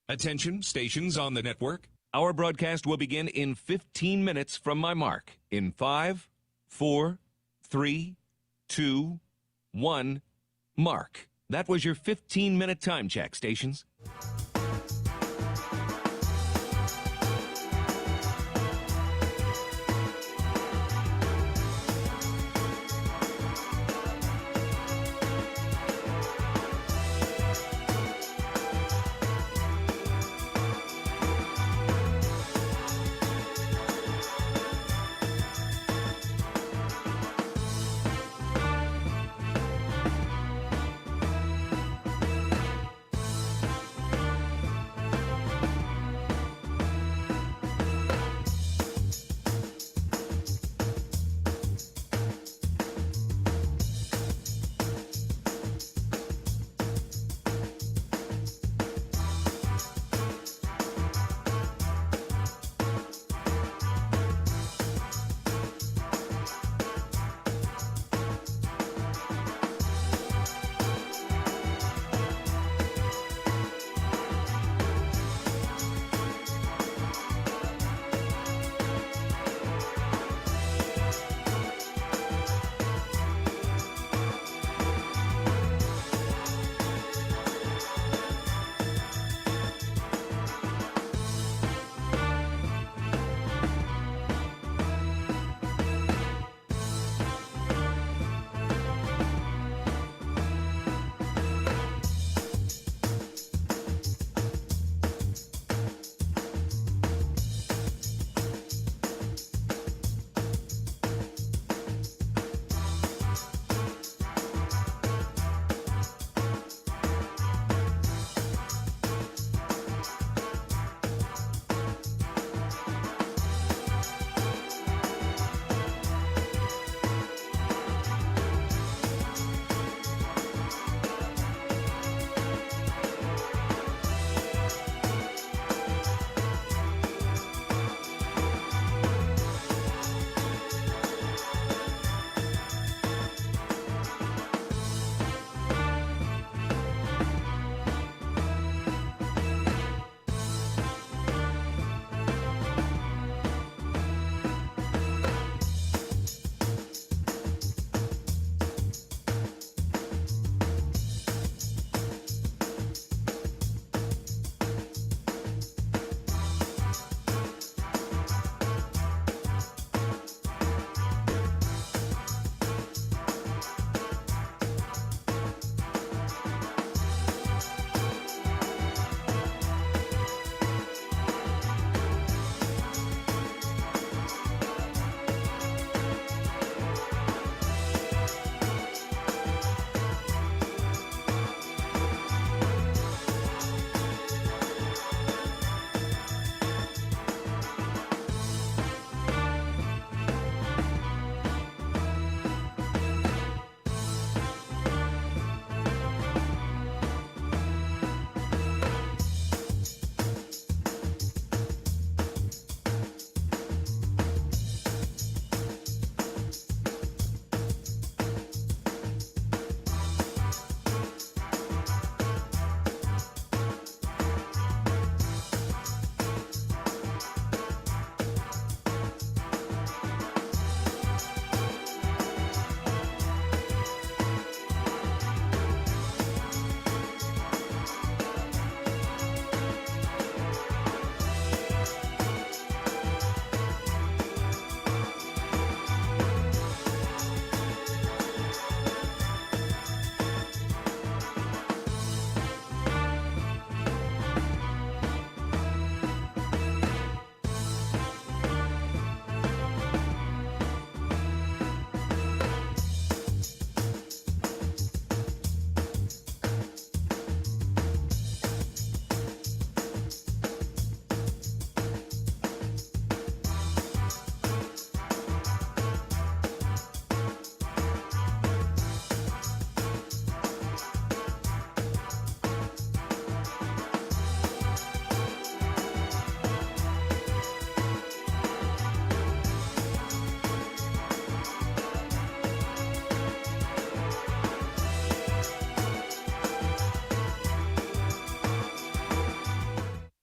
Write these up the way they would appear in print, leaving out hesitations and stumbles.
Attention, stations on the network. Our broadcast will begin in 15 minutes from my mark. In 5, 4, 3, 2, 1, mark. That was your 15-minute time check, stations.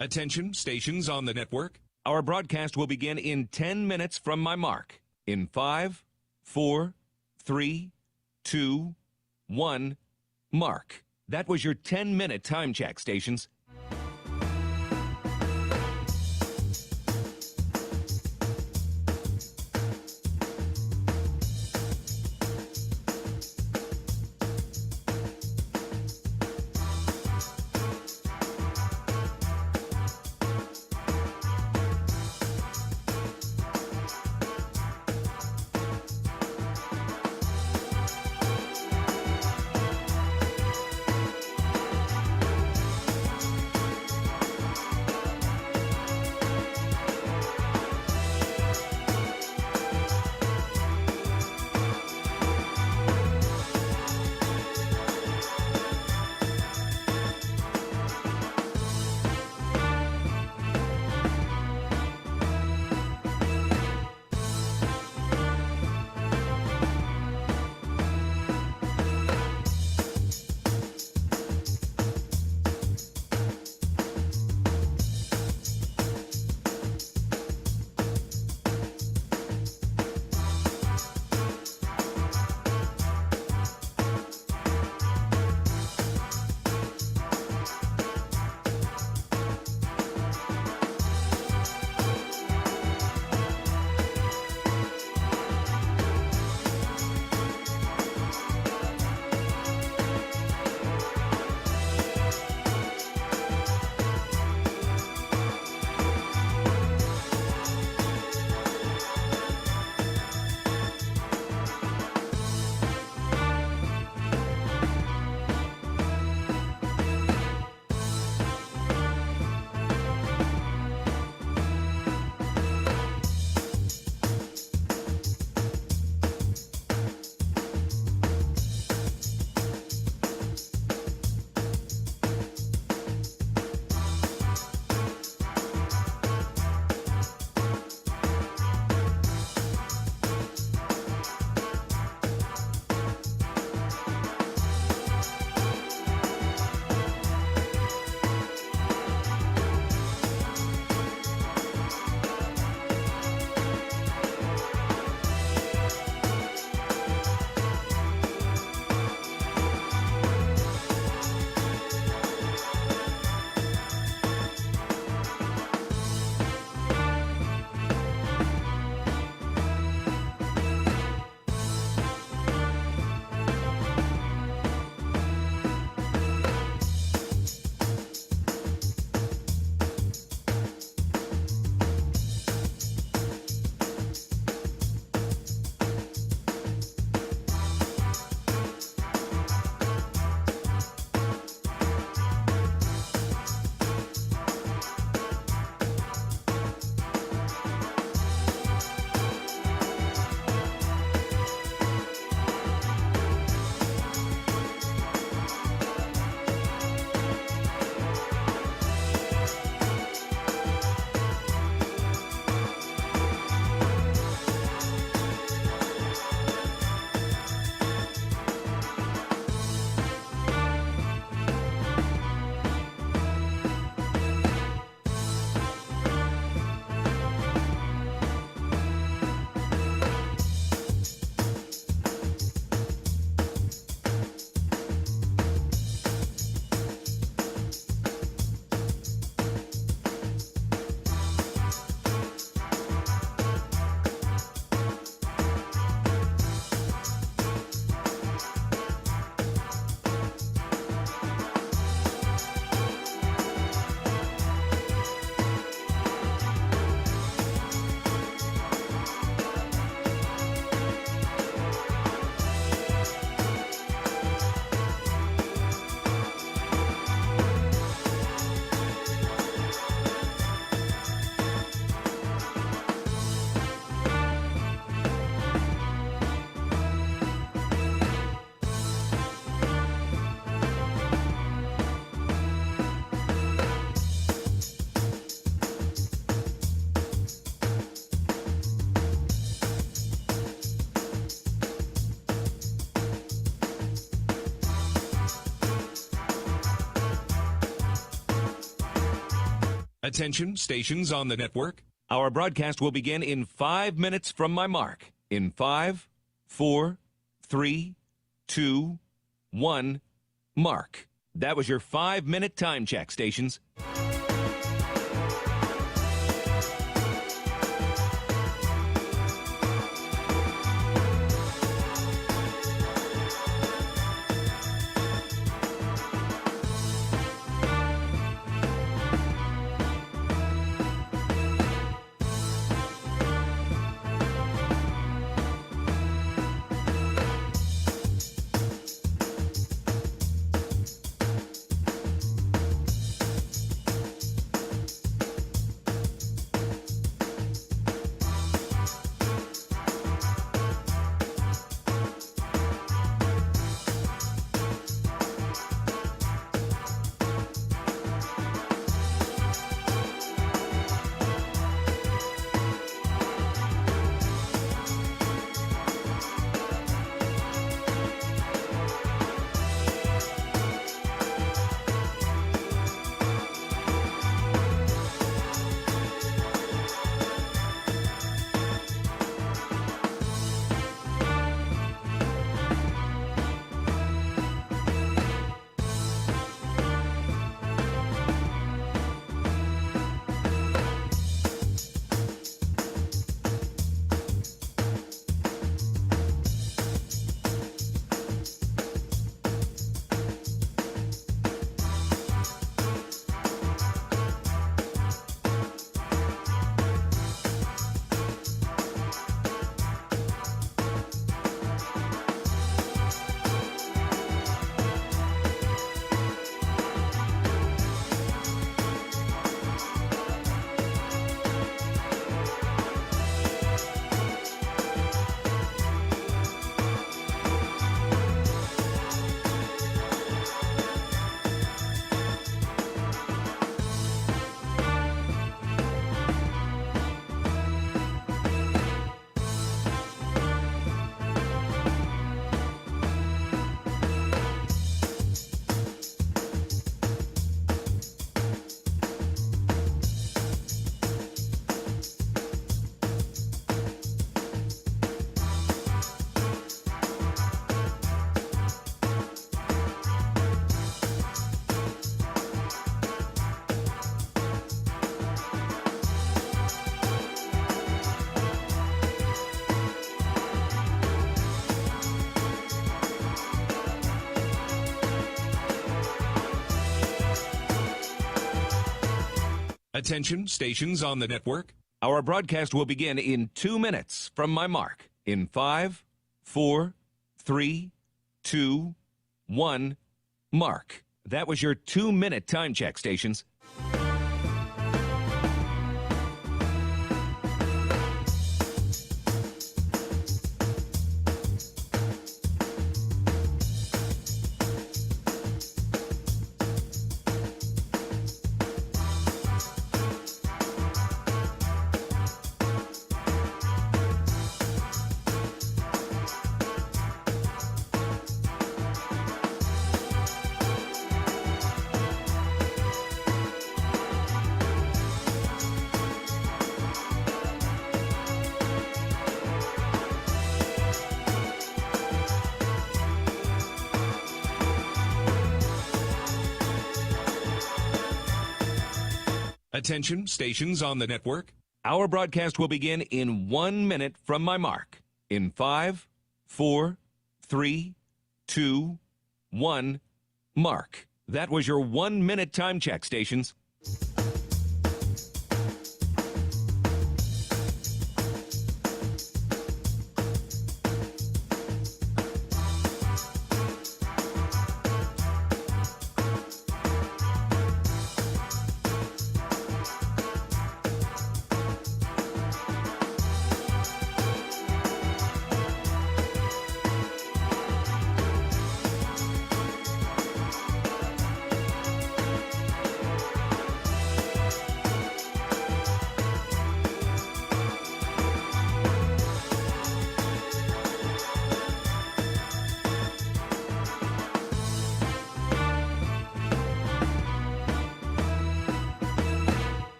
Attention, stations on the network. Our broadcast will begin in 10 minutes from my mark. In 5, 4, 3, 2, 1, mark. That was your 10-minute time check, stations. Attention, stations on the network. Our broadcast will begin in 5 minutes from my mark. In 5, 4, 3, 2, 1, mark. That was your 5-minute time check, stations. Attention, stations on the network. Our broadcast will begin in 2 minutes from my mark. In 5, 4, 3, 2, 1, mark. That was your 2-minute time check, stations. Attention, stations on the network. Our broadcast will begin in 1 minute from my mark. In 5, 4, 3, 2, 1, mark. That was your 1-minute time check, stations.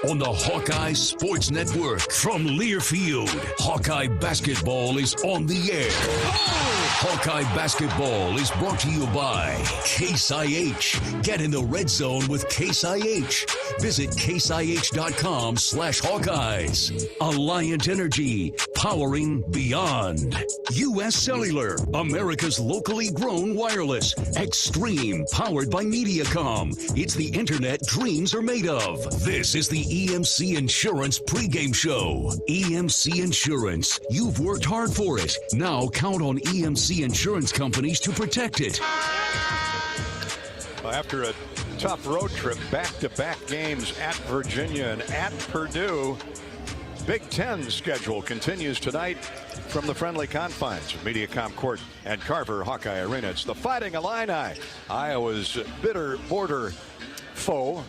on the Hawkeye Sports Network. From Learfield, Hawkeye basketball is on the air. Hawkeye basketball is brought to you by Case IH. Get in the red zone with Case IH. Visit caseih.com/Hawkeyes. Alliant Energy, powering beyond. U.S. Cellular, America's locally grown wireless. Extreme, powered by Mediacom. It's the internet dreams are made of. This is the EMC Insurance pregame show. EMC Insurance. You've worked hard for it. Now count on EMC Insurance companies to protect it. After a tough road trip, back-to-back games at Virginia and at Purdue, Big Ten schedule continues tonight from the friendly confines of Mediacom Court and Carver Hawkeye Arena. It's the Fighting Illini, Iowa's bitter border foe,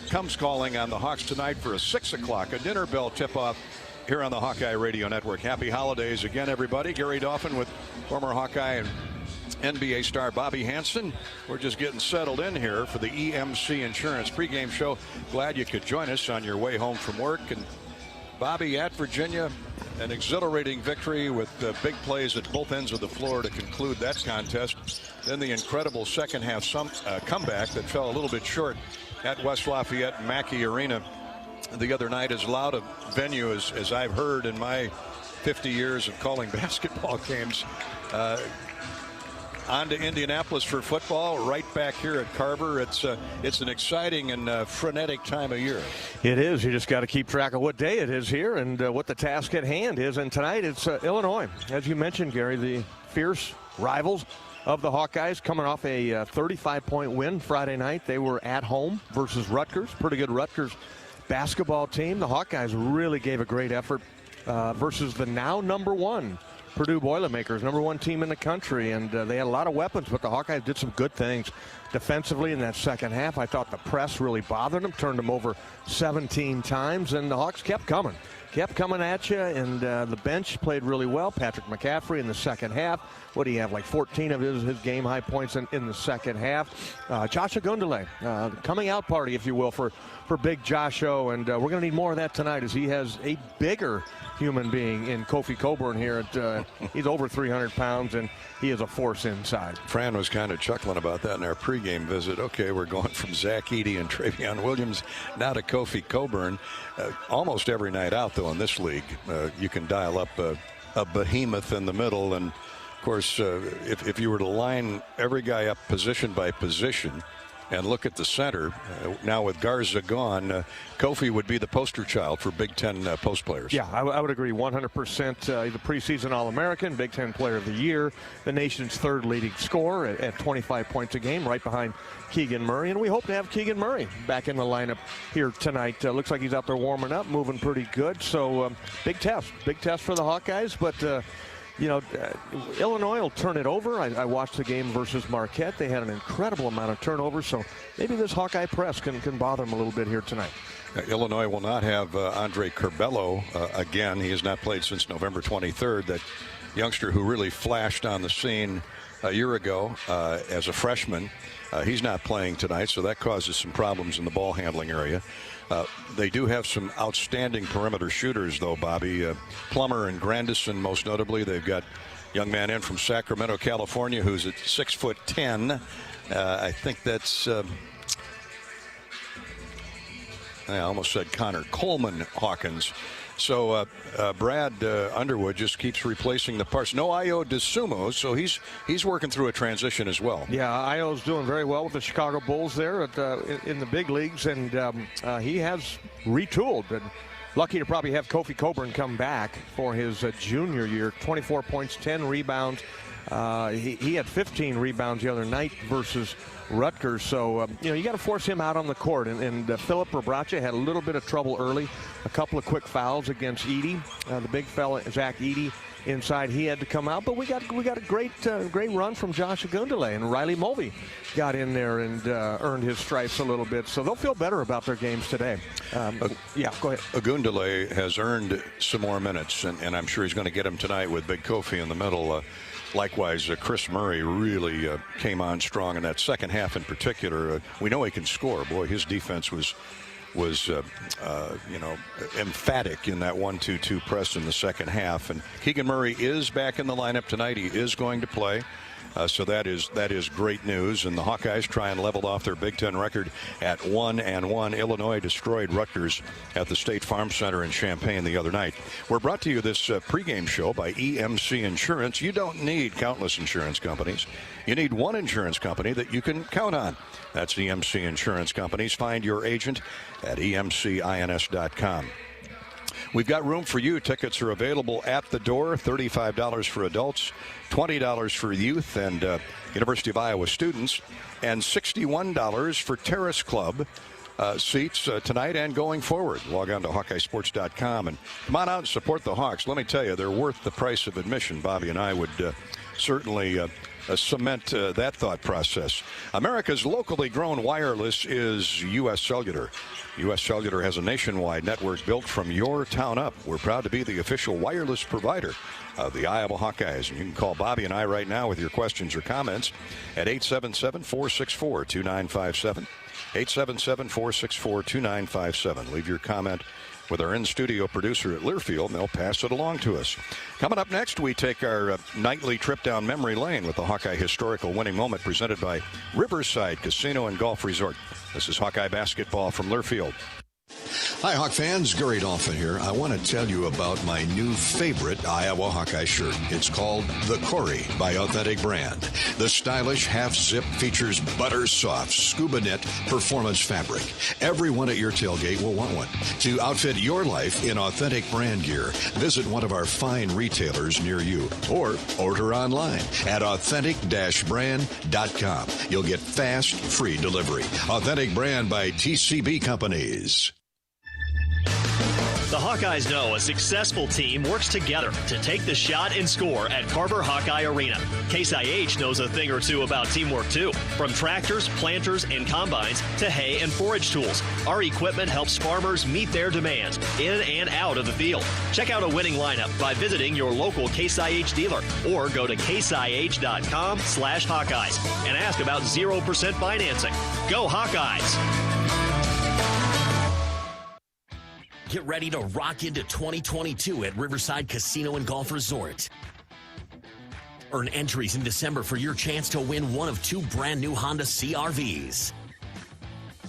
comes calling on the Hawks tonight for a 6 o'clock, a dinner bell tip-off here on the Hawkeye Radio Network. Happy holidays again, everybody. Gary Dolphin with former Hawkeye and NBA star Bobby Hansen. We're just getting settled in here for the EMC Insurance pregame show. Glad you could join us on your way home from work. And Bobby, at Virginia, an exhilarating victory with big plays at both ends of the floor to conclude that contest. Then the incredible second half comeback that fell a little bit short at West Lafayette Mackey Arena the other night. As loud a venue as I've heard in my 50 years of calling basketball games. On to Indianapolis for football, right back here at Carver. It's an exciting and frenetic time of year. It is. You just got to keep track of what day it is here and what the task at hand is. And tonight it's Illinois. As you mentioned, Gary, the fierce rivals of the Hawkeyes coming off a 35-point win Friday night. They were at home versus Rutgers. Pretty good Rutgers basketball team. The Hawkeyes really gave a great effort versus the now #1 Purdue Boilermakers, #1 team in the country, and they had a lot of weapons, but the Hawkeyes did some good things defensively in that second half. I thought the press really bothered them, turned them over 17 times, and the Hawks kept coming at you, and the bench played really well. Patrick McCaffrey in the second half. What do you have, like 14 of his game-high points in the second half. Josh Ogundele, coming out party, if you will, for big Josh O, and we're going to need more of that tonight as he has a bigger human being in Kofi Coburn here. He's over 300 pounds, and he is a force inside. Fran was kind of chuckling about that in our pregame visit. Okay, we're going from Zach Edey and Travion Williams now to Kofi Coburn. Almost every night out, though, in this league, you can dial up a behemoth in the middle. And, of course, if you were to line every guy up position by position and look at the center, now with Garza gone, Kofi would be the poster child for Big Ten post players. Yeah, I would agree 100%. He's a preseason All-American, Big Ten Player of the Year, the nation's third leading scorer at 25 points a game, right behind Keegan Murray. And we hope to have Keegan Murray back in the lineup here tonight. Looks like he's out there warming up, moving pretty good. So big test for the Hawkeyes. But Illinois will turn it over. I watched the game versus Marquette. They had an incredible amount of turnovers, so maybe this Hawkeye press can bother them a little bit here tonight. Illinois will not have Andre Curbelo again. He has not played since November 23rd. That youngster who really flashed on the scene a year ago as a freshman. He's not playing tonight, so that causes some problems in the ball handling area. They do have some outstanding perimeter shooters, though, Bobby. Plummer and Grandison, most notably. They've got a young man in from Sacramento, California, who's at 6'10". I think that's, I almost said Connor Coleman Hawkins. So Brad Underwood just keeps replacing the parts. No Ayo DeSumo, so he's working through a transition as well. Yeah, Ayo's doing very well with the Chicago Bulls there in the big leagues, and he has retooled. And lucky to probably have Kofi Coburn come back for his junior year. 24 points, 10 rebounds. He had 15 rebounds the other night versus Rutgers, so you got to force him out on the court, and Philip Rebrache had a little bit of trouble early, a couple of quick fouls against Edey, the big fella Zach Edey inside. He had to come out, but we got a great run from Josh Ogundele, and Riley Mulvey got in there and earned his stripes a little bit, so they'll feel better about their games today. Yeah, go ahead. Ogundele has earned some more minutes, and I'm sure he's going to get them tonight with Big Kofi in the middle. likewise, Chris Murray really came on strong in that second half in particular. We know he can score. Boy, his defense was emphatic in that 1-2-2 press in the second half. And Keegan Murray is back in the lineup tonight. He is going to play. So that is great news. And the Hawkeyes try and leveled off their Big Ten record at 1-1. Illinois destroyed Rutgers at the State Farm Center in Champaign the other night. We're brought to you this pregame show by EMC Insurance. You don't need countless insurance companies. You need one insurance company that you can count on. That's EMC Insurance Companies. Find your agent at emcins.com. We've got room for you. Tickets are available at the door. $35 for adults, $20 for youth and University of Iowa students, and $61 for Terrace Club seats tonight and going forward. Log on to HawkeyeSports.com and come on out and support the Hawks. Let me tell you, they're worth the price of admission. Bobby and I would certainly cement that thought process. America's locally grown wireless is U.S. Cellular. U.S. Cellular has a nationwide network built from your town up. We're proud to be the official wireless provider of the Iowa Hawkeyes. And you can call Bobby and I right now with your questions or comments at 877-464-2957. 877-464-2957. Leave your comment with our in-studio producer at Learfield, and they'll pass it along to us. Coming up next, we take our nightly trip down memory lane with the Hawkeye Historical Winning Moment presented by Riverside Casino and Golf Resort. This is Hawkeye Basketball from Learfield. Hi, Hawk fans. Gary Dolphin here. I want to tell you about my new favorite Iowa Hawkeye shirt. It's called The Corey by Authentic Brand. The stylish half-zip features butter-soft scuba knit performance fabric. Everyone at your tailgate will want one. To outfit your life in authentic brand gear, visit one of our fine retailers near you or order online at authentic-brand.com. You'll get fast, free delivery. Authentic Brand by TCB Companies. The Hawkeyes know a successful team works together to take the shot and score at Carver Hawkeye Arena. Case IH knows a thing or two about teamwork, too. From tractors, planters, and combines to hay and forage tools, our equipment helps farmers meet their demands in and out of the field. Check out a winning lineup by visiting your local Case IH dealer or go to caseih.com/Hawkeyes and ask about 0% financing. Go Hawkeyes! Get ready to rock into 2022 at Riverside Casino and Golf Resort. Earn entries in December for your chance to win one of 2 brand new Honda CR-Vs.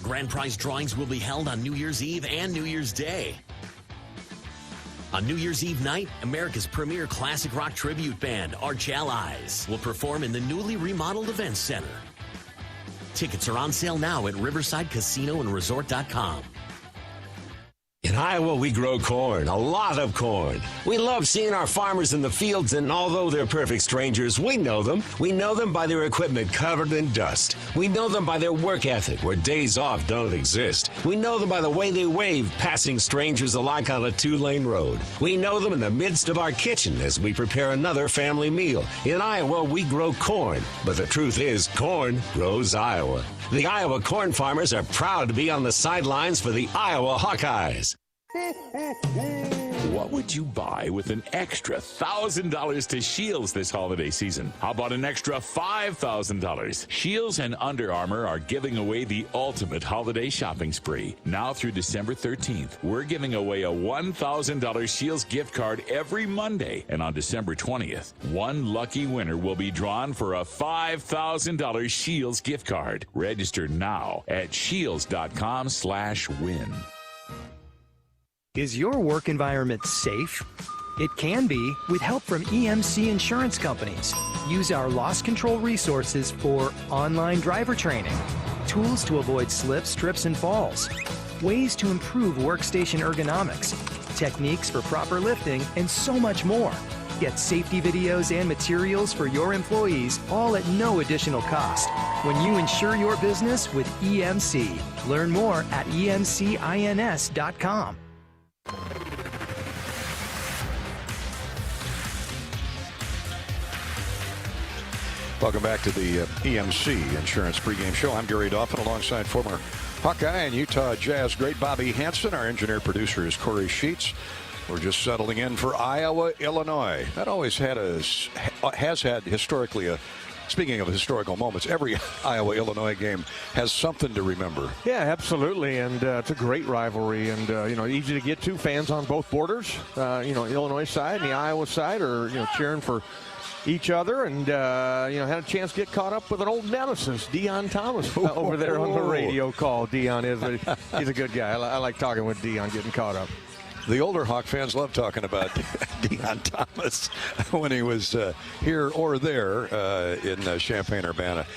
Grand prize drawings will be held on New Year's Eve and New Year's Day. On New Year's Eve night, America's premier classic rock tribute band, Arch Allies, will perform in the newly remodeled Events Center. Tickets are on sale now at riversidecasinoandresort.com. In Iowa, we grow corn, a lot of corn. We love seeing our farmers in the fields, and although they're perfect strangers, we know them. We know them by their equipment covered in dust. We know them by their work ethic, where days off don't exist. We know them by the way they wave, passing strangers alike on a 2-lane road. We know them in the midst of our kitchen as we prepare another family meal. In Iowa, we grow corn, but the truth is, corn grows Iowa. The Iowa corn farmers are proud to be on the sidelines for the Iowa Hawkeyes. What would you buy with an extra $1,000 to Shields this holiday season? How about an extra $5,000? Shields and Under Armour are giving away the ultimate holiday shopping spree. Now through December 13th, we're giving away a $1,000 Shields gift card every Monday. And on December 20th, one lucky winner will be drawn for a $5,000 Shields gift card. Register now at shields.com/win. Is your work environment safe? It can be with help from EMC Insurance Companies. Use our loss control resources for online driver training, tools to avoid slips, trips, and falls, ways to improve workstation ergonomics, techniques for proper lifting, and so much more. Get safety videos and materials for your employees, all at no additional cost. When you insure your business with EMC, learn more at emcins.com. Welcome back to the EMC Insurance Pregame Show. I'm Gary Dolphin alongside former Hawkeye and Utah Jazz great Bobby Hansen. Our engineer producer is Corey Sheets. We're just settling in for Iowa, Illinois. That always has had historically speaking of historical moments, every Iowa-Illinois game has something to remember. Yeah, absolutely, and it's a great rivalry, and easy to get to. Fans on both borders, Illinois side and the Iowa side are cheering for each other, and had a chance to get caught up with an old nemesis, Dion Thomas, over there on the radio call. Dion he's a good guy. I like talking with Dion, getting caught up. The older Hawk fans love talking about Dion Thomas when he was here or there in Champaign-Urbana.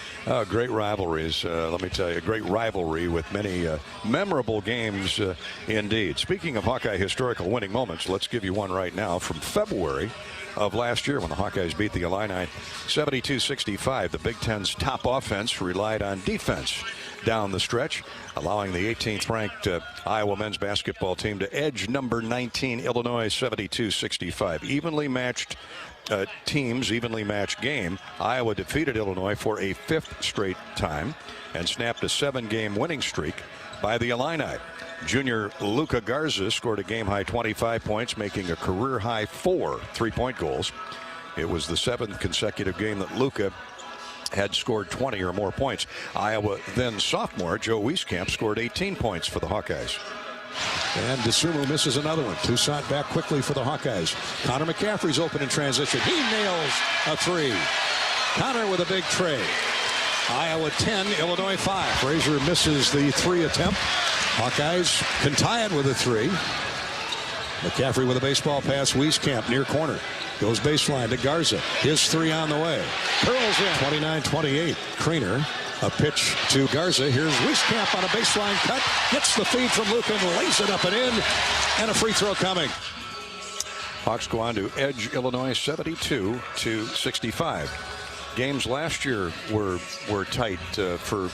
Great rivalries, let me tell you. Great rivalry with many memorable games indeed. Speaking of Hawkeye historical winning moments, let's give you one right now from February of last year when the Hawkeyes beat the Illini 72-65. The Big Ten's top offense relied on defense down the stretch, allowing the 18th-ranked Iowa men's basketball team to edge number 19 Illinois 72-65. Evenly matched teams, evenly matched game. Iowa defeated Illinois for a 5th straight time and snapped a 7-game winning streak by the Illini. Junior Luka Garza scored a game-high 25 points, making a career-high 4 3-point goals. It was the 7th consecutive game that Luka had scored 20 or more points. Iowa then sophomore Joe Wieskamp scored 18 points for the Hawkeyes. And DeSumo misses another one. Toussaint back quickly for the Hawkeyes. Connor McCaffrey's open in transition. He nails a 3. Connor with a big tray. Iowa 10, Illinois 5. Frazier misses the 3 attempt. Hawkeyes can tie it with a 3. McCaffrey with a baseball pass. Wieskamp near corner. Goes baseline to Garza. His 3 on the way. Curls in. 29-28. Creener. A pitch to Garza. Here's Wieskamp on a baseline cut. Gets the feed from Luka and lays it up and in. And a free throw coming. Hawks go on to edge Illinois 72-65. Games last year were tight for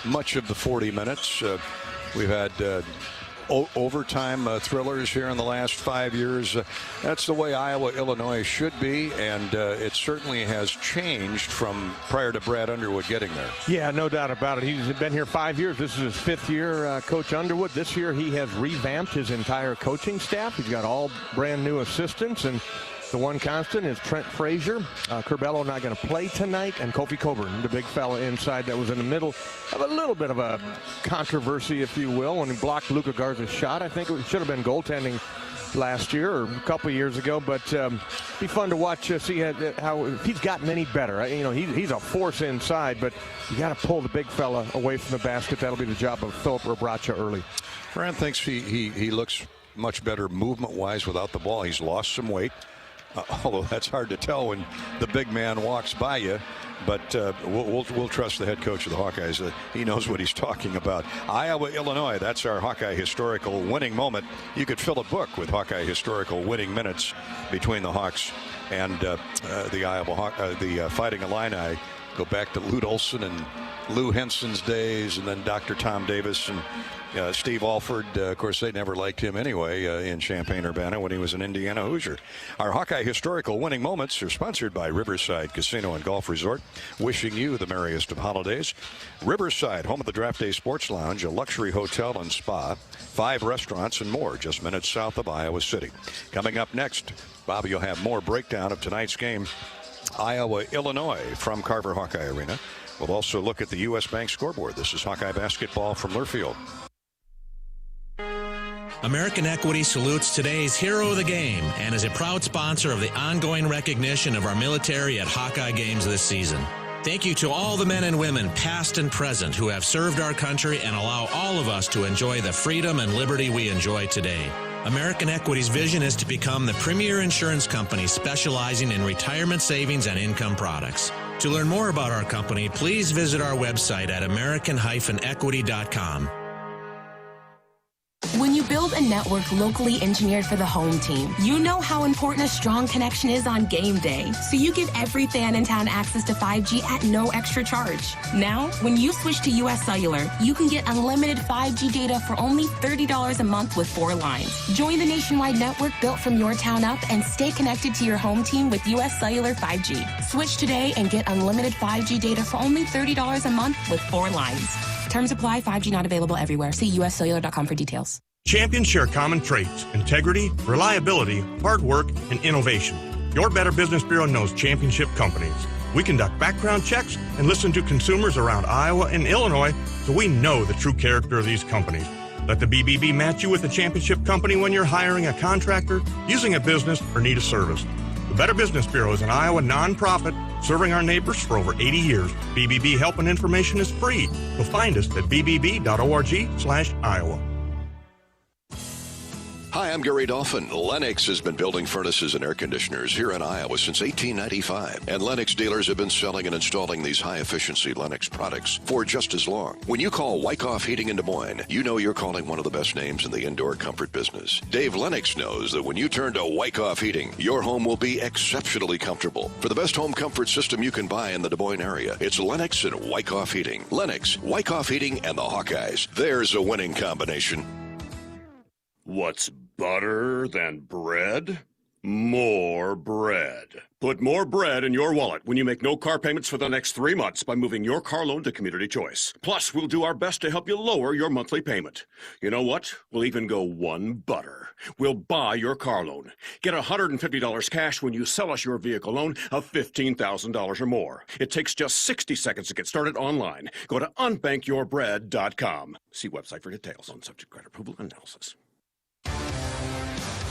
much of the 40 minutes. We've had overtime thrillers here in the last 5 years. That's the way Iowa-Illinois should be, and it certainly has changed from prior to Brad Underwood getting there. Yeah, no doubt about it. He's been here 5 years. This is his 5th year, Coach Underwood. This year he has revamped his entire coaching staff. He's got all brand new assistants, and the one constant is Trent Frazier. Curbelo not going to play tonight, and Kofi Coburn, the big fella inside that was in the middle of a little bit of a controversy, if you will, when he blocked Luka Garza's shot. I think it should have been goaltending last year or a couple of years ago, but be fun to watch, see how he's gotten any better. He's a force inside, but you got to pull the big fella away from the basket. That'll be the job of Philip Robracha early. Fran thinks he looks much better movement-wise without the ball. He's lost some weight. Although that's hard to tell when the big man walks by you, but we'll trust the head coach of the Hawkeyes. He knows what he's talking about. Iowa, Illinois, that's our Hawkeye historical winning moment. You could fill a book with Hawkeye historical winning minutes between the Hawks and the Fighting Illini. Go back to Lute Olson and Lou Henson's days, and then Dr. Tom Davis and Steve Alford. Of course, they never liked him anyway in Champaign-Urbana when he was an Indiana Hoosier. Our Hawkeye historical winning moments are sponsored by Riverside Casino and Golf Resort. Wishing you the merriest of holidays. Riverside, home of the Draft Day Sports Lounge, a luxury hotel and spa, 5 restaurants and more just minutes south of Iowa City. Coming up next, Bobby will have more breakdown of tonight's game, Iowa, Illinois, from Carver Hawkeye Arena. We'll also look at the U.S. Bank scoreboard. This is Hawkeye basketball from Learfield. American Equity salutes today's hero of the game and is a proud sponsor of the ongoing recognition of our military at Hawkeye games this season. Thank you to all the men and women, past and present, who have served our country and allow all of us to enjoy the freedom and liberty we enjoy today. American Equity's vision is to become the premier insurance company specializing in retirement savings and income products. To learn more about our company, please visit our website at american-equity.com. When you build a network locally engineered for the home team, you know how important a strong connection is on game day. So you give every fan in town access to 5G at no extra charge. Now, when you switch to US Cellular, you can get unlimited 5G data for only $30 a month with 4 lines. Join the nationwide network built from your town up and stay connected to your home team with US Cellular 5G. Switch today and get unlimited 5G data for only $30 a month with 4 lines. Terms apply. 5G not available everywhere. See uscellular.com for details. Champions share common traits: integrity, reliability, hard work, and innovation. Your Better Business Bureau knows championship companies. We conduct background checks and listen to consumers around Iowa and Illinois, so we know the true character of these companies. Let the BBB match you with a championship company when you're hiring a contractor, using a business, or need a service. The Better Business Bureau is an Iowa nonprofit serving our neighbors for over 80 years. BBB help and information is free. You'll find us at bbb.org/Iowa. Hi, I'm Gary Dolphin. Lennox has been building furnaces and air conditioners here in Iowa since 1895. And Lennox dealers have been selling and installing these high-efficiency Lennox products for just as long. When you call Wyckoff Heating in Des Moines, you know you're calling one of the best names in the indoor comfort business. Dave Lennox knows that when you turn to Wyckoff Heating, your home will be exceptionally comfortable. For the best home comfort system you can buy in the Des Moines area, it's Lennox and Wyckoff Heating. Lennox, Wyckoff Heating, and the Hawkeyes. There's a winning combination. What's better than bread? More bread. Put more bread in your wallet when you make no car payments for the next 3 months by moving your car loan to Community Choice. Plus, we'll do our best to help you lower your monthly payment. You know what? We'll even go one better. We'll buy your car loan. Get $150 cash when you sell us your vehicle loan of $15,000 or more. It takes just 60 seconds to get started online. Go to unbankyyourbread.com. See website for details on subject credit approval analysis.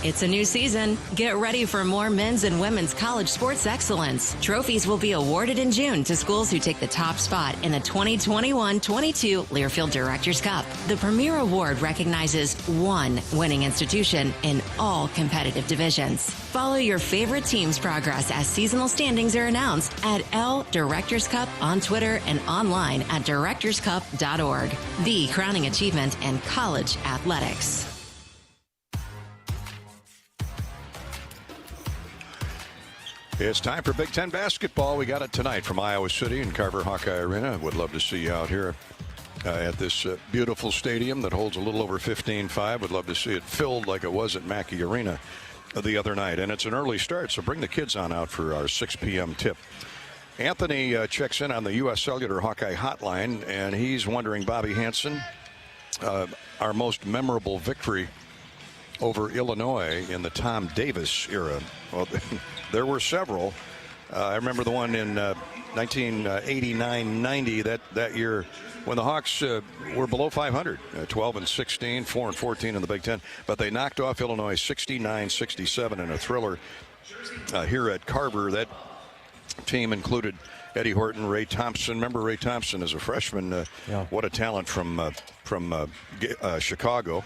It's a new season. Get ready for more men's and women's college sports excellence. Trophies will be awarded in June to schools who take the top spot in the 2021-22 Learfield Directors Cup. The premier award recognizes one winning institution in all competitive divisions. Follow your favorite team's progress as seasonal standings are announced at L Directors Cup on Twitter and online at directorscup.org. The crowning achievement in college athletics. It's time for Big Ten basketball. We got it tonight from Iowa City and Carver Hawkeye Arena. Would love to see you out here at this beautiful stadium that holds a little over 15,500. Would love to see it filled like it was at Mackey Arena the other night. And it's an early start, so bring the kids on out for our 6 p.m. tip. Anthony checks in on the U.S. Cellular Hawkeye hotline, and he's wondering, Bobby Hansen, our most memorable victory over Illinois in the Tom Davis era. Well, there were several. I remember the one in 1989-90, that year when the Hawks were below 500, 12-16, 4-14 in the Big Ten. But they knocked off Illinois 69-67 in a thriller here at Carver. That team included Eddie Horton, Ray Thompson. Remember Ray Thompson as a freshman? What a talent from Chicago.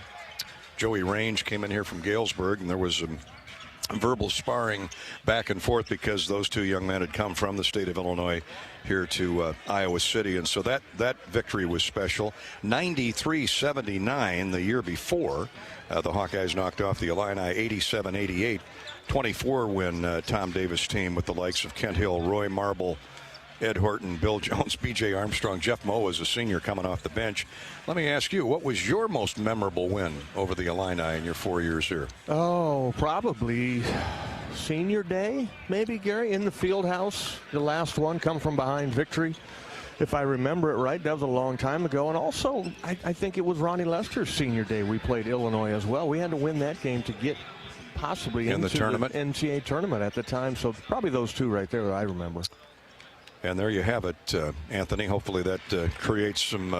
Joey Range came in here from Galesburg, and there was verbal sparring back and forth because those two young men had come from the state of Illinois here to Iowa City, and so that victory was special. 93-79 the year before, the Hawkeyes knocked off the Illini 87-88. 24-win Tom Davis team with the likes of Kent Hill, Roy Marble, Ed Horton, Bill Jones, B.J. Armstrong. Jeff Moe was a senior coming off the bench. Let me ask you, what was your most memorable win over the Illini in your 4 years here? Oh, probably senior day, maybe, Gary, in the field house. The last one, come from behind victory. If I remember it right, that was a long time ago. And also, I think it was Ronnie Lester's senior day. We played Illinois as well. We had to win that game to get possibly into the tournament, NCAA tournament at the time. So probably those two right there that I remember. And there you have it, Anthony. Hopefully that creates some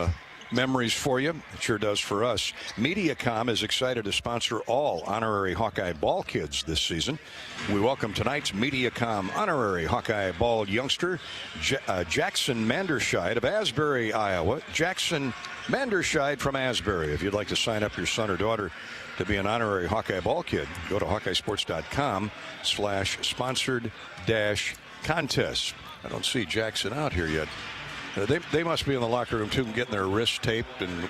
memories for you. It sure does for us. Mediacom is excited to sponsor all honorary Hawkeye ball kids this season. We welcome tonight's Mediacom honorary Hawkeye ball youngster, Jackson Manderscheid of Asbury, Iowa. Jackson Manderscheid from Asbury. If you'd like to sign up your son or daughter to be an honorary Hawkeye ball kid, go to hawkeyesports.com/sponsored-contest. I don't see Jackson out here yet. They must be in the locker room, too, and getting their wrists taped and,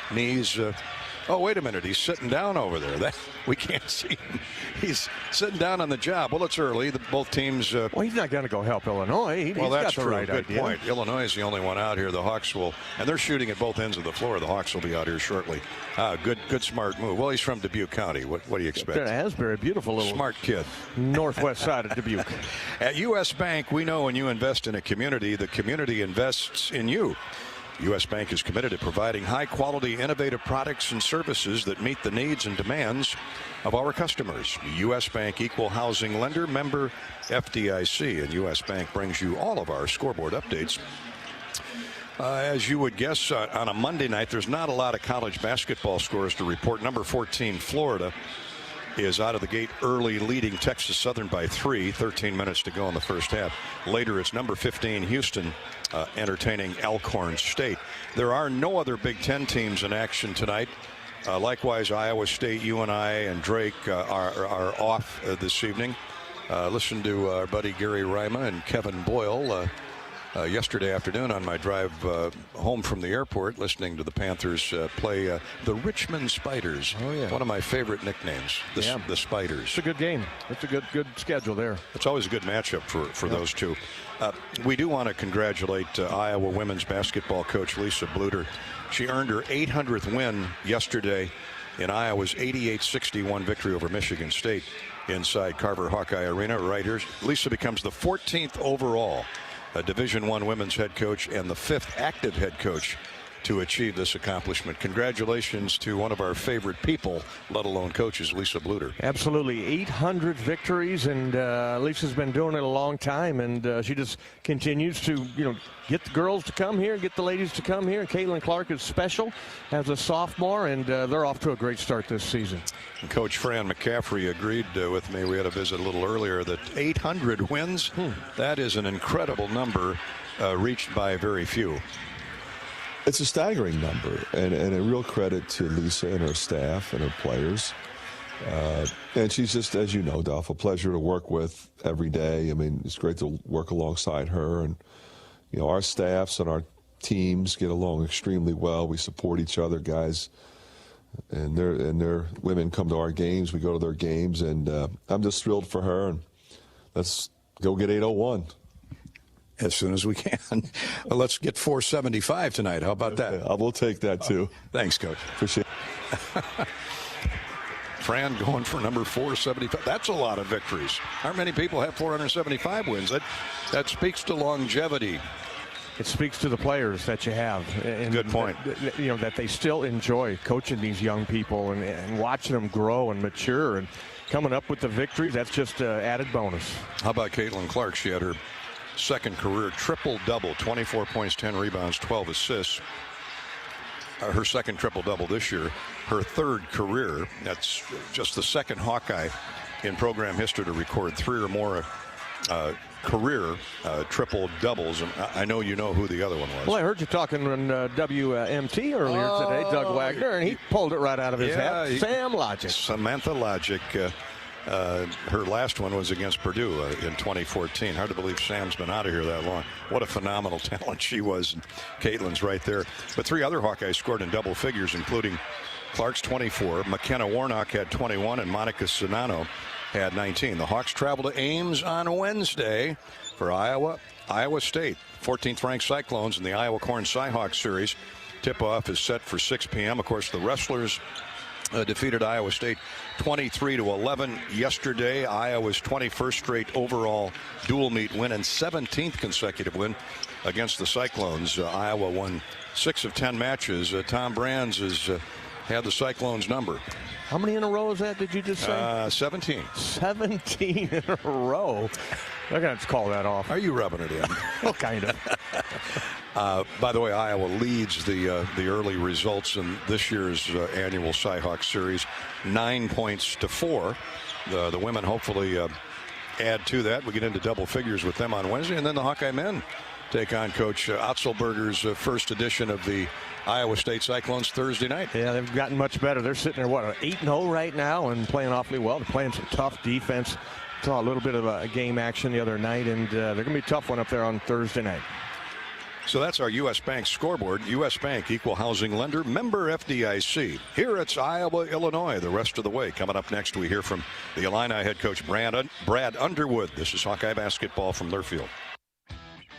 knees. Oh, wait a minute. He's sitting down over there. We can't see him. He's sitting down on the job. Well, it's early. Both teams. Well, he's not going to go help Illinois. That's got the right Good idea. point. Illinois is the only one out here. The Hawks will, and they're shooting at both ends of the floor. The Hawks will be out here shortly. Good, smart move. Well, he's from Dubuque County. What do you expect? Asbury, beautiful little smart kid. Northwest side of Dubuque. At U.S. Bank, we know when you invest in a community, the community invests in you. U.S. Bank is committed to providing high-quality, innovative products and services that meet the needs and demands of our customers. U.S. Bank Equal Housing Lender, member FDIC, and U.S. Bank brings you all of our scoreboard updates. As you would guess, on a Monday night, there's not a lot of college basketball scores to report. Number 14, Florida, is out of the gate early, leading Texas Southern by 3. 13 minutes to go in the first half. Later, it's number 15, Houston, entertaining Alcorn State. There are no other Big Ten teams in action tonight. Likewise, Iowa State, UNI, and Drake are off this evening. Listen to our buddy Gary Ryma and Kevin Boyle yesterday afternoon on my drive home from the airport, listening to the Panthers play the Richmond Spiders. Oh, yeah. One of my favorite nicknames, the Spiders. It's a good game. It's a good schedule there. It's always a good matchup for those two. We do want to congratulate Iowa women's basketball coach Lisa Bluter. She earned her 800th win yesterday in Iowa's 88-61 victory over Michigan State inside Carver Hawkeye Arena. Right here, Lisa becomes the 14th overall Division I women's head coach and the 5th active head coach to achieve this accomplishment. Congratulations to one of our favorite people, let alone coaches, Lisa Bluter. Absolutely. 800 victories, and Lisa's been doing it a long time, and she just continues to, get the girls to come here, get the ladies to come here. Caitlin Clark is special as a sophomore, and they're off to a great start this season. And Coach Fran McCaffrey agreed with me. We had a visit a little earlier that 800 wins, that is an incredible number reached by very few. It's a staggering number, and a real credit to Lisa and her staff and her players. And she's just, as you know, Dolph, a pleasure to work with every day. I mean, it's great to work alongside her. And, our staffs and our teams get along extremely well. We support each other, guys. And their women come to our games. We go to their games. And I'm just thrilled for her. And let's go get 801. As soon as we can. Well, let's get 475 tonight. How about that? I will take that, too. Thanks, Coach. Appreciate it. Fran going for number 475. That's a lot of victories. How many people have 475 wins? That speaks to longevity. It speaks to the players that you have. And good point. That they still enjoy coaching these young people and watching them grow and mature and coming up with the victories. That's just an added bonus. How about Caitlin Clark? She had her second career triple-double, 24 points, 10 rebounds, 12 assists. Her second triple-double this year. Her third career. That's just the second Hawkeye in program history to record 3 or more career triple-doubles. And I know you know who the other one was. Well, I heard you talking on WMT earlier today, Doug Wagner, and he pulled it right out of his hat. Sam Logic. Samantha Logic. Her last one was against Purdue in 2014. Hard to believe Sam's been out of here that long. What a phenomenal talent she was. Caitlin's right there. But 3 other Hawkeyes scored in double figures, including Clark's 24. McKenna Warnock had 21, and Monica Sinano had 19. The Hawks travel to Ames on Wednesday for Iowa State. 14th ranked Cyclones in the Iowa Corn Cyhawk Series. Tip-off is set for 6 p.m. Of course, the Wrestlers defeated Iowa State 23-11 yesterday. Iowa's 21st straight overall dual meet win and 17th consecutive win against the Cyclones. Iowa won 6 of 10 matches. Tom Brands has had the Cyclones number. How many in a row is that, did you just say? 17. 17 in a row. They're going to call that off. Are you rubbing it in? Well, kind of. By the way, Iowa leads the early results in this year's annual Cyhawk Series, 9 points to 4. The women hopefully add to that. We get into double figures with them on Wednesday, and then the Hawkeye men take on Coach Otzelberger's first edition of the Iowa State Cyclones Thursday night. Yeah, they've gotten much better. They're sitting there, 8-0 right now and playing awfully well. They're playing some tough defense. Saw a little bit of a game action the other night, and they're going to be a tough one up there on Thursday night. So that's our U.S. Bank scoreboard. U.S. Bank, equal housing lender, member FDIC. Here it's Iowa, Illinois, the rest of the way. Coming up next, we hear from the Illini head coach, Brad Underwood. This is Hawkeye basketball from Learfield.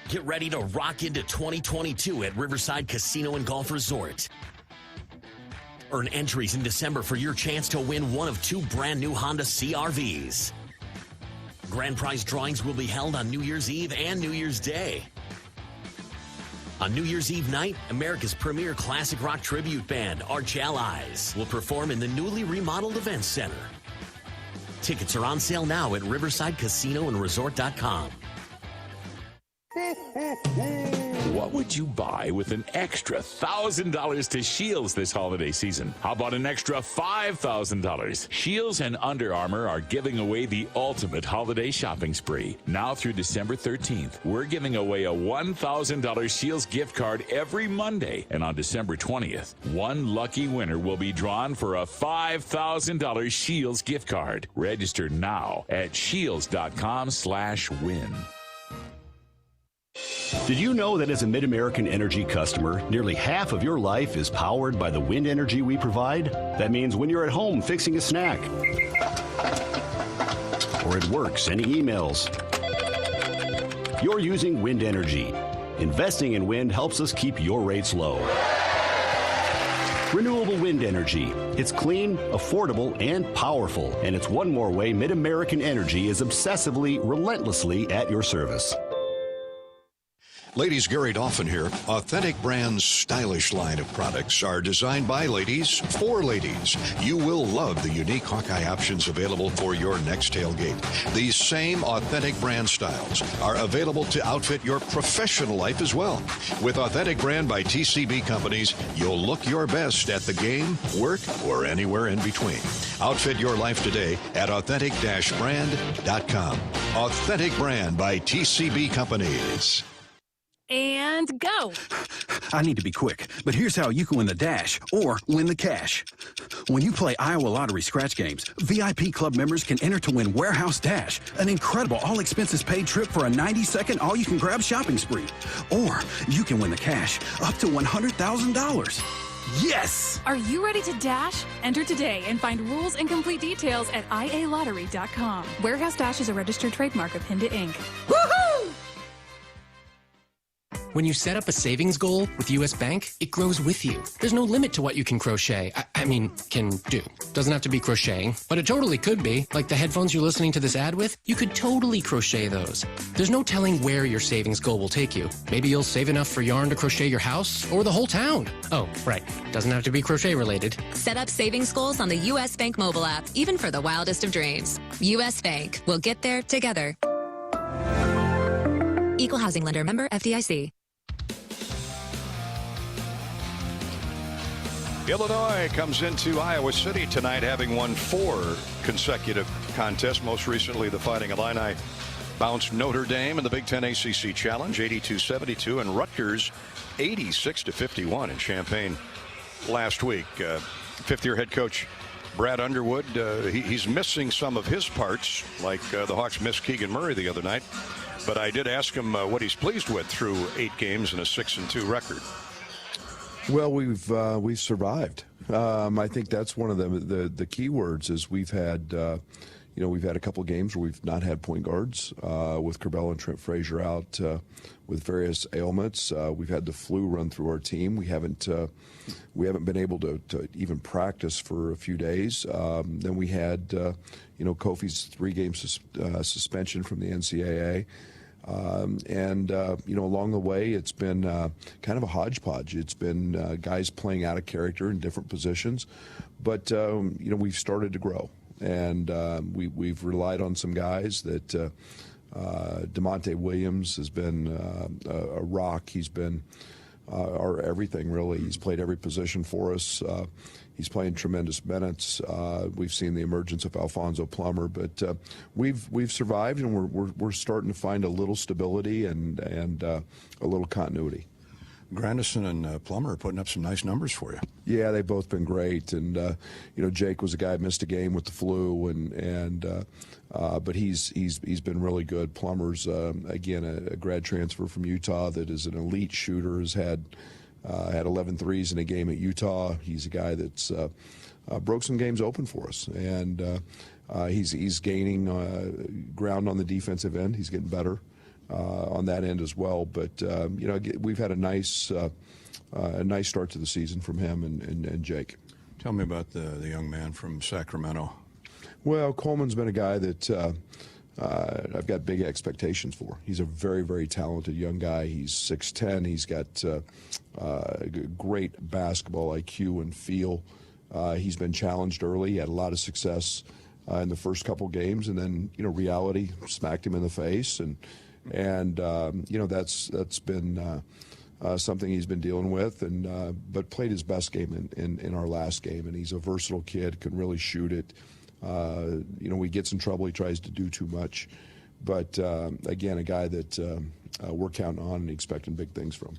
Get ready to rock into 2022 at Riverside Casino and Golf Resort. Earn entries in December for your chance to win one of 2 brand new Honda CR-Vs. Grand prize drawings will be held on New Year's Eve and New Year's Day. On New Year's Eve night, America's premier classic rock tribute band, Arch Allies, will perform in the newly remodeled Events Center. Tickets are on sale now at riversidecasinoandresort.com. What would you buy with an extra $1,000 to Shields this holiday season? How about an extra $5,000? Shields and Under Armour are giving away the ultimate holiday shopping spree. Now through December 13th, we're giving away a $1,000 Shields gift card every Monday. And on December 20th, one lucky winner will be drawn for a $5,000 Shields gift card. Register now at shields.com/win. Did you know that as a Mid-American Energy customer, nearly half of your life is powered by the wind energy we provide? That means when you're at home fixing a snack, or at work sending emails, you're using wind energy. Investing in wind helps us keep your rates low. Renewable wind energy. It's clean, affordable, and powerful. And it's one more way Mid-American Energy is obsessively, relentlessly at your service. Ladies, Gary Dolphin here. Authentic Brand's stylish line of products are designed by ladies for ladies. You will love the unique Hawkeye options available for your next tailgate. These same Authentic Brand styles are available to outfit your professional life as well. With Authentic Brand by TCB Companies, you'll look your best at the game, work, or anywhere in between. Outfit your life today at authentic-brand.com. Authentic Brand by TCB Companies. And go. I need to be quick, but here's how you can win the Dash or win the cash. When you play Iowa Lottery scratch games, VIP club members can enter to win Warehouse Dash, an incredible all-expenses-paid trip for a 90-second all-you-can-grab shopping spree. Or you can win the cash, up to $100,000. Yes! Are you ready to dash? Enter today and find rules and complete details at ialottery.com. Warehouse Dash is a registered trademark of Hinda Inc. Woohoo! When you set up a savings goal with U.S. Bank, it grows with you. There's no limit to what you can crochet. Can do. Doesn't have to be crocheting, but it totally could be. Like the headphones you're listening to this ad with, you could totally crochet those. There's no telling where your savings goal will take you. Maybe you'll save enough for yarn to crochet your house or the whole town. Oh, right. Doesn't have to be crochet related. Set up savings goals on the U.S. Bank mobile app, even for the wildest of dreams. U.S. Bank. We'll get there together. Equal housing lender, member FDIC. Illinois comes into Iowa City tonight, having won 4 consecutive contests. Most recently, the Fighting Illini bounced Notre Dame in the Big Ten ACC Challenge, 82-72, and Rutgers, 86-51 in Champaign last week. Fifth-year head coach Brad Underwood, he's missing some of his parts, like the Hawks missed Keegan Murray the other night. But I did ask him what he's pleased with through 8 games and a 6-2 record. Well, we've survived. I think that's one of the key words is we've had we've had a couple of games where we've not had point guards with Corbell and Trent Frazier out with various ailments. We've had the flu run through our team. We haven't been able to even practice for a few days. Then we had Kofi's 3-game suspension from the NCAA. Along the way, it's been kind of a hodgepodge. It's been guys playing out of character in different positions, but we've started to grow, and we've relied on some guys that DeMonte Williams has been a rock. He's been our everything, really. He's played every position for us. He's playing tremendous minutes. We've seen the emergence of Alfonso Plummer, but we've survived, and we're starting to find a little stability and a little continuity. Grandison and Plummer are putting up some nice numbers for you. Yeah, they've both been great, and Jake was a guy who missed a game with the flu, but he's been really good. Plummer's again a grad transfer from Utah that is an elite shooter. Has had 11 threes in a game at Utah. He's a guy that's broke some games open for us, and he's gaining ground on the defensive end. He's getting better on that end as well. But we've had a nice start to the season from him and Jake. Tell me about the young man from Sacramento. Well, Coleman's been a guy that I've got big expectations for. He's a very, very talented young guy. He's 6'10". He's got great basketball IQ and feel. He's been challenged early. He had a lot of success in the first couple games, and then reality smacked him in the face, and that's been something he's been dealing with, and but played his best game in our last game, and he's a versatile kid, can really shoot it. He gets in trouble. He tries to do too much, but again, a guy that we're counting on and expecting big things from.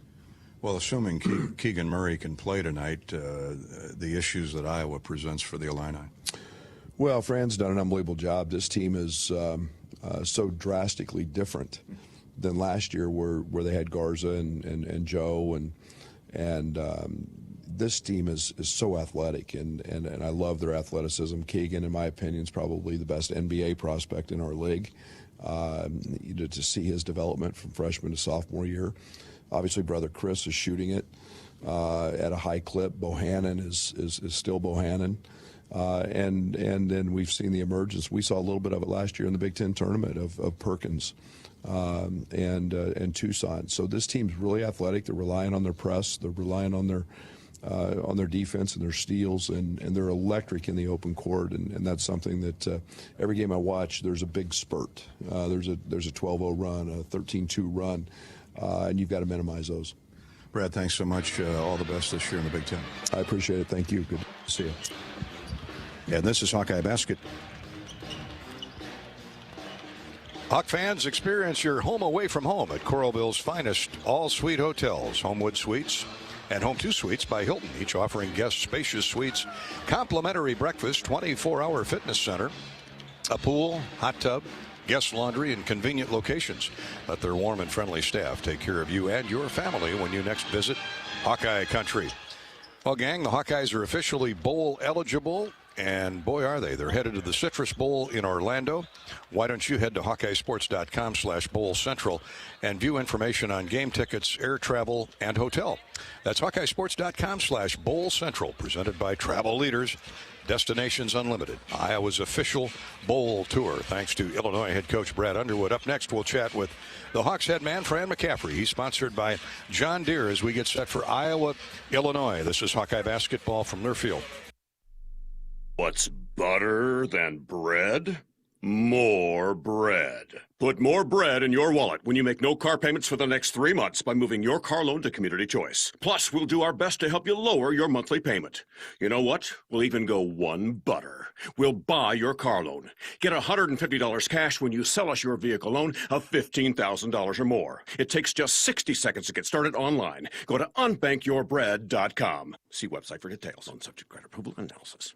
Well, assuming Keegan Murray can play tonight, the issues that Iowa presents for the Illini. Well, Fran's done an unbelievable job. This team is so drastically different than last year, where they had Garza and Joe, and this team is so athletic, and I love their athleticism. Keegan, in my opinion, is probably the best NBA prospect in our league. To see his development from freshman to sophomore year. Obviously, brother Chris is shooting it at a high clip. Bohannon is still Bohannon. And then we've seen the emergence. We saw a little bit of it last year in the Big Ten tournament of Perkins and Tucson. So this team's really athletic. They're relying on their press. They're relying on their defense and their steals, and they're electric in the open court. And that's something that every game I watch, there's a big spurt. There's a 12-0 run, a 13-2 run, and you've got to minimize those. Brad, thanks so much. All the best this year in the Big Ten. I appreciate it. Thank you. Good to see you. And this is Hawkeye Basket. Hawk fans, experience your home away from home at Coralville's finest all-suite hotels, Homewood Suites and Home 2 Suites by Hilton, each offering guests spacious suites, complimentary breakfast, 24-hour fitness center, a pool, hot tub, guest laundry, and convenient locations. Let their warm and friendly staff take care of you and your family when you next visit Hawkeye Country. Well, gang, the Hawkeyes are officially bowl eligible. And boy, are they. They're headed to the Citrus Bowl in Orlando. Why don't you head to HawkeyeSports.com/Bowl Central and view information on game tickets, air travel, and hotel. That's HawkeyeSports.com/Bowl Central, presented by Travel Leaders, Destinations Unlimited, Iowa's official bowl tour. Thanks to Illinois head coach Brad Underwood. Up next, we'll chat with the Hawks head man, Fran McCaffrey. He's sponsored by John Deere as we get set for Iowa, Illinois. This is Hawkeye basketball from Learfield. What's better than bread? More bread. Put more bread in your wallet when you make no car payments for the next 3 months by moving your car loan to Community Choice. Plus, we'll do our best to help you lower your monthly payment. You know what? We'll even go one better. We'll buy your car loan. Get $150 cash when you sell us your vehicle loan of $15,000 or more. It takes just 60 seconds to get started online. Go to unbankyyourbread.com. See website for details on subject credit approval analysis.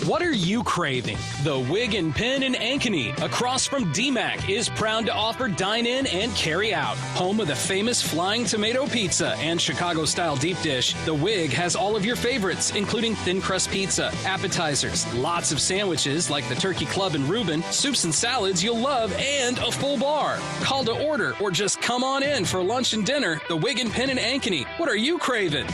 What are you craving? The Wig and Pin in Ankeny, across from DMAC, is proud to offer dine-in and carry-out. Home of the famous Flying Tomato Pizza and Chicago-style deep dish, the Wig has all of your favorites, including thin crust pizza, appetizers, lots of sandwiches like the Turkey Club and Reuben, soups and salads you'll love, and a full bar. Call to order or just come on in for lunch and dinner. The Wig and Pin in Ankeny. What are you craving?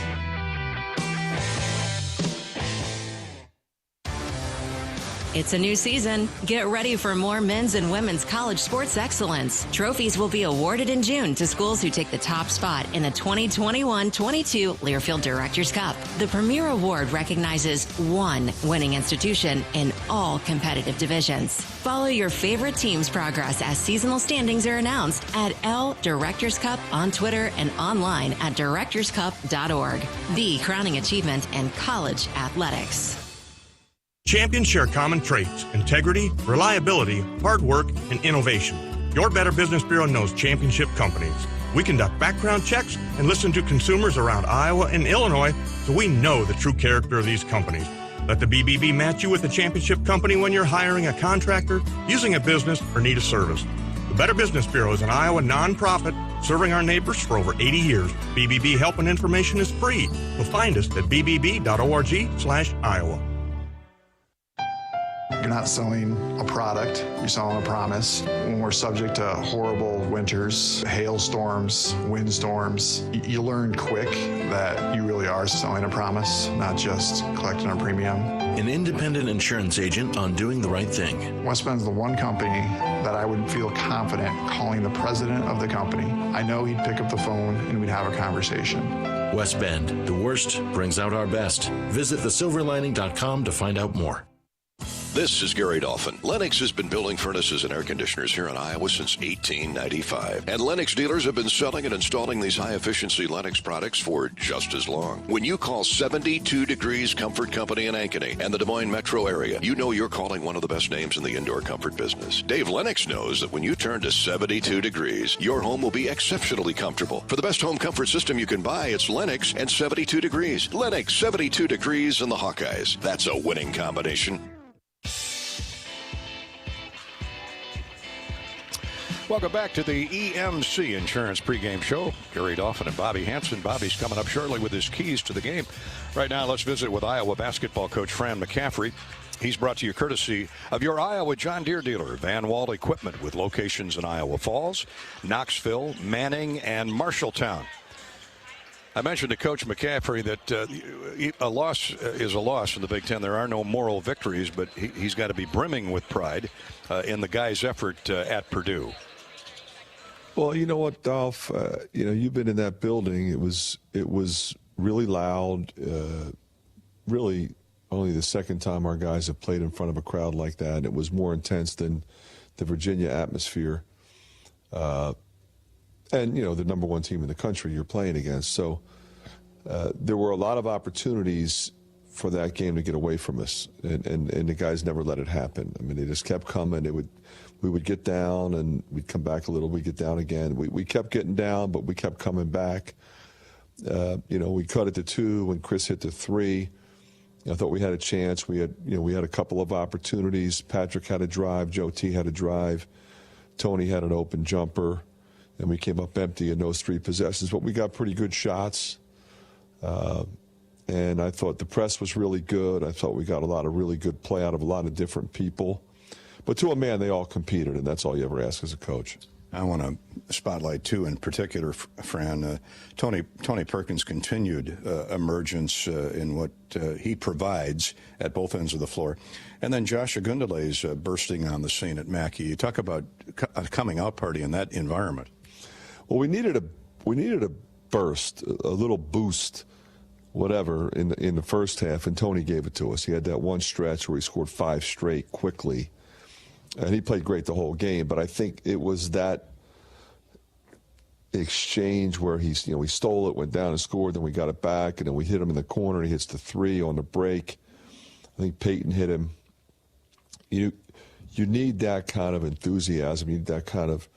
It's a new season. Get ready for more men's and women's college sports excellence. Trophies will be awarded in June to schools who take the top spot in the 2021-22 Learfield Directors Cup. The premier award recognizes one winning institution in all competitive divisions. Follow your favorite team's progress as seasonal standings are announced at L Directors Cup on Twitter and online at directorscup.org. The crowning achievement in college athletics. Champions share common traits: integrity, reliability, hard work, and innovation. Your Better Business Bureau knows championship companies. We conduct background checks and listen to consumers around Iowa and Illinois, so we know the true character of these companies. Let the BBB match you with a championship company when you're hiring a contractor, using a business, or need a service. The Better Business Bureau is an Iowa nonprofit serving our neighbors for over 80 years. BBB help and information is free. So find us at bbb.org/Iowa. You're not selling a product, you're selling a promise. When we're subject to horrible winters, hailstorms, windstorms, you learn quick that you really are selling a promise, not just collecting a premium. An independent insurance agent on doing the right thing. West Bend's the one company that I would feel confident calling the president of the company. I know he'd pick up the phone and we'd have a conversation. West Bend, the worst brings out our best. Visit thesilverlining.com to find out more. This is Gary Dolphin. Lennox has been building furnaces and air conditioners here in Iowa since 1895. And Lennox dealers have been selling and installing these high-efficiency Lennox products for just as long. When you call 72 Degrees Comfort Company in Ankeny and the Des Moines metro area, you know you're calling one of the best names in the indoor comfort business. Dave Lennox knows that when you turn to 72 Degrees, your home will be exceptionally comfortable. For the best home comfort system you can buy, it's Lennox and 72 Degrees. Lennox, 72 Degrees, and the Hawkeyes. That's a winning combination. Welcome back to the EMC Insurance pregame show. Gary Dolphin and Bobby Hansen. Bobby's coming up shortly with his keys to the game. Right now, let's visit with Iowa basketball coach Fran McCaffrey. He's brought to you courtesy of your Iowa John Deere dealer, Van Wall Equipment, with locations in Iowa Falls, Knoxville, Manning, and Marshalltown. I mentioned to Coach McCaffrey that a loss is a loss in the Big Ten. There are no moral victories, but he's got to be brimming with pride in the guys' effort at Purdue. Well, you know what, Dolph? You've been in that building. It was really loud. Really, only the second time our guys have played in front of a crowd like that. It was more intense than the Virginia atmosphere. And the number one team in the country you're playing against. So there were a lot of opportunities for that game to get away from us, and the guys never let it happen. I mean, they just kept coming. We would get down, and we'd come back a little. We'd get down again. We kept getting down, but we kept coming back. We cut it to 2 when Chris hit to 3. I thought we had a chance. We had a couple of opportunities. Patrick had a drive. Joe T had a drive. Tony had an open jumper, and we came up empty in those 3 possessions. But we got pretty good shots. And I thought the press was really good. I thought we got a lot of really good play out of a lot of different people. But to a man, they all competed, and that's all you ever ask as a coach. I want to spotlight, too, in particular, Fran, Tony Perkins' continued emergence in what he provides at both ends of the floor. And then Josh Agundale's bursting on the scene at Mackey. You talk about a coming out party in that environment. Well, we needed a burst, a little boost, whatever, in the first half, and Tony gave it to us. He had that one stretch where he scored 5 straight quickly. And he played great the whole game, but I think it was that exchange where he stole it, went down and scored, then we got it back, and then we hit him in the corner. He hits the 3 on the break. I think Peyton hit him. You need that kind of enthusiasm. You need that kind of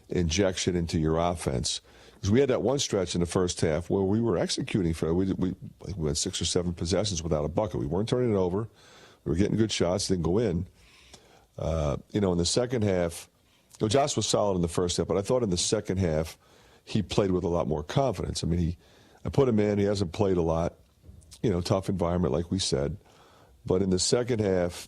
injection into your offense. Because we had that one stretch in the first half where we were executing for we had 6 or 7 possessions without a bucket. We weren't turning it over. We were getting good shots, didn't go in. In the second half, Josh was solid in the first half, but I thought in the second half he played with a lot more confidence. I mean, I put him in. He hasn't played a lot. Tough environment, like we said. But in the second half,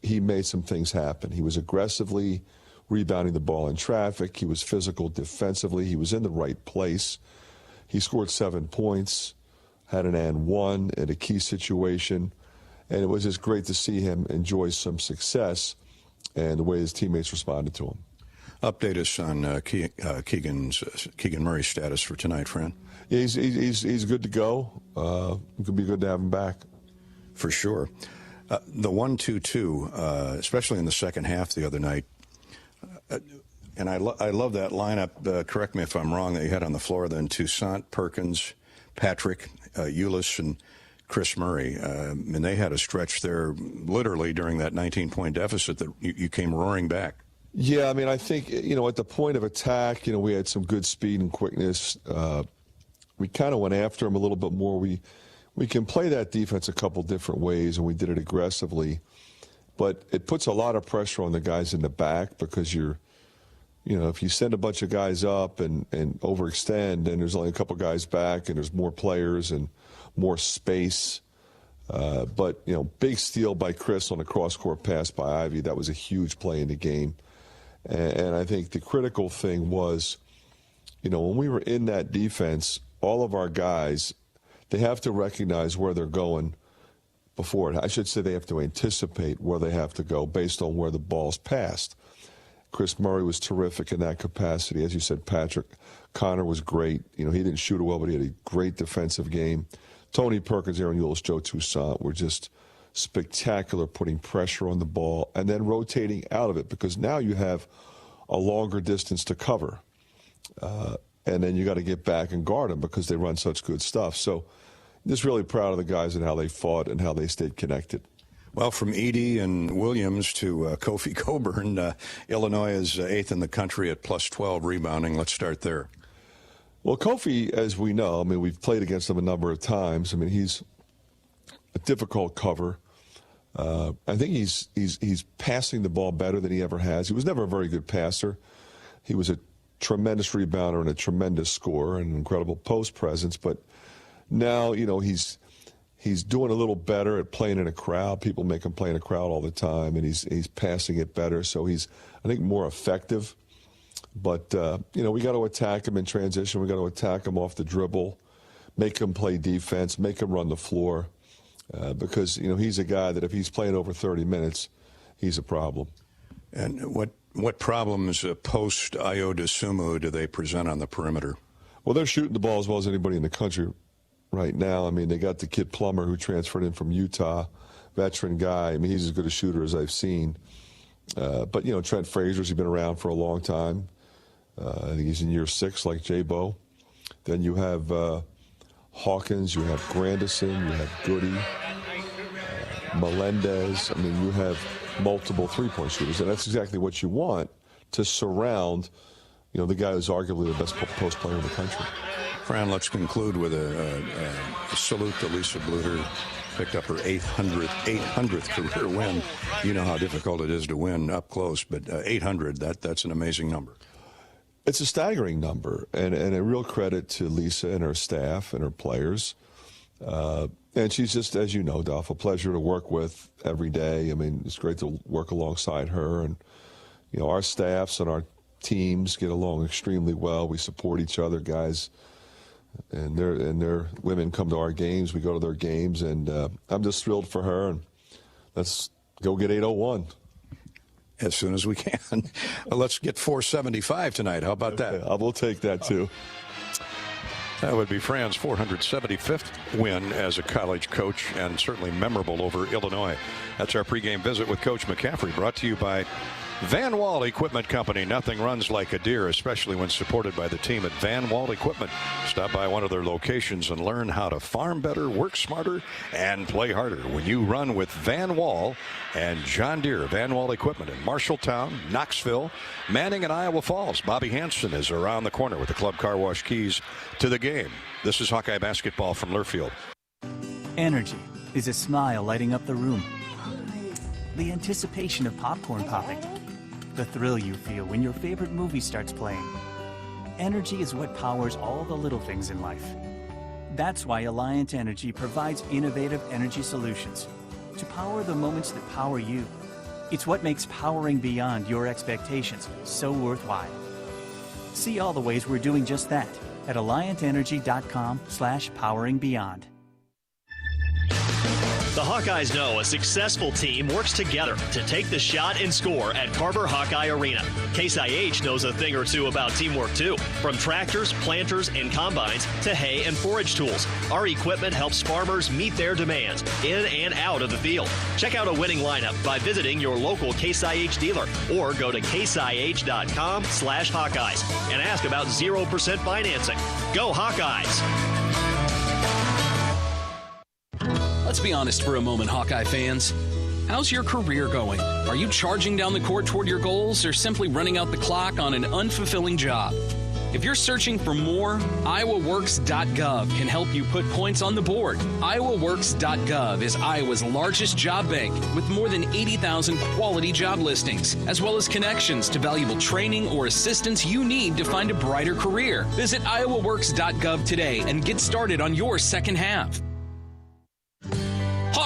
he made some things happen. He was aggressively rebounding the ball in traffic. He was physical defensively. He was in the right place. He scored 7 points, had an and 1 in a key situation. And it was just great to see him enjoy some success and the way his teammates responded to him. Update us on Keegan Murray's status for tonight, Fran. Yeah, he's good to go. It could be good to have him back. For sure. The 1-2-2, especially in the second half the other night, and I love that lineup. Correct me if I'm wrong, that you had on the floor then Toussaint, Perkins, Patrick, Ulis, and Chris Murray. And they had a stretch there literally during that 19-point deficit that you came roaring back. Yeah, I mean, I think, at the point of attack, we had some good speed and quickness. We kind of went after them a little bit more. We can play that defense a couple different ways, and we did it aggressively. But it puts a lot of pressure on the guys in the back because if you send a bunch of guys up and overextend, and there's only a couple guys back, and there's more players and more space, But, big steal by Chris on a cross-court pass by Ivy. That was a huge play in the game. And I think the critical thing was, when we were in that defense, all of our guys, they have to recognize where they're going before it. I should say they have to anticipate where they have to go based on where the ball's passed. Chris Murray was terrific in that capacity. As you said, Patrick, Connor was great. He didn't shoot it well, but he had a great defensive game. Tony Perkins, Aaron Eulis, Joe Toussaint were just spectacular, putting pressure on the ball and then rotating out of it, because now you have a longer distance to cover. And then you got to get back and guard them because they run such good stuff. So just really proud of the guys and how they fought and how they stayed connected. Well, from Edey and Williams to Kofi Coburn, Illinois is 8th in the country at plus 12 rebounding. Let's start there. Well, Kofi, as we know, we've played against him a number of times. He's a difficult cover. I think he's passing the ball better than he ever has. He was never a very good passer. He was a tremendous rebounder and a tremendous scorer and an incredible post presence. But now, he's doing a little better at playing in a crowd. People make him play in a crowd all the time, and he's passing it better. So he's, I think, more effective. But, we got to attack him in transition. We got to attack him off the dribble, make him play defense, make him run the floor. Because, he's a guy that if he's playing over 30 minutes, he's a problem. And what problems post Ayo Dosunmu do they present on the perimeter? Well, they're shooting the ball as well as anybody in the country right now. They got the kid Plummer who transferred in from Utah, veteran guy. He's as good a shooter as I've seen. But, Trent Frazier's been around for a long time. I think he's in year 6 like J-Bo. Then you have Hawkins, you have Grandison, you have Goody, Melendez. You have multiple three-point shooters, and that's exactly what you want to surround, the guy who's arguably the best post player in the country. Fran, let's conclude with a salute to Lisa Bluter. Picked up her 800th career win. You know how difficult it is to win up close, but 800, that's an amazing number. It's a staggering number, and a real credit to Lisa and her staff and her players. And she's just, as you know, Duff, a pleasure to work with every day. It's great to work alongside her. And, our staffs and our teams get along extremely well. We support each other, guys. And their women come to our games. We go to their games. And I'm just thrilled for her. And let's go get 801. As soon as we can. Let's get 475 tonight. How about that? I will take that, too. That would be Fran's 475th win as a college coach, and certainly memorable over Illinois. That's our pregame visit with Coach McCaffrey, brought to you by Van Wall Equipment Company. Nothing runs like a deer, especially when supported by the team at Van Wall Equipment. Stop by one of their locations and learn how to farm better, work smarter, and play harder when you run with Van Wall and John Deere. Van Wall Equipment in Marshalltown, Knoxville, Manning, and Iowa Falls. Bobby Hansen is around the corner with the club car wash keys to the game. This is Hawkeye basketball from Learfield. Energy is a smile lighting up the room. The anticipation of popcorn popping. The thrill you feel when your favorite movie starts playing. Energy is what powers all the little things in life. That's why Alliant Energy provides innovative energy solutions to power the moments that power you. It's what makes powering beyond your expectations so worthwhile. See all the ways we're doing just that at alliantenergy.com/poweringbeyond. The Hawkeyes know a successful team works together to take the shot and score at Carver Hawkeye Arena. Case IH knows a thing or two about teamwork too. From tractors, planters, and combines to hay and forage tools, our equipment helps farmers meet their demands in and out of the field. Check out a winning lineup by visiting your local Case IH dealer or go to caseih.com/Hawkeyes and ask about 0% financing. Go Hawkeyes! Let's be honest for a moment, Hawkeye fans. How's your career going? Are you charging down the court toward your goals or simply running out the clock on an unfulfilling job? If you're searching for more, iowaworks.gov can help you put points on the board. iowaworks.gov is Iowa's largest job bank with more than 80,000 quality job listings, as well as connections to valuable training or assistance you need to find a brighter career. Visit iowaworks.gov today and get started on your second half.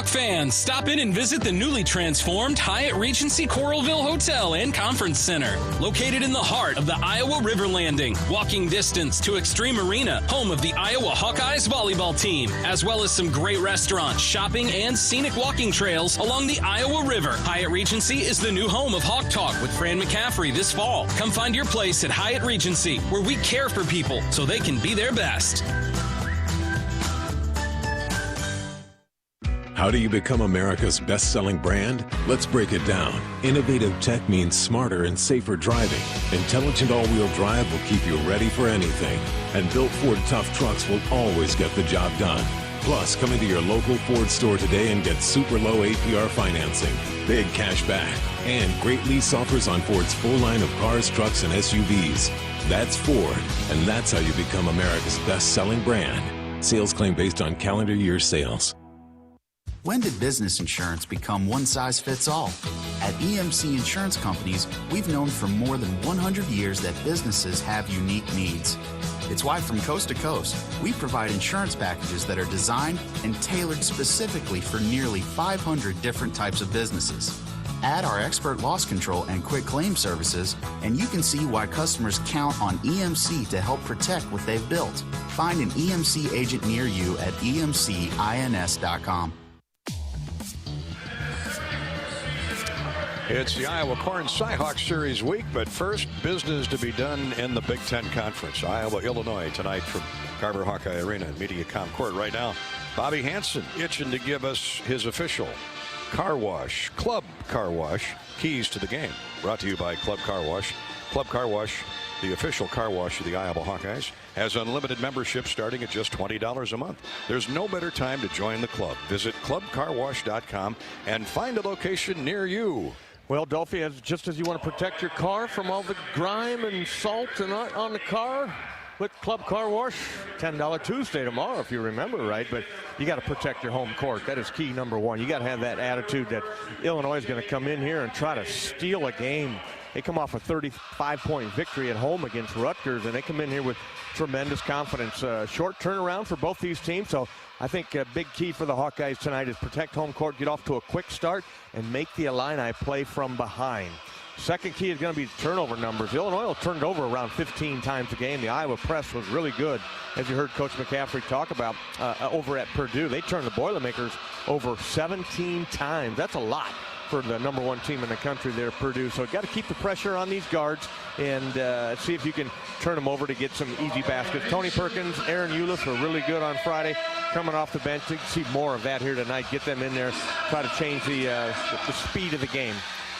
Hawk fans, stop in and visit the newly transformed Hyatt Regency Coralville Hotel and Conference Center. Located in the heart of the Iowa River Landing, walking distance to Extreme Arena, home of the Iowa Hawkeyes volleyball team, as well as some great restaurants, shopping, and scenic walking trails along the Iowa River. Hyatt Regency is the new home of Hawk Talk with Fran McCaffrey this fall. Come find your place at Hyatt Regency, where we care for people so they can be their best. How do you become America's best-selling brand? Let's break it down. Innovative tech means smarter and safer driving. Intelligent all-wheel drive will keep you ready for anything. And built Ford tough trucks will always get the job done. Plus, come into your local Ford store today and get super low APR financing, big cash back, and great lease offers on Ford's full line of cars, trucks, and SUVs. That's Ford, and that's how you become America's best-selling brand. Sales claim based on calendar year sales. When did business insurance become one size fits all? At EMC Insurance Companies, we've known for more than 100 years that businesses have unique needs. It's why from coast to coast, we provide insurance packages that are designed and tailored specifically for nearly 500 different types of businesses. Add our expert loss control and quick claim services, and you can see why customers count on EMC to help protect what they've built. Find an EMC agent near you at emcins.com. It's the Iowa Corn Cyhawk Series week, but first, business to be done in the Big Ten Conference. Iowa, Illinois tonight from Carver Hawkeye Arena and MediaCom Court. Right now, Bobby Hansen itching to give us his official car wash, Club Car Wash, keys to the game. Brought to you by Club Car Wash. Club Car Wash, the official car wash of the Iowa Hawkeyes, has unlimited membership starting at just $20 a month. There's no better time to join the club. Visit clubcarwash.com and find a location near you. Well, Dolphy, just as you want to protect your car from all the grime and salt and on the car, with Club Car Wash, $10 Tuesday tomorrow, if you remember right. But you got to protect your home court. That is key number one. You got to have that attitude that Illinois is going to come in here and try to steal a game. They come off a 35-point victory at home against Rutgers, and they come in here with tremendous confidence. Short turnaround for both these teams, so I think a big key for the Hawkeyes tonight is protect home court, get off to a quick start, and make the Illini play from behind. Second key is going to be turnover numbers. Illinois will turn it over around 15 times a game. The Iowa press was really good, as you heard Coach McCaffrey talk about over at Purdue. They turned the Boilermakers over 17 times. That's a lot for the number one team in the country there, Purdue. So got to keep the pressure on these guards and see if you can turn them over to get some easy baskets. Tony Perkins, Aaron Eulis were really good on Friday coming off the bench. You can see more of that here tonight. Get them in there, try to change the speed of the game.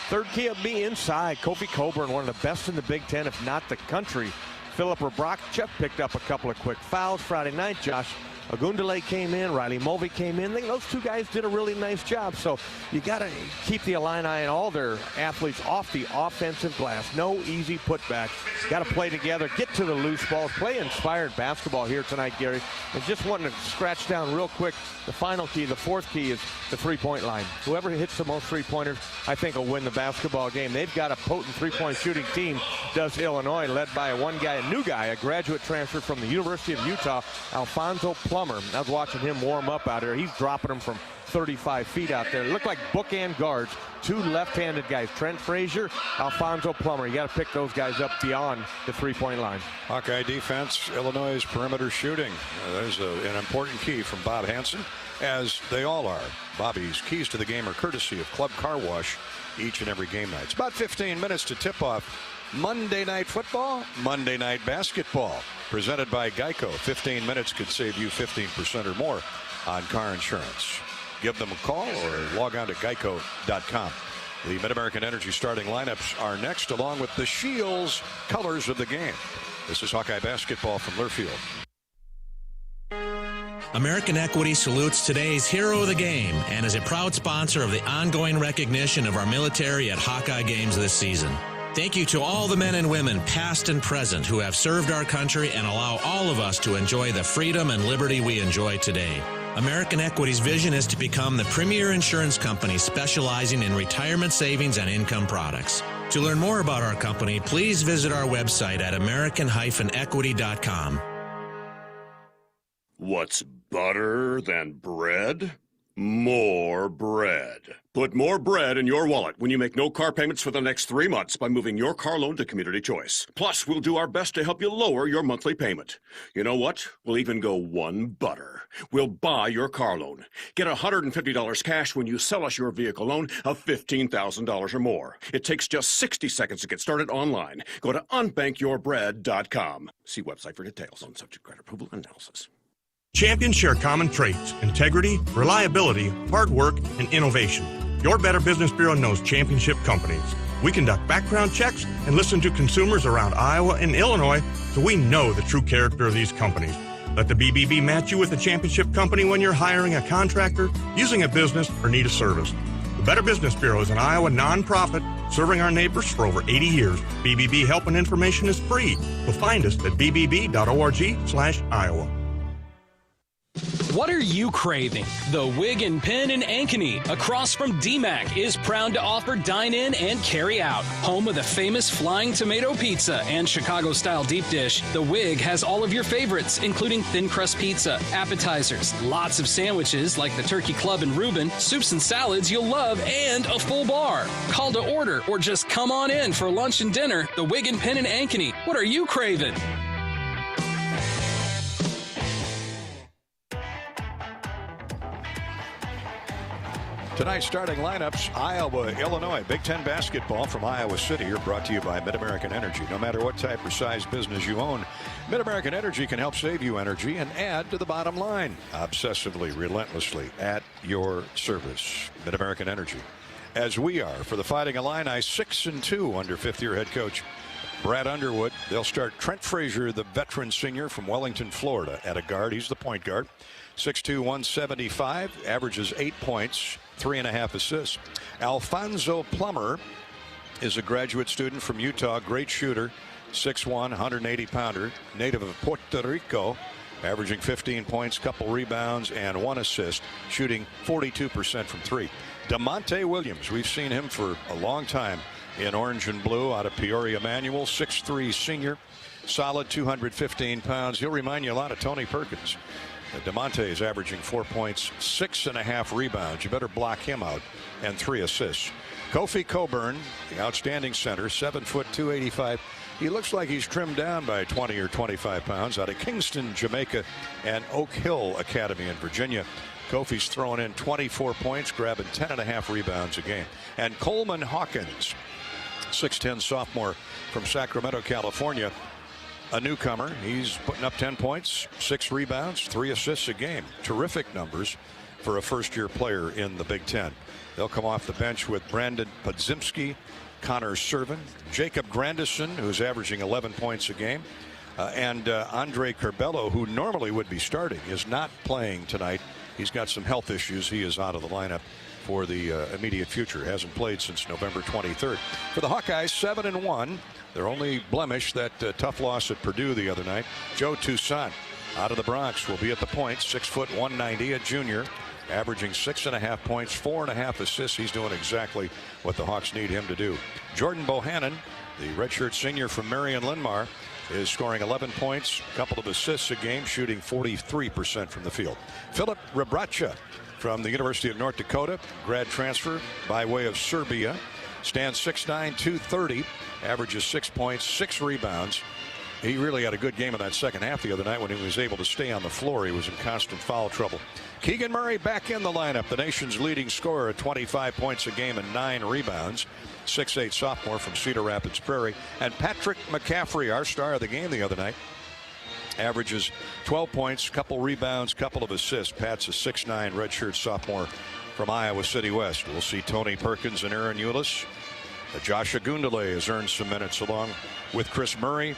Third key will be inside. Kofi Coburn, one of the best in the Big Ten, if not the country. Philip Rabrochchev picked up a couple of quick fouls Friday night. Josh Ogundele came in, Riley Mulvey came in. Those two guys did a really nice job. So you got to keep the Illini and all their athletes off the offensive glass. No easy putbacks. Got to play together, get to the loose balls, play inspired basketball here tonight, Gary. And just wanting to scratch down real quick, the final key, the fourth key is the three-point line. Whoever hits the most three-pointers, I think will win the basketball game. They've got a potent three-point shooting team, does Illinois, led by one guy, a new guy, a graduate transfer from the University of Utah, Alfonso Plummer. I was watching him warm up out there. He's dropping them from 35 feet out there. Look like bookend guards, two left-handed guys, Trent Frazier, Alfonso Plummer. You got to pick those guys up beyond the three-point line. Hawkeye defense, Illinois' perimeter shooting. There's an important key from Bob Hansen, as they all are. Bobby's keys to the game are courtesy of Club Car Wash each and every game night. It's about 15 minutes to tip off Monday Night Football, Monday Night Basketball, presented by Geico. 15 minutes could save you 15% or more on car insurance. Give them a call or log on to geico.com. The Mid-American Energy starting lineups are next, along with the Shields colors of the game. This is Hawkeye basketball from Learfield. American Equity salutes today's hero of the game and is a proud sponsor of the ongoing recognition of our military at Hawkeye games this season. Thank you to all the men and women, past and present, who have served our country and allow all of us to enjoy the freedom and liberty we enjoy today. American Equity's vision is to become the premier insurance company specializing in retirement savings and income products. To learn more about our company, please visit our website at american-equity.com. What's better than bread? more bread. Put more bread in your wallet when you make no car payments for the next 3 months by moving your car loan to Community Choice. Plus, we'll do our best to help you lower your monthly payment. You know what? We'll even go one butter. We'll buy your car loan. Get $150 cash when you sell us your vehicle loan of $15,000 or more. It takes just 60 seconds to get started online. Go to unbankyyourbread.com. See website for details on subject credit approval and analysis. Champions share common traits: integrity, reliability, hard work, and innovation. Your Better Business Bureau knows championship companies. We conduct background checks and listen to consumers around Iowa and Illinois, so we know the true character of these companies. Let the BBB match you with a championship company when you're hiring a contractor, using a business, or need a service. The Better Business Bureau is an Iowa nonprofit serving our neighbors for over 80 years. BBB help and information is free. So find us at bbb.org/Iowa. What are you craving? The Wig and Pin in Ankeny, across from DMAC, is proud to offer dine-in and carry-out. Home of the famous Flying Tomato Pizza and Chicago-style deep dish, the Wig has all of your favorites, including thin crust pizza, appetizers, lots of sandwiches like the Turkey Club and Reuben, soups and salads you'll love, and a full bar. Call to order or just come on in for lunch and dinner. The Wig and Pin in Ankeny. What are you craving? Tonight's starting lineups: Iowa, Illinois. Big Ten basketball from Iowa City are brought to you by Mid-American Energy. No matter what type or size business you own, Mid-American Energy can help save you energy and add to the bottom line. Obsessively, relentlessly at your service. Mid-American Energy. As we are for the Fighting Illini, 6-2 under fifth-year head coach Brad Underwood. They'll start Trent Frazier, the veteran senior from Wellington, Florida, at a guard. He's the point guard. 6'2", 175, averages 8 points, 3.5 assists. Alfonso Plummer is a graduate student from Utah, great shooter, 6'1", 180-pounder, native of Puerto Rico, averaging 15 points, couple rebounds, and 1 assist, shooting 42% from three. DeMonte Williams, we've seen him for a long time in orange and blue out of Peoria Manual, 6'3", senior, solid, 215 pounds. He'll remind you a lot of Tony Perkins. DeMonte is averaging 4 points, 6.5 rebounds. You better block him out, and 3 assists. Kofi Coburn, the outstanding center, 7 foot, 285. He looks like he's trimmed down by 20 or 25 pounds, out of Kingston, Jamaica, and Oak Hill Academy in Virginia. Kofi's throwing in 24 points, grabbing 10.5 rebounds a game. And Coleman Hawkins, 6'10" sophomore from Sacramento, California, a newcomer. He's putting up 10 points, 6 rebounds, 3 assists a game. Terrific numbers for a first-year player in the Big Ten. They'll come off the bench with Brandon Podzimski, Connor Servin, Jacob Grandison, who's averaging 11 points a game, and Andre Curbelo, who normally would be starting, is not playing tonight. He's got some health issues. He is out of the lineup for the immediate future. Hasn't played since November 23rd. For the Hawkeyes, 7-1. Their only blemish, that tough loss at Purdue the other night. Joe Toussaint, out of the Bronx, will be at the point. 6 foot, 190, a junior, averaging 6.5 points, 4.5 assists. He's doing exactly what the Hawks need him to do. Jordan Bohannon, the redshirt senior from Marion Linmar, is scoring 11 points, a couple of assists a game, shooting 43% from the field. Philip Rebracha from the University of North Dakota, grad transfer by way of Serbia, stands 6'9", 230, averages 6 points, 6 rebounds. He really had a good game in that second half the other night when he was able to stay on the floor. He was in constant foul trouble. Keegan Murray back in the lineup, the nation's leading scorer at 25 points a game and 9 rebounds. 6'8" sophomore from Cedar Rapids Prairie. And Patrick McCaffrey, our star of the game the other night, averages 12 points, couple rebounds, couple of assists. Pat's a 6'9" redshirt sophomore from Iowa City West. We'll see Tony Perkins and Aaron Eulis. Josh Agundale has earned some minutes along with Chris Murray,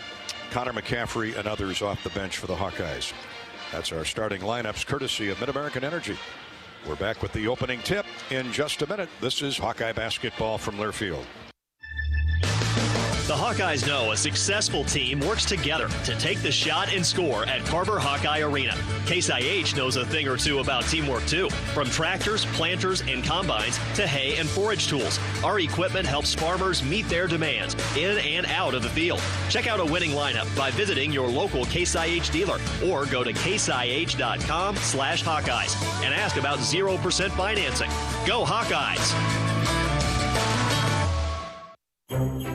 Connor McCaffrey, and others off the bench for the Hawkeyes. That's our starting lineups, courtesy of Mid-American Energy. We're back with the opening tip in just a minute. This is Hawkeye basketball from Learfield. The Hawkeyes know a successful team works together to take the shot and score at Carver Hawkeye Arena. Case IH knows a thing or two about teamwork too. From tractors, planters, and combines to hay and forage tools, our equipment helps farmers meet their demands in and out of the field. Check out a winning lineup by visiting your local Case IH dealer or go to caseih.com/Hawkeyes and ask about 0% financing. Go Hawkeyes!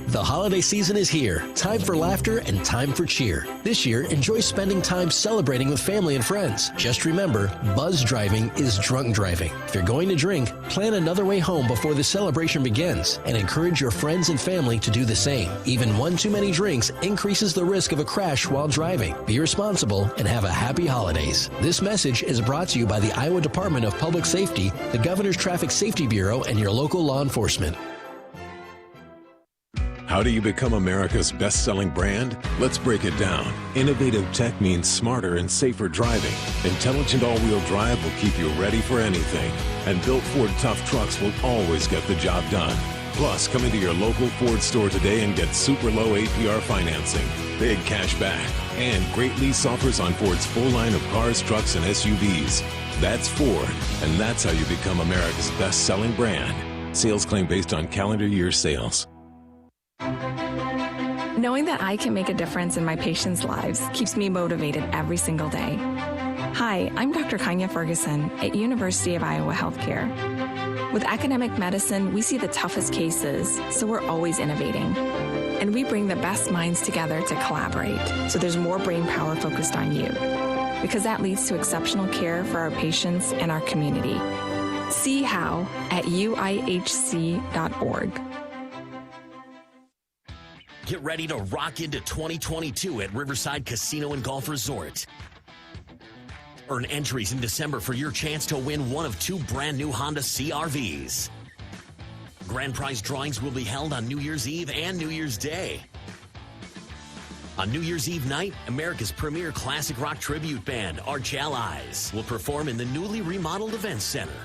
The holiday season is here. Time for laughter and time for cheer. This year, enjoy spending time celebrating with family and friends. Just remember, buzz driving is drunk driving. If you're going to drink, plan another way home before the celebration begins and encourage your friends and family to do the same. Even one too many drinks increases the risk of a crash while driving. Be responsible and have a happy holidays. This message is brought to you by the Iowa Department of Public Safety, the Governor's Traffic Safety Bureau, and your local law enforcement. How do you become America's best-selling brand? Let's break it down. Innovative tech means smarter and safer driving. Intelligent all-wheel drive will keep you ready for anything. And built Ford tough trucks will always get the job done. Plus, come into your local Ford store today and get super low APR financing, big cash back, and great lease offers on Ford's full line of cars, trucks, and SUVs. That's Ford, and that's how you become America's best-selling brand. Sales claim based on calendar year sales. Knowing that I can make a difference in my patients' lives keeps me motivated every single day. Hi, I'm Dr. Kanya Ferguson at University of Iowa Healthcare. With academic medicine, we see the toughest cases, so we're always innovating. And we bring the best minds together to collaborate, so there's more brain power focused on you. Because that leads to exceptional care for our patients and our community. See how at uihc.org. Get ready to rock into 2022 at Riverside Casino and Golf Resort. Earn entries in December for your chance to win one of 2 brand new Honda CR-Vs. Grand prize drawings will be held on New Year's Eve and New Year's Day. On New Year's Eve night, America's premier classic rock tribute band, Arch Allies, will perform in the newly remodeled Events Center.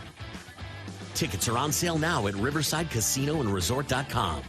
Tickets are on sale now at riversidecasinoandresort.com.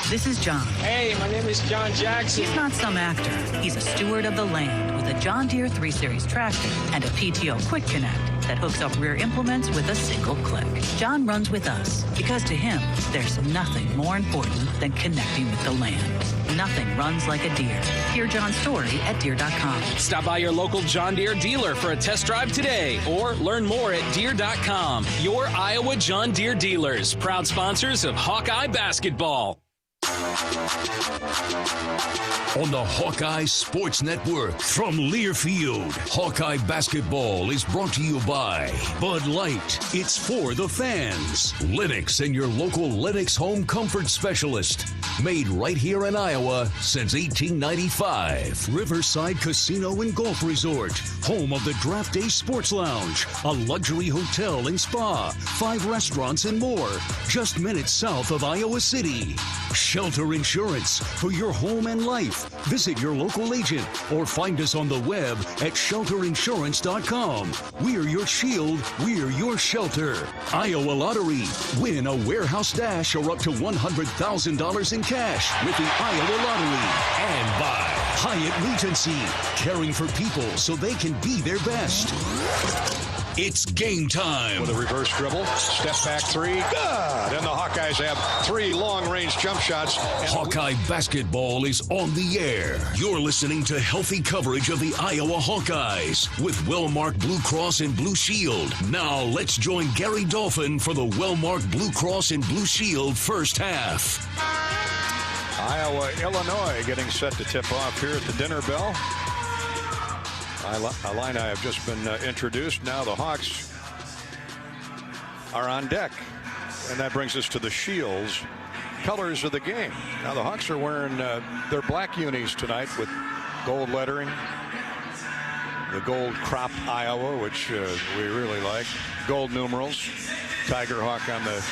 This is John. Hey, my name is John Jackson. He's not some actor. He's a steward of the land with a John Deere 3 Series tractor and a PTO Quick Connect that hooks up rear implements with a single click. John runs with us because to him, there's nothing more important than connecting with the land. Nothing runs like a Deere. Hear John's story at Deere.com. Stop by your local John Deere dealer for a test drive today or learn more at Deere.com. Your Iowa John Deere dealers, proud sponsors of Hawkeye basketball. On the Hawkeye Sports Network from Learfield, Hawkeye basketball is brought to you by Bud Light. It's for the fans. Lennox and your local Lennox home comfort specialist. Made right here in Iowa since 1895. Riverside Casino and Golf Resort, home of the Draft Day Sports Lounge, a luxury hotel and spa, 5 restaurants and more, just minutes south of Iowa City. Shelter Insurance for your home and life. Visit your local agent or find us on the web at shelterinsurance.com. We're your shield. We're your shelter. Iowa Lottery. Win a warehouse dash or up to $100,000 in cash with the Iowa Lottery. And by Hyatt Regency. Caring for people so they can be their best. It's game time. With a reverse dribble, step back 3. Good. Then the Hawkeyes have 3 long-range jump shots. Hawkeye basketball is on the air. You're listening to healthy coverage of the Iowa Hawkeyes with Wellmark Blue Cross and Blue Shield. Now let's join Gary Dolphin for the Wellmark Blue Cross and Blue Shield first half. Iowa, Illinois getting set to tip off here at the dinner bell. Illini have just been introduced. Now the Hawks are on deck. And that brings us to the Shields colors of the game. Now the Hawks are wearing their black unis tonight with gold lettering. The gold crop Iowa, which we really like. Gold numerals. Tiger Hawk on the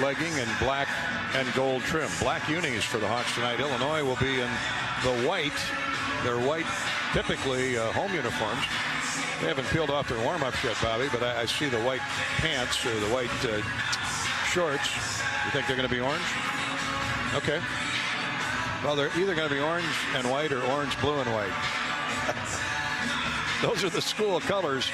legging and black and gold trim. Black unis for the Hawks tonight. Illinois will be in the white. Their white, typically home uniforms. They haven't peeled off their warm-ups yet, Bobby, but I see the white pants or the white shorts. You think they're going to be orange? Okay. Well, they're either going to be orange and white or orange, blue, and white. Those are the school colors.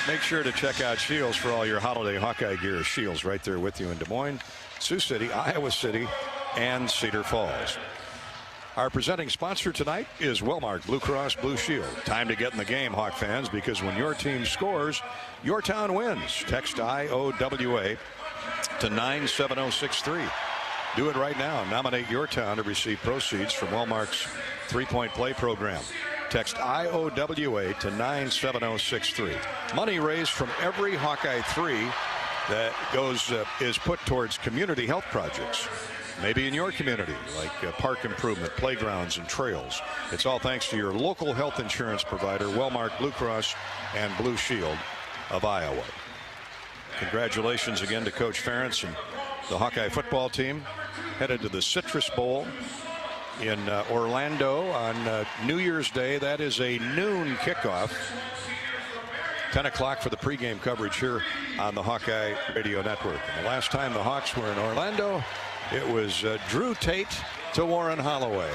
Make sure to check out Shields for all your holiday Hawkeye gear. Shields right there with you in Des Moines, Sioux City, Iowa City, and Cedar Falls. Our presenting sponsor tonight is Wellmark Blue Cross Blue Shield. Time to get in the game, Hawk fans, because when your team scores, your town wins. Text IOWA to 97063. Do it right now. Nominate your town to receive proceeds from Wellmark's three-point play program. Text IOWA to 97063. Money raised from every Hawkeye 3 that is put towards community health projects. Maybe in your community, like park improvement, playgrounds, and trails. It's all thanks to your local health insurance provider, Wellmark Blue Cross and Blue Shield of Iowa. Congratulations again to Coach Ferentz and the Hawkeye football team. Headed to the Citrus Bowl in Orlando on New Year's Day. That is a noon kickoff. 10 o'clock for the pregame coverage here on the Hawkeye Radio Network. And the last time the Hawks were in Orlando, it was Drew Tate to Warren Holloway.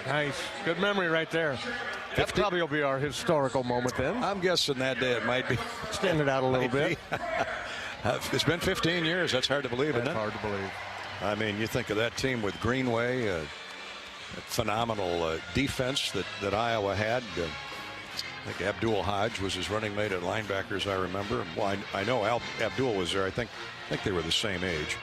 Nice. Good memory right there. That probably will be our historical moment then. I'm guessing that day it might be. Extend it out a little bit. It's been 15 years. That's hard to believe, isn't it? That's hard to believe. I mean, you think of that team with Greenway, a phenomenal defense that Iowa had. I think Abdul Hodge was his running mate at linebackers, I remember. Well, I know Abdul was there. I think they were the same age.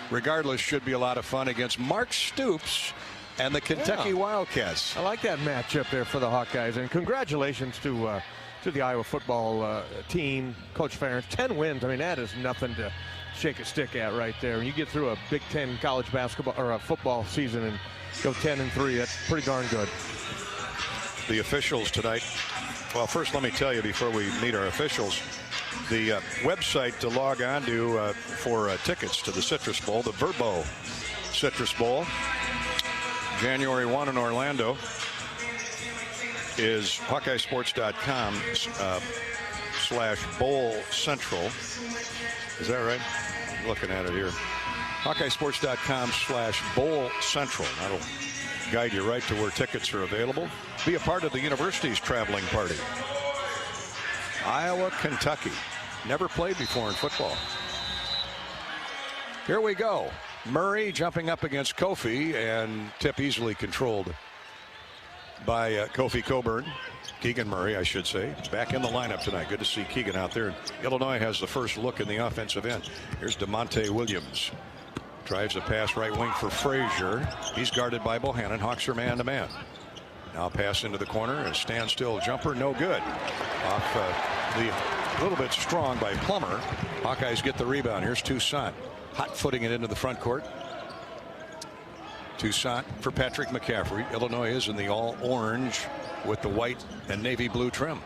Regardless, should be a lot of fun against Mark Stoops and the Kentucky Wildcats. I like that matchup there for the Hawkeyes, and congratulations to the Iowa football team, Coach Ferentz. 10 wins. I mean, that is nothing to shake a stick at right there. When you get through a Big Ten college basketball or a football season and go 10-3, that's pretty darn good. The officials tonight. Well, first let me tell you before we meet our officials, the website to log on to for tickets to the Citrus Bowl, the Verbo Citrus Bowl, January 1 in Orlando, is HawkeyeSports.com/Bowl Central. Is that right? I'm looking at it here. HawkeyeSports.com/Bowl Central. That'll guide you right to where tickets are available. Be a part of the university's traveling party. Iowa, Kentucky. Never played before in football. Here we go. Murray jumping up against Kofi, and tip easily controlled by Kofi Coburn. Keegan Murray, I should say, back in the lineup tonight. Good to see Keegan out there. Illinois has the first look in the offensive end. Here's DeMonte Williams. Drives a pass right wing for Frazier. He's guarded by Bohannon. Hawks are man-to-man. Now pass into the corner. A standstill jumper. No good. Off a little bit strong by Plummer. Hawkeyes get the rebound. Here's Toussaint. Hot footing it into the front court. Toussaint for Patrick McCaffrey. Illinois is in the all orange with the white and navy blue trim.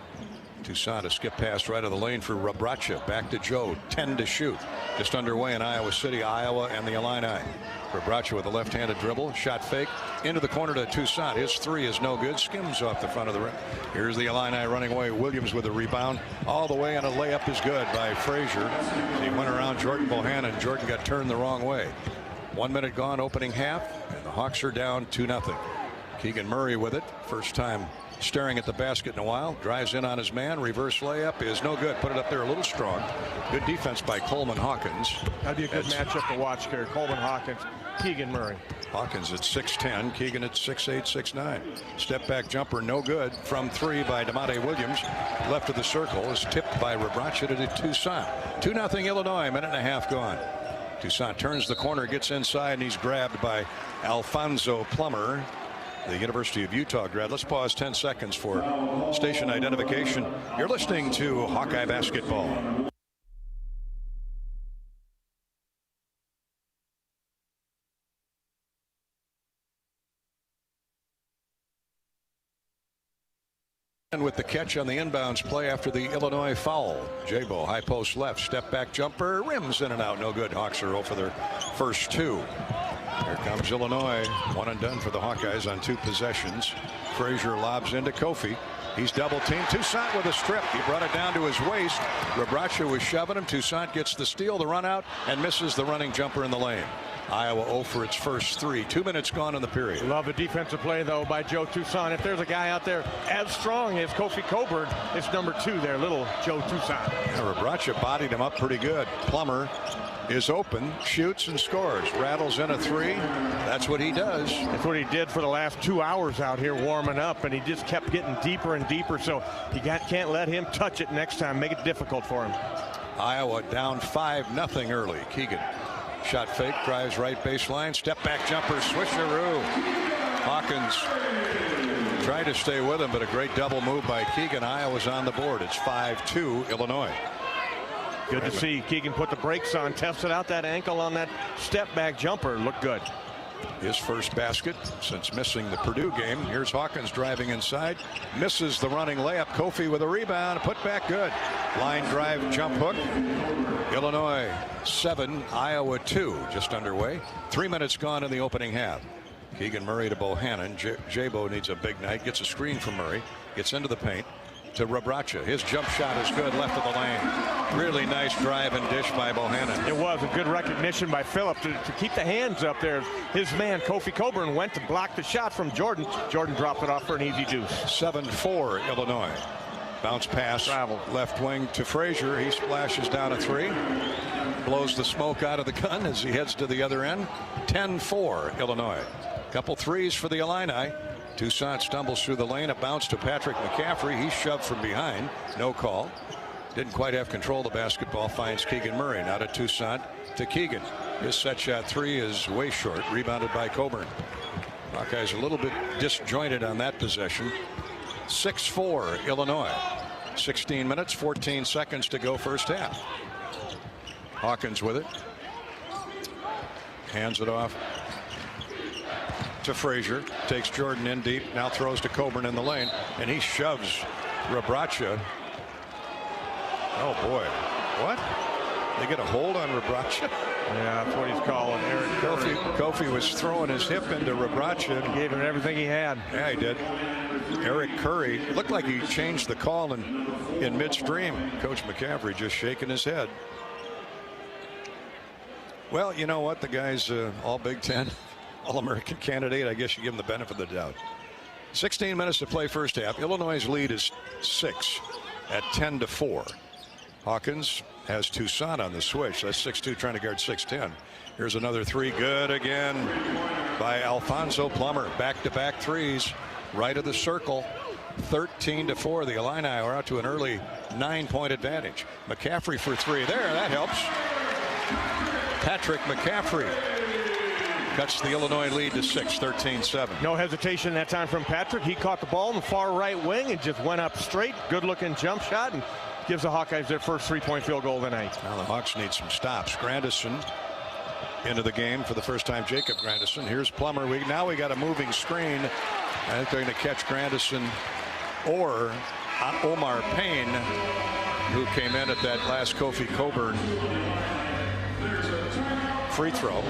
Toussaint a skip pass right of the lane for Rebraca. Back to Joe. 10 to shoot. Just underway in Iowa City, Iowa, and the Illini. Rebraca with a left-handed dribble. Shot fake. Into the corner to Toussaint. His three is no good. Skims off the front of the rim. Here's the Illini running away. Williams with a rebound. All the way, and a layup is good by Frazier. He went around Jordan Bohannon. Jordan got turned the wrong way. 1 minute gone, opening half, and the Hawks are down 2-0. Keegan Murray with it. First time staring at the basket in a while. Drives in on his man. Reverse layup is no good. Put it up there a little strong. Good defense by Coleman Hawkins. That'd be a good matchup to watch there. Coleman Hawkins, Keegan Murray. Hawkins at 6'10", Keegan at 6'8", 6'9". Step back jumper no good from three by DeMonte Williams. Left of the circle is tipped by Rebraca to Toussaint. 2-0 Illinois. Minute and a half gone. Toussaint turns the corner, gets inside, and he's grabbed by Alfonso Plummer, the University of Utah grad. Let's pause 10 seconds for station identification. You're listening to Hawkeye Basketball. And with the catch on the inbounds play after the Illinois foul. Jabo, high post left, step back jumper, rims in and out, no good. Hawks are 0 for their first two. Here comes Illinois, one and done for the Hawkeyes on 2 possessions. Frazier lobs into Kofi. He's double teamed. Toussaint with a strip. He brought it down to his waist. Rebraca was shoving him. Toussaint gets the steal, the run out, and misses the running jumper in the lane. Iowa 0 for its first 3. 2 minutes gone in the period. Love the defensive play, though, by Joe Toussaint. If there's a guy out there as strong as Kofi Coburn, it's number 2 there, little Joe Toussaint. Rabracha bodied him up pretty good. Plummer is open, shoots and scores. Rattles in a 3. That's what he does. That's what he did for the last 2 hours out here warming up, and he just kept getting deeper and deeper, so you can't let him touch it next time. Make it difficult for him. Iowa down 5-0 early. Keegan. Shot fake, drives right baseline, step back jumper, swisheroo. Hawkins tried to stay with him, but a great double move by Keegan. Iowa's on the board. It's 5-2 Illinois. Good to see Keegan put the brakes on, tested out that ankle on that step back jumper. Looked good. His first basket since missing the Purdue game. Here's Hawkins driving inside, misses the running layup. Kofi with a rebound, put back good. Line drive, jump hook. Illinois 7, Iowa 2, just underway. 3 minutes gone in the opening half. Keegan Murray to Bohannon. Jabo needs a big night, gets a screen from Murray, gets into the paint to Rabracha. His jump shot is good, left of the lane. Really nice drive and dish by Bohannon. It was a good recognition by Phillip to keep the hands up there. His man Kofi Coburn went to block the shot from Jordan. Jordan dropped it off for an easy deuce. 7-4 Illinois. Bounce pass, left wing to Frazier. He splashes down a 3. Blows the smoke out of the gun as he heads to the other end. 10-4 Illinois. Couple threes for the Illini. Toussaint stumbles through the lane. A bounce to Patrick McCaffrey. He's shoved from behind. No call. Didn't quite have control of the basketball. Finds Keegan Murray. Now to Toussaint to Keegan. His set shot 3 is way short. Rebounded by Coburn. Hawkeyes a little bit disjointed on that possession. 6-4 Illinois. 16 minutes, 14 seconds to go first half. Hawkins with it. Hands it off to Frazier. Takes Jordan in deep. Now throws to Coburn in the lane. And he shoves Rabracha. Oh boy. What? They get a hold on Rabracha? Yeah, that's what he's calling. Eric Curry. Kofi was throwing his hip into Rabracha. He gave him everything he had. Yeah, he did. Eric Curry looked like he changed the call in midstream. Coach McCaffrey just shaking his head. Well, you know what? The guy's all Big Ten, All-American candidate. I guess you give him the benefit of the doubt. 16 minutes to play first half. Illinois' lead is 6 at 10-4. Hawkins has Toussaint on the switch. That's 6'2", trying to guard 6'10". Here's another 3. Good again by Alfonso Plummer. Back-to-back threes. Right of the circle. 13-4. The Illini are out to an early 9-point advantage. McCaffrey for 3. There, that helps. Patrick McCaffrey cuts the Illinois lead to 6, 13-7. No hesitation that time from Patrick. He caught the ball in the far right wing and just went up straight. Good-looking jump shot and gives the Hawkeyes their first 3-point field goal of the night. Now the Hawks need some stops. Grandison into the game for the first time. Jacob Grandison. Here's Plummer. Now we got a moving screen. I think they're going to catch Grandison or Omar Payne, who came in at that last Kofi Coburn free throw.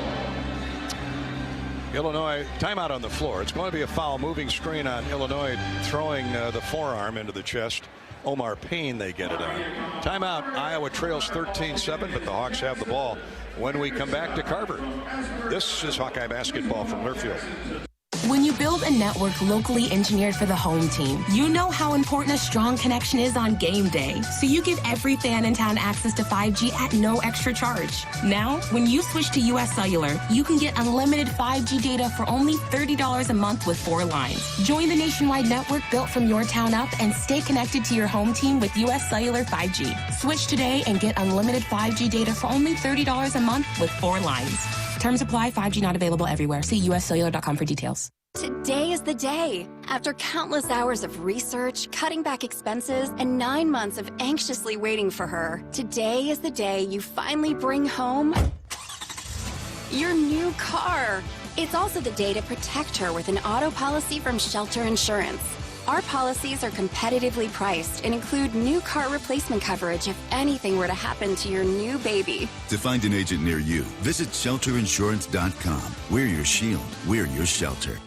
Illinois timeout on the floor. It's going to be a foul. Moving screen on Illinois, throwing the forearm into the chest. Omar Payne, they get it on. Timeout. Iowa trails 13-7, but the Hawks have the ball when we come back to Carver. This is Hawkeye basketball from Learfield. When you build a network locally engineered for the home team, you know how important a strong connection is on game day. So you give every fan in town access to 5G at no extra charge. Now, when you switch to US Cellular, you can get unlimited 5G data for only $30 a month with 4 lines. Join the nationwide network built from your town up and stay connected to your home team with US Cellular 5G. Switch today and get unlimited 5G data for only $30 a month with 4 lines. Terms apply. 5G not available everywhere. See uscellular.com for details. Today is the day. After countless hours of research, cutting back expenses, and 9 months of anxiously waiting for her, today is the day you finally bring home your new car. It's also the day to protect her with an auto policy from Shelter Insurance. Our policies are competitively priced and include new car replacement coverage if anything were to happen to your new baby. To find an agent near you, visit shelterinsurance.com. We're your shield. We're your shelter.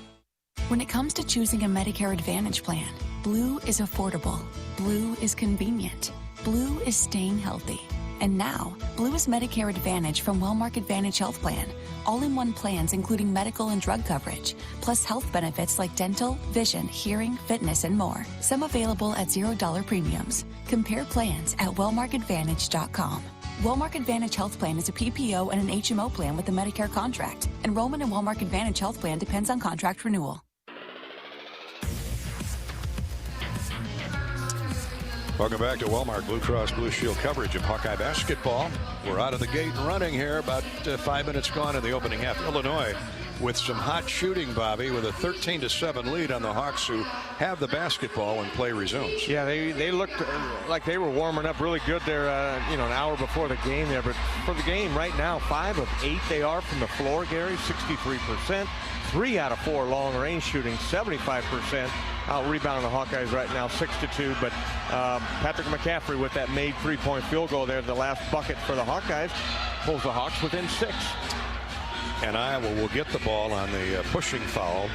When it comes to choosing a Medicare Advantage plan, Blue is affordable. Blue is convenient. Blue is staying healthy. And now, Blue is Medicare Advantage from Wellmark Advantage Health Plan. All-in-one plans including medical and drug coverage, plus health benefits like dental, vision, hearing, fitness, and more. Some available at $0 premiums. Compare plans at wellmarkadvantage.com. Wellmark Advantage Health Plan is a PPO and an HMO plan with a Medicare contract. Enrollment in Wellmark Advantage Health Plan depends on contract renewal. Welcome back to Wellmark Blue Cross Blue Shield coverage of Hawkeye basketball. We're out of the gate and running here. About 5 minutes gone in the opening half. Illinois with some hot shooting, Bobby, with a 13-7 lead on the Hawks, who have the basketball when play resumes. Yeah, they looked like they were warming up really good there, an hour before the game there. But for the game right now, 5 of 8 they are from the floor, Gary, 63%. 3 out of 4 long range shooting, 75%. Out rebounding the Hawkeyes right now, 6-2. But Patrick McCaffrey with that made 3-point field goal there, the last bucket for the Hawkeyes, pulls the Hawks within 6. And Iowa will get the ball on the pushing foul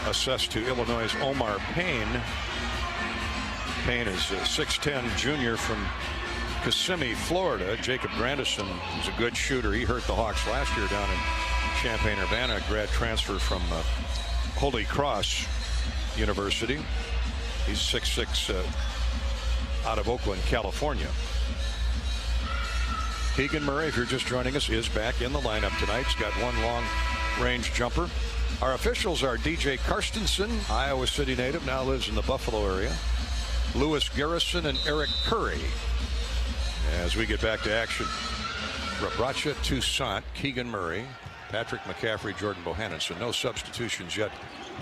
assessed to Illinois' Omar Payne. Payne is a 6'10 junior from Kissimmee, Florida. Jacob Grandison is a good shooter. He hurt the Hawks last year down in Champaign-Urbana, a grad transfer from Holy Cross University. He's 6'6", out of Oakland, California. Keegan Murray, if you're just joining us, is back in the lineup tonight. He's got one long-range jumper. Our officials are DJ Karstensen, Iowa City native, now lives in the Buffalo area. Lewis Garrison and Eric Curry. As we get back to action, Rabracha, Toussaint, Keegan Murray, Patrick McCaffrey, Jordan Bohannon. So no substitutions yet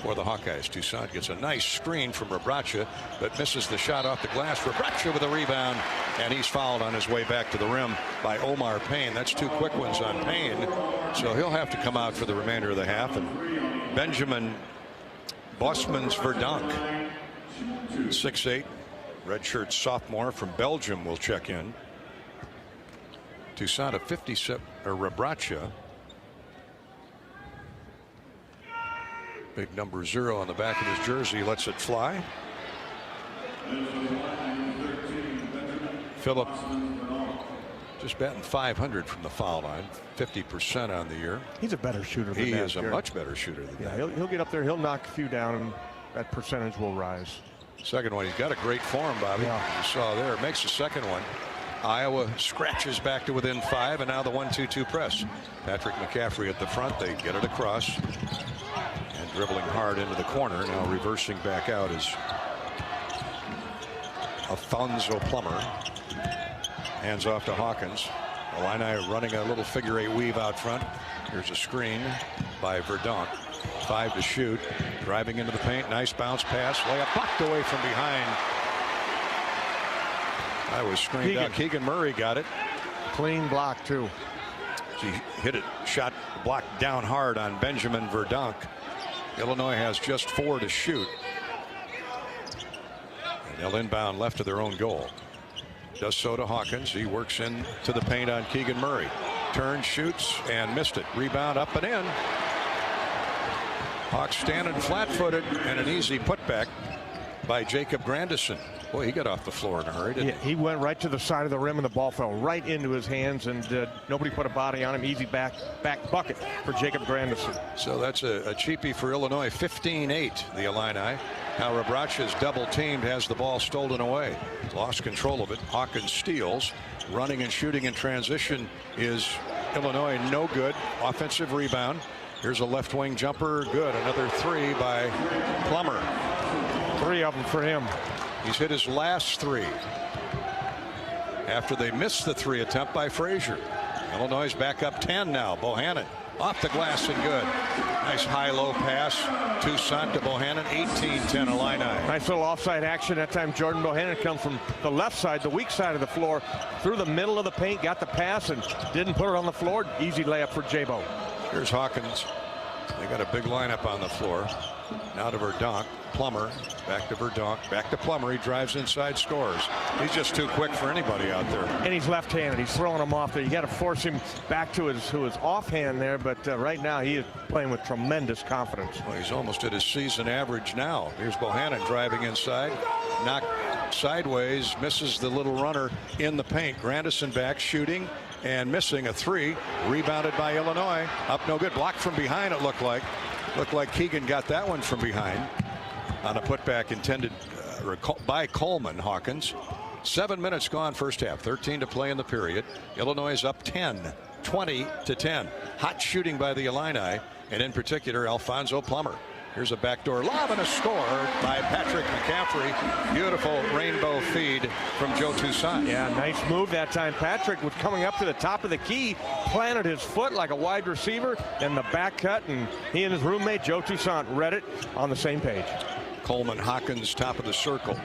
for the Hawkeyes. Toussaint gets a nice screen from Rabracha, but misses the shot off the glass. Rabracha with a rebound, and he's fouled on his way back to the rim by Omar Payne. That's 2 quick ones on Payne, so he'll have to come out for the remainder of the half. And Benjamin Bosmans Verdonk, 6'8", redshirt sophomore from Belgium, will check in. Toussaint, a 57, or Rabracha, big number 0 on the back of his jersey, lets it fly. Phillip just batting .500 from the foul line, 50% on the year. He's a better shooter than that. He is a much better shooter than that. He'll get up there, he'll knock a few down, and that percentage will rise. Second one, he's got a great form, Bobby. Yeah. You saw there. Makes the second one. Iowa scratches back to within 5, and now the 1-2-2 press. Patrick McCaffrey at the front. They get it across. And dribbling hard into the corner. Now reversing back out is Alfonso Plummer. Hands off to Hawkins. Illini running a little figure-8 weave out front. Here's a screen by Verdonk. 5 to shoot. Driving into the paint. Nice bounce pass. Layup blocked away from behind. I was screened out. Keegan Murray got it. Clean block, too. He hit it. Shot blocked down hard on Benjamin Verdonk. Illinois has just 4 to shoot. And they'll inbound left of their own goal. Does so to Hawkins. He works into the paint on Keegan Murray. Turns, shoots, and missed it. Rebound up and in. Hawks standing flat-footed, and an easy putback by Jacob Grandison. Boy, he got off the floor in a hurry, didn't he? He went right to the side of the rim, and the ball fell right into his hands, and nobody put a body on him. Easy back bucket for Jacob Grandison. So that's a cheapie for Illinois. 15-8, the Illini. Now Rabracha is double-teamed, has the ball stolen away. Lost control of it. Hawkins steals. Running and shooting in transition is Illinois no good. Offensive rebound. Here's a left wing jumper. Good. Another 3 by Plummer. 3 of them for him. He's hit his last 3 after they missed the 3 attempt by Frazier. Illinois is back up 10 now. Bohannon off the glass and good. Nice high-low pass. Toussaint to Bohannon. 18-10 Illini. Nice little offside action. That time Jordan Bohannon comes from the left side, the weak side of the floor, through the middle of the paint, got the pass and didn't put it on the floor. Easy layup for J-Bo. Here's Hawkins. They got a big lineup on the floor. Now to Verdonk. Plummer. Back to Verdonk. Back to Plummer. He drives inside, scores. He's just too quick for anybody out there. And he's left-handed. He's throwing him off there. You got to force him back to his offhand there. But right now he is playing with tremendous confidence. Well, he's almost at his season average now. Here's Bohannon driving inside. Knocked sideways, misses the little runner in the paint. Grandison back shooting and missing a three. Rebounded by Illinois. Up no good. Blocked from behind, it looked like. Looked like Keegan got that one from behind on a putback intended by Coleman Hawkins. 7 minutes gone first half. 13 to play in the period. Illinois is up 10. 20-10. Hot shooting by the Illini, and in particular Alfonso Plummer. Here's a backdoor lob and a score by Patrick McCaffrey. Beautiful rainbow feed from Joe Toussaint. Yeah, nice move that time. Patrick was coming up to the top of the key, planted his foot like a wide receiver, and the back cut, and he and his roommate Joe Toussaint read it on the same page. Coleman Hawkins, top of the circle,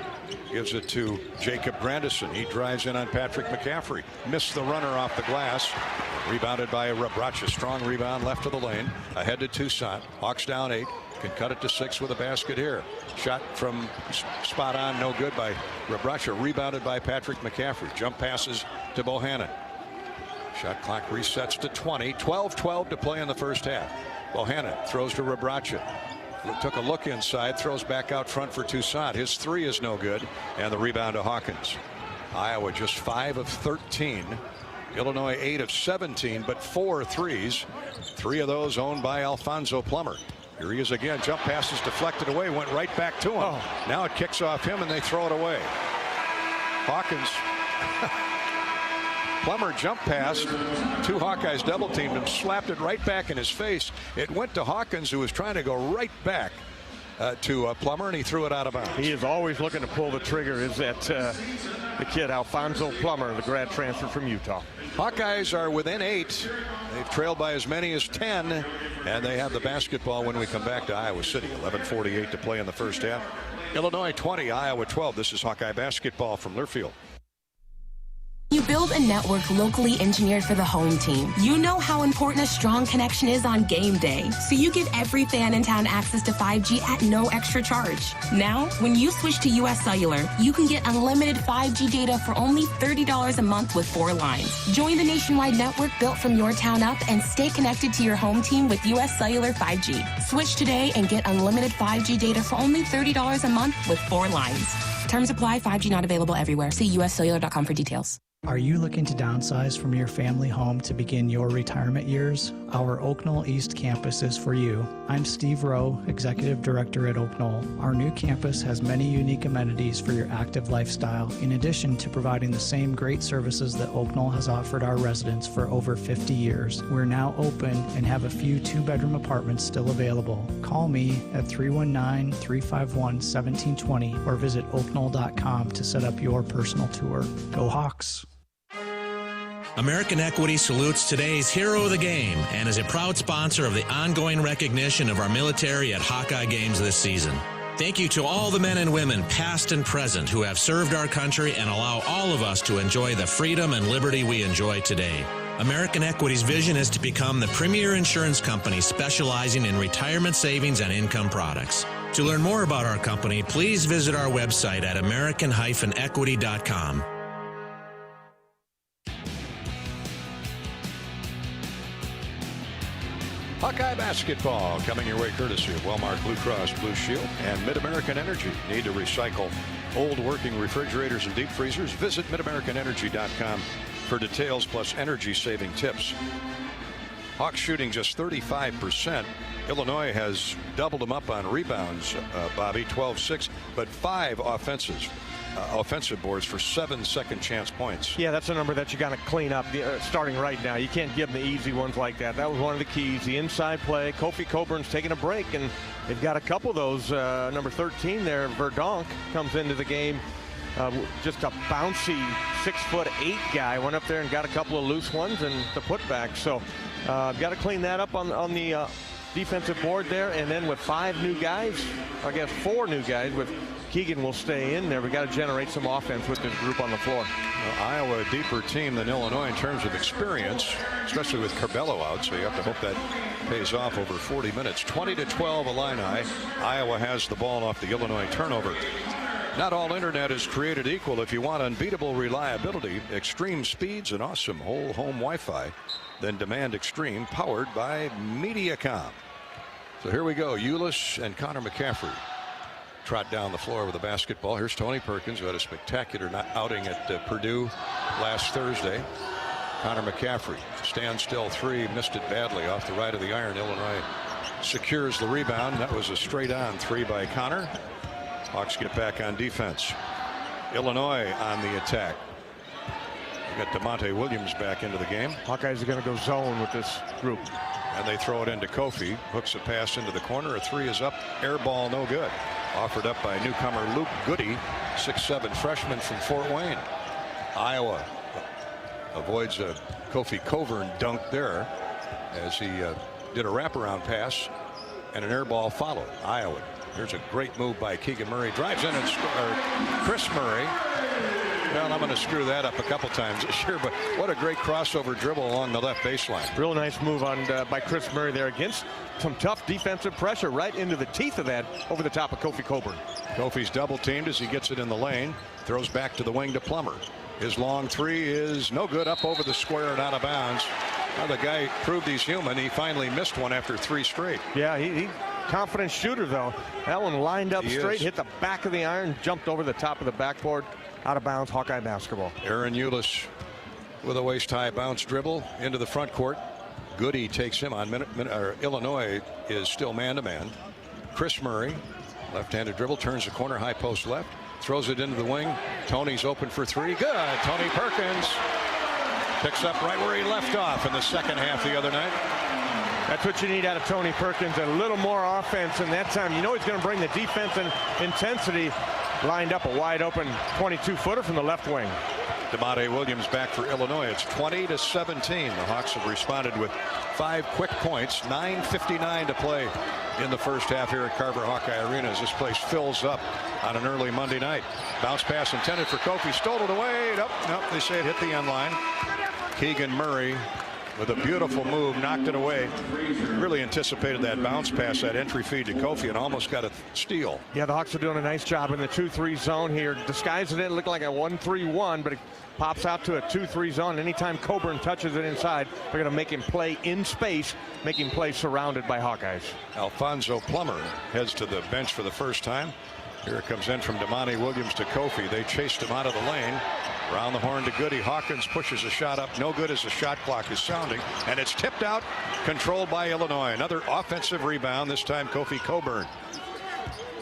gives it to Jacob Grandison. He drives in on Patrick McCaffrey. Missed the runner off the glass. Rebounded by Rebracha. Strong rebound left of the lane. Ahead to Toussaint. Hawks down 8. Can cut it to 6 with a basket here. Shot from spot on, no good by Rebracha. Rebounded by Patrick McCaffrey. Jump passes to Bohannon. Shot clock resets to 20. 12-12 to play in the first half. Bohannon throws to Rebracha. Took a look inside, throws back out front for Toussaint. His three is no good, and the rebound to Hawkins. Iowa just 5 of 13. Illinois 8 of 17, but 4 threes. 3 of those owned by Alfonso Plummer. Here he is again. Jump pass is deflected away, went right back to him. Now it kicks off him, and they throw it away. Hawkins. Plummer jump passed. 2 Hawkeyes double teamed him, slapped it right back in his face. It went to Hawkins, who was trying to go right back to Plummer, and he threw it out of bounds. He is always looking to pull the trigger. Is that the kid Alfonso Plummer, the grad transfer from Utah? Hawkeyes are within 8. They've trailed by as many as 10, and they have the basketball when we come back to Iowa City. 11:48 to play in the first half. Illinois 20, Iowa 12. This is Hawkeye basketball from Learfield. You build a network locally engineered for the home team. You know how important a strong connection is on game day. So you give every fan in town access to 5G at no extra charge. Now, when you switch to US Cellular, you can get unlimited 5G data for only $30 a month with 4 lines. Join the nationwide network built from your town up and stay connected to your home team with US Cellular 5G. Switch today and get unlimited 5G data for only $30 a month with 4 lines. Terms apply. 5G not available everywhere. See uscellular.com for details. Are you looking to downsize from your family home to begin your retirement years? Our Oak Knoll East campus is for you. I'm Steve Rowe, Executive Director at Oak Knoll. Our new campus has many unique amenities for your active lifestyle, in addition to providing the same great services that Oak Knoll has offered our residents for over 50 years. We're now open and have a few 2-bedroom apartments still available. Call me at 319-351-1720 or visit oakknoll.com to set up your personal tour. Go Hawks! American Equity salutes today's hero of the game and is a proud sponsor of the ongoing recognition of our military at Hawkeye games this season. Thank you to all the men and women, past and present, who have served our country and allow all of us to enjoy the freedom and liberty we enjoy today. American Equity's vision is to become the premier insurance company specializing in retirement savings and income products. To learn more about our company, please visit our website at american-equity.com. Hawkeye basketball coming your way courtesy of Wellmark Blue Cross Blue Shield and Mid-American Energy. Need to recycle old working refrigerators and deep freezers? Visit midamericanenergy.com for details plus energy saving tips. Hawks shooting just 35%. Illinois has doubled them up on rebounds, Bobby, 12-6, but 5 offensive boards for 7 second chance points. Yeah, that's a number that you got to clean up starting right now. You can't give them the easy ones like that. That was one of the keys, the inside play. Kofi Coburn's taking a break, and they've got a couple of those. Number 13 there, Verdonk, comes into the game. Just a bouncy 6'8" guy. Went up there and got a couple of loose ones and the putback. So got to clean that up on the defensive board there. And then with 5 new guys, I guess 4 new guys, with Keegan will stay in there. We got to generate some offense with this group on the floor. Well, Iowa, a deeper team than Illinois in terms of experience, especially with Carbello out. So you have to hope that pays off over 40 minutes. 20-12 Illini. Iowa has the ball off the Illinois turnover. Not all internet is created equal. If you want unbeatable reliability, extreme speeds, and awesome whole home Wi-Fi, then demand Extreme, powered by Mediacom. So here we go. Ulis and Connor McCaffrey. trot down the floor with a basketball. Here's Tony Perkins, who had a spectacular outing at Purdue last Thursday. Connor McCaffrey, standstill three, missed it badly off the right of the iron. Illinois secures the rebound. That was a straight-on three by Connor. Hawks get back on defense. Illinois on the attack. We got DeMonte Williams back into the game. Hawkeyes are going to go zone with this group. And they throw it into Kofi. Hooks a pass into the corner. A three is up. Air ball, no good. Offered up by newcomer Luke Goody, 6'7" freshman from Fort Wayne. Iowa avoids a Kofi Coburn dunk there as he did a wraparound pass, and an air ball followed. Iowa. Here's a great move by Keegan Murray. Drives in and Chris Murray. Well, I'm going to screw that up a couple times this year, but what a great crossover dribble along the left baseline. Real nice move by Chris Murray there against some tough defensive pressure right into the teeth of that over the top of Kofi Coburn. Kofi's double teamed as he gets it in the lane. Throws back to the wing to Plummer. His long three is no good, up over the square and out of bounds. Well, the guy proved he's human. He finally missed one after three straight. Yeah, he confident shooter, though. That one lined up straight, hit the back of the iron, jumped over the top of the backboard. Out of bounds, Hawkeye basketball. Aaron Eulis with a waist-high bounce dribble into the front court. Goody takes him on. Illinois is still man-to-man. Chris Murray, left-handed dribble, turns the corner, high post left, throws it into the wing. Tony's open for three. Good. Tony Perkins picks up right where he left off in the second half the other night. That's what you need out of Tony Perkins, a little more offense, and that time you know he's going to bring the defense and intensity. Lined up a wide open 22-footer from the left wing. DeMonte Williams back for Illinois. It's 20-17. The Hawks have responded with 5 quick points. 9:59 to play in the first half here at Carver Hawkeye Arena as this place fills up on an early Monday night. Bounce pass intended for Kofi. Stole it away. Nope, they say it hit the end line. Keegan Murray with a beautiful move, knocked it away. Really anticipated that bounce pass, that entry feed to Kofi, and almost got a steal. Yeah, the Hawks are doing a nice job in the 2-3 zone here. Disguising it, look like a 1-3-1, but it pops out to a 2-3 zone. Anytime Coburn touches it inside, they're going to make him play in space, make him play surrounded by Hawkeyes. Alfonso Plummer heads to the bench for the first time. Here it comes in from DeMonte Williams to Kofi. They chased him out of the lane. Round the horn to Goody. Hawkins pushes a shot up. No good as the shot clock is sounding. And it's tipped out. Controlled by Illinois. Another offensive rebound. This time Kofi Coburn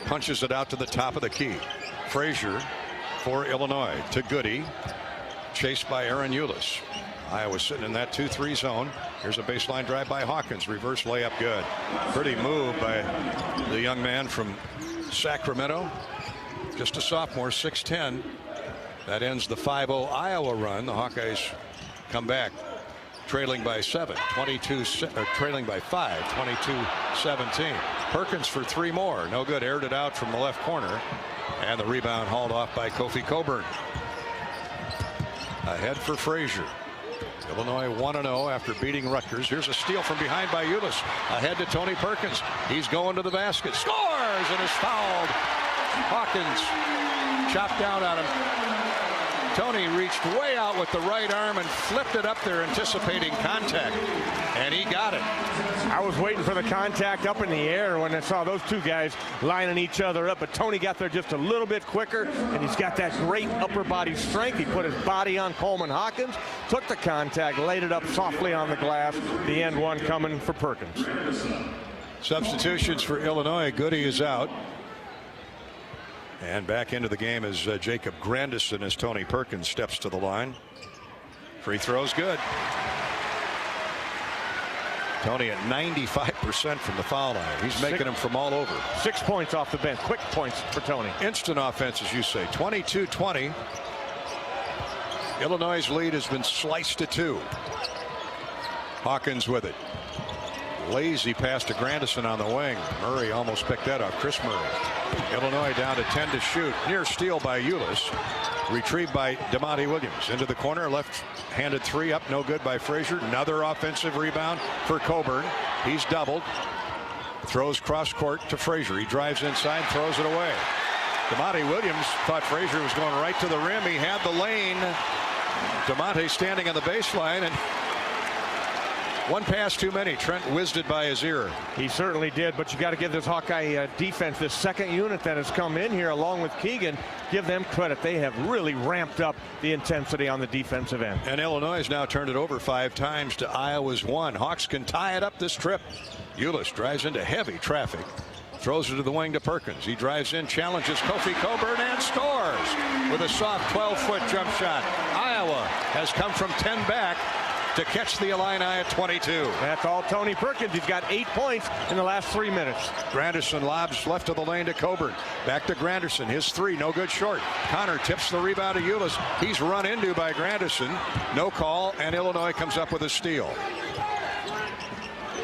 punches it out to the top of the key. Frazier for Illinois to Goody. Chased by Aaron Eulis. Iowa sitting in that 2-3 zone. Here's a baseline drive by Hawkins. Reverse layup good. Pretty move by the young man from Sacramento. Just a sophomore, 6'10". That ends the 5-0 Iowa run. The Hawkeyes come back trailing by 7, trailing by 5, 22-17. Perkins for 3 more. No good. Aired it out from the left corner. And the rebound hauled off by Kofi Coburn. Ahead for Frazier. Illinois 1-0 after beating Rutgers. Here's a steal from behind by Eulis. Ahead to Tony Perkins. He's going to the basket. Scores and is fouled. Hawkins chopped down on him. Tony reached way out with the right arm and flipped it up there, anticipating contact, and he got it. I was waiting for the contact up in the air when I saw those two guys lining each other up, but Tony got there just a little bit quicker, and he's got that great upper body strength. He put his body on Coleman Hawkins, took the contact, laid it up softly on the glass. The end one coming for Perkins. Substitutions for Illinois. Goody is out. And back into the game is Jacob Grandison as Tony Perkins steps to the line. Free throws good. Tony at 95% from the foul line. He's making them from all over. 6 points off the bench. Quick points for Tony. Instant offense, as you say. 22-20. Illinois' lead has been sliced to 2. Hawkins with it. Lazy pass to Grandison on the wing. Murray almost picked that up. Chris Murray. Illinois down to 10 to shoot. Near steal by Eulis. Retrieved by DeMonte Williams. Into the corner. Left-handed three up. No good by Frazier. Another offensive rebound for Coburn. He's doubled. Throws cross court to Frazier. He drives inside. Throws it away. DeMonte Williams thought Frazier was going right to the rim. He had the lane. DeMonte standing on the baseline, and One pass too many. Trent whizzed it by his ear. He certainly did, but you got to give this Hawkeye defense, this second unit that has come in here along with Keegan, give them credit. They have really ramped up the intensity on the defensive end. And Illinois has now turned it over 5 times to Iowa's 1. Hawks can tie it up this trip. Ulis drives into heavy traffic. Throws it to the wing to Perkins. He drives in, challenges Kofi Coburn, and scores with a soft 12-foot jump shot. Iowa has come from 10 back to catch the Illini at 22. That's all Tony Perkins. He's got 8 points in the last 3 minutes. Granderson lobs left of the lane to Coburn. Back to Granderson. His 3, no good short. Connor tips the rebound to Ulis. He's run into by Granderson. No call, and Illinois comes up with a steal.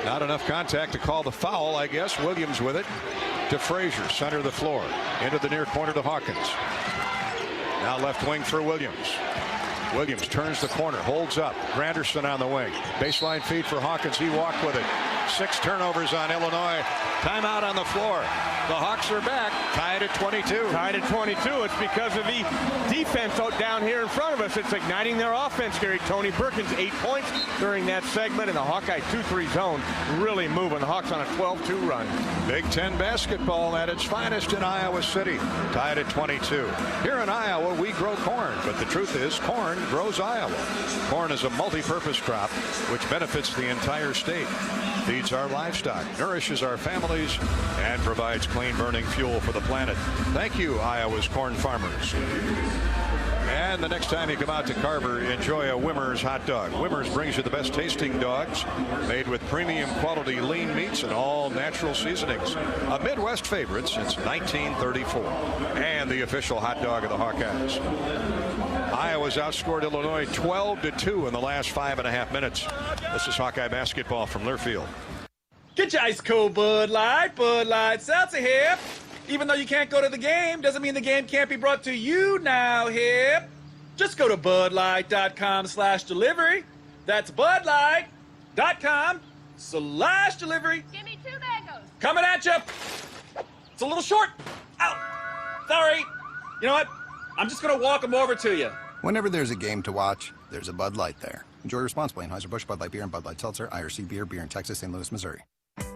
Not enough contact to call the foul, I guess. Williams with it to Frazier, center of the floor. Into the near corner to Hawkins. Now left wing for Williams. Williams turns the corner, holds up. Granderson on the wing. Baseline feed for Hawkins. He walked with it. 6 turnovers on Illinois. Timeout on the floor. The Hawks are back. Tied at 22. Tied at 22. It's because of the defense out down here in front of us. It's igniting their offense, Gary. Tony Perkins, 8 points during that segment, and the Hawkeye 2-3 zone really moving. The Hawks on a 12-2 run. Big Ten basketball at its finest in Iowa City. Tied at 22. Here in Iowa, we grow corn, but the truth is corn grows Iowa. Corn is a multi-purpose crop which benefits the entire state, feeds our livestock, nourishes our families, and provides clean burning fuel for the planet. Thank you, Iowa's corn farmers. And the next time you come out to Carver, enjoy a Wimmer's hot dog. Wimmer's brings you the best tasting dogs made with premium quality lean meats and all natural seasonings. A Midwest favorite since 1934. And the official hot dog of the Hawkeyes. Iowa's outscored Illinois 12-2 in the last 5.5 minutes. This is Hawkeye basketball from Learfield. Get your ice cold Bud Light. Bud Light Seltzer here. Even though you can't go to the game, doesn't mean the game can't be brought to you now, hip. Just go to budlight.com/delivery. That's budlight.com/delivery. Give me 2 mangoes. Coming at you. It's a little short. Ow. Sorry. You know what? I'm just going to walk them over to you. Whenever there's a game to watch, there's a Bud Light there. Enjoy responsibly. Anheuser-Busch, Bud Light Beer, and Bud Light Seltzer. IRC Beer in Texas, St. Louis, Missouri.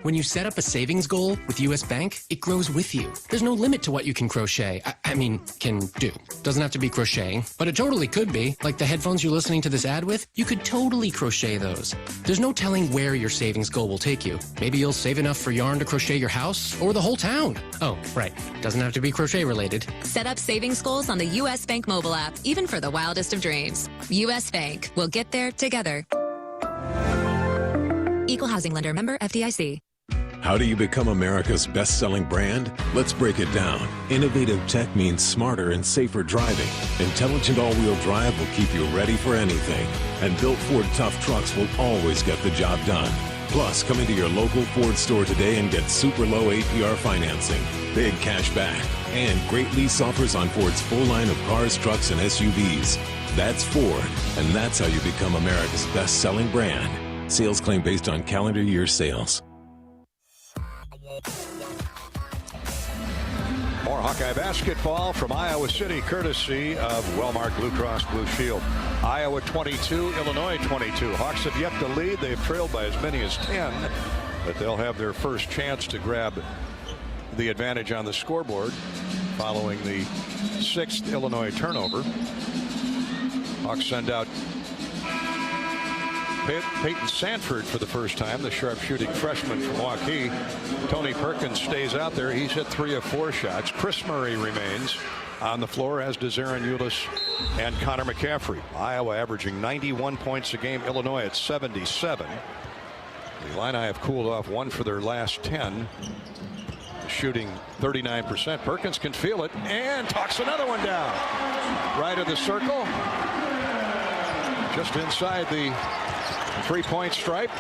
When you set up a savings goal with U.S. Bank, it grows with you. There's no limit to what you can crochet. Can do. Doesn't have to be crocheting, but it totally could be. Like the headphones you're listening to this ad with, you could totally crochet those. There's no telling where your savings goal will take you. Maybe you'll save enough for yarn to crochet your house or the whole town. Oh, right. Doesn't have to be crochet related. Set up savings goals on the U.S. Bank mobile app, even for the wildest of dreams. U.S. Bank. We'll get there together. Equal housing lender, member FDIC. How do you become America's best-selling brand? Let's break it down. Innovative tech means smarter and safer driving. Intelligent all-wheel drive will keep you ready for anything. And built Ford tough trucks will always get the job done. Plus, come into your local Ford store today and get super low APR financing, big cash back, and great lease offers on Ford's full line of cars, trucks, and SUVs. That's Ford, and that's how you become America's best-selling brand. Sales claim based on calendar year sales. More Hawkeye basketball from Iowa City, courtesy of Wellmark Blue Cross Blue Shield. Iowa 22, Illinois 22. Hawks have yet to lead. They've trailed by as many as 10, but they'll have their first chance to grab the advantage on the scoreboard following the 6th Illinois turnover. Hawks send out Peyton Sanford for the first time, the sharpshooting freshman from Waukee. Tony Perkins stays out there. He's hit 3 of 4 shots. Chris Murray remains on the floor, as does Aaron Ulis and Connor McCaffrey. Iowa averaging 91 points a game. Illinois at 77. The Illini have cooled off 1 for their last 10. Shooting 39%. Perkins can feel it and talks another one down. Right of the circle. Just inside the 3-point stripe.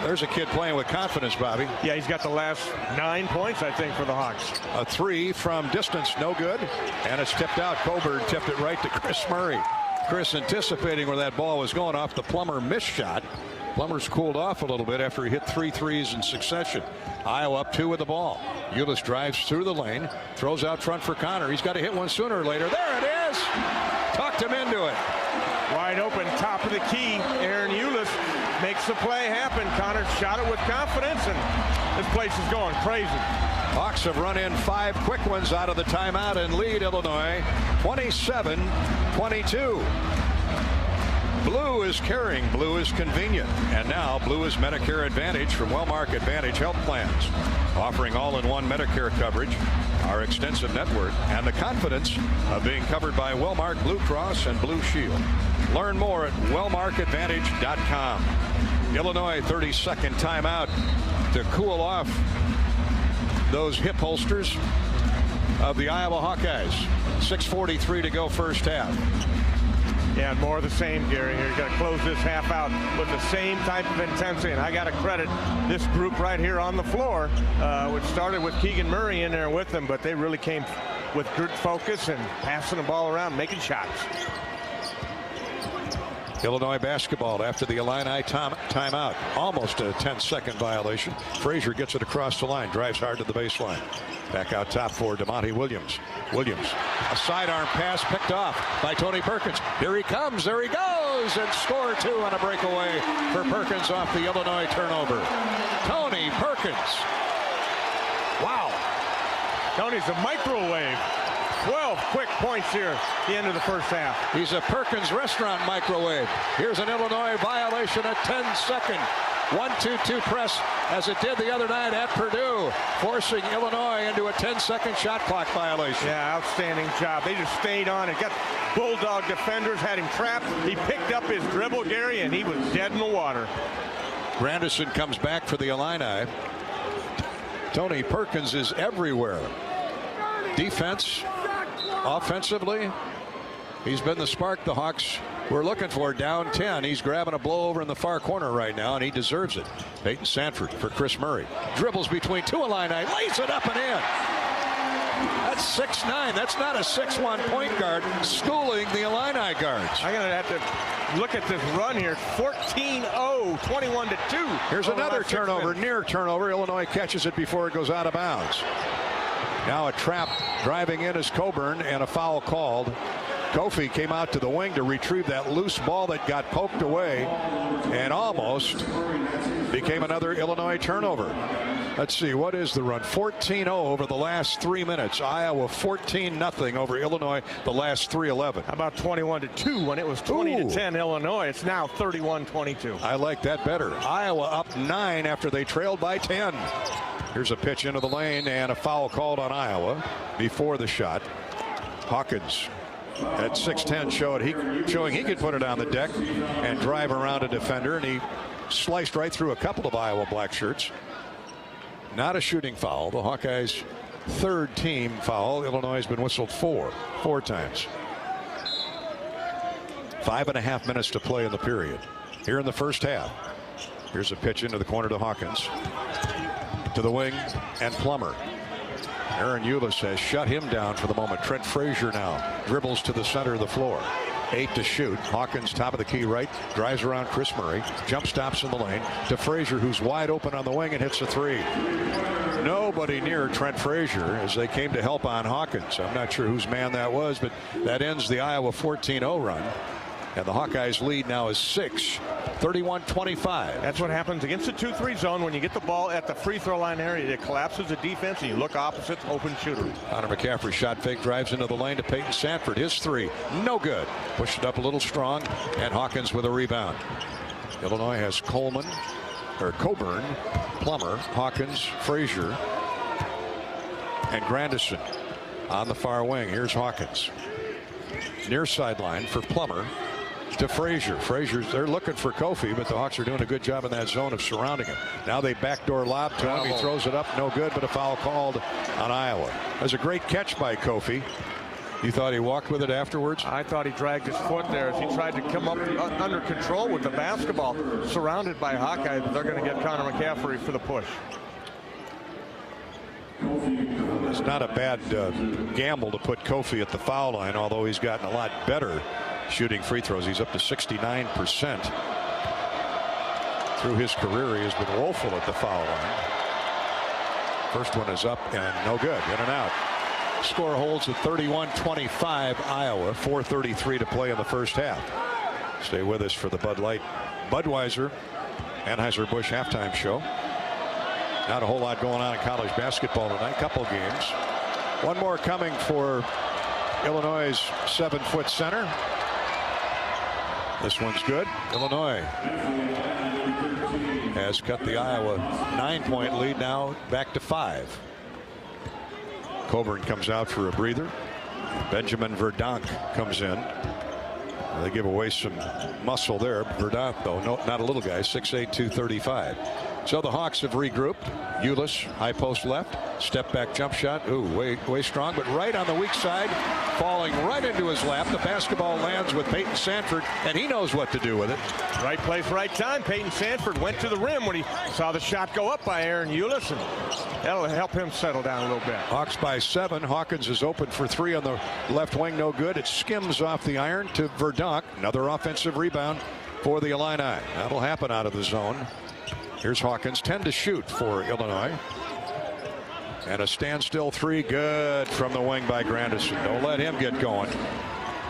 There's a kid playing with confidence, Bobby. Yeah, he's got the last 9 points, I think, for the Hawks. A 3 from distance, no good. And it's tipped out. Coburn tipped it right to Chris Murray. Chris anticipating where that ball was going off the Plummer missed shot. Plummer's cooled off a little bit after he hit 3 threes in succession. Iowa up 2 with the ball. Ulis drives through the lane, throws out front for Connor. He's got to hit one sooner or later. There it is. Tucked him into it. Wide open, top of the key. Aaron Ulis makes makes the play happen. Connor shot it with confidence, and this place is going crazy. Hawks have run in 5 quick ones out of the timeout and lead Illinois 27-22. Blue is caring, blue is convenient, and now blue is Medicare Advantage from Wellmark Advantage Health Plans, offering all-in-one Medicare coverage, our extensive network, and the confidence of being covered by Wellmark Blue Cross and Blue Shield. Learn more at wellmarkadvantage.com. Illinois 32nd timeout to cool off those hip holsters of the Iowa Hawkeyes. 6:43 to go first half. Yeah, more of the same, Gary. Here, you got to close this half out with the same type of intensity. And I got to credit this group right here on the floor, which started with Keegan Murray in there with them, but they really came with good focus and passing the ball around, making shots. Illinois basketball after the Illini timeout. Almost a 10-second violation. Frazier gets it across the line, drives hard to the baseline. Back out top for DeMonte Williams. Williams, a sidearm pass picked off by Tony Perkins. Here he comes, there he goes, and score 2 on a breakaway for Perkins off the Illinois turnover. Tony Perkins. Wow. Tony's a microwave. 12 quick points here at the end of the first half. He's a Perkins restaurant microwave. Here's an Illinois violation, a 10-second 1-2-2 press, as it did the other night at Purdue, forcing Illinois into a 10-second shot clock violation. Yeah, outstanding job. They just stayed on and got Bulldog defenders, had him trapped. He picked up his dribble, Gary, and he was dead in the water. Granderson comes back for the Illini. Tony Perkins is everywhere. Defense, offensively, he's been the spark the Hawks were looking for. Down 10. He's grabbing a blow over in the far corner right now, and he deserves it. Peyton Sanford for Chris Murray. Dribbles between 2 Illini, lays it up and in. That's 6'9". That's not a 6'1" point guard schooling the Illini guards. I'm going to have to look at this run here. 14-0, 21-2. Here's another turnover, near turnover. Illinois catches it before it goes out of bounds. Now a trap driving in is Coburn, and a foul called. Kofi came out to the wing to retrieve that loose ball that got poked away and almost became another Illinois turnover. Let's see, what is the run? 14-0 over the last 3 minutes. Iowa 14-0 over Illinois the last 3:11. How about 21-2 when it was 20-10 Illinois? It's now 31-22. I like that better. Iowa up 9 after they trailed by 10. Here's a pitch into the lane and a foul called on Iowa before the shot. Hawkins at 6'10" showing he could put it on the deck and drive around a defender, and he sliced right through a couple of Iowa black shirts. Not a shooting foul. The Hawkeyes' 3rd team foul. Illinois has been whistled four times. 5.5 minutes to play in the period here in the first half. Here's a pitch into the corner to Hawkins. To the wing, and Plummer. Aaron Eulis has shut him down for the moment. Trent Frazier now dribbles to the center of the floor. 8 to shoot. Hawkins top of the key right, drives around Chris Murray, jump stops in the lane to Frazier, who's wide open on the wing and hits a 3. Nobody near Trent Frazier as they came to help on Hawkins. I'm not sure whose man that was, but that ends the Iowa 14-0 run. And the Hawkeyes lead now is 6, 31-25. That's what happens against the 2-3 zone. When you get the ball at the free throw line area, it collapses the defense, and you look opposite, open shooter. Connor McCaffrey shot fake, drives into the lane to Peyton Sanford. His 3, no good. Pushed it up a little strong, and Hawkins with a rebound. Illinois has Coburn, Plummer, Hawkins, Frazier, and Granderson on the far wing. Here's Hawkins. Near sideline for Plummer. To Frazier. They're looking for Kofi, but the Hawks are doing a good job in that zone of surrounding him. Now they backdoor lob to him. He throws it up, no good, but a foul called on Iowa. That was a great catch by Kofi. You thought he walked with it afterwards? I thought he dragged his foot there as he tried to come up under control with the basketball. Surrounded by Hawkeye, they're going to get Connor McCaffrey for the push. It's not a bad gamble to put Kofi at the foul line, although he's gotten a lot better shooting free throws. He's up to 69%. Through his career, he has been woeful at the foul line. First one is up and no good. In and out. Score holds at 31-25 Iowa. 4:33 to play in the first half. Stay with us for the Bud Light Budweiser Anheuser-Busch halftime show. Not a whole lot going on in college basketball tonight. Couple games. One more coming for Illinois' 7-foot center. This one's good. Illinois has cut the Iowa 9-point lead now back to 5. Coburn comes out for a breather. Benjamin Verdonk comes in. They give away some muscle there. Verdonk, though, not a little guy, 6'8", 235. So the Hawks have regrouped. Ulis, high post left. Step back jump shot. Ooh, way strong, but right on the weak side. Falling right into his lap. The basketball lands with Peyton Sanford, and he knows what to do with it. Right place, right time. Peyton Sanford went to the rim when he saw the shot go up by Aaron Ulis, and that'll help him settle down a little bit. Hawks by 7. Hawkins is open for 3 on the left wing. No good. It skims off the iron to Verdonk. Another offensive rebound for the Illini. That'll happen out of the zone. Here's Hawkins, 10 to shoot for Illinois. And a standstill 3, good from the wing by Granderson. Don't let him get going.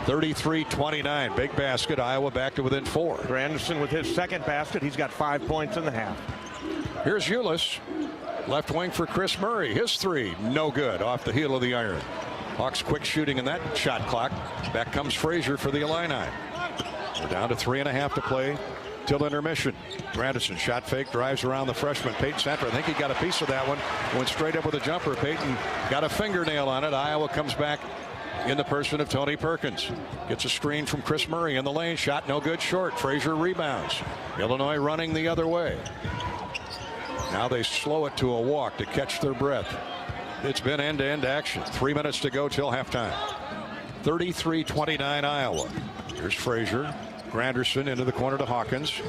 33-29, big basket. Iowa back to within 4. Granderson with his second basket. He's got 5 points in the half. Here's Ulis, left wing for Chris Murray. His 3, no good, off the heel of the iron. Hawks quick shooting in that shot clock. Back comes Frazier for the Illini. We're down to 3.5 to play till intermission. Granderson shot fake, drives around the freshman Peyton Sanford. I think he got a piece of that one. Went straight up with a jumper. Peyton got a fingernail on it. Iowa comes back in the person of Tony Perkins. Gets a screen from Chris Murray in the lane. Shot no good, short. Frazier rebounds. Illinois running the other way. Now they slow it to a walk to catch their breath. It's been end-to-end action. 3 minutes to go till halftime. 33-29 Iowa. Here's Frazier. Granderson into the corner to Hawkins.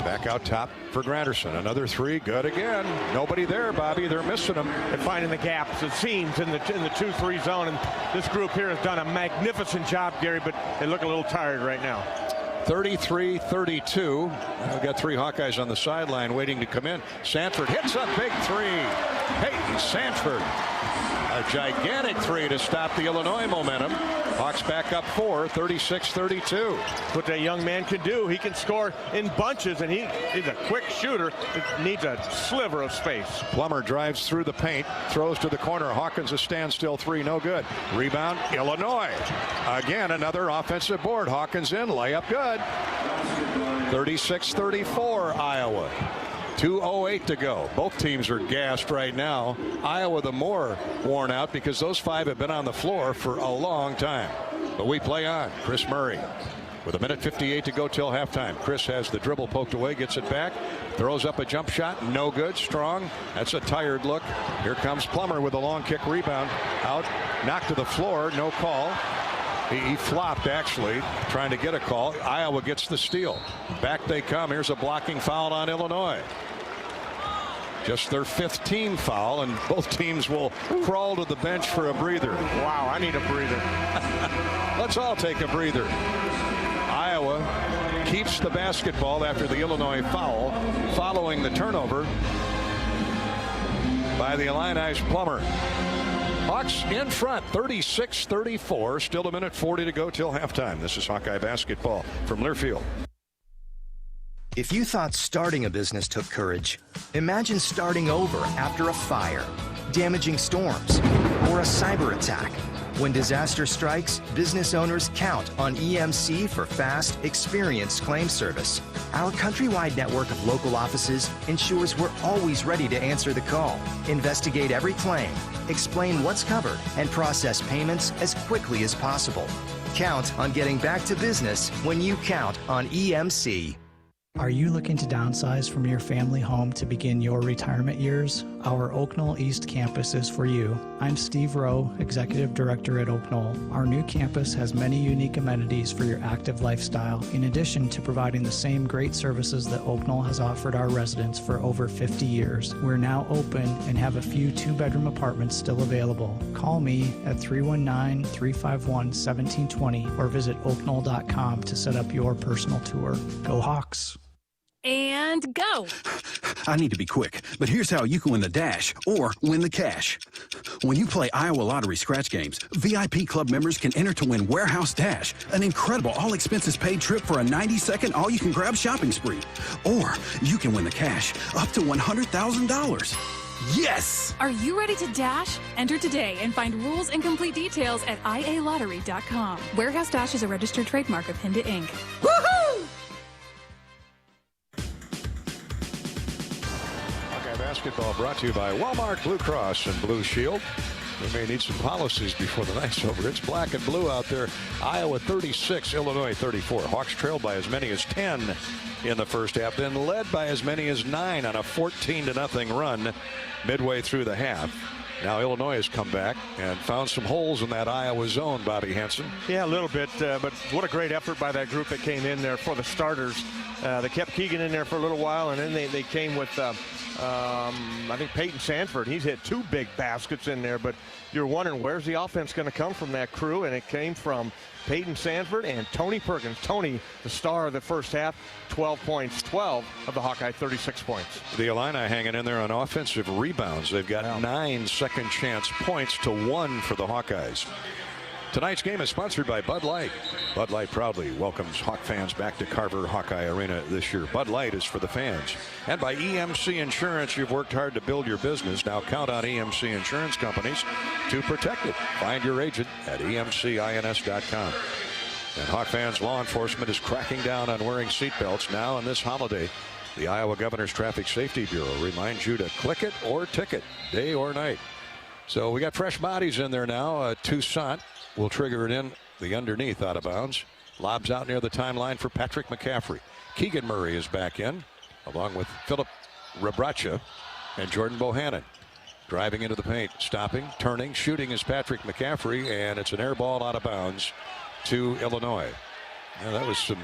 Back out top for Granderson. Another 3, good again. Nobody there, Bobby. They're missing them. They're finding the gaps, the seams in the 2-3 zone, and this group here has done a magnificent job, Gary, but they look a little tired right now. 33-32. We've got 3 Hawkeyes on the sideline waiting to come in. Sanford hits a big 3. Peyton Sanford. A gigantic 3 to stop the Illinois momentum. Hawks back up 4, 36-32. What that young man can do, he can score in bunches, and he's a quick shooter. It needs a sliver of space. Plummer drives through the paint, throws to the corner. Hawkins a standstill 3, no good. Rebound, Illinois. Again, another offensive board. Hawkins in, layup good. 36-34 Iowa. 2:08 to go. Both teams are gassed right now. Iowa the more worn out because those 5 have been on the floor for a long time. But we play on. Chris Murray with 1:58 to go till halftime. Chris has the dribble poked away, gets it back, throws up a jump shot, no good, strong. That's a tired look. Here comes Plummer with a long kick rebound. Out, knocked to the floor, no call. He flopped, actually, trying to get a call. Iowa gets the steal. Back they come. Here's a blocking foul on Illinois. Just their 5th team foul, and both teams will crawl to the bench for a breather. Wow, I need a breather. Let's all take a breather. Iowa keeps the basketball after the Illinois foul, following the turnover by the Illini's Plummer. Hawks in front, 36-34. Still 1:40 to go till halftime. This is Hawkeye basketball from Learfield. If you thought starting a business took courage, imagine starting over after a fire, damaging storms, or a cyber attack. When disaster strikes, business owners count on EMC for fast, experienced claim service. Our countrywide network of local offices ensures we're always ready to answer the call, investigate every claim, explain what's covered, and process payments as quickly as possible. Count on getting back to business when you count on EMC. Are you looking to downsize from your family home to begin your retirement years? Our Oak Knoll East campus is for you. I'm Steve Rowe, Executive Director at Oak Knoll. Our new campus has many unique amenities for your active lifestyle, in addition to providing the same great services that Oak Knoll has offered our residents for over 50 years. We're now open and have a few 2-bedroom apartments still available. Call me at 319-351-1720 or visit oakknoll.com to set up your personal tour. Go Hawks! And go. I need to be quick, but here's how you can win the Dash or win the cash. When you play Iowa Lottery scratch games, VIP club members can enter to win Warehouse Dash, an incredible all-expenses-paid trip for a 90-second all-you-can-grab shopping spree. Or you can win the cash, up to $100,000. Yes! Are you ready to dash? Enter today and find rules and complete details at ialottery.com. Warehouse Dash is a registered trademark of Hinda Inc. Woohoo! Hawkeye basketball brought to you by Walmart Blue Cross and Blue Shield. We may need some policies before the night's over. It's black and blue out there. Iowa 36, Illinois 34. Hawks trailed by as many as 10 in the first half, then led by as many as 9 on a 14-0 run midway through the half. Now Illinois has come back and found some holes in that Iowa zone, Bobby Hansen. Yeah, a little bit, but what a great effort by that group that came in there for the starters. They kept Keegan in there for a little while, and then they came with, I think, Peyton Sanford. He's hit 2 big baskets in there, but you're wondering where's the offense going to come from that crew, and it came from Peyton Sanford and Tony Perkins. Tony, the star of the first half, 12 points, 12 of the Hawkeye 36 points. The Illini hanging in there on offensive rebounds. They've got 9 second chance points to 1 for the Hawkeyes. Tonight's game is sponsored by Bud Light. Bud Light proudly welcomes Hawk fans back to Carver Hawkeye Arena this year. Bud Light is for the fans. And by EMC Insurance, you've worked hard to build your business. Now count on EMC Insurance companies to protect it. Find your agent at emcins.com. And Hawk fans, law enforcement is cracking down on wearing seatbelts. Now on this holiday, the Iowa Governor's Traffic Safety Bureau reminds you to click it or ticket, day or night. So we got fresh bodies in there now. Toussaint will trigger it in the underneath out of bounds. Lobs out near the timeline for Patrick McCaffrey. Keegan Murray is back in, along with Philip Rebracha and Jordan Bohannon. Driving into the paint, stopping, turning, shooting is Patrick McCaffrey, and it's an air ball out of bounds to Illinois. Now, that was some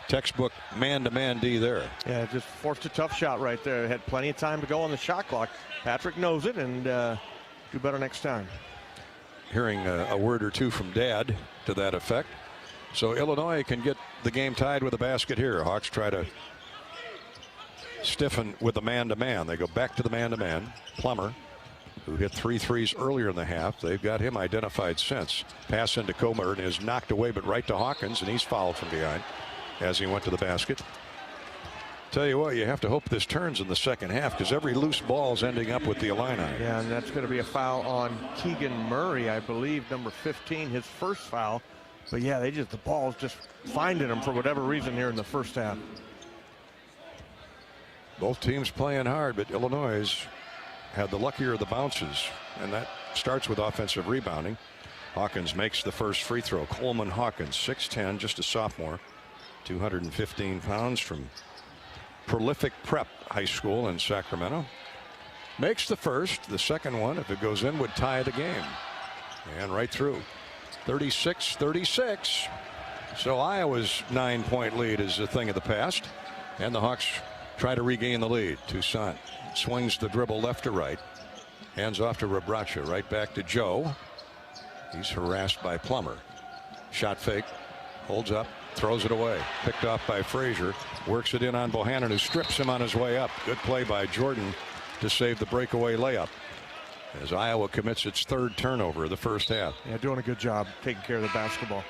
textbook man-to-man D there. Yeah, just forced a tough shot right there. Had plenty of time to go on the shot clock. Patrick knows it, and do better next time. Hearing a word or two from Dad to that effect. So Illinois can get the game tied with a basket here. Hawks try to stiffen with the man-to-man. They go back to the man-to-man. Plummer, who hit 3 threes earlier in the half. They've got him identified since. Pass into Coburn is knocked away, but right to Hawkins, and he's fouled from behind as he went to the basket. Tell you what, you have to hope this turns in the second half, because every loose ball is ending up with the Illini. Yeah, and that's going to be a foul on Keegan Murray, I believe, number 15, his first foul. But yeah, the ball's just finding him for whatever reason here in the first half. Both teams playing hard, but Illinois had the luckier of the bounces, and that starts with offensive rebounding. Hawkins makes the first free throw. Coleman Hawkins, 6'10", just a sophomore, 215 pounds, from Prolific Prep High School in Sacramento. Makes the first. The second one, if it goes in, would tie the game. And right through. 36-36. So Iowa's 9-point lead is a thing of the past. And the Hawks try to regain the lead. Toussaint swings the dribble left to right. Hands off to Rebracha. Right back to Joe. He's harassed by Plummer. Shot fake. Holds up. Throws it away. Picked off by Frazier. Works it in on Bohannon, who strips him on his way up. Good play by Jordan to save the breakaway layup, as Iowa commits its 3rd turnover of the first half. Yeah, doing a good job taking care of the basketball.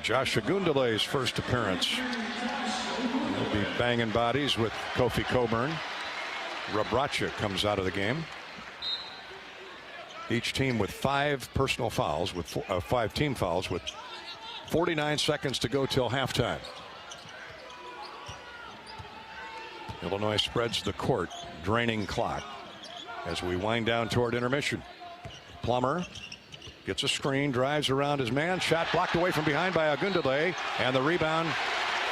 Josh Agundale's first appearance. He'll be banging bodies with Kofi Coburn. Rebracha comes out of the game. Each team with 5 personal fouls, with 5 team fouls, with 49 seconds to go till halftime. Illinois spreads the court, draining clock as we wind down toward intermission. Plummer gets a screen, drives around his man, shot blocked away from behind by Agundale, and the rebound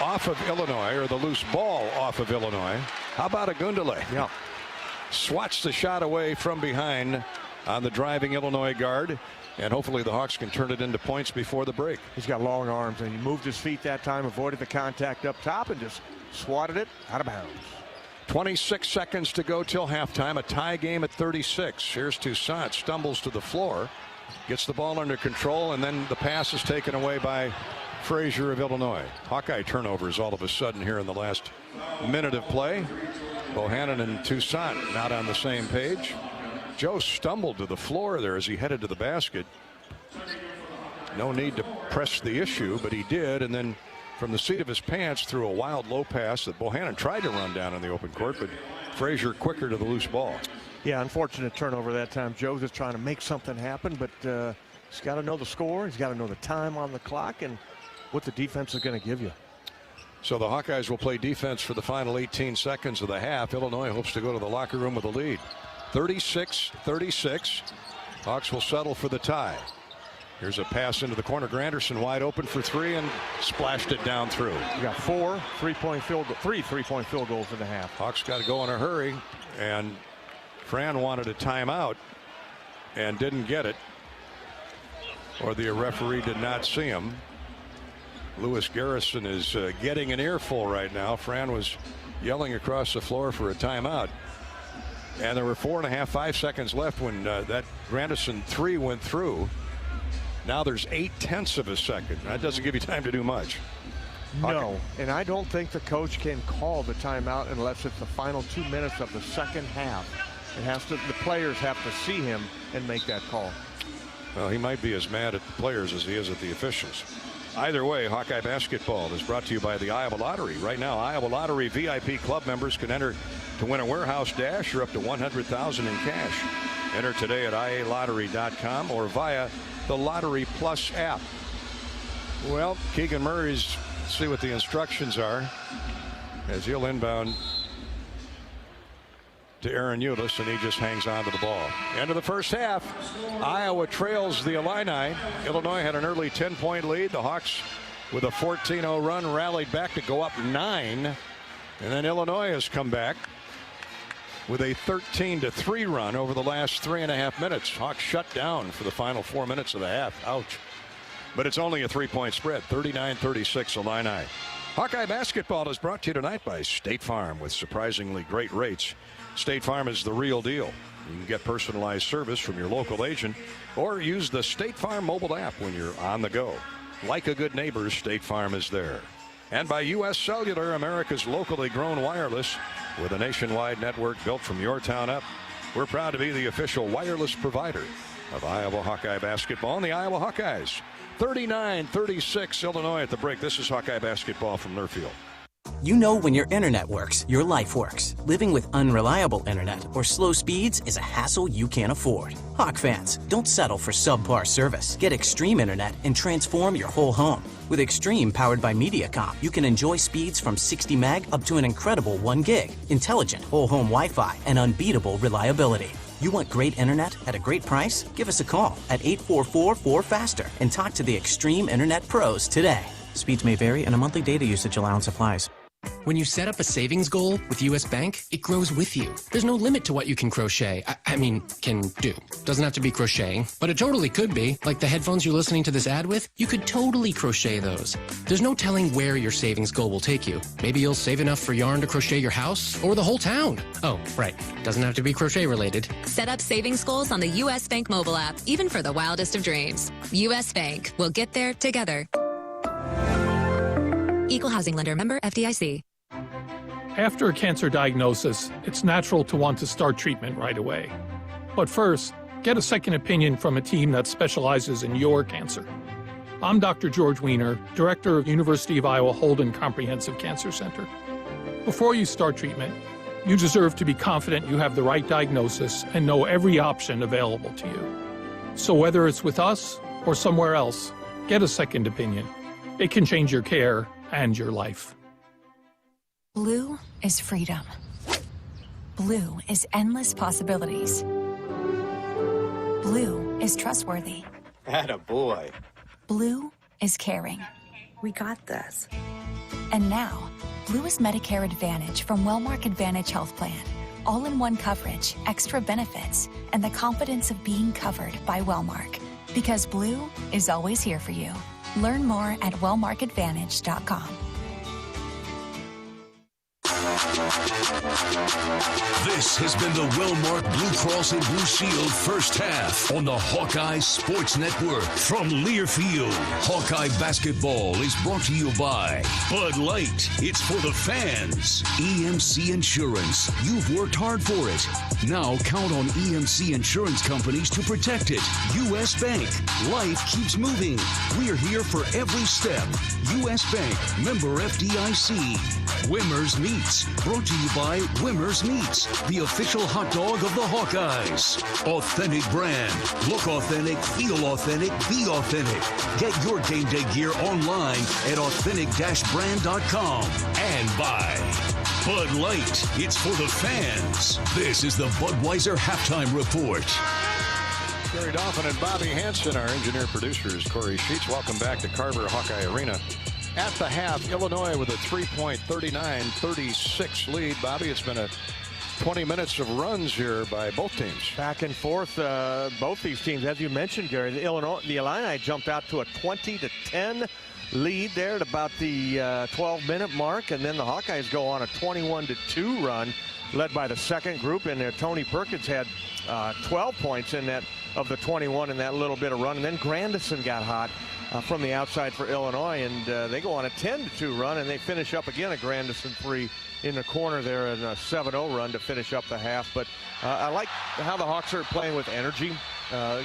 off of Illinois, or the loose ball off of Illinois. How about Agundale? Yeah. Swats the shot away from behind on the driving Illinois guard, and hopefully the Hawks can turn it into points before the break. He's got long arms, and he moved his feet that time, avoided the contact up top, and just swatted it out of bounds. 26 seconds to go till halftime. A tie game at 36. Here's Toussaint, stumbles to the floor, gets the ball under control, and then the pass is taken away by Frazier of Illinois. Hawkeye turnovers all of a sudden here in the last minute of play. Bohannon and Toussaint not on the same page. Joe stumbled to the floor there as he headed to the basket. No need to press the issue, but he did, and then from the seat of his pants threw a wild low pass that Bohannon tried to run down in the open court, but Frazier quicker to the loose ball. Yeah, unfortunate turnover that time. Joe's just trying to make something happen, but he's got to know the score. He's got to know the time on the clock and what the defense is going to give you. So the Hawkeyes will play defense for the final 18 seconds of the half. Illinois hopes to go to the locker room with a lead. 36-36. Hawks will settle for the tie. Here's a pass into the corner. Granderson wide open for three and splashed it down through. You got three three-point field goals in the half. Hawks got to go in a hurry, and Fran wanted a timeout and didn't get it, or the referee did not see him. Lewis Garrison is getting an earful right now. Fran was yelling across the floor for a timeout, and there were 5 seconds left when that Granderson three went through. Now there's 0.8 of a second. That doesn't give you time to do much. No, and I don't think the coach can call the timeout unless it's the final 2 minutes of the second half. The players have to see him and make that call. Well, he might be as mad at the players as he is at the officials. Either way, Hawkeye basketball is brought to you by the Iowa Lottery. Right now, Iowa Lottery VIP club members can enter to win a warehouse dash or up to $100,000 in cash. Enter today at ialottery.com or via the Lottery Plus app. Well, Keegan Murray's, see what the instructions are as he'll inbound to Aaron Eulis, and he just hangs on to the ball. End of the first half. Iowa trails the Illini. Illinois had an early 10-point lead. The Hawks, with a 14-0 run, rallied back to go up 9. And then Illinois has come back with a 13-3 run over the last 3.5 minutes. Hawks shut down for the final 4 minutes of the half. Ouch. But it's only a 3-point spread, 39-36 Illini. Hawkeye basketball is brought to you tonight by State Farm with surprisingly great rates. State Farm is the real deal. You can get personalized service from your local agent or use the State Farm mobile app when you're on the go. Like a good neighbor, State Farm is there. And by U.S. Cellular, America's locally grown wireless with a nationwide network built from your town up. We're proud to be the official wireless provider of Iowa Hawkeye basketball and the Iowa Hawkeyes. 39-36 Illinois at the break. This is Hawkeye basketball from Learfield. You know when your internet works, your life works. Living with unreliable internet or slow speeds is a hassle you can't afford. Hawk fans, don't settle for subpar service. Get Extreme Internet and transform your whole home. With Extreme powered by Mediacom, you can enjoy speeds from 60 meg up to an incredible 1 gig, intelligent whole home Wi-Fi, and unbeatable reliability. You want great internet at a great price? Give us a call at 844-4FASTER and talk to the Extreme Internet Pros today. Speeds may vary and a monthly data usage allowance applies. When you set up a savings goal with U.S. Bank, it grows with you. There's no limit to what you can crochet. Can do. Doesn't have to be crocheting, but it totally could be. Like the headphones you're listening to this ad with, you could totally crochet those. There's no telling where your savings goal will take you. Maybe you'll save enough for yarn to crochet your house or the whole town. Oh, right. Doesn't have to be crochet related. Set up savings goals on the U.S. Bank mobile app, even for the wildest of dreams. U.S. Bank. We'll get there together. Equal housing lender, member FDIC. After a cancer diagnosis, it's natural to want to start treatment right away. But first, get a second opinion from a team that specializes in your cancer. I'm Dr. George Weiner, Director of University of Iowa Holden Comprehensive Cancer Center. Before you start treatment, you deserve to be confident you have the right diagnosis and know every option available to you. So whether it's with us or somewhere else, get a second opinion. It can change your care and your life. Blue is freedom. Blue is endless possibilities. Blue is trustworthy. Attaboy. Blue is caring. We got this. And now, Blue is Medicare Advantage from Wellmark Advantage Health Plan. All-in-one coverage, extra benefits, and the confidence of being covered by Wellmark. Because Blue is always here for you. Learn more at wellmarkadvantage.com. This has been the well-marked Blue Cross and Blue Shield first half on the Hawkeye Sports Network from Learfield. Hawkeye basketball is brought to you by Bud Light. It's for the fans. EMC Insurance. You've worked hard for it. Now count on EMC Insurance companies to protect it. U.S. Bank. Life keeps moving. We're here for every step. U.S. Bank. Member FDIC. Wimmer's Meats. Brought to you by Wimmer's Meats, the official hot dog of the Hawkeyes. Authentic brand. Look authentic, feel authentic, be authentic. Get your game day gear online at authentic-brand.com. And by Bud Light. It's for the fans. This is the Budweiser Halftime Report. Gary Dolphin and Bobby Hansen, our engineer-producer is Corey Sheets. Welcome back to Carver Hawkeye Arena. At the half, Illinois with a 3-point 39-36 lead. Bobby, it's been a 20 minutes of runs here by both teams. Back and forth, both these teams. As you mentioned, Gary, the Illini jumped out to a 20-10 lead there at about the 12-minute mark, and then the Hawkeyes go on a 21-2 run, led by the second group in there. Tony Perkins had 12 points in that of the 21 in that little bit of run, and then Grandison got hot from the outside for Illinois, and they go on a 10-2 run, and they finish up again a Grandison three in the corner there in a 7-0 run to finish up the half. But I like how the Hawks are playing with energy.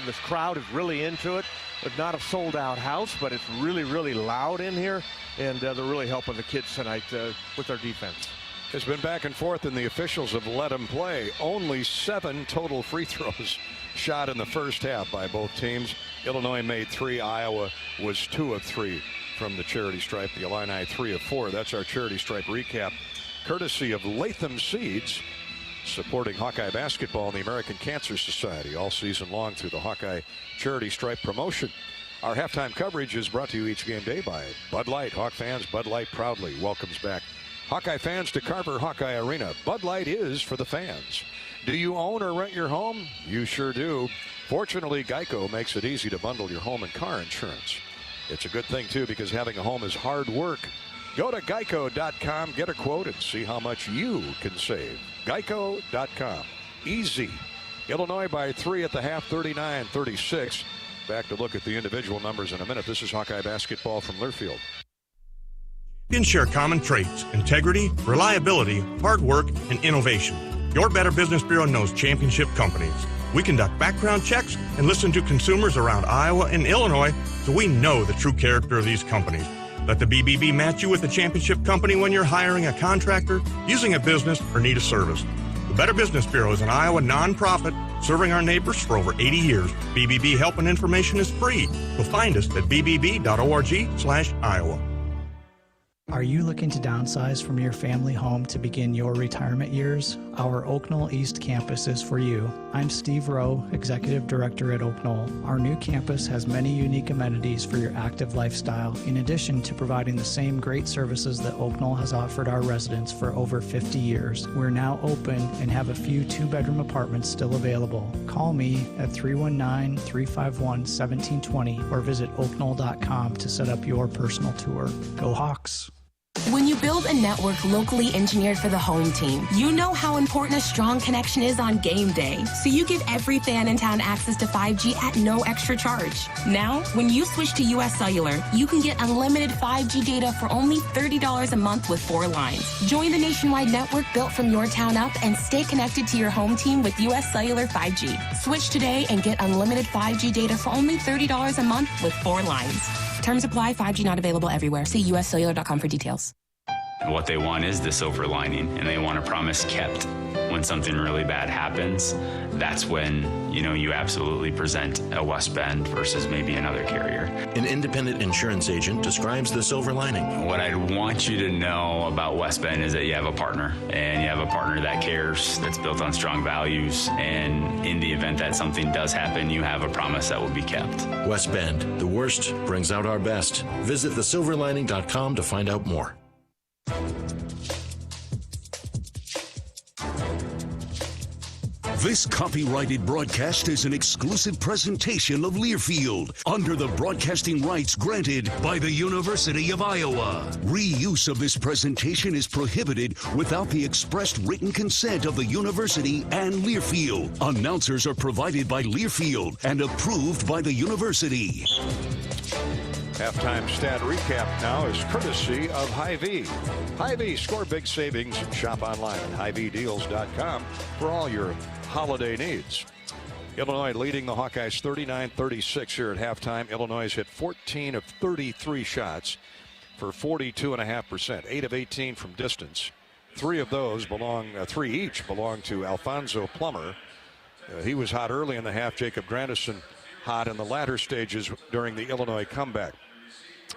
This crowd is really into it. It's not a sold-out house, but it's really, really loud in here, and they're really helping the kids tonight with their defense. It's been back and forth, and the officials have let them play. Only 7 total free throws shot in the first half by both teams. Illinois made 3. Iowa was 2 of 3 from the charity stripe. The Illini 3 of 4. That's our charity stripe recap, courtesy of Latham Seeds, supporting Hawkeye basketball and the American Cancer Society all season long through the Hawkeye charity stripe promotion. Our halftime coverage is brought to you each game day by Bud Light. Hawk fans, Bud Light proudly welcomes back Hawkeye fans to Carver Hawkeye Arena. Bud Light is for the fans. Do you own or rent your home? You sure do. Fortunately, Geico makes it easy to bundle your home and car insurance. It's a good thing, too, because having a home is hard work. Go to geico.com, get a quote, and see how much you can save. Geico.com. Easy. Illinois by 3 at the half, 39-36. Back to look at the individual numbers in a minute. This is Hawkeye basketball from Learfield. Share common traits: integrity, reliability, hard work, and innovation. Your Better Business Bureau knows championship companies. We conduct background checks and listen to consumers around Iowa and Illinois, so we know the true character of these companies. Let the BBB match you with a championship company when you're hiring a contractor, using a business, or need a service. The Better Business Bureau is an Iowa nonprofit serving our neighbors for over 80 years. BBB help and information is free. So find us at bbb.org/Iowa. Are you looking to downsize from your family home to begin your retirement years? Our Oak Knoll East campus is for you. I'm Steve Rowe, Executive Director at Oak Knoll. Our new campus has many unique amenities for your active lifestyle, in addition to providing the same great services that Oak Knoll has offered our residents for over 50 years. We're now open and have a few 2-bedroom apartments still available. Call me at 319-351-1720 or visit oakknoll.com to set up your personal tour. Go Hawks! When you build a network locally engineered for the home team, you know how important a strong connection is on game day. So you give every fan in town access to 5G at no extra charge. Now, when you switch to US Cellular, you can get unlimited 5G data for only $30 a month with 4 lines. Join the nationwide network built from your town up and stay connected to your home team with US Cellular 5G. Switch today and get unlimited 5G data for only $30 a month with 4 lines. Terms apply. 5G not available everywhere. See uscellular.com for details. What they want is the silver lining, and they want a promise kept. When something really bad happens, that's when, you absolutely present a West Bend versus maybe another carrier. An independent insurance agent describes the silver lining. What I want you to know about West Bend is that you have a partner, and you have a partner that cares, that's built on strong values, and in the event that something does happen, you have a promise that will be kept. West Bend, the worst brings out our best. Visit thesilverlining.com to find out more. This copyrighted broadcast is an exclusive presentation of Learfield under the broadcasting rights granted by the University of Iowa. Reuse of this presentation is prohibited without the expressed written consent of the university and Learfield. Announcers are provided by Learfield and approved by the university. Halftime stat recap now is courtesy of Hy-Vee. Hy-Vee, score big savings and shop online at HyVeeDeals.com for all your holiday needs. Illinois leading the Hawkeyes 39-36 here at halftime. Illinois hit 14 of 33 shots for 42.5%, 8 of 18 from distance. Three each belong to Alfonso Plummer. He was hot early in the half. Jacob Grandison hot in the latter stages during the Illinois comeback.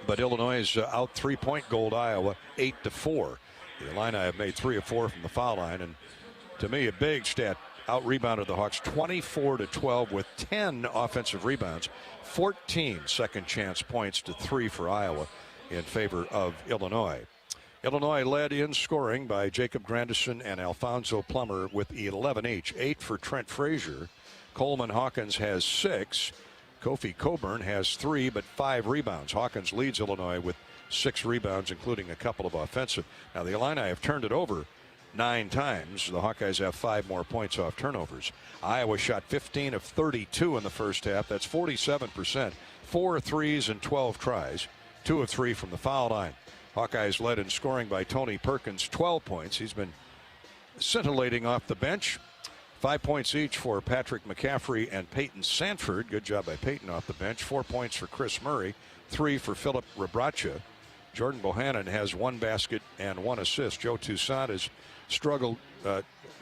But Illinois is out 3-point gold Iowa 8-4. The Illini have made 3 of 4 from the foul line, and to me a big stat. Out-rebounded the Hawks 24-12 with 10 offensive rebounds, 14 second chance points to 3 for Iowa in favor of Illinois. Illinois led in scoring by Jacob Grandison and Alfonso Plummer with 11 each. 8 for Trent Frazier. Coleman Hawkins has 6. Kofi Coburn has 3 but 5 rebounds. Hawkins leads Illinois with 6 rebounds, including a couple of offensive. Now the Illini have turned it over 9 times. The Hawkeyes have 5 more points off turnovers. Iowa shot 15 of 32 in the first half. That's 47%. 4 threes and 12 tries. 2 of 3 from the foul line. Hawkeyes led in scoring by Tony Perkins, 12 points. He's been scintillating off the bench. 5 points each for Patrick McCaffrey and Peyton Sanford. Good job by Peyton off the bench. 4 points for Chris Murray. 3 for Philip Rebracha. Jordan Bohannon has 1 basket and 1 assist. Joe Toussaint has struggled,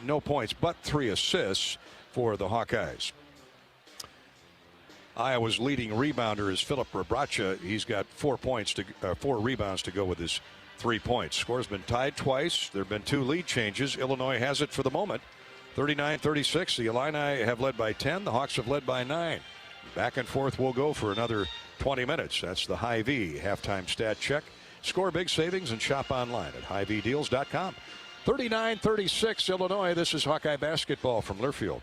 no points, but 3 assists for the Hawkeyes. Iowa's leading rebounder is Philip Rebracha. He's got 4 rebounds to go with his 3 points. Score's been tied twice. There have been 2 lead changes. Illinois has it for the moment. 39-36. The Illini have led by 10. The Hawks have led by 9. Back and forth will go for another 20 minutes. That's the Hy-Vee halftime stat check. Score big savings and shop online at HyVeeDeals.com. 39-36 Illinois. This is Hawkeye basketball from Learfield.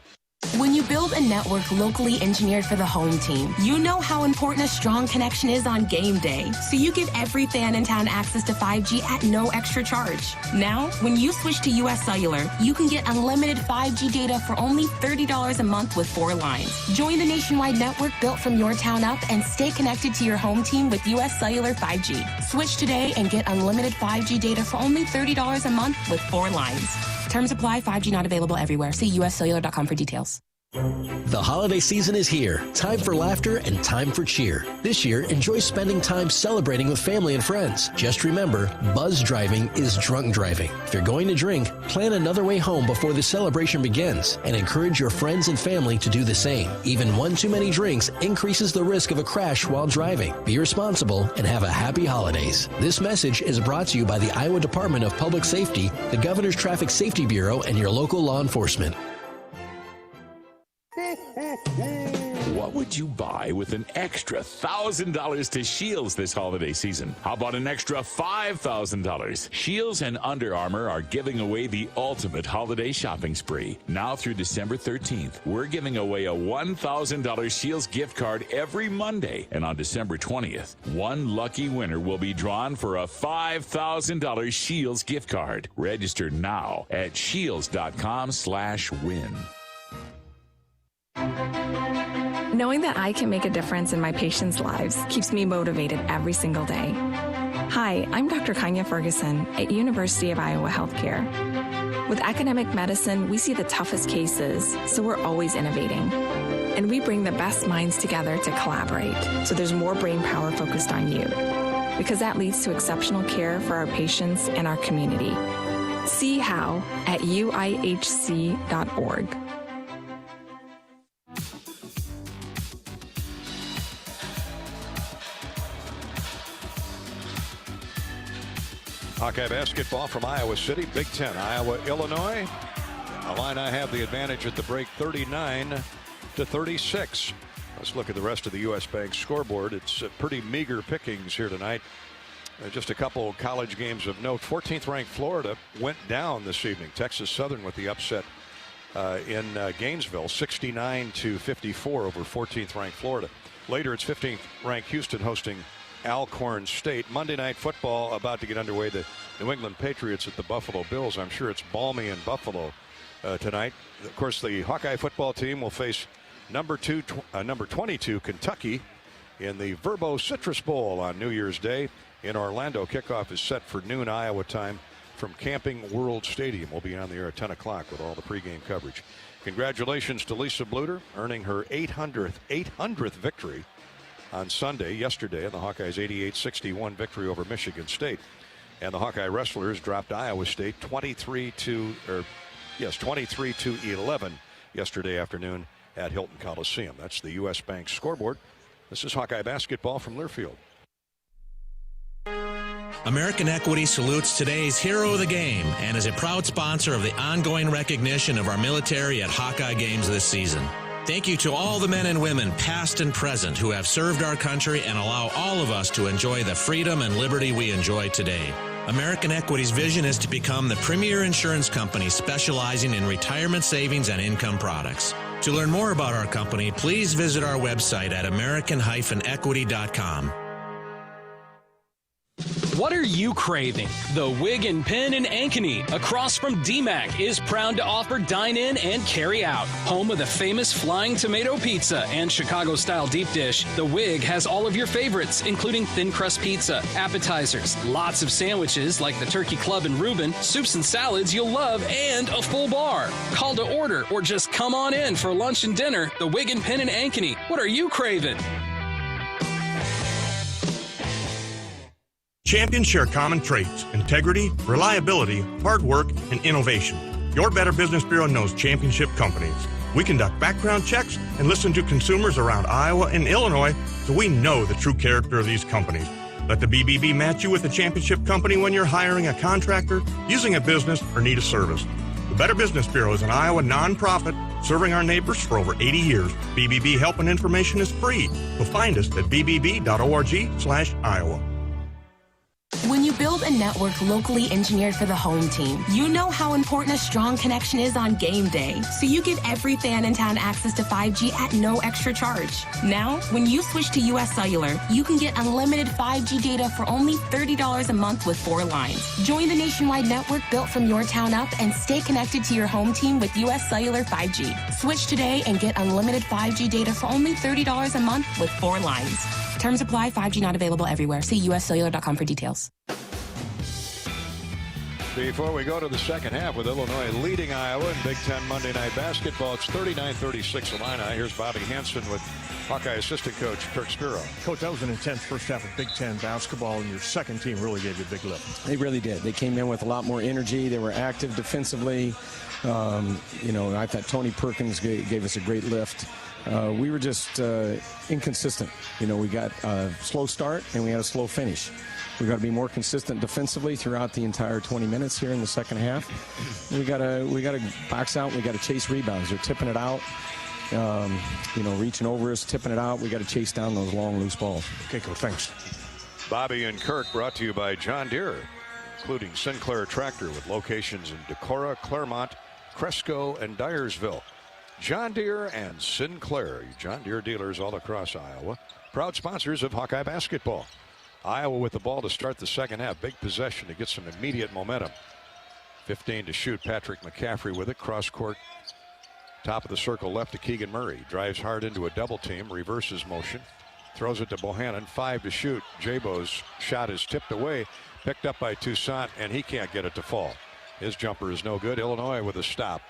When you build a network locally engineered for the home team, you know how important a strong connection is on game day. So you give every fan in town access to 5G at no extra charge. Now, when you switch to US Cellular, you can get unlimited 5G data for only $30 a month with 4 lines. Join the nationwide network built from your town up and stay connected to your home team with US Cellular 5G. Switch today and get unlimited 5G data for only $30 a month with 4 lines. Terms apply. 5G not available everywhere. See uscellular.com for details. The holiday season is here. Time for laughter and time for cheer. This year, enjoy spending time celebrating with family and friends. Just remember, buzz driving is drunk driving. If you're going to drink, plan another way home before the celebration begins and encourage your friends and family to do the same. Even one too many drinks increases the risk of a crash while driving. Be responsible and have a happy holidays. This message is brought to you by the Iowa Department of Public Safety, the Governor's Traffic Safety Bureau, and your local law enforcement. What would you buy with an extra $1,000 to Shields this holiday season? How about an extra $5,000? Shields and Under Armour are giving away the ultimate holiday shopping spree. Now through December 13th, we're giving away a $1,000 Shields gift card every Monday. And on December 20th, one lucky winner will be drawn for a $5,000 Shields gift card. Register now at shields.com/win. Knowing that I can make a difference in my patients' lives keeps me motivated every single day. Hi, I'm Dr. Kanya Ferguson at University of Iowa Healthcare. With academic medicine, we see the toughest cases, so we're always innovating. And we bring the best minds together to collaborate, so there's more brain power focused on you. Because that leads to exceptional care for our patients and our community. See how at uihc.org. Hawkeye basketball from Iowa City, Big Ten, Iowa, Illinois. Illini have the advantage at the break, 39-36. Let's look at the rest of the U.S. Bank scoreboard. It's pretty meager pickings here tonight. Just a couple college games of note. 14th ranked Florida went down this evening. Texas Southern with the upset in Gainesville, 69-54 over 14th-ranked Florida. Later, it's 15th-ranked Houston hosting Alcorn State. Monday Night Football about to get underway. The New England Patriots at the Buffalo Bills. I'm sure it's balmy in Buffalo tonight. Of course, the Hawkeye football team will face number 22 Kentucky in the Verbo Citrus Bowl on New Year's Day in Orlando. Kickoff is set for noon Iowa time from Camping World Stadium. We'll be on the air at 10 o'clock with all the pregame coverage. Congratulations to Lisa Bluter, earning her 800th victory on Sunday, yesterday, in the Hawkeyes' 88-61 victory over Michigan State. And the Hawkeye wrestlers dropped Iowa State 23-11 yesterday afternoon at Hilton Coliseum. That's the U.S. Bank scoreboard. This is Hawkeye basketball from Learfield. American Equity salutes today's hero of the game and is a proud sponsor of the ongoing recognition of our military at Hawkeye games this season. Thank you to all the men and women, past and present, who have served our country and allow all of us to enjoy the freedom and liberty we enjoy today. American Equity's vision is to become the premier insurance company specializing in retirement savings and income products. To learn more about our company, please visit our website at american-equity.com. What are you craving? The Wig and Pin in Ankeny, across from DMAC, is proud to offer dine-in and carry-out. Home of the famous Flying Tomato Pizza and Chicago-style deep dish, The Wig has all of your favorites, including thin crust pizza, appetizers, lots of sandwiches like the Turkey Club and Reuben, soups and salads you'll love, and a full bar. Call to order or just come on in for lunch and dinner. The Wig and Pin in Ankeny. What are you craving? Champions share common traits: integrity, reliability, hard work, and innovation. Your Better Business Bureau knows championship companies. We conduct background checks and listen to consumers around Iowa and Illinois, so we know the true character of these companies. Let the BBB match you with a championship company when you're hiring a contractor, using a business, or need a service. The Better Business Bureau is an Iowa nonprofit serving our neighbors for over 80 years. BBB help and information is free, so find us at bbb.org/Iowa. When you build a network locally engineered for the home team, you know how important a strong connection is on game day. So you give every fan in town access to 5G at no extra charge. Now, when you switch to US Cellular, you can get unlimited 5G data for only $30 a month with 4 lines. Join the nationwide network built from your town up and stay connected to your home team with US Cellular 5G. Switch today and get unlimited 5G data for only $30 a month with 4 lines. Terms apply. 5G not available everywhere. See uscellular.com for details. Before we go to the second half with Illinois leading Iowa in Big Ten Monday Night Basketball, it's 39-36 Illini. Here's Bobby Hansen with Hawkeye assistant coach Kirk Spiro. Coach, that was an intense first half of Big Ten basketball, and your second team really gave you a big lift. They really did. They came in with a lot more energy. They were active defensively. I thought Tony Perkins gave us a great lift. We were just inconsistent. We got a slow start and we had a slow finish. We've got to be more consistent defensively throughout the entire 20 minutes here in the second half. We got to box out. We got to chase rebounds. They're tipping it out. Reaching over us, tipping it out. We got to chase down those long, loose balls. Okay, Coach, thanks. Bobby and Kirk brought to you by John Deere, including Sinclair Tractor with locations in Decorah, Claremont, Cresco, and Dyersville. John Deere and Sinclair, John Deere dealers all across Iowa, proud sponsors of Hawkeye basketball. Iowa with the ball to start the second half. Big possession to get some immediate momentum. 15 to shoot. Patrick McCaffrey with it. Cross court. Top of the circle left to Keegan Murray. Drives hard into a double team. Reverses motion. Throws it to Bohannon. 5 to shoot. Jabo's shot is tipped away. Picked up by Toussaint, and he can't get it to fall. His jumper is no good. Illinois with a stop.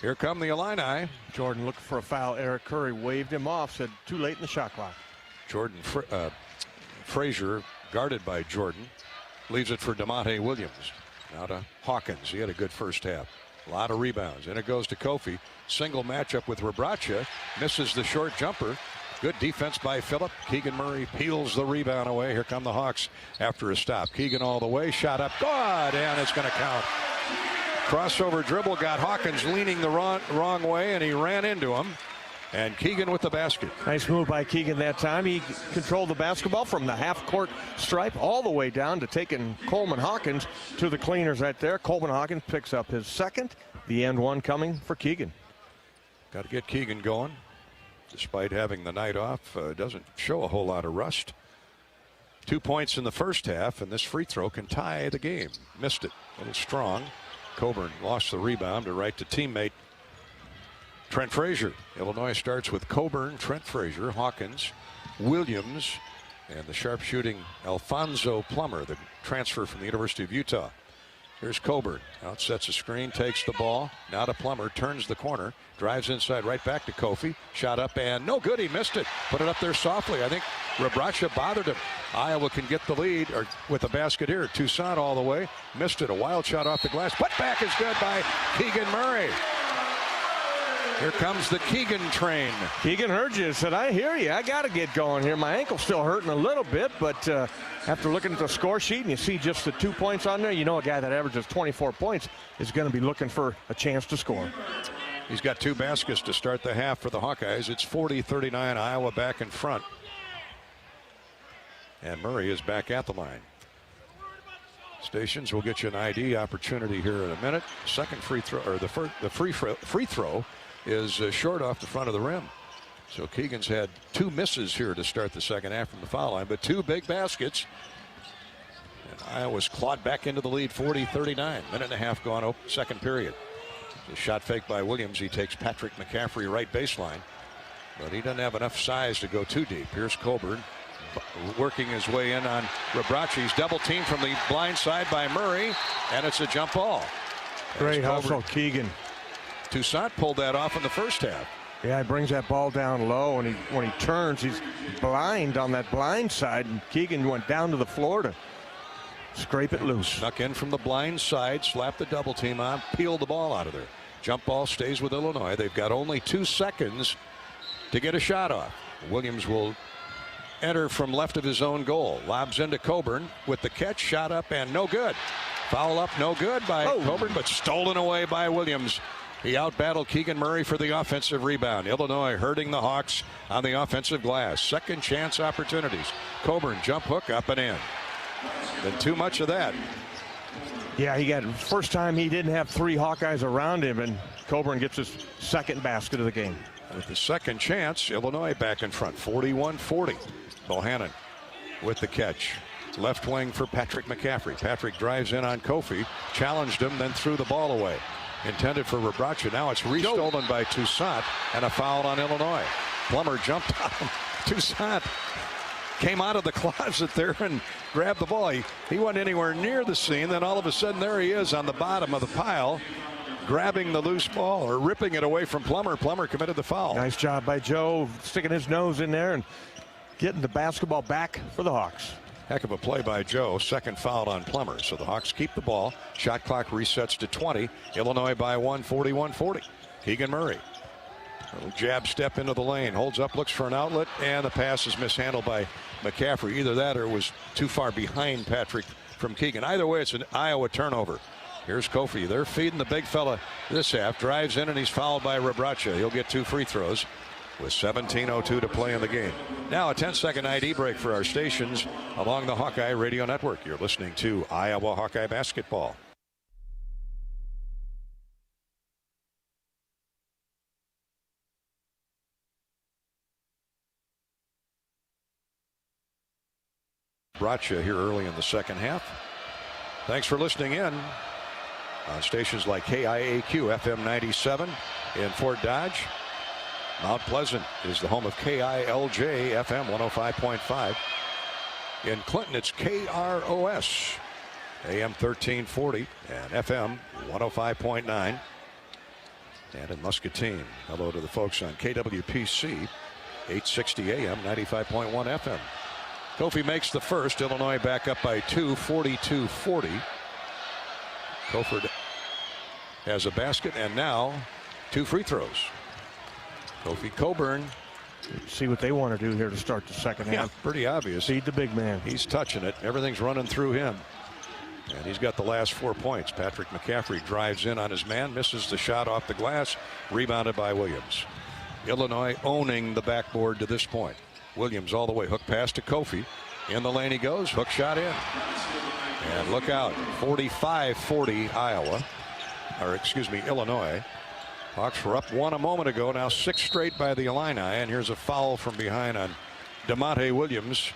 Here come the Illini. Jordan looking for a foul. Eric Curry waved him off, said too late in the shot clock. Jordan Frazier, guarded by Jordan, leaves it for DeMonte Williams. Now to Hawkins. He had a good first half. A lot of rebounds. And it goes to Kofi. Single matchup with Rebracha. Misses the short jumper. Good defense by Phillip. Keegan Murray peels the rebound away. Here come the Hawks after a stop. Keegan all the way. Shot up. Good. And it's going to count. Crossover dribble got Hawkins leaning the wrong way, and he ran into him. And Keegan with the basket. Nice move by Keegan that time. He controlled the basketball from the half-court stripe all the way down to taking Coleman Hawkins to the cleaners right there. Coleman Hawkins picks up his second. The and one coming for Keegan. Got to get Keegan going. Despite having the night off, doesn't show a whole lot of rust. 2 points in the first half, and this free throw can tie the game. Missed it. A little strong. Coburn lost the rebound to right to teammate Trent Frazier. Illinois starts with Coburn, Trent Frazier, Hawkins, Williams, and the sharpshooting Alfonso Plummer, the transfer from the University of Utah. Here's Coburn. Outsets a screen, takes the ball. Now to Plummer, turns the corner, drives inside, right back to Kofi. Shot up and no good. He missed it. Put it up there softly. I think Rabracha bothered him. Iowa can get the lead or with a basket here. Toussaint all the way. Missed it. A wild shot off the glass. Put back is good by Keegan Murray. Here comes the Keegan train. Keegan heard you, said, I hear you. I got to get going here. My ankle's still hurting a little bit, but after looking at the score sheet and you see just the 2 points on there, you know a guy that averages 24 points is going to be looking for a chance to score. He's got 2 baskets to start the half for the Hawkeyes. It's 40-39, Iowa back in front. And Murray is back at the line. Stations will get you an ID opportunity here in a minute. Second free throw, or the free throw is short off the front of the rim. So Keegan's had 2 misses here to start the second half from the foul line, but 2 big baskets. And Iowa's clawed back into the lead, 40-39. Minute and a half gone, second period. The shot fake by Williams. He takes Patrick McCaffrey right baseline, but he doesn't have enough size to go too deep. Here's Coburn working his way in on Rabracha. He's double teamed from the blind side by Murray, and it's a jump ball. Great hustle, Keegan. Toussaint pulled that off in the first half. Yeah, he brings that ball down low, and when he turns, he's blind on that blind side, and Keegan went down to the floor to scrape it loose. Snuck in from the blind side, slapped the double team on, peeled the ball out of there. Jump ball stays with Illinois. They've got only 2 seconds to get a shot off. Williams will enter from left of his own goal. Lobs into Coburn with the catch, shot up and no good. Foul up, no good by Coburn, but stolen away by Williams. He outbattled Keegan Murray for the offensive rebound. Illinois hurting the Hawks on the offensive glass. Second chance opportunities. Coburn jump hook up and in. Been too much of that. Yeah, he got first time he didn't have 3 Hawkeyes around him, and Coburn gets his second basket of the game. With the second chance, Illinois back in front, 41-40. Bohannon with the catch. Left wing for Patrick McCaffrey. Patrick drives in on Kofi, challenged him, then threw the ball away. Intended for Rabracha. Now it's restolen by Toussaint and a foul on Illinois. Plummer jumped on him. Toussaint came out of the closet there and grabbed the ball. He wasn't anywhere near the scene. Then all of a sudden there he is on the bottom of the pile, grabbing the loose ball or ripping it away from Plummer. Plummer committed the foul. Nice job by Joe sticking his nose in there and getting the basketball back for the Hawks. Heck of a play by Joe. Second foul on Plummer. So the Hawks keep the ball. Shot clock resets to 20. Illinois by 1, 41-40. Keegan Murray. A little jab step into the lane. Holds up, looks for an outlet, and the pass is mishandled by McCaffrey. Either that or it was too far behind Patrick from Keegan. Either way, it's an Iowa turnover. Here's Kofi. They're feeding the big fella this half. Drives in, and he's fouled by Rabracha. He'll get 2 free throws with 17:02 to play in the game. Now a 10-second ID break for our stations along the Hawkeye Radio Network. You're listening to Iowa Hawkeye Basketball. Rabracha here early in the second half. Thanks for listening in on stations like KIAQ FM 97 in Fort Dodge. Mount Pleasant is the home of KILJ FM 105.5. In Clinton, it's KROS AM 1340 and FM 105.9. And in Muscatine, hello to the folks on KWPC 860 AM 95.1 FM. Kofi makes the first. Illinois back up by 2, 42-40. Koford has a basket and now 2 free throws. Kofi Coburn. See what they want to do here to start the second half. Yeah, pretty obvious. Feed the big man. He's touching it. Everything's running through him. And he's got the last 4 points. Patrick McCaffrey drives in on his man, misses the shot off the glass, rebounded by Williams. Illinois owning the backboard to this point. Williams all the way. Hook pass to Kofi. In the lane he goes. Hook shot in. And look out. 45-40 Illinois. Hawks were up 1 a moment ago. Now 6 straight by the Illini. And here's a foul from behind on DeMonte Williams.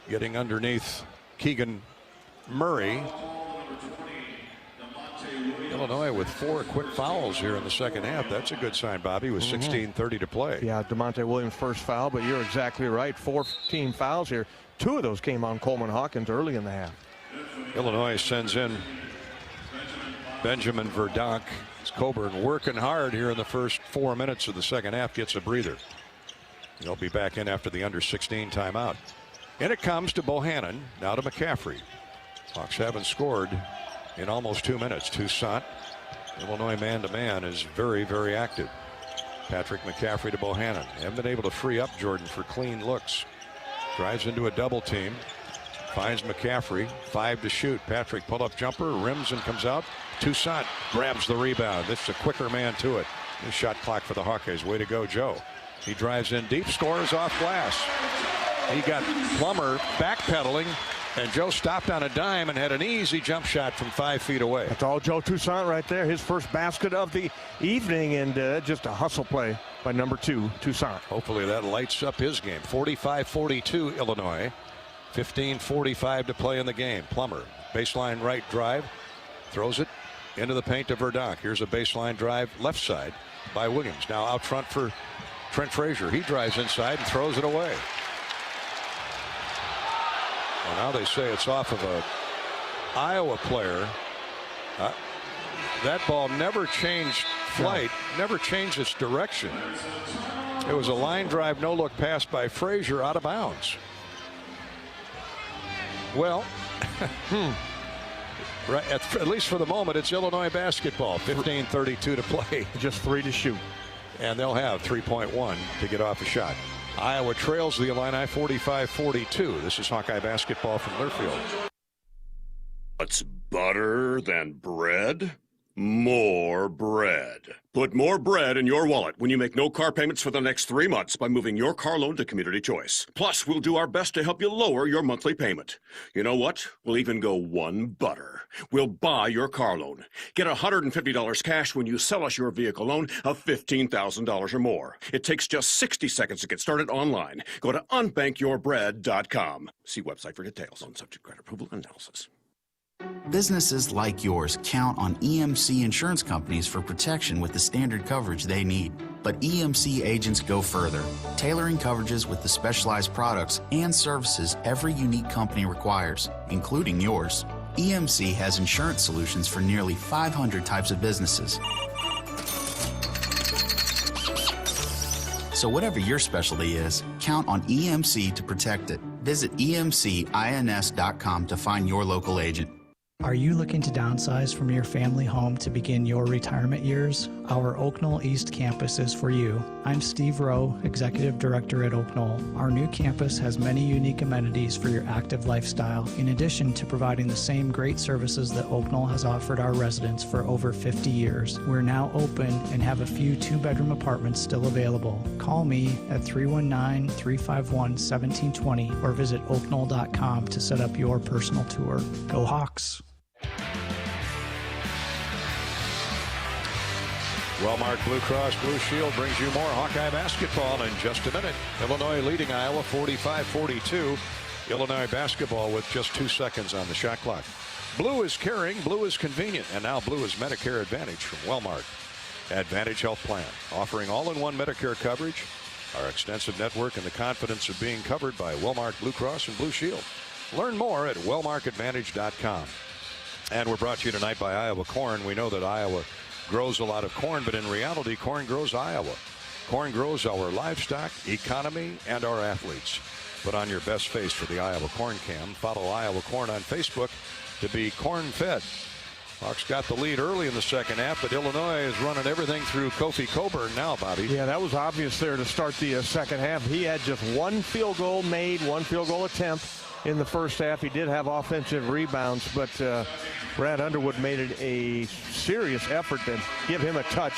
Getting underneath Keegan Murray. Illinois with 4 quick fouls here in the second half. That's a good sign, Bobby, with 16:30 to play. Yeah, DeMonte Williams' first foul, but you're exactly right. 14 fouls here. 2 of those came on Coleman Hawkins early in the half. Illinois sends in Benjamin Verdonk. It's Coburn working hard here in the first 4 minutes of the second half. Gets a breather. He'll be back in after the under-16 timeout. And it comes to Bohannon. Now to McCaffrey. Hawks haven't scored in almost 2 minutes. Toussaint, Illinois man-to-man, is very, very active. Patrick McCaffrey to Bohannon. Haven't been able to free up Jordan for clean looks. Drives into a double team. Finds McCaffrey. 5 to shoot. Patrick pull-up jumper. Rims and comes out. Toussaint grabs the rebound. This is a quicker man to it. New shot clock for the Hawkeyes. Way to go, Joe. He drives in deep. Scores off glass. He got Plummer backpedaling. And Joe stopped on a dime and had an easy jump shot from 5 feet away. That's all Joe Toussaint right there. His first basket of the evening, and just a hustle play by number 2, Toussaint. Hopefully that lights up his game. 45-42 Illinois. 15:45 to play in the game. Plummer, baseline right drive. Throws it into the paint to Verdonk. Here's a baseline drive left side by Williams. Now out front for Trent Frazier. He drives inside and throws it away. Well, now they say it's off of a Iowa player. That ball never changed flight, never changed its direction. It was a line drive, no look pass by Frazier out of bounds. Well, right, at least for the moment, it's Illinois basketball. 15:32 to play. Just 3 to shoot. And they'll have 3.1 to get off a shot. Iowa trails the Illini 45-42. This is Hawkeye basketball from Learfield. What's better than bread? More bread. Put more bread in your wallet when you make no car payments for the next 3 months by moving your car loan to Community Choice. Plus, we'll do our best to help you lower your monthly payment. You know what? We'll even go one better. We'll buy your car loan. Get $150 cash when you sell us your vehicle loan of $15,000 or more. It takes just 60 seconds to get started online. Go to unbankyyourbread.com. See website for details on subject credit approval and analysis. Businesses like yours count on EMC insurance companies for protection with the standard coverage they need. But EMC agents go further, tailoring coverages with the specialized products and services every unique company requires, including yours. EMC has insurance solutions for nearly 500 types of businesses. So whatever your specialty is, count on EMC to protect it. Visit EMCINS.com to find your local agent. Are you looking to downsize from your family home to begin your retirement years? Our Oak Knoll East campus is for you. I'm Steve Rowe, Executive Director at Oak Knoll. Our new campus has many unique amenities for your active lifestyle, in addition to providing the same great services that Oak Knoll has offered our residents for over 50 years. We're now open and have a few 2-bedroom apartments still available. Call me at 319-351-1720 or visit oakknoll.com to set up your personal tour. Go Hawks! Wellmark Blue Cross Blue Shield brings you more Hawkeye basketball in just a minute. Illinois leading Iowa 45-42. Illinois basketball with just 2 seconds on the shot clock. Blue is caring, blue is convenient, and now blue is Medicare Advantage from Wellmark. Advantage Health Plan, offering all-in-one Medicare coverage, our extensive network, and the confidence of being covered by Wellmark Blue Cross and Blue Shield. Learn more at wellmarkadvantage.com. And we're brought to you tonight by Iowa Corn. We know that Iowa grows a lot of corn, but in reality, corn grows Iowa. Corn grows our livestock, economy, and our athletes. Put on your best face for the Iowa Corn Cam. Follow Iowa Corn on Facebook to be corn-fed. Hawks got the lead early in the second half, but Illinois is running everything through Kofi Coburn now, Bobby. Yeah, that was obvious there to start the second half. He had just one field goal made, one field goal attempt in the first half. He did have offensive rebounds, but Brad Underwood made it a serious effort to give him a touch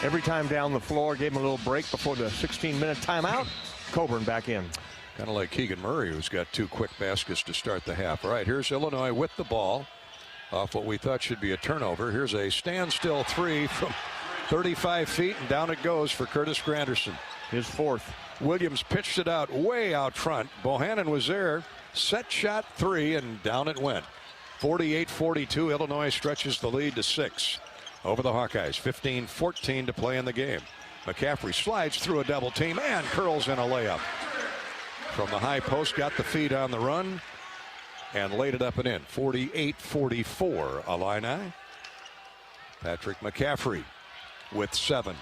every time down the floor, gave him a little break before the 16-minute timeout. Coburn back in. Kind of like Keegan Murray, who's got 2 quick baskets to start the half. All right, here's Illinois with the ball off what we thought should be a turnover. Here's a standstill 3 from 35 feet, and down it goes for Curtis Granderson. His 4th. Williams pitched it out way out front. Bohannon was there. Set shot 3, and down it went. 48-42. Illinois stretches the lead to 6 over the Hawkeyes. 15-14 to play in the game. McCaffrey slides through a double team and curls in a layup. From the high post, got the feed on the run and laid it up and in. 48-44 Illini. Patrick McCaffrey with 7.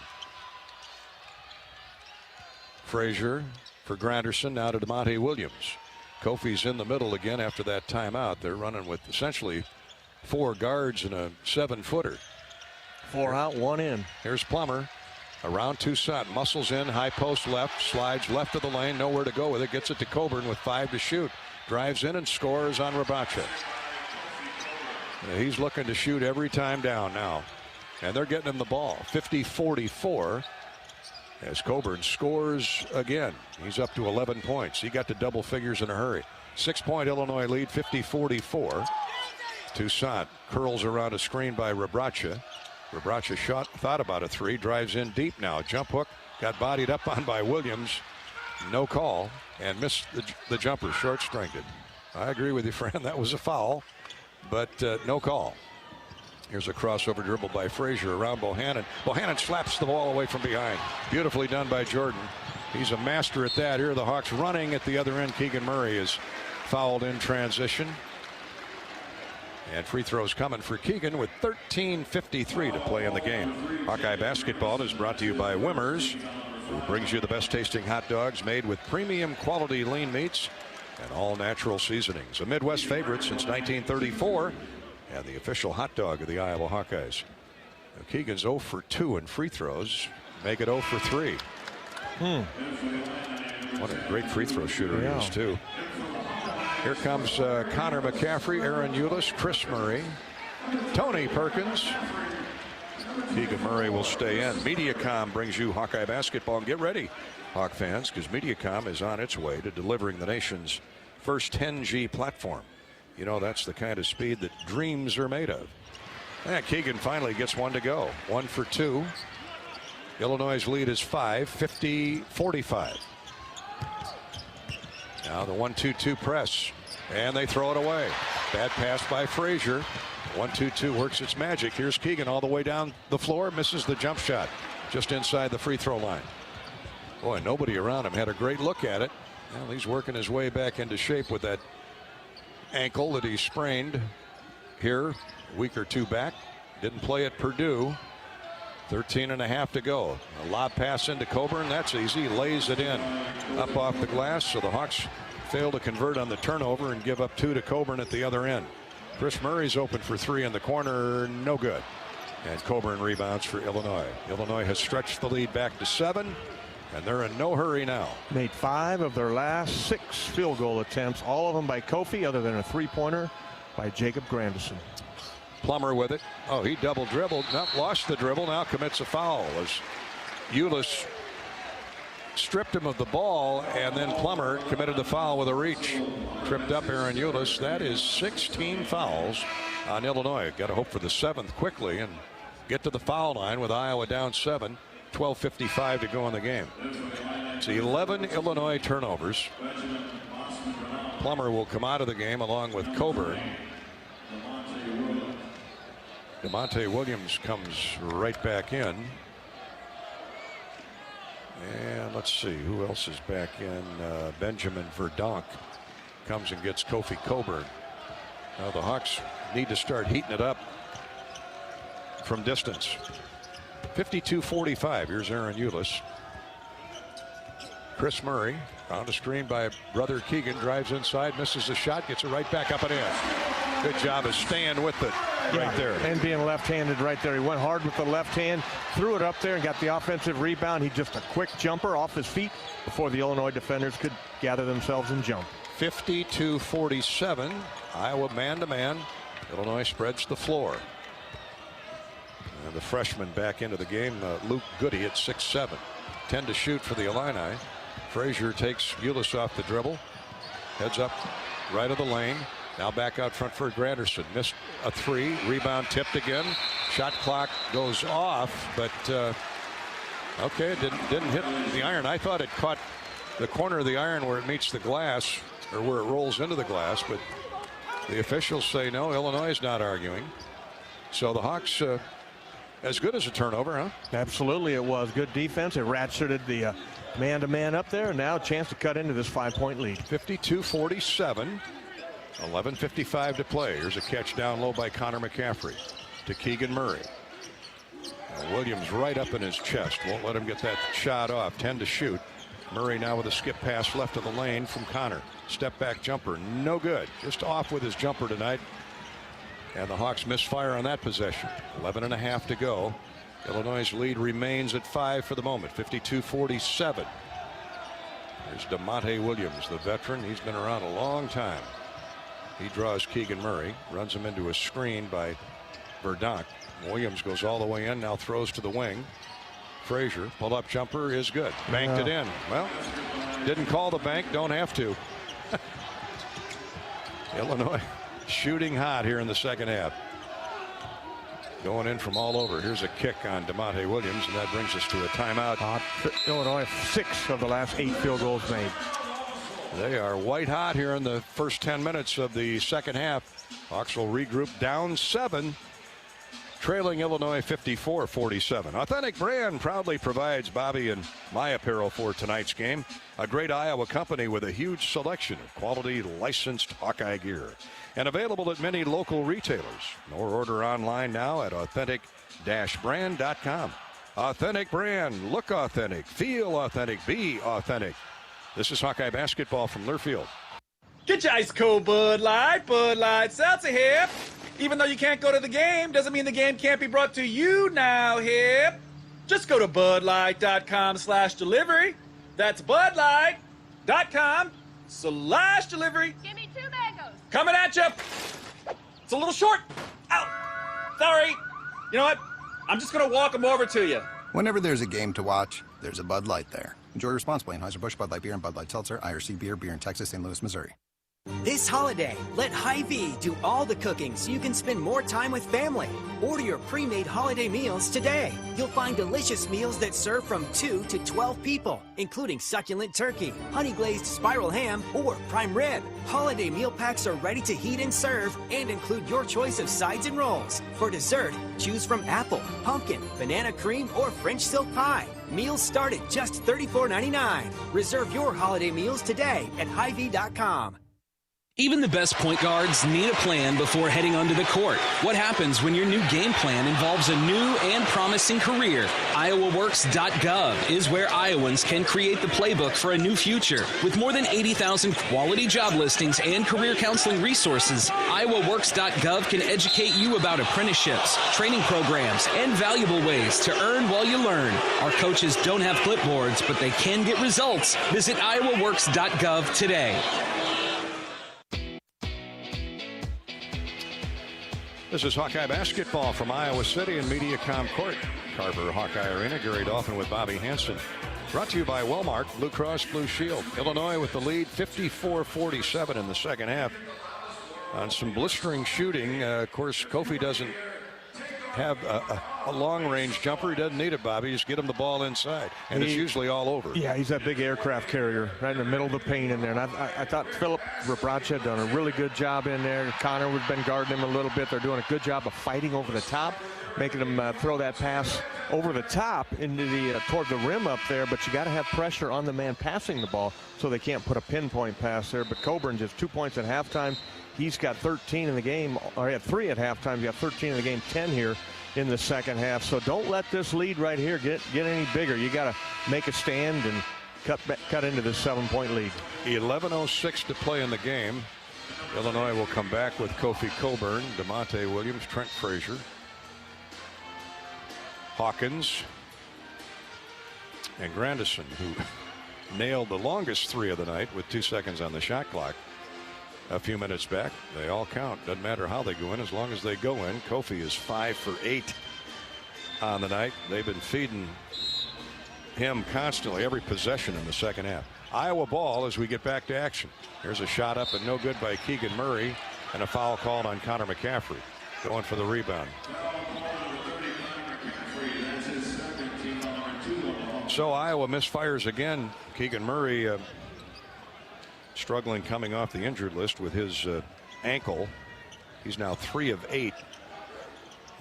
Frazier for Granderson, now to DeMonte Williams. Kofi's in the middle again after that timeout. They're running with essentially 4 guards and a 7-footer. 4 out, 1 in. Here's Plummer around Toussaint, muscles in, high post left, slides left of the lane, nowhere to go with it, gets it to Coburn with 5 to shoot. Drives in and scores on Rabacha. He's looking to shoot every time down now. And they're getting him the ball. 50-44 as Coburn scores again. He's up to 11 points. He got to double figures in a hurry. 6-point Illinois lead, 50-44. Toussaint curls around a screen by Rabacha. Rabacha thought about a 3, drives in deep now. Jump hook, got bodied up on by Williams. No call, and missed the jumper, short-stringed. I agree with you, friend. That was a foul, but no call. Here's a crossover dribble by Frazier around Bohannon. Bohannon slaps the ball away from behind. Beautifully done by Jordan. He's a master at that. Here are the Hawks running at the other end. Keegan Murray is fouled in transition. And free throws coming for Keegan with 13:53 to play in the game. Hawkeye basketball is brought to you by Wimmers, who brings you the best tasting hot dogs made with premium quality lean meats and all natural seasonings. A Midwest favorite since 1934 and the official hot dog of the Iowa Hawkeyes. Now, Keegan's 0 for 2 in free throws. Make it 0 for 3. What a great free throw shooter he is, too. Here comes Connor McCaffrey, Aaron Eulis, Chris Murray, Tony Perkins. Keegan Murray will stay in. Mediacom brings you Hawkeye basketball. And get ready, Hawk fans, because Mediacom is on its way to delivering the nation's first 10G platform. You know, that's the kind of speed that dreams are made of. And Keegan finally gets one to go. 1 for 2. Illinois' lead is 5, 50-45. Now the 1-2-2 press, and they throw it away. Bad pass by Frazier. 1-2-2 works its magic. Here's Keegan all the way down the floor, misses the jump shot just inside the free throw line. Boy, nobody around him had a great look at it. Well, he's working his way back into shape with that ankle that he sprained here a week or 2 back. Didn't play at Purdue. 13.5 to go. A lob pass into Coburn. That's easy. Lays it in up off the glass. So the Hawks fail to convert on the turnover and give up 2 to Coburn at the other end. Chris Murray's open for 3 in the corner. No good. And Coburn rebounds for Illinois. Illinois has stretched the lead back to 7. And they're in no hurry now. Made 5 of their last 6 field goal attempts. All of them by Kofi, other than a 3-pointer by Jacob Granderson. Plummer with it. Oh, he double dribbled. Lost the dribble. Now commits a foul as Eulis stripped him of the ball, and then Plummer committed the foul with a reach. Tripped up Aaron Eulis. That is 16 fouls on Illinois. Got to hope for the 7th quickly and get to the foul line with Iowa down 7. 12:55 to go in the game. It's 11 Illinois turnovers. Plummer will come out of the game along with Coburn. DeMonte Williams comes right back in. And let's see who else is back in. Benjamin Verdonk comes and gets Kofi Coburn. Now the Hawks need to start heating it up from distance. 52-45. Here's Aaron Eulis. Chris Murray on a screen by brother Keegan, drives inside, misses the shot, gets it right back up and in. Good job of staying with it right there. And being left-handed right there. He went hard with the left hand, threw it up there and got the offensive rebound. He just a quick jumper off his feet before the Illinois defenders could gather themselves and jump. 52-47. Iowa man-to-man. Illinois spreads the floor. And the freshman back into the game, Luke Goody at 6'7". 10 to shoot for the Illini. Frazier takes Ulis off the dribble. Heads up right of the lane. Now back out front for Granderson. Missed a three. Rebound tipped again. Shot clock goes off, but okay, it didn't hit the iron. I thought it caught the corner of the iron where it meets the glass, or where it rolls into the glass, but the officials say no. Illinois is not arguing. So the Hawks, as good as a turnover, huh? Absolutely, it was good defense. It ratcheted the man-to-man up there, and now a chance to cut into this 5-point lead. 52-47. 11:55 to play. Here's a catch down low by Connor McCaffrey to Keegan Murray. Williams right up in his chest. Won't let him get that shot off. 10 to shoot. Murray now with a skip pass left of the lane from Connor. Step back jumper. No good. Just off with his jumper tonight. And the Hawks misfire on that possession. 11.5 to go. Illinois' lead remains at 5 for the moment. 52-47. There's DeMonte Williams, the veteran. He's been around a long time. He draws Keegan Murray, runs him into a screen by Verdonk. Williams goes all the way in, now throws to the wing. Frazier, pull-up jumper is good. Banked it in. Well, didn't call the bank, don't have to. Illinois shooting hot here in the second half. Going in from all over. Here's a kick on DeMonte Williams, and that brings us to a timeout. Illinois 6 of the last 8 field goals made. They are white hot here in the first 10 minutes of the second half. Hawks will regroup down 7, trailing Illinois 54-47. Authentic Brand proudly provides Bobby and my apparel for tonight's game. A great Iowa company with a huge selection of quality licensed Hawkeye gear. And available at many local retailers. Or order online now at authentic-brand.com. Authentic Brand. Look authentic. Feel authentic. Be authentic. This is Hawkeye basketball from Learfield. Get your ice cold Bud Light. Bud Light Seltzer here. Even though you can't go to the game, doesn't mean the game can't be brought to you now here. Just go to budlight.com/delivery. That's budlight.com/delivery. Give me 2 mangoes. Coming at you. It's a little short. Ow. Sorry. You know what? I'm just going to walk them over to you. Whenever there's a game to watch, there's a Bud Light there. Enjoy responsibly. Anheuser-Busch, Bud Light Beer, and Bud Light Seltzer. IRC Beer in Texas, St. Louis, Missouri. This holiday, let Hy-Vee do all the cooking so you can spend more time with family. Order your pre-made holiday meals today. You'll find delicious meals that serve from 2 to 12 people, including succulent turkey, honey-glazed spiral ham, or prime rib. Holiday meal packs are ready to heat and serve and include your choice of sides and rolls. For dessert, choose from apple, pumpkin, banana cream, or French silk pie. Meals start at just $34.99. Reserve your holiday meals today at Hy-Vee.com. Even the best point guards need a plan before heading onto the court. What happens when your new game plan involves a new and promising career? IowaWorks.gov is where Iowans can create the playbook for a new future. With more than 80,000 quality job listings and career counseling resources, IowaWorks.gov can educate you about apprenticeships, training programs, and valuable ways to earn while you learn. Our coaches don't have clipboards, but they can get results. Visit IowaWorks.gov today. This is Hawkeye basketball from Iowa City and Mediacom Court. Carver Hawkeye Arena. Gary Dolphin with Bobby Hansen. Brought to you by Wellmark, Blue Cross Blue Shield. Illinois with the lead, 54-47 in the second half. On some blistering shooting. Of course, Kofi doesn't have a long-range jumper. He doesn't need it, Bobby. Just get him the ball inside, and it's usually all over. Yeah, he's that big aircraft carrier right in the middle of the paint in there. And I thought Philip Rabracha had done a really good job in there. Connor would have been guarding him a little bit. They're doing a good job of fighting over the top, making him throw that pass over the top into the toward the rim up there. But you got to have pressure on the man passing the ball so they can't put a pinpoint pass there. But Coburn just 2 points at halftime. He's got 13 in the game, or he had 3 at halftime. He's got 13 in the game, 10 here in the second half. So don't let this lead right here get any bigger. You got to make a stand and cut into this 7-point lead. 11:06 to play in the game. Illinois will come back with Kofi Coburn, DeMonte Williams, Trent Frazier, Hawkins, and Granderson, who nailed the longest 3 of the night with 2 seconds on the shot clock. a few minutes back. They all count. Doesn't matter how they go in, as long as they go in. Kofi is 5 for 8 on the night. They've been feeding him constantly every possession in the second half. Iowa ball as we get back to action. Here's a shot up and no good by Keegan Murray, and a foul called on Connor McCaffrey. Going for the rebound. So Iowa misfires again. Keegan Murray struggling coming off the injured list with his ankle. He's now 3 of 8.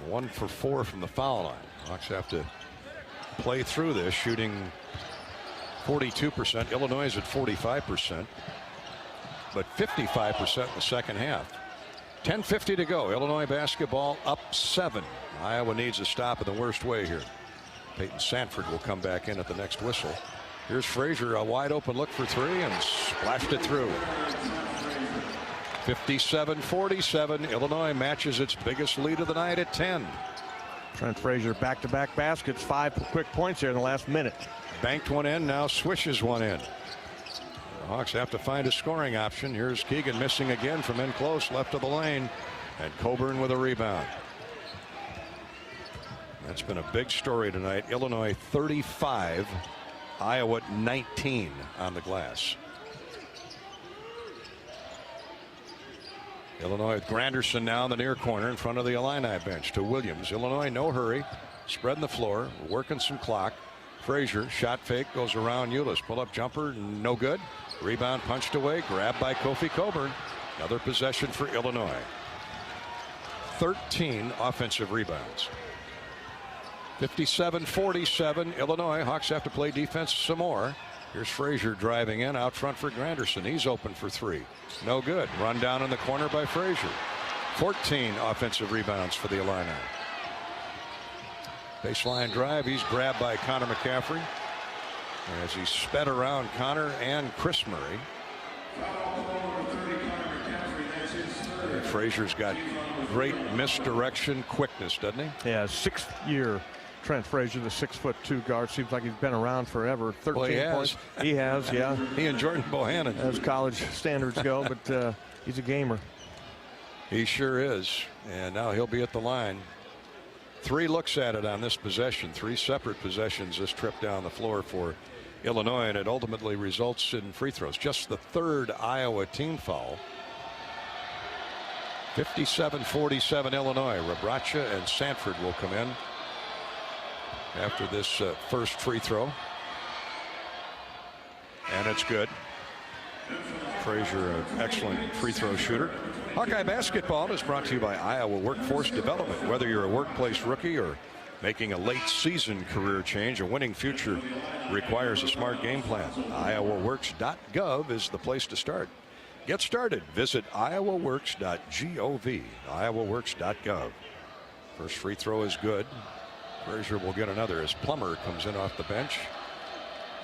1 for 4 from the foul line. Hawks have to play through this, shooting 42%. Illinois is at 45%, but 55% in the second half. 10:50 to go. Illinois basketball up 7. Iowa needs a stop in the worst way here. Peyton Sanford will come back in at the next whistle. Here's Frazier, a wide open look for 3, and splashed it through. 57-47. Illinois matches its biggest lead of the night at 10. Trent Frazier back-to-back baskets, 5 quick points here in the last minute. Banked one in, now swishes one in. The Hawks have to find a scoring option. Here's Keegan missing again from in close, left of the lane, and Coburn with a rebound. That's been a big story tonight. Illinois 35, Iowa 19 on the glass. Illinois with Granderson now in the near corner in front of the Illini bench to Williams. Illinois no hurry, spreading the floor, working some clock. Frazier shot fake, goes around Ulis, pull up jumper, no good. Rebound punched away, grabbed by Kofi Coburn. Another possession for Illinois. 13 offensive rebounds. 57-47 Illinois. Hawks have to play defense some more. Here's Frazier driving in out front for Granderson. He's open for 3. No good. Run down in the corner by Frazier. 14 offensive rebounds for the Illini. Baseline drive. He's grabbed by Connor McCaffrey as he sped around Connor and Chris Murray. Frazier's got great misdirection quickness, doesn't he? Yeah, 6th year. Trent Frazier, the 6'2" guard, seems like he's been around forever. 13 points. He has, yeah. He and Jordan Bohannon, as college standards go, but he's a gamer. He sure is, and now he'll be at the line. 3 looks at it on this possession. 3 separate possessions this trip down the floor for Illinois, and it ultimately results in free throws. Just the 3rd Iowa team foul. 57-47 Illinois. Rebraca and Sanford will come in after this first free throw, and it's good. Frazier, an excellent free throw shooter. Hawkeye basketball is brought to you by Iowa Workforce Development. Whether you're a workplace rookie or making a late season career change, a winning future requires a smart game plan. IowaWorks.gov is the place to start. Get started. Visit iowaworks.gov. IowaWorks.gov. First free throw is good. Frazier will get another as Plummer comes in off the bench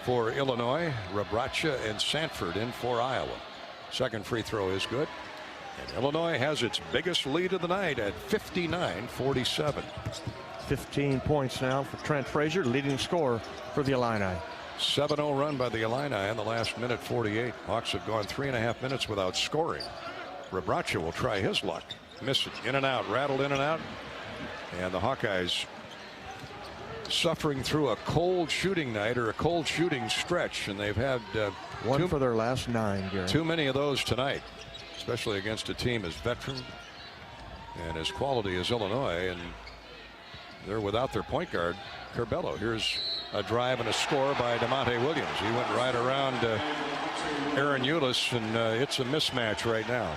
for Illinois. Rebraca and Sanford in for Iowa. Second free throw is good. And Illinois has its biggest lead of the night at 59-47. 15 points now for Trent Frazier, leading scorer for the Illini. 7-0 run by the Illini in the last minute 48. Hawks have gone 3.5 minutes without scoring. Rebraca will try his luck. Miss it. In and out. Rattled in and out. And the Hawkeyes suffering through a cold shooting night or a cold shooting stretch, and they've had one for their last 9, Gary. Too many of those tonight, especially against a team as veteran and as quality as Illinois, and they're without their point guard Curbelo. Here's a drive and a score by DeMonte Williams. He went right around Aaron Ulis, and it's a mismatch right now.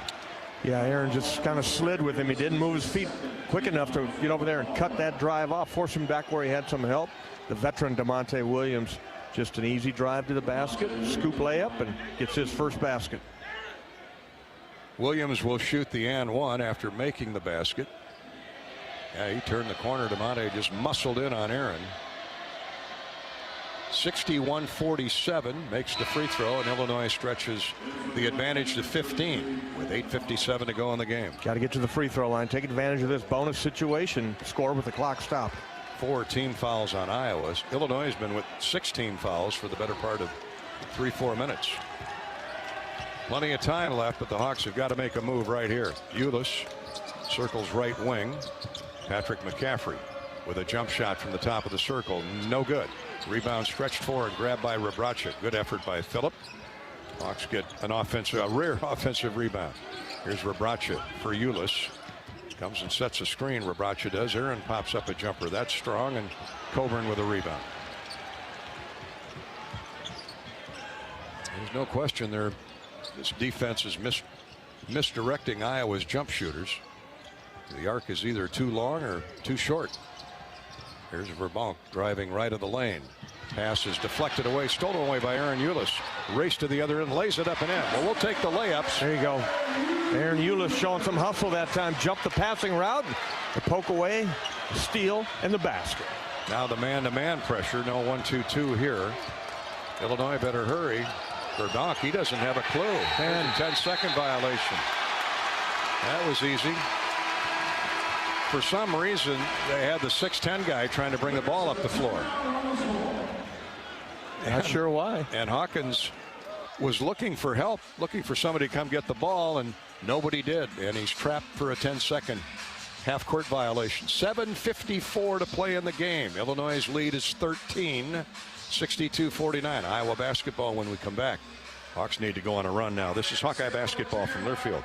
Yeah, Aaron just kind of slid with him. He didn't move his feet quick enough to get over there and cut that drive off, force him back where he had some help. The veteran DeMonte Williams, just an easy drive to the basket, scoop layup, and gets his first basket. Williams will shoot the and one after making the basket. Yeah, he turned the corner. DeMonte just muscled in on Aaron. 61-47 makes the free throw, and Illinois stretches the advantage to 15 with 8:57 to go in the game. Got to get to the free throw line, take advantage of this bonus situation, score with the clock stopped. 4 team fouls on Iowa. Illinois has been with 16 fouls for the better part of 3-4 minutes. Plenty of time left, but the Hawks have got to make a move right here. Ulis circles right wing. Patrick McCaffrey with a jump shot from the top of the circle. No good. Rebound stretched forward, grabbed by Rebraca. Good effort by Phillip. Hawks get a rare offensive rebound. Here's Rebraca for Ulis. Comes and sets a screen. Rebraca does. Aaron pops up a jumper. That's strong, and Coburn with a rebound. There's no question there. This defense is misdirecting Iowa's jump shooters. The arc is either too long or too short. Here's Verbank driving right of the lane. Pass is deflected away, stolen away by Aaron Ulis. Race to the other end, lays it up and in. Well, we'll take the layups. There you go. Aaron Ulis showing some hustle that time. Jumped the passing route, the poke away, the steal, and the basket. Now the man-to-man pressure. No 1-2-2 here. Illinois better hurry. Verbank, he doesn't have a clue. And 10-second violation. That was easy. For some reason, they had the 6'10" guy trying to bring the ball up the floor. Not sure why. And Hawkins was looking for help, looking for somebody to come get the ball, and nobody did. And he's trapped for a 10-second half-court violation. 7:54 to play in the game. Illinois' lead is 13, 62-49. Iowa basketball when we come back. Hawks need to go on a run now. This is Hawkeye basketball from Learfield.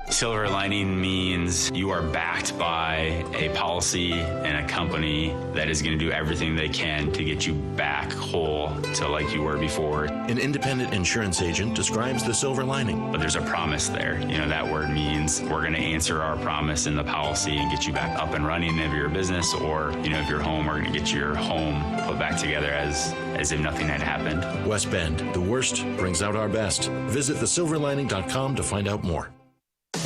Silver lining means you are backed by a policy and a company that is going to do everything they can to get you back whole to like you were before. An independent insurance agent describes the silver lining. But there's a promise there. You know, that word means we're going to answer our promise in the policy and get you back up and running if you're a business, or, you know, if you're home, we're going to get your home put back together as if nothing had happened. West Bend, the worst brings out our best. Visit thesilverlining.com to find out more.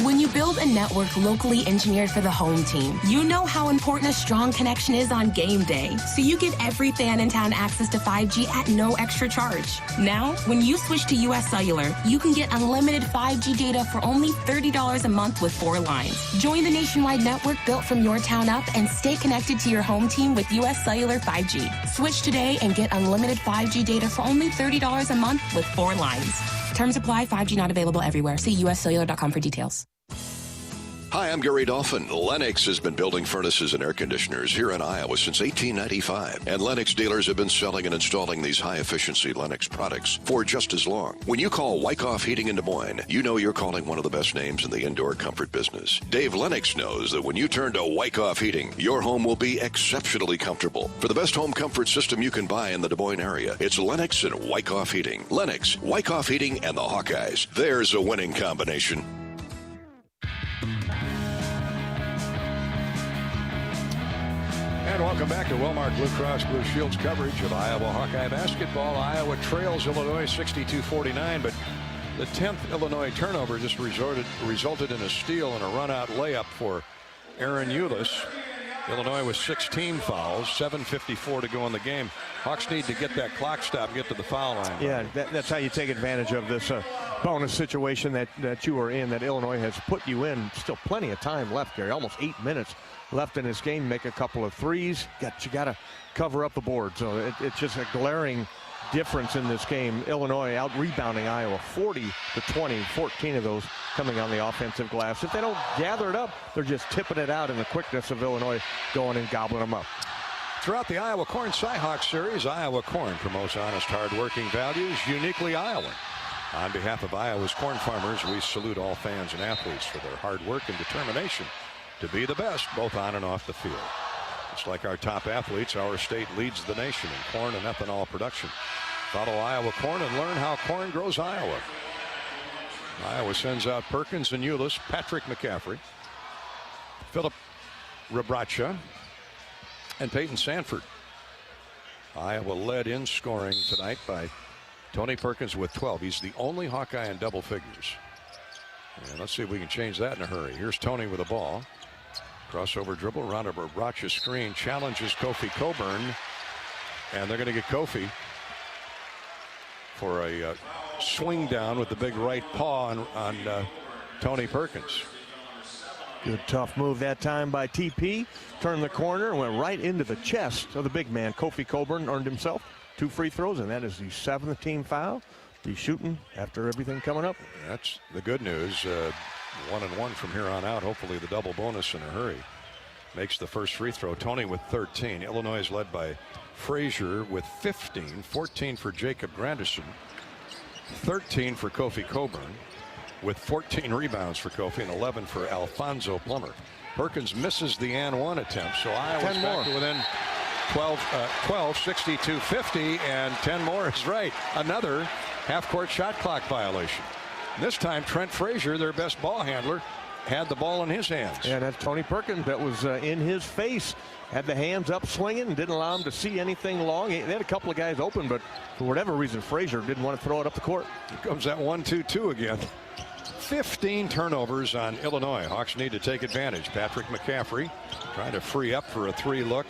When you build a network locally engineered for the home team, you know how important a strong connection is on game day. So you give every fan in town access to 5G at no extra charge. Now, when you switch to US Cellular, you can get unlimited 5G data for only $30 a month with 4 lines. Join the nationwide network built from your town up and stay connected to your home team with US Cellular 5G. Switch today and get unlimited 5G data for only $30 a month with 4 lines. Terms apply. 5G not available everywhere. See uscellular.com for details. Hi, I'm Gary Dolphin. Lennox has been building furnaces and air conditioners here in Iowa since 1895. And Lennox dealers have been selling and installing these high-efficiency Lennox products for just as long. When you call Wyckoff Heating in Des Moines, you know you're calling one of the best names in the indoor comfort business. Dave Lennox knows that when you turn to Wyckoff Heating, your home will be exceptionally comfortable. For the best home comfort system you can buy in the Des Moines area, it's Lennox and Wyckoff Heating. Lennox, Wyckoff Heating, and the Hawkeyes. There's a winning combination. And welcome back to Wellmark Blue Cross Blue Shield's coverage of Iowa Hawkeye basketball. Iowa trails Illinois 62-49, but the 10th Illinois turnover just resulted in a steal and a run-out layup for Aaron Ulis. Illinois with 16 fouls, 7:54 to go in the game. Hawks need to get that clock stop and get to the foul line. Yeah, that's how you take advantage of this bonus situation that you are in, that Illinois has put you in. Still plenty of time left, Gary. Almost 8 minutes left in this game. Make a couple of threes. You got to cover up the board. So it's just a glaring difference in this game. Illinois out rebounding Iowa 40-20, 14 of those coming on the offensive glass. If they don't gather it up, they're just tipping it out in the quickness of Illinois going and gobbling them up. Throughout the Iowa Corn Cyhawk Series, Iowa Corn promotes honest, hard-working values, uniquely Iowan. On behalf of Iowa's corn farmers, we salute all fans and athletes for their hard work and determination to be the best, both on and off the field. Just like our top athletes, our state leads the nation in corn and ethanol production. Follow Iowa Corn and learn how corn grows Iowa. Iowa sends out Perkins and Ulis, Patrick McCaffrey, Phillip Rebraca, and Peyton Sanford. Iowa led in scoring tonight by Tony Perkins with 12. He's the only Hawkeye in double figures. And let's see if we can change that in a hurry. Here's Tony with the ball. Crossover dribble, round of Rebraca's screen, challenges Kofi Coburn, and they're going to get Kofi for a swing down with the big right paw on Tony Perkins. Good tough move that time by TP. Turned the corner and went right into the chest of the big man. Kofi Coburn earned himself 2 free throws, and that is the 7th team foul. be shooting after everything coming up. That's the good news. 1-1 from here on out. Hopefully the double bonus in a hurry. Makes the first free throw. Tony with 13. Illinois is led by Frazier with 15. 14 for Jacob Granderson. 13 for Kofi Coburn, with 14 rebounds for Kofi and 11 for Alfonso Plummer. Perkins misses the and one attempt, so Iowa's back to within 12, 62-50, and 10 more is right. Another half-court shot clock violation. This time, Trent Frazier, their best ball handler, had the ball in his hands. Yeah, that's Tony Perkins that was in his face. Had the hands up swinging and didn't allow him to see anything long. They had a couple of guys open, but for whatever reason, Frazier didn't want to throw it up the court. Here comes that 1-2-2 again. 15 turnovers on Illinois. Hawks need to take advantage. Patrick McCaffrey trying to free up for a 3 look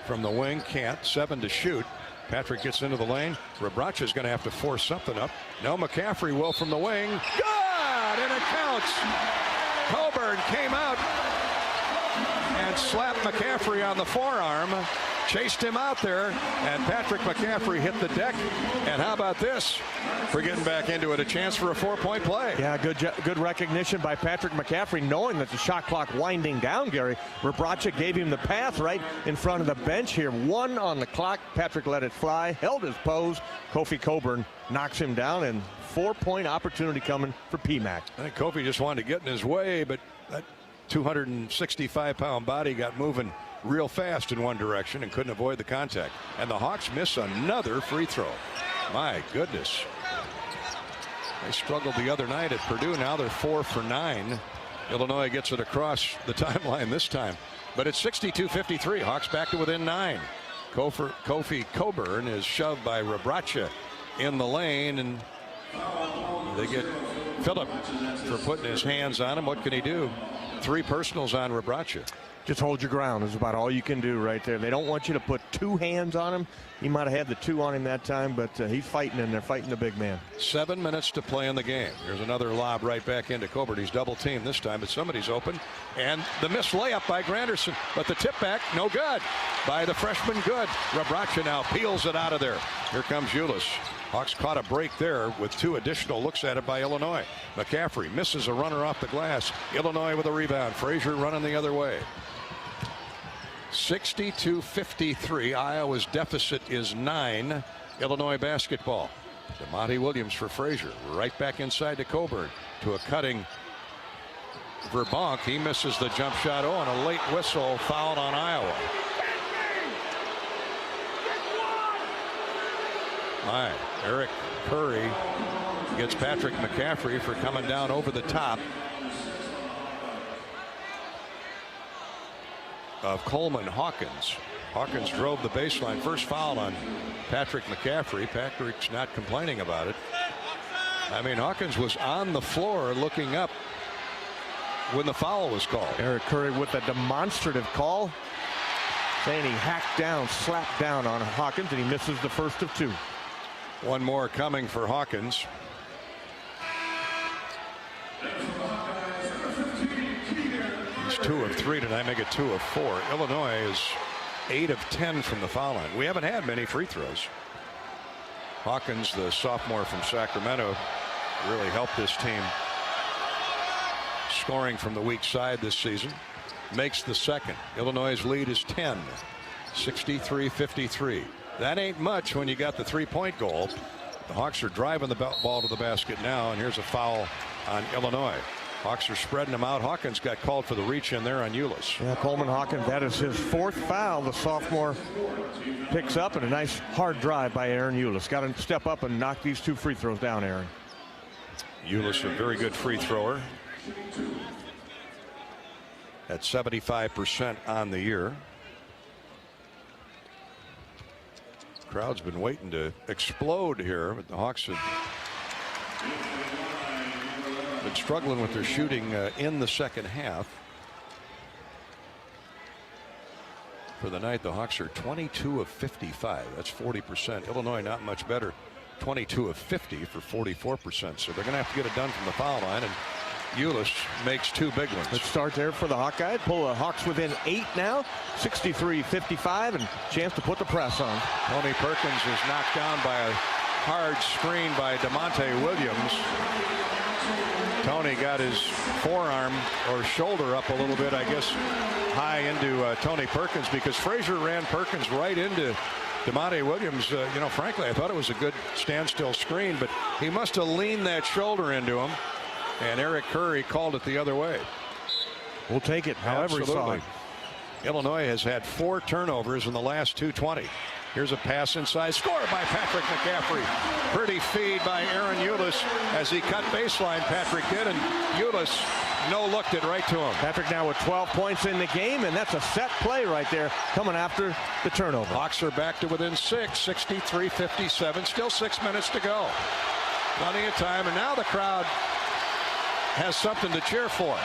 from the wing. Can't. 7 to shoot. Patrick gets into the lane. Rebraca is going to have to force something up. No, McCaffrey will from the wing. Good! And it counts. Coburn came out and slapped McCaffrey on the forearm, chased him out there, and Patrick McCaffrey hit the deck. And how about this? We're getting back into it, a chance for a 4-point play. Yeah, good recognition by Patrick McCaffrey, knowing that the shot clock winding down, Gary. Rebraca gave him the pass right in front of the bench here. 1 on the clock. Patrick let it fly, held his pose. Kofi Coburn knocks him down, and 4-point opportunity coming for PMAC. I think Kofi just wanted to get in his way, but that 265-pound body got moving real fast in one direction and couldn't avoid the contact. And the Hawks miss another free throw. My goodness. They struggled the other night at Purdue. Now they're 4 for 9. Illinois gets it across the timeline this time. But it's 62-53. Hawks back to within 9. Kofi Coburn is shoved by Rebraca in the lane, and they get Phillip for putting his hands on him. What can he do? 3 personals on Rebraca. Just hold your ground is about all you can do right there. They don't want you to put 2 hands on him. He might have had the 2 on him that time, but he's fighting in there, fighting the big man. 7 minutes to play in the game. Here's another lob right back into Coburn. He's double teamed this time, but somebody's open. And the missed layup by Granderson, but the tip back, no good. By the freshman, good. Rebraca now peels it out of there. Here comes Ulis. Hawks caught a break there with 2 additional looks at it by Illinois. McCaffrey misses a runner off the glass. Illinois with a rebound. Frazier running the other way. 62-53. Iowa's deficit is 9. Illinois basketball. DeMonte Williams for Frazier. Right back inside to Coburn. To a cutting Verbank. He misses the jump shot. Oh, and a late whistle. Fouled on Iowa. My, Eric Curry gets Patrick McCaffrey for coming down over the top of Coleman Hawkins. Hawkins drove the baseline. First foul on Patrick McCaffrey. Patrick's not complaining about it. I mean, Hawkins was on the floor looking up when the foul was called. Eric Curry with a demonstrative call, saying he hacked down, slapped down on Hawkins, and he misses the first of 2. One more coming for Hawkins. He's 2 of 3 tonight, make it 2 of 4. Illinois is 8 of 10 from the foul line. We haven't had many free throws. Hawkins, the sophomore from Sacramento, really helped this team scoring from the weak side this season. Makes the second. Illinois' lead is 10. 63-53. That ain't much when you got the 3-point goal. The Hawks are driving the ball to the basket now, and here's a foul on Illinois. Hawks are spreading them out. Hawkins got called for the reach in there on Ulis. Yeah, Coleman Hawkins, that is his 4th foul. The sophomore picks up, and a nice hard drive by Aaron Ulis. Got to step up and knock these 2 free throws down, Aaron. Ulis, a very good free thrower. At 75% on the year. Crowd's been waiting to explode here, but the Hawks have been struggling with their shooting in the second half. For the night, the Hawks are 22 of 55. That's 40%. Illinois not much better. 22 of 50 for 44%. So they're going to have to get it done from the foul line, and Ulis makes 2 big ones. Let's start there for the Hawkeyes. Pull the Hawks within 8 now. 63-55, and chance to put the press on. Tony Perkins is knocked down by a hard screen by DeMonte Williams. Tony got his forearm or shoulder up a little bit, I guess, high into Tony Perkins, because Frazier ran Perkins right into DeMonte Williams. Frankly, I thought it was a good standstill screen, but he must have leaned that shoulder into him, and Eric Curry called it the other way. We'll take it however he saw it. Illinois has had 4 turnovers in the last 2:20. Here's a pass inside, scored by Patrick McCaffrey. Pretty feed by Aaron Eulis as he cut baseline. Patrick did, and Eulis no-looked it right to him. Patrick now with 12 points in the game, and that's a set play right there coming after the turnover. Hawks are back to within 6, 63-57. Still 6 minutes to go. Plenty of time, and now the crowd has something to cheer for.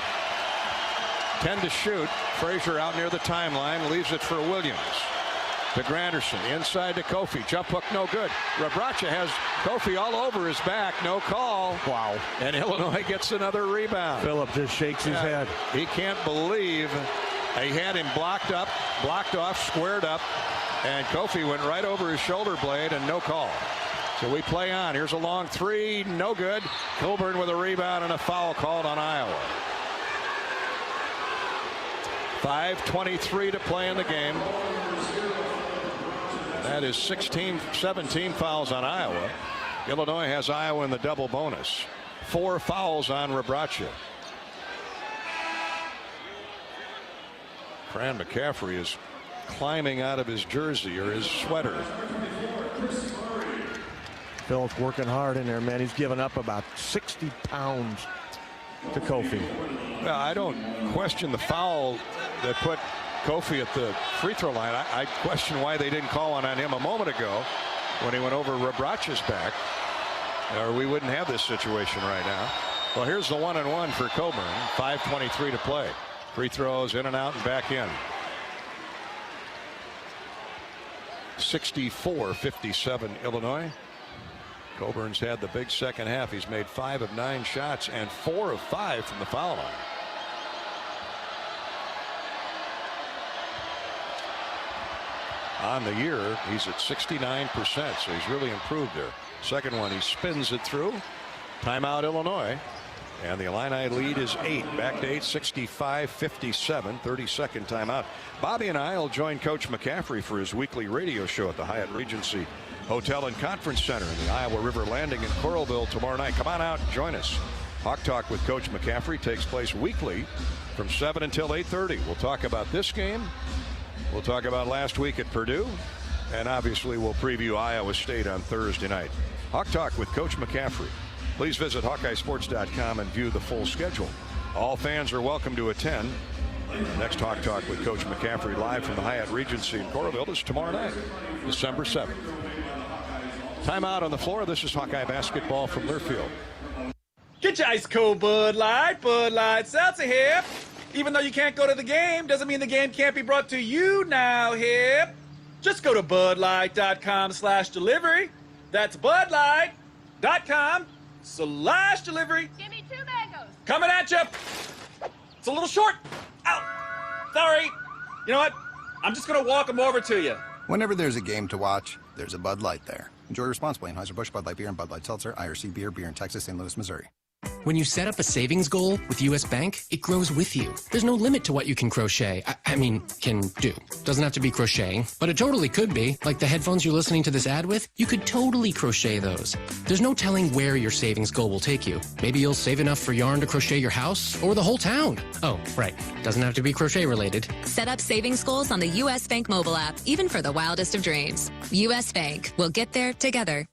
10 to shoot. Frazier out near the timeline, leaves it for Williams. To Granderson, inside to Kofi. Jump hook, no good. Rebraca has Kofi all over his back, no call. Wow. And Illinois gets another rebound. Phillip just shakes his head. He can't believe they had him blocked up, blocked off, squared up, and Kofi went right over his shoulder blade and no call. So we play on. Here's a long 3, no good. Coburn with a rebound and a foul called on Iowa. 5:23 to play in the game. That is 17 fouls on Iowa. Illinois has Iowa in the double bonus. 4 fouls on Rebraca. Fran McCaffrey is climbing out of his jersey or his sweater. Phil's working hard in there, man. He's given up about 60 pounds to Kofi. Well, I don't question the foul that put Kofi at the free throw line. I question why they didn't call one on him a moment ago when he went over Rebraca's back, or we wouldn't have this situation right now. Well, here's the 1-and-1 for Coburn. 5:23 to play. Free throws in and out and back in. 64-57 Illinois. Coburn's had the big second half. He's made 5 of 9 shots and 4 of 5 from the foul line. On the year, he's at 69%, so he's really improved there. Second one, he spins it through. Timeout, Illinois. And the Illini lead is 8. Back to 8, 65-57. 32nd timeout. Bobby and I will join Coach McCaffrey for his weekly radio show at the Hyatt Regency Hotel and Conference Center in the Iowa River Landing in Coralville tomorrow night. Come on out and join us. Hawk Talk with Coach McCaffrey takes place weekly from 7 until 8:30. We'll talk about this game. We'll talk about last week at Purdue. And obviously we'll preview Iowa State on Thursday night. Hawk Talk with Coach McCaffrey. Please visit HawkeyeSports.com and view the full schedule. All fans are welcome to attend. Next Hawk Talk with Coach McCaffrey live from the Hyatt Regency in Coralville is tomorrow night, December 7th. Timeout on the floor. This is Hawkeye basketball from Learfield. Get your ice cold Bud Light. Bud Light Seltzer here. Even though you can't go to the game, doesn't mean the game can't be brought to you now here. Just go to budlight.com/delivery. That's budlight.com/delivery. Give me 2 mangoes. Coming at you. It's a little short. Ow. Sorry. You know what? I'm just going to walk them over to you. Whenever there's a game to watch, there's a Bud Light there. Enjoy responsibly. Anheuser-Busch, Bud Light Beer, and Bud Light Seltzer. IRC Beer in Texas, St. Louis, Missouri. When you set up a savings goal with U.S. Bank, it grows with you. There's no limit to what you can crochet. Can do. Doesn't have to be crocheting, but it totally could be. Like the headphones you're listening to this ad with, you could totally crochet those. There's no telling where your savings goal will take you. Maybe you'll save enough for yarn to crochet your house or the whole town. Oh, right. Doesn't have to be crochet related. Set up savings goals on the U.S. Bank mobile app, even for the wildest of dreams. U.S. Bank. We'll get there together.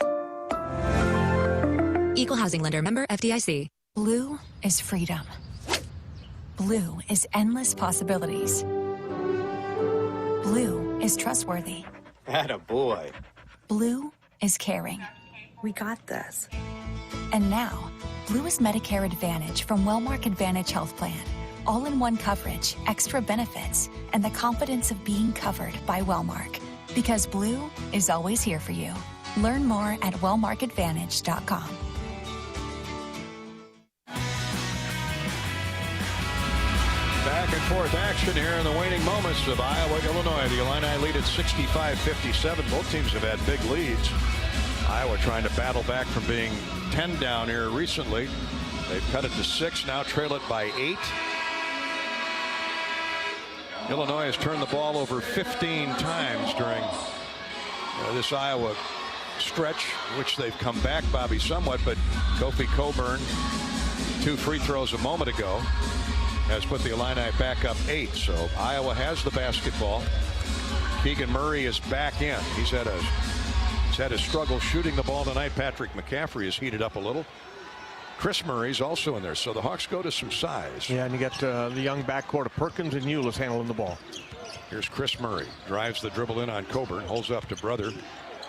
Equal housing lender, member FDIC. Blue is freedom. Blue is endless possibilities. Blue is trustworthy. Attaboy. Blue is caring. We got this. And now, Blue is Medicare Advantage from Wellmark Advantage Health Plan. All-in-one coverage, extra benefits, and the confidence of being covered by Wellmark. Because Blue is always here for you. Learn more at wellmarkadvantage.com. Back and forth action here in the waning moments of Iowa, Illinois. The Illini lead at 65-57. Both teams have had big leads. Iowa trying to battle back from being 10 down here recently. They've cut it to 6, now trail it by 8. Illinois has turned the ball over 15 times during this Iowa stretch, which they've come back, Bobby, somewhat, but Kofi Coburn, 2 free throws a moment ago, has put the Illini back up 8. So Iowa has the basketball. Keegan Murray is back in. He's had a struggle shooting the ball tonight. Patrick McCaffrey has heated up a little. Chris Murray's also in there, so the Hawks go to some size. Yeah, and you got the young backcourt of Perkins and Ulis handling the ball. Here's Chris Murray, drives the dribble in on Coburn, holds up to brother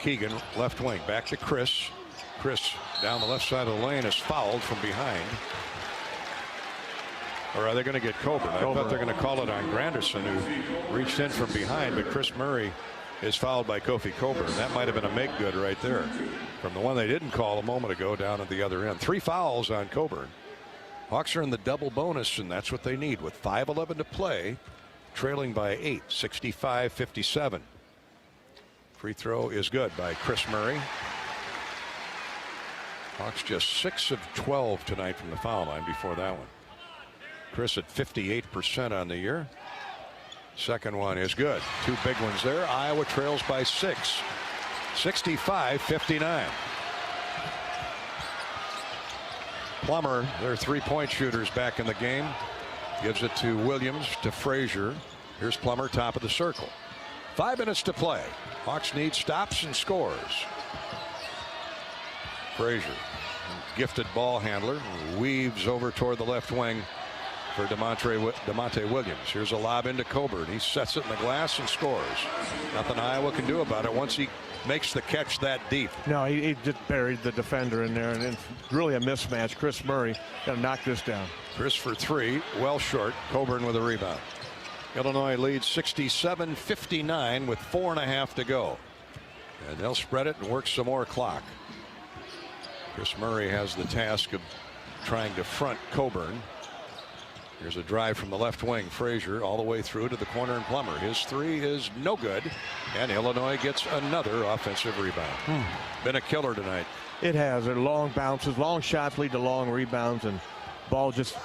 Keegan, left wing, back to Chris. Chris down the left side of the lane is fouled from behind. Or are they going to get Coburn? I thought they're going to call it on Granderson, who reached in from behind, but Chris Murray is fouled by Kofi Coburn. That might have been a make good right there from the one they didn't call a moment ago down at the other end. 3 fouls on Coburn. Hawks are in the double bonus, and that's what they need with 5:11 to play, trailing by 8, 65-57. Free throw is good by Chris Murray. Hawks just 6 of 12 tonight from the foul line before that one. Chris at 58% on the year. Second one is good. 2 big ones there. Iowa trails by 6. 65-59. Plummer, their 3-point shooters, back in the game. Gives it to Williams, to Frazier. Here's Plummer, top of the circle. 5 minutes to play. Hawks need stops and scores. Frazier, gifted ball handler, weaves over toward the left wing for DeMonte Williams. Here's a lob into Coburn. He sets it in the glass and scores. Nothing Iowa can do about it once he makes the catch that deep. No, he just buried the defender in there, and it's really a mismatch. Chris Murray got to knock this down. Chris for 3, well short. Coburn with a rebound. Illinois leads 67-59 with 4.5 to go. And they'll spread it and work some more clock. Chris Murray has the task of trying to front Coburn. Here's a drive from the left wing. Frazier all the way through to the corner, and Plummer. His 3 is no good, and Illinois gets another offensive rebound. Been a killer tonight. It has. They're long bounces, long shots lead to long rebounds, and ball just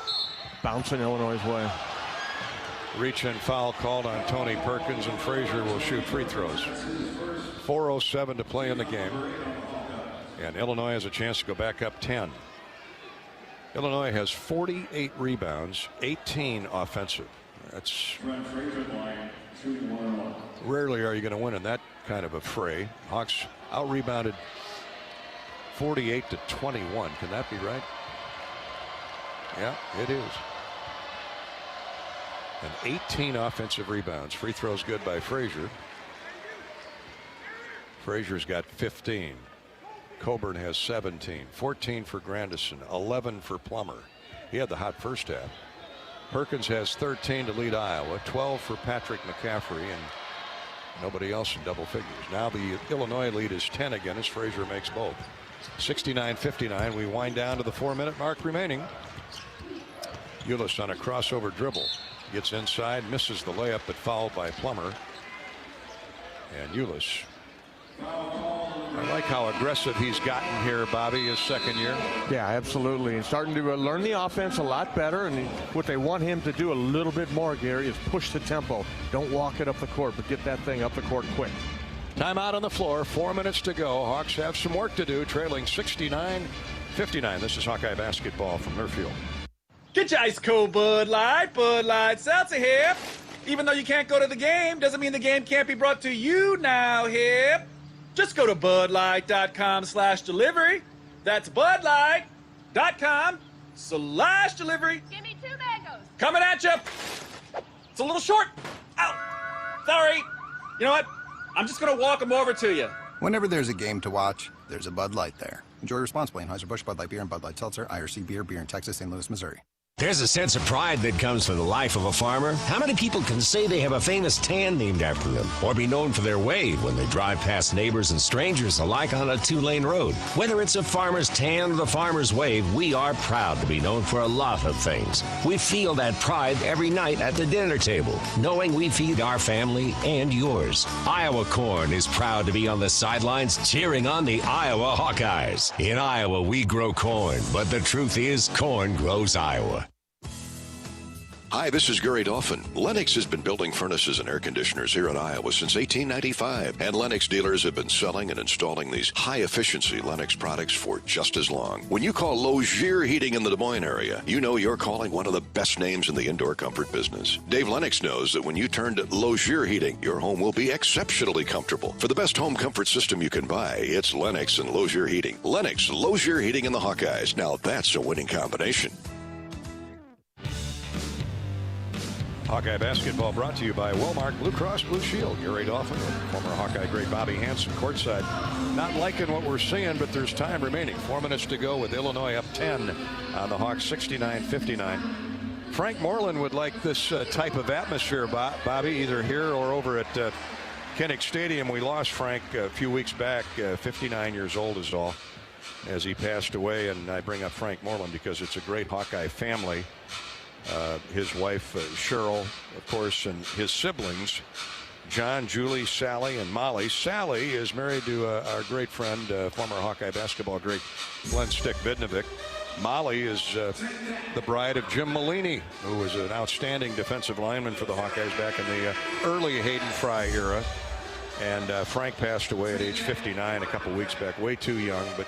bouncing Illinois' way. Reach and foul called on Tony Perkins, and Frazier will shoot free throws. 4:07 to play in the game, and Illinois has a chance to go back up 10. Illinois has 48 rebounds, 18 offensive. That's rarely are you going to win in that kind of a fray. Hawks out-rebounded 48-21. Can that be right? Yeah, it is. And 18 offensive rebounds. Free throws good by Frazier. Frazier's got 15. Coburn has 17. 14 for Granderson. 11 for Plummer. He had the hot first half. Perkins has 13 to lead Iowa. 12 for Patrick McCaffrey, and nobody else in double figures. Now the Illinois lead is 10 again as Frazier makes both. 69-59. We wind down to the 4-minute mark remaining. Ulis on a crossover dribble. Gets inside, misses the layup, but fouled by Plummer. And Ulis. I like how aggressive he's gotten here, Bobby, his second year. Yeah, absolutely. He's starting to learn the offense a lot better, and what they want him to do a little bit more, Gary, is push the tempo. Don't walk it up the court, but get that thing up the court quick. Timeout on the floor, 4 minutes to go. Hawks have some work to do, trailing 69-59. This is Hawkeye basketball from Learfield. Get your ice cold Bud Light. Bud Light Seltzer here. Even though you can't go to the game, doesn't mean the game can't be brought to you now here. Just go to budlight.com/delivery. That's budlight.com/delivery. Give me 2 mangoes. Coming at you. It's a little short. Ow. Sorry. You know what? I'm just going to walk them over to you. Whenever there's a game to watch, there's a Bud Light there. Enjoy responsibly. Anheuser-Busch, Bud Light Beer, and Bud Light Seltzer. IRC Beer, Beer in Texas, St. Louis, Missouri. There's a sense of pride that comes from the life of a farmer. How many people can say they have a famous tan named after them, or be known for their wave when they drive past neighbors and strangers alike on a 2-lane road? Whether it's a farmer's tan or the farmer's wave, we are proud to be known for a lot of things. We feel that pride every night at the dinner table, knowing we feed our family and yours. Iowa Corn is proud to be on the sidelines cheering on the Iowa Hawkeyes. In Iowa, we grow corn, but the truth is, corn grows Iowa. Hi, this is Gary Dolphin. Lennox has been building furnaces and air conditioners here in Iowa since 1895, and Lennox dealers have been selling and installing these high-efficiency Lennox products for just as long. When you call Lozier Heating in the Des Moines area, you know you're calling one of the best names in the indoor comfort business. Dave Lennox knows that when you turn to Lozier Heating, your home will be exceptionally comfortable. For the best home comfort system you can buy, it's Lennox and Lozier Heating. Lennox, Lozier Heating, and the Hawkeyes. Now that's a winning combination. Hawkeye basketball brought to you by Wellmark Blue Cross Blue Shield. Gary Dolphin, former Hawkeye great Bobby Hansen courtside. Not liking what we're seeing, but there's time remaining. 4 minutes to go with Illinois up 10 on the Hawks, 69-59. Frank Moreland would like this type of atmosphere, Bobby, either here or over at Kinnick Stadium. We lost Frank a few weeks back, 59 years old is all, as he passed away. And I bring up Frank Moreland because it's a great Hawkeye family. His wife, Cheryl, of course, and his siblings, John, Julie, Sally, and Molly. Sally is married to our great friend, former Hawkeye basketball great Glenn Stick Vidnovic. Molly is the bride of Jim Malini, who was an outstanding defensive lineman for the Hawkeyes back in the early Hayden Fry era. And Frank passed away at age 59 a couple weeks back, way too young, but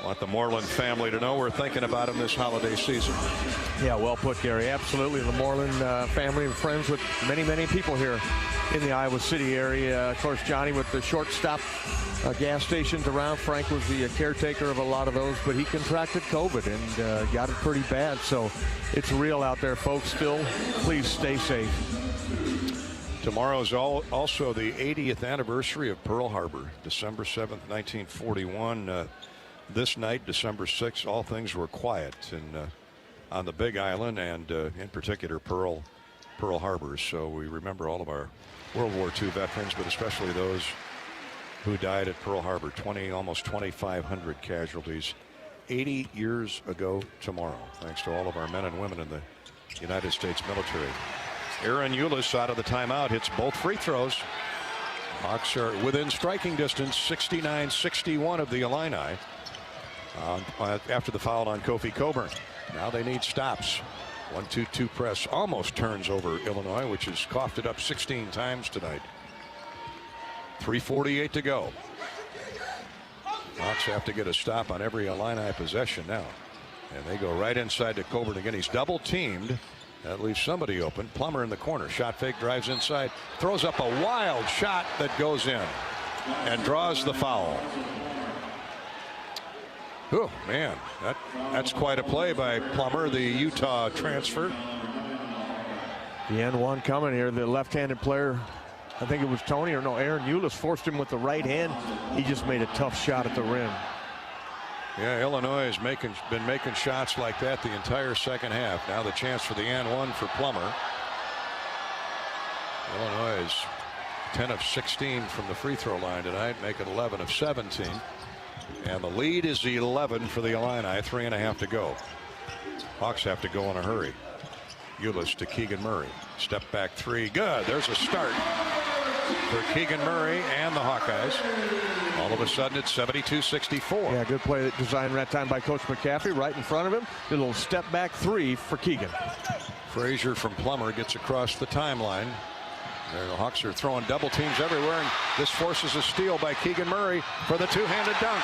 I want the Moreland family to know we're thinking about him this holiday season. Yeah, well put, Gary. Absolutely. The Moreland family and friends with many, many people here in the Iowa City area. Of course, Johnny with the short stop gas stations around. Frank was the caretaker of a lot of those, but he contracted COVID and got it pretty bad. So it's real out there, folks. Still, please stay safe. Tomorrow's also the 80th anniversary of Pearl Harbor, December 7th, 1941. This night, December 6th, all things were quiet on the Big Island, and in particular Pearl Harbor. So we remember all of our World War II veterans, but especially those who died at Pearl Harbor. Almost 2,500 casualties 80 years ago tomorrow. Thanks to all of our men and women in the United States military. Aaron Eulis out of the timeout hits both free throws. Hawks are within striking distance, 69-61 of the Illini. After the foul on Kofi Coburn. Now they need stops. 1-2-2 press almost turns over Illinois, which has coughed it up 16 times tonight. 3:48 to go. Hawks have to get a stop on every Illini possession now. And they go right inside to Coburn again. He's double teamed. That leaves somebody open. Plummer in the corner. Shot fake, drives inside. Throws up a wild shot that goes in and draws the foul. Oh, man, that's quite a play by Plummer, the Utah transfer. The N1 coming here. The left-handed player, I think it was Tony, or no, Aaron Eulis forced him with the right hand. He just made a tough shot at the rim. Yeah, Illinois has been making shots like that the entire second half. Now the chance for the N1 for Plummer. Illinois is 10 of 16 from the free throw line tonight, making 11 of 17. And the lead is 11 for the Illini. 3.5 to go. Hawks have to go in a hurry. Eulis to Keegan Murray. Step back three. Good. There's a start for Keegan Murray and the Hawkeyes. All of a sudden it's 72-64. Yeah, good play designed that time by Coach McCaffrey right in front of him. A little step back three for Keegan. Frazier from Plummer gets across the timeline. The Hawks are throwing double teams everywhere, and this forces a steal by Keegan Murray for the two-handed dunk.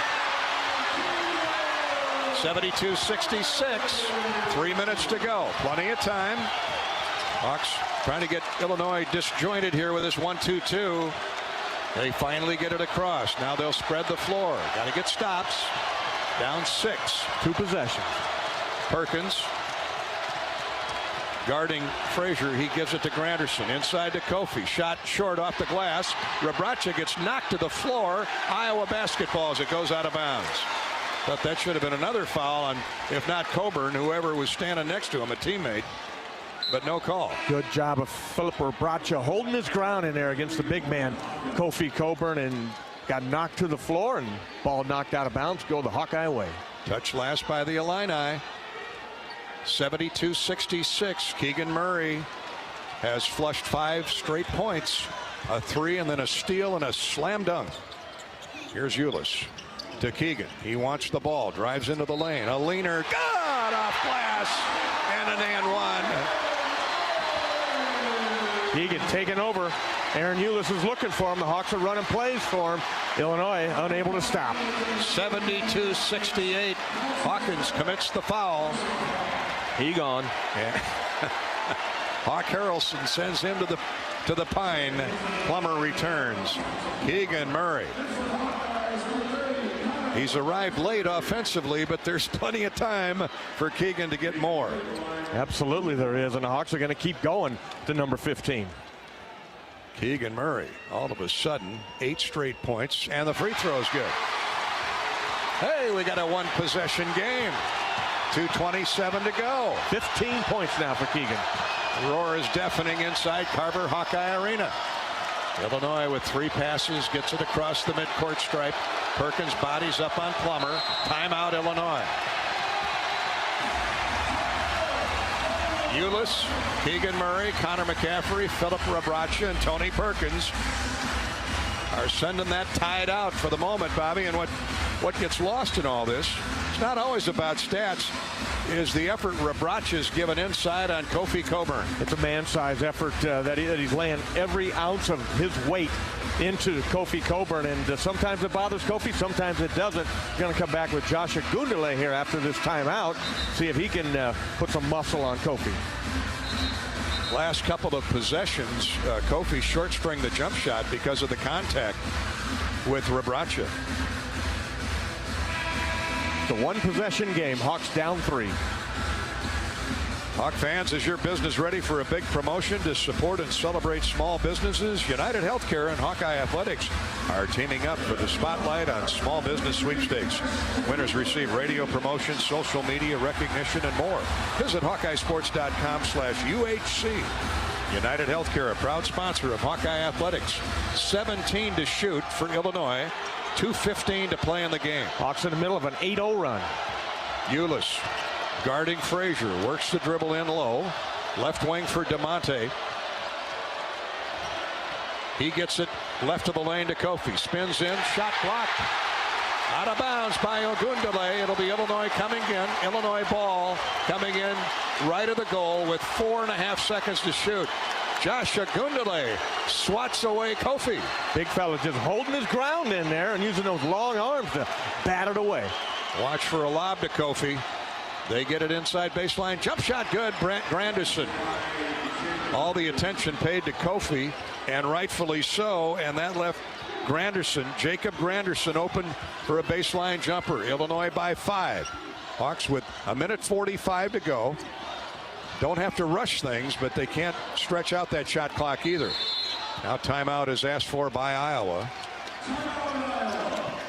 72-66. 3 minutes to go. Plenty of time. Hawks trying to get Illinois disjointed here with this 1-2-2. They finally get it across. Now they'll spread the floor. Got to get stops. Down 6. 2 possessions. Perkins guarding Frazier. He gives it to Granderson. Inside to Kofi. Shot short off the glass. Rabracha gets knocked to the floor. Iowa basketball as it goes out of bounds. But that should have been another foul on, if not Coburn, whoever was standing next to him, a teammate. But no call. Good job of Philip Rebraca holding his ground in there against the big man, Kofi Coburn, and got knocked to the floor, and ball knocked out of bounds, go the Hawkeye way. Touch last by the Illini. 72-66. Keegan Murray has flushed 5 straight points. A 3 and then a steal and a slam dunk. Here's Ulis to Keegan. He wants the ball, drives into the lane. A leaner, good, off glass, and an and one. Keegan taking over. Aaron Ulis is looking for him. The Hawks are running plays for him. Illinois unable to stop. 72-68. Hawkins commits the foul. He gone. Yeah. Hawk Harrelson sends him to the pine. Plummer returns. Keegan Murray. He's arrived late offensively, but there's plenty of time for Keegan to get more. Absolutely there is, and the Hawks are going to keep going to number 15. Keegan Murray, all of a sudden, 8 straight points, and the free throw is good. Hey, we got a 1-possession game. 2:27 to go. 15 points now for Keegan. Roar is deafening inside Carver Hawkeye Arena. Illinois with 3 passes gets it across the midcourt stripe. Perkins bodies up on Plummer. Timeout Illinois. Ulis, Keegan Murray, Connor McCaffrey, Philip Rebraca, and Tony Perkins are sending that tied out for the moment, Bobby. And what gets lost in all this, it's not always about stats, is the effort Rebraca's given inside on Kofi Coburn. It's a man-sized effort that he's laying every ounce of his weight into Kofi Coburn, and sometimes it bothers Kofi, sometimes it doesn't. He's going to come back with Josh Agundale here after this timeout, see if he can put some muscle on Kofi. Last couple of possessions, Kofi short-stringed the jump shot because of the contact with Rebraca. It's a 1-possession game. Hawks down 3. Hawk fans, is your business ready for a big promotion to support and celebrate small businesses? United Healthcare and Hawkeye Athletics are teaming up for the spotlight on small business sweepstakes. Winners receive radio promotions, social media recognition, and more. Visit HawkeyeSports.com/UHC. United Healthcare, a proud sponsor of Hawkeye Athletics. 17 to shoot for Illinois. 2:15 to play in the game. Hawks in the middle of an 8-0 run. Ulis guarding Frazier, works the dribble in low. Left wing for DeMonte. He gets it left of the lane to Kofi. Spins in, shot blocked. Out of bounds by Ogundele. It'll be Illinois coming in. Illinois ball coming in right of the goal with 4.5 seconds to shoot. Josh Ogundele swats away Kofi. Big fella just holding his ground in there and using those long arms to bat it away. Watch for a lob to Kofi. They get it inside baseline. Jump shot good. Brant Granderson. All the attention paid to Kofi, and rightfully so, and that left Granderson, Jacob Granderson, open for a baseline jumper. Illinois by 5. Hawks with 1:45 to go. Don't have to rush things, but they can't stretch out that shot clock either. Now timeout is asked for by Iowa.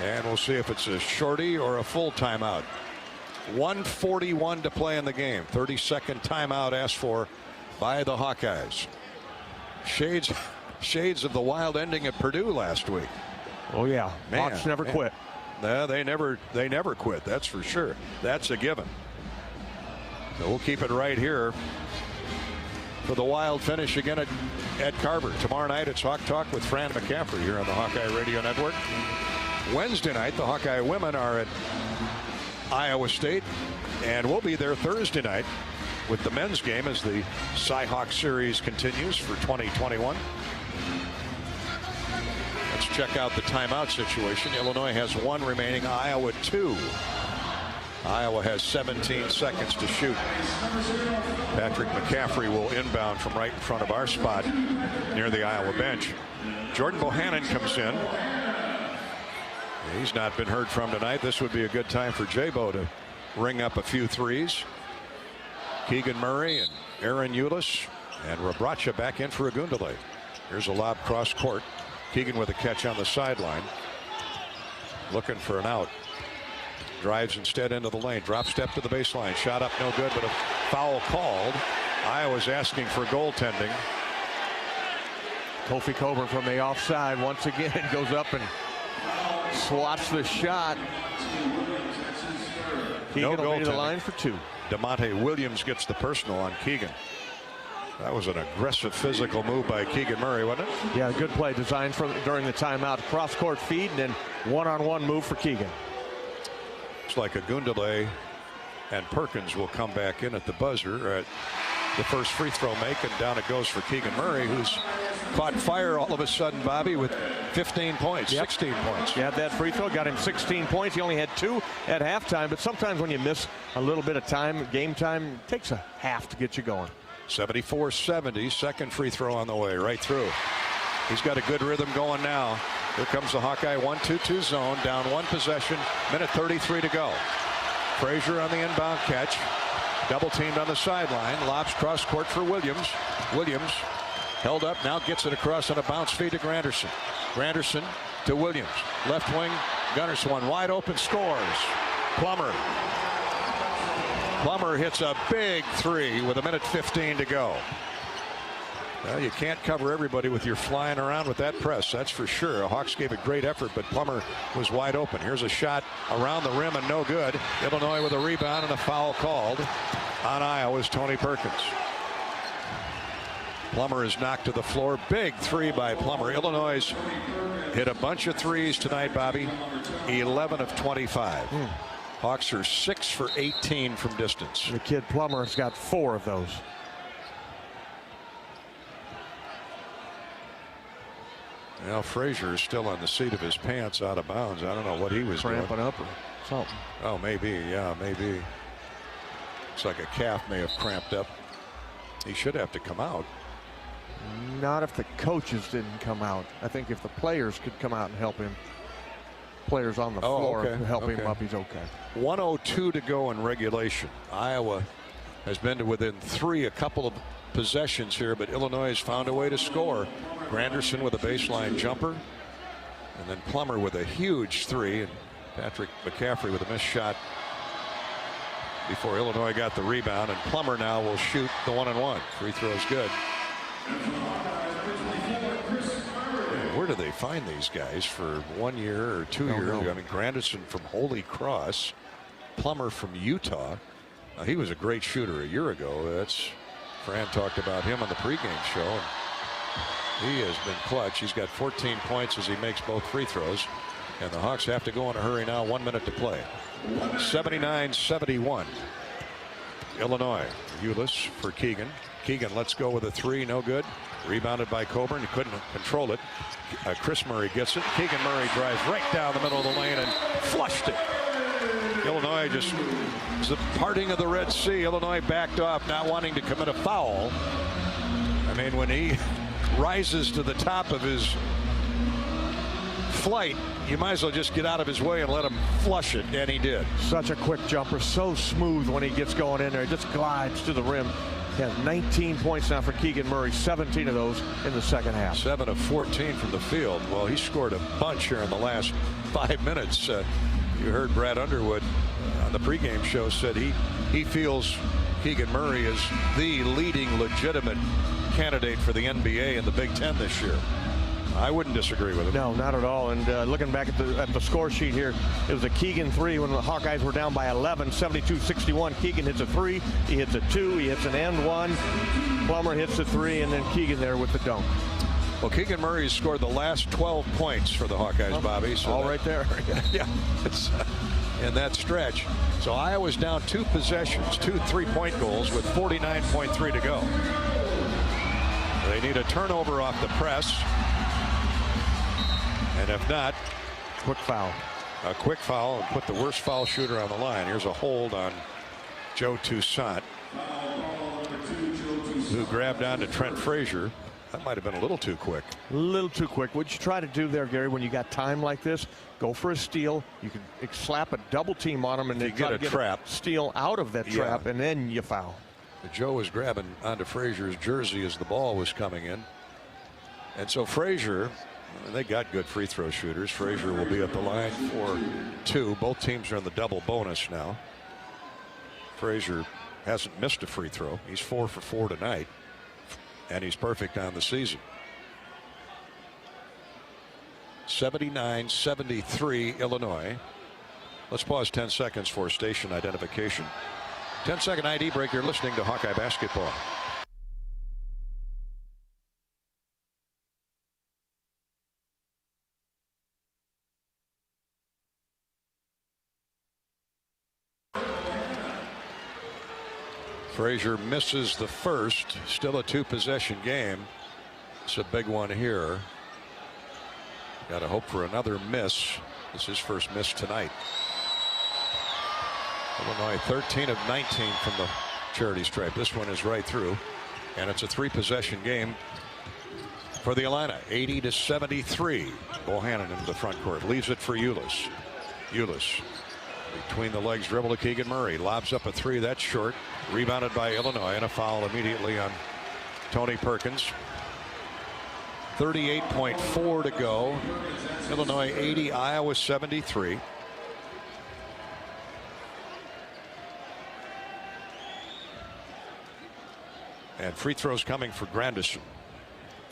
And we'll see if it's a shorty or a full timeout. 1:41 to play in the game. 30-second timeout asked for by the Hawkeyes. Shades of the wild ending at Purdue last week. Oh yeah, man, Hawks never quit. No, they never quit. That's for sure. That's a given. So we'll keep it right here for the wild finish again at Carver. Tomorrow night it's Hawk Talk with Fran McCaffrey here on the Hawkeye Radio Network. Wednesday night the Hawkeye women are at Iowa State, and we'll be there Thursday night with the men's game as the Cy-Hawk series continues for 2021. Let's check out the timeout situation. Illinois has 1 remaining, Iowa 2. Iowa has 17 seconds to shoot. Patrick McCaffrey will inbound from right in front of our spot near the Iowa bench. Jordan Bohannon comes in. He's not been heard from tonight. This would be a good time for J-Bo to ring up a few threes. Keegan Murray and Aaron Ulis and Rebraca back in for Agundele. Here's a lob cross court. Keegan with a catch on the sideline. Looking for an out. Drives instead into the lane. Drop step to the baseline. Shot up, no good, but a foul called. Iowa's asking for goaltending. Kofi Coburn from the offside once again goes up and swats the shot. Keegan will be to the line for 2. DeMonte Williams gets the personal on Keegan. That was an aggressive physical move by Keegan Murray, wasn't it? Yeah, good play designed during the timeout. Cross-court feed and then one-on-one move for Keegan. It's like a Gundele and Perkins will come back in at the buzzer at the first free throw make, and down it goes for Keegan Murray, who's caught fire all of a sudden, Bobby, with 15 points, 16 points. He had that free throw, got him 16 points. He only had 2 at halftime, but sometimes when you miss a little bit of time, game time, it takes a half to get you going. 74-70, second free throw on the way, right through. He's got a good rhythm going now. Here comes the Hawkeye 1-2-2 zone, down 1 possession, minute 33 to go. Frazier on the inbound catch, double teamed on the sideline, lobs cross court for Williams. Williams held up, now gets it across on a bounce feed to Granderson. Granderson to Williams, left wing, Gunnarsson wide open, scores. Plummer hits a big 3 with a minute 15 to go. Well, you can't cover everybody with your flying around with that press, that's for sure. Hawks gave a great effort, but Plummer was wide open. Here's a shot around the rim and no good. Illinois with a rebound and a foul called on Iowa's Tony Perkins. Plummer is knocked to the floor. Big 3 by Plummer. Illinois hit a bunch of threes tonight, Bobby. 11 of 25. Hawks are 6 for 18 from distance. The kid Plummer's got 4 of those. Now Frazier is still on the seat of his pants, out of bounds. I don't know what he was cramping doing. up or something. Oh, maybe. Yeah, maybe. Looks like a calf may have cramped up. He should have to come out. Not if the coaches didn't come out. I think if the players could come out and help him. Players on the floor to help him up, he's okay. 1:02 to go in regulation. Iowa has been to within 3 a couple of possessions here, but Illinois has found a way to score. Granderson with a baseline jumper, and then Plummer with a huge 3, and Patrick McCaffrey with a missed shot before Illinois got the rebound, and Plummer now will shoot the 1-and-1. Free throw is good. Where do they find these guys for 1 year or 2 years? I mean, Granderson from Holy Cross, Plummer from Utah. He was a great shooter a year ago. Fran talked about him on the pregame show. And he has been clutch. He's got 14 points as he makes both free throws. And the Hawks have to go in a hurry now. 1 minute to play. 79-71. Illinois. Ulis for Keegan. Keegan lets go with a 3. No good. Rebounded by Coburn. He couldn't control it. Chris Murray gets it. Keegan Murray drives right down the middle of the lane and flushed it. Illinois just was the parting of the Red Sea. Illinois backed off, not wanting to commit a foul. I mean, when he rises to the top of his flight, you might as well just get out of his way and let him flush it, and he did. Such a quick jumper, so smooth when he gets going in there. He just glides to the rim. He has 19 points now for Keegan Murray, 17 of those in the second half. 7 of 14 from the field. Well, he scored a bunch here in the last 5 minutes. You heard Brad Underwood on the pregame show said he feels Keegan Murray is the leading legitimate candidate for the NBA in the Big Ten this year. I wouldn't disagree with him. No, not at all. And looking back at the score sheet here, it was a Keegan 3 when the Hawkeyes were down by 11, 72-61. Keegan hits a 3, he hits a 2, he hits an and 1. Plummer hits a 3, and then Keegan there with the dunk. Well, Keegan Murray has scored the last 12 points for the Hawkeyes, Bobby. So all right there. Yeah, it's in that stretch. So Iowa's down 2 possessions, 2 3-point goals with 49.3 to go. They need a turnover off the press. And if not, quick foul. A quick foul and put the worst foul shooter on the line. Here's a hold on Joe Toussaint, who grabbed onto Trent Frazier. That might have been a little too quick. A little too quick. What you try to do there, Gary, when you got time like this, go for a steal. You can slap a double team on him and then get a trap. Steal out of that trap, and then you foul. But Joe was grabbing onto Frazier's jersey as the ball was coming in. And so Frazier They got good free throw shooters. Frazier will be at the line for 2. Both teams are in the double bonus now. Frazier hasn't missed a free throw. He's 4 for 4 tonight, and he's perfect on the season. 79-73 Illinois. Let's pause 10 seconds for station identification. 10-second ID break. You're listening to Hawkeye basketball. Frazier misses the first. Still a 2-possession game. It's a big one here. Got to hope for another miss. This is his first miss tonight. Illinois 13 of 19 from the charity stripe. This one is right through, and it's a 3-possession game for the Illini. 80-73. Bohannon into the front court. Leaves it for Ulis. Ulis between the legs dribble to Keegan Murray. Lobs up a 3. That's short. Rebounded by Illinois, and a foul immediately on Tony Perkins. 38.4 to go. Illinois 80, Iowa 73. And free throws coming for Grandison.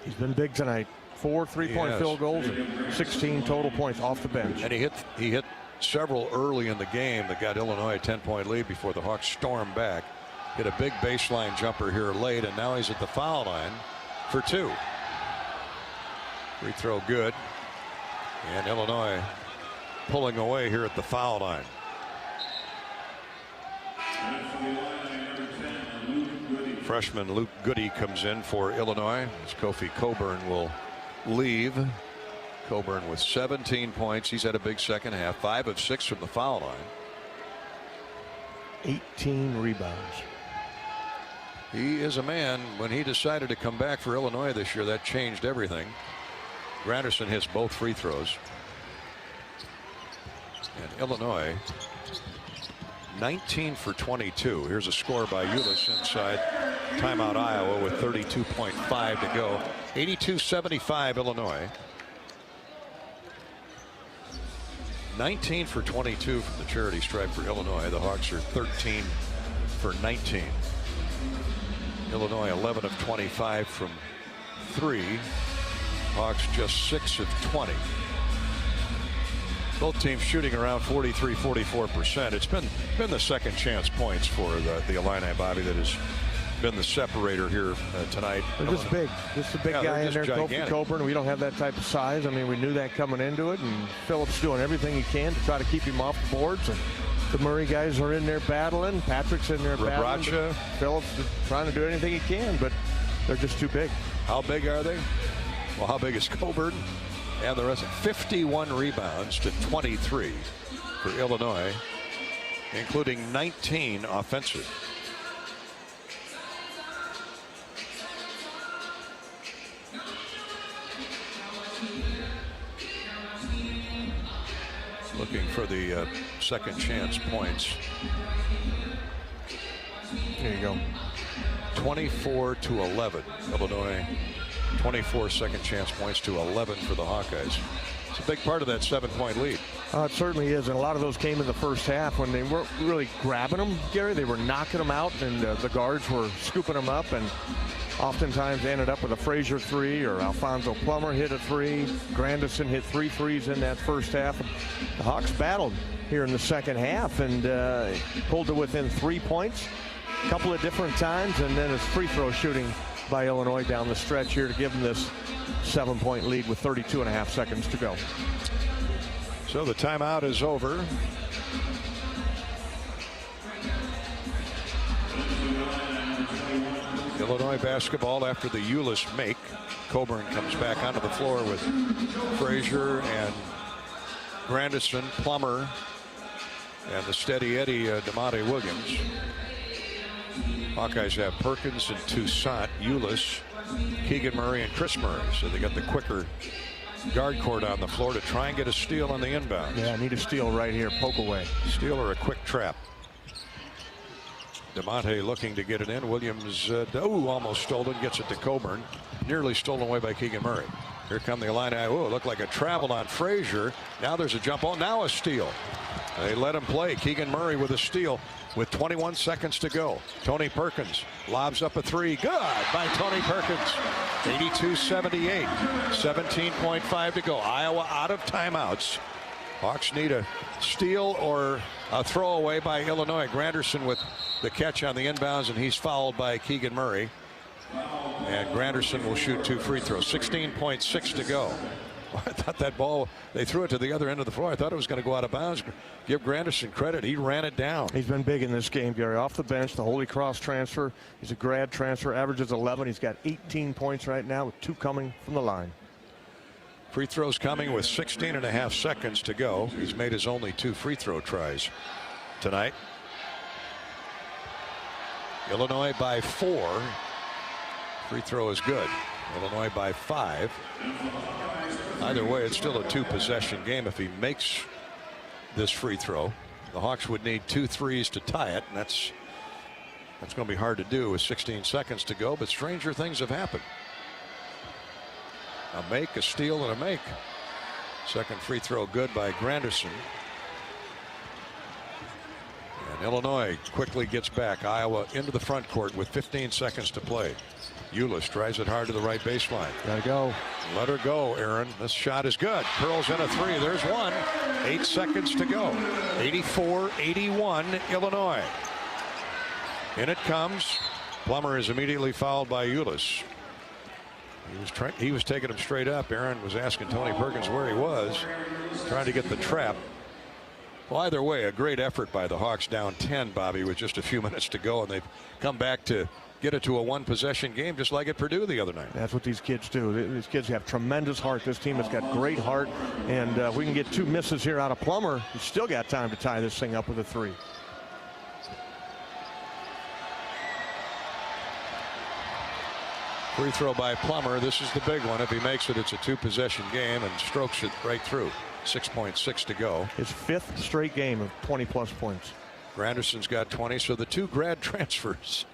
He's been big tonight. 4 3-point field goals and 16 total points off the bench. And he hit several early in the game that got Illinois a 10-point lead before the Hawks stormed back. Hit a big baseline jumper here late, and now he's at the foul line for 2. Free throw good. And Illinois pulling away here at the foul line. Freshman Luke Goody comes in for Illinois as Kofi Coburn will leave. Coburn with 17 points. He's had a big second half. 5 of 6 from the foul line. 18 rebounds. He is a man. When he decided to come back for Illinois this year, that changed everything. Granderson hits both free throws. And Illinois 19 for 22. Here's a score by Ulis inside timeout Iowa with 32.5 to go. 82-75 Illinois. 19 for 22 from the charity stripe for Illinois. The Hawks are 13 for 19. Illinois 11 of 25 from 3. Hawks just 6 of 20. Both teams shooting around 43-44%. It's been the second chance points for the Illini, Bobby, that has been the separator here tonight. They're just big. Just a big guy in there, Kofi Coburn. We don't have that type of size. I mean, we knew that coming into it, and Phillips doing everything he can to try to keep him off the boards. And the Murray guys are in there battling. Patrick's in there battling. Phillips is trying to do anything he can, but they're just too big. How big are they? Well, how big is Coburn? And the rest, 51 rebounds to 23 for Illinois, including 19 offensive. Looking for the second chance points. There you go. 24-11. Illinois 24 second chance points to 11 for the Hawkeyes. It's a big part of that 7-point lead. It certainly is, and a lot of those came in the first half when they weren't really grabbing them, Gary. They were knocking them out, and the guards were scooping them up, and oftentimes they ended up with a Frazier 3 or Alfonso Plummer hit a 3. Grandison hit 3 threes in that first half. The Hawks battled here in the second half and pulled to within 3 points a couple of different times, and then it's free throw shooting by Illinois down the stretch here to give them this 7-point lead with 32.5 seconds to go. So the timeout is over. Illinois basketball after the Ulis make. Coburn comes back onto the floor with Frazier and Grandison, Plummer, and the steady Eddie DeMonte Williams. Hawkeyes have Perkins and Toussaint, Ulis, Keegan Murray, and Chris Murray. So they got the quicker guard court on the floor to try and get a steal on the inbound. Yeah, need a steal right here. Poke away. Steal or a quick trap. DeMonte looking to get it in. Williams, almost stolen. Gets it to Coburn. Nearly stolen away by Keegan Murray. Here come the Illini. Oh, it looked like a travel on Frazier. Now there's a jump ball. Now a steal. They let him play. Keegan Murray with a steal with 21 seconds to go. Tony Perkins lobs up a three. Good by Tony Perkins. 82-78. 17.5 to go. Iowa out of timeouts. Hawks need a steal or a throwaway by Illinois. Granderson with the catch on the inbounds, and he's fouled by Keegan Murray. And Granderson will shoot 2 free throws. 16.6 to go. I thought that ball, they threw it to the other end of the floor. I thought it was going to go out of bounds. Give Granderson credit. He ran it down. He's been big in this game, Gary. Off the bench, the Holy Cross transfer. He's a grad transfer, averages 11. He's got 18 points right now with 2 coming from the line. Free throws coming with 16.5 seconds to go. He's made his only 2 free throw tries tonight. Illinois by 4. Free throw is good. Illinois by 5. Either way, it's still a 2-possession game. If he makes this free throw, the Hawks would need 2 threes to tie it, and that's going to be hard to do with 16 seconds to go, but stranger things have happened. A make, a steal, and a make. Second free throw good by Granderson. And Illinois quickly gets back. Iowa into the front court with 15 seconds to play. Eulis drives it hard to the right baseline. Gotta go. Let her go, Aaron. This shot is good. Curls in a 3. There's one. 8 seconds to go. 84-81 Illinois. In it comes. Plummer is immediately fouled by Eulis. He was taking him straight up. Aaron was asking Tony Perkins where he was, trying to get the trap. Well, either way, a great effort by the Hawks, down 10, Bobby, with just a few minutes to go, and they've come back to get it to a 1-possession game just like at Purdue the other night. That's what these kids do. These kids have tremendous heart. This team has got great heart, and we can get 2 misses here out of Plummer. He's still got time to tie this thing up with a 3. Free throw by Plummer. This is the big one. If he makes it, it's a 2-possession game and strokes it right through. 6.6 to go. His 5th straight game of 20-plus points. Granderson's got 20, so the 2 grad transfers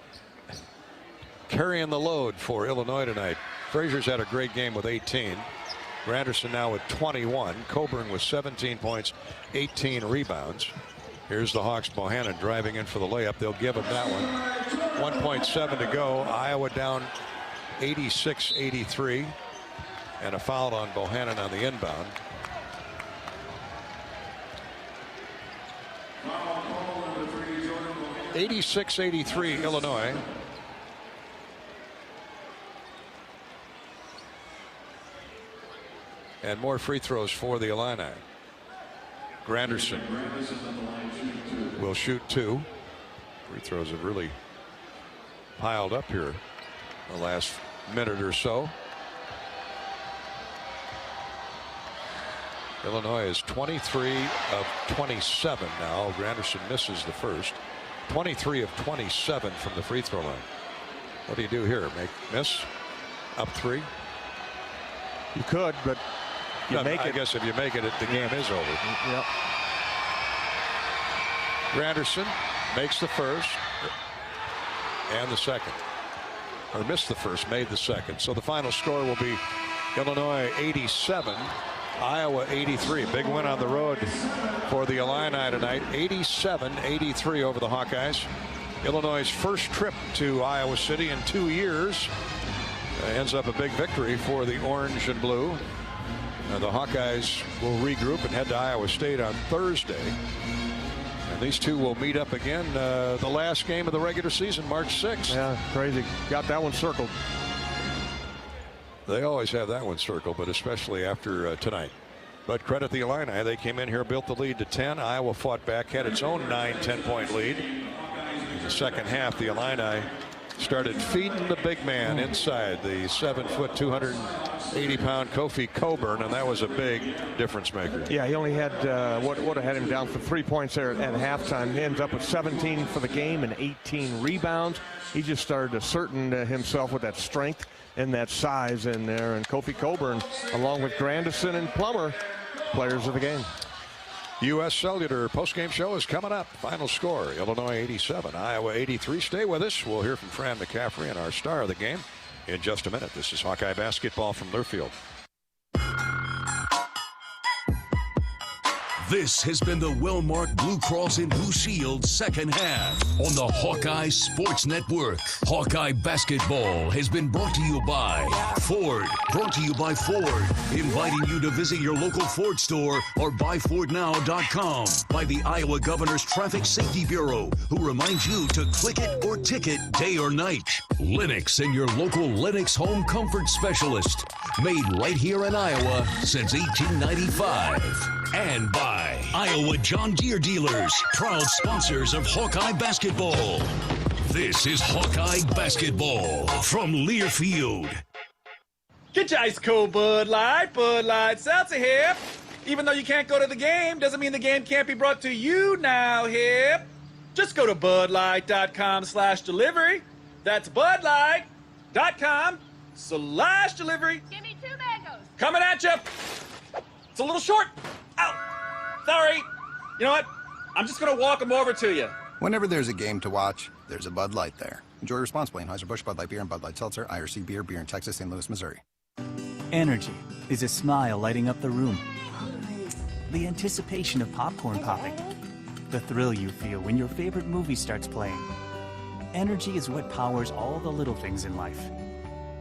carrying the load for Illinois tonight. Frazier's had a great game with 18. Granderson now with 21. Coburn with 17 points, 18 rebounds. Here's the Hawks. Bohannon driving in for the layup. They'll give him that one. 1.7 to go. Iowa down 86-83. And a foul on Bohannon on the inbound. (86-83) Illinois. And more free throws for the Illini. Granderson will shoot 2. Free throws have really piled up here the last minute or so. Illinois is 23 of 27 now. Granderson misses the first. 23 of 27 from the free throw line. What do you do here? Miss? Up 3? You could, but you make it. I guess if you make it, the game is over. Yep. Granderson makes the first and the second. Or missed the first, made the second. So the final score will be Illinois 87, Iowa 83. Big win on the road for the Illini tonight. 87-83 over the Hawkeyes. Illinois' first trip to Iowa City in 2 years. Ends up a big victory for the orange and blue. The Hawkeyes will regroup and head to Iowa State on Thursday. And these two will meet up again the last game of the regular season, March 6th. Yeah, crazy. Got that one circled. They always have that one circled, but especially after tonight. But credit the Illini. They came in here, built the lead to 10. Iowa fought back, had its own 9-10-point lead. In the second half, the Illini started feeding the big man inside, the 7-foot, 280-pound Kofi Coburn, and that was a big difference maker. Yeah, he only had what would have had him down for 3 points there at halftime. He ends up with 17 for the game and 18 rebounds. He just started asserting himself with that strength and that size in there. And Kofi Coburn, along with Granderson and Plummer, players of the game. U.S. Cellular postgame show is coming up. Final score, Illinois 87, Iowa 83. Stay with us. We'll hear from Fran McCaffrey and our star of the game in just a minute. This is Hawkeye basketball from Learfield. This has been the well-marked Blue Cross and Blue Shield second half on the Hawkeye Sports Network. Hawkeye basketball has been brought to you by Ford. Brought to you by Ford, inviting you to visit your local Ford store or buyfordnow.com. By the Iowa Governor's Traffic Safety Bureau, who reminds you to click it or ticket day or night. Lennox and your local Lennox home comfort specialist. Made right here in Iowa since 1895. And by Iowa John Deere Dealers, proud sponsors of Hawkeye basketball. This is Hawkeye basketball from Learfield. Get your ice cold Bud Light Seltzer here. Even though you can't go to the game, doesn't mean the game can't be brought to you now here. Just go to budlight.com/delivery. That's budlight.com/delivery. Give me 2 mangoes. Coming at you. It's a little short. Ow. Sorry. You know what? I'm just going to walk them over to you. Whenever there's a game to watch, there's a Bud Light there. Enjoy responsibly. Anheuser-Busch, Bud Light Beer, and Bud Light Seltzer. IRC Beer, beer in Texas, St. Louis, Missouri. Energy is a smile lighting up the room. The anticipation of popcorn popping. The thrill you feel when your favorite movie starts playing. Energy is what powers all the little things in life.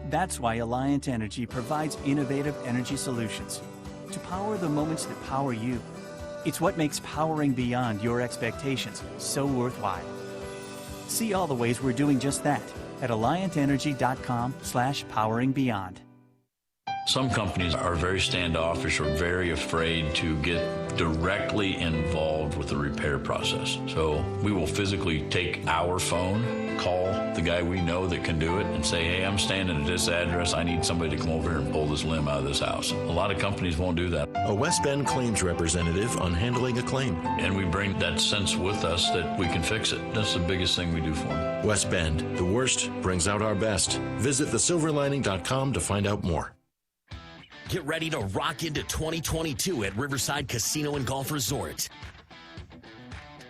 That's why Alliant Energy provides innovative energy solutions to power the moments that power you. It's what makes powering beyond your expectations so worthwhile. See all the ways we're doing just that at alliantenergy.com/poweringbeyond. Some companies are very standoffish or very afraid to get directly involved with the repair process. So we will physically take our phone, call the guy we know that can do it, and say, hey, I'm standing at this address. I need somebody to come over here and pull this limb out of this house. A lot of companies won't do that. A West Bend claims representative on handling a claim. And we bring that sense with us that we can fix it. That's the biggest thing we do for them. West Bend, the worst brings out our best. Visit thesilverlining.com to find out more. Get ready to rock into 2022 at Riverside Casino and Golf Resort.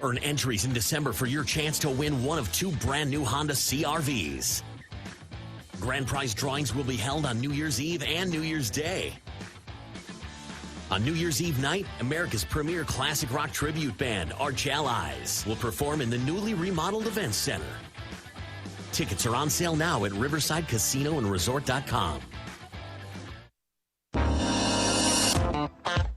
Earn entries in December for your chance to win one of 2 brand new Honda CR-Vs. Grand prize drawings will be held on New Year's Eve and New Year's Day. On New Year's Eve night, America's premier classic rock tribute band, Arch Allies, will perform in the newly remodeled Events Center. Tickets are on sale now at riversidecasinoandresort.com.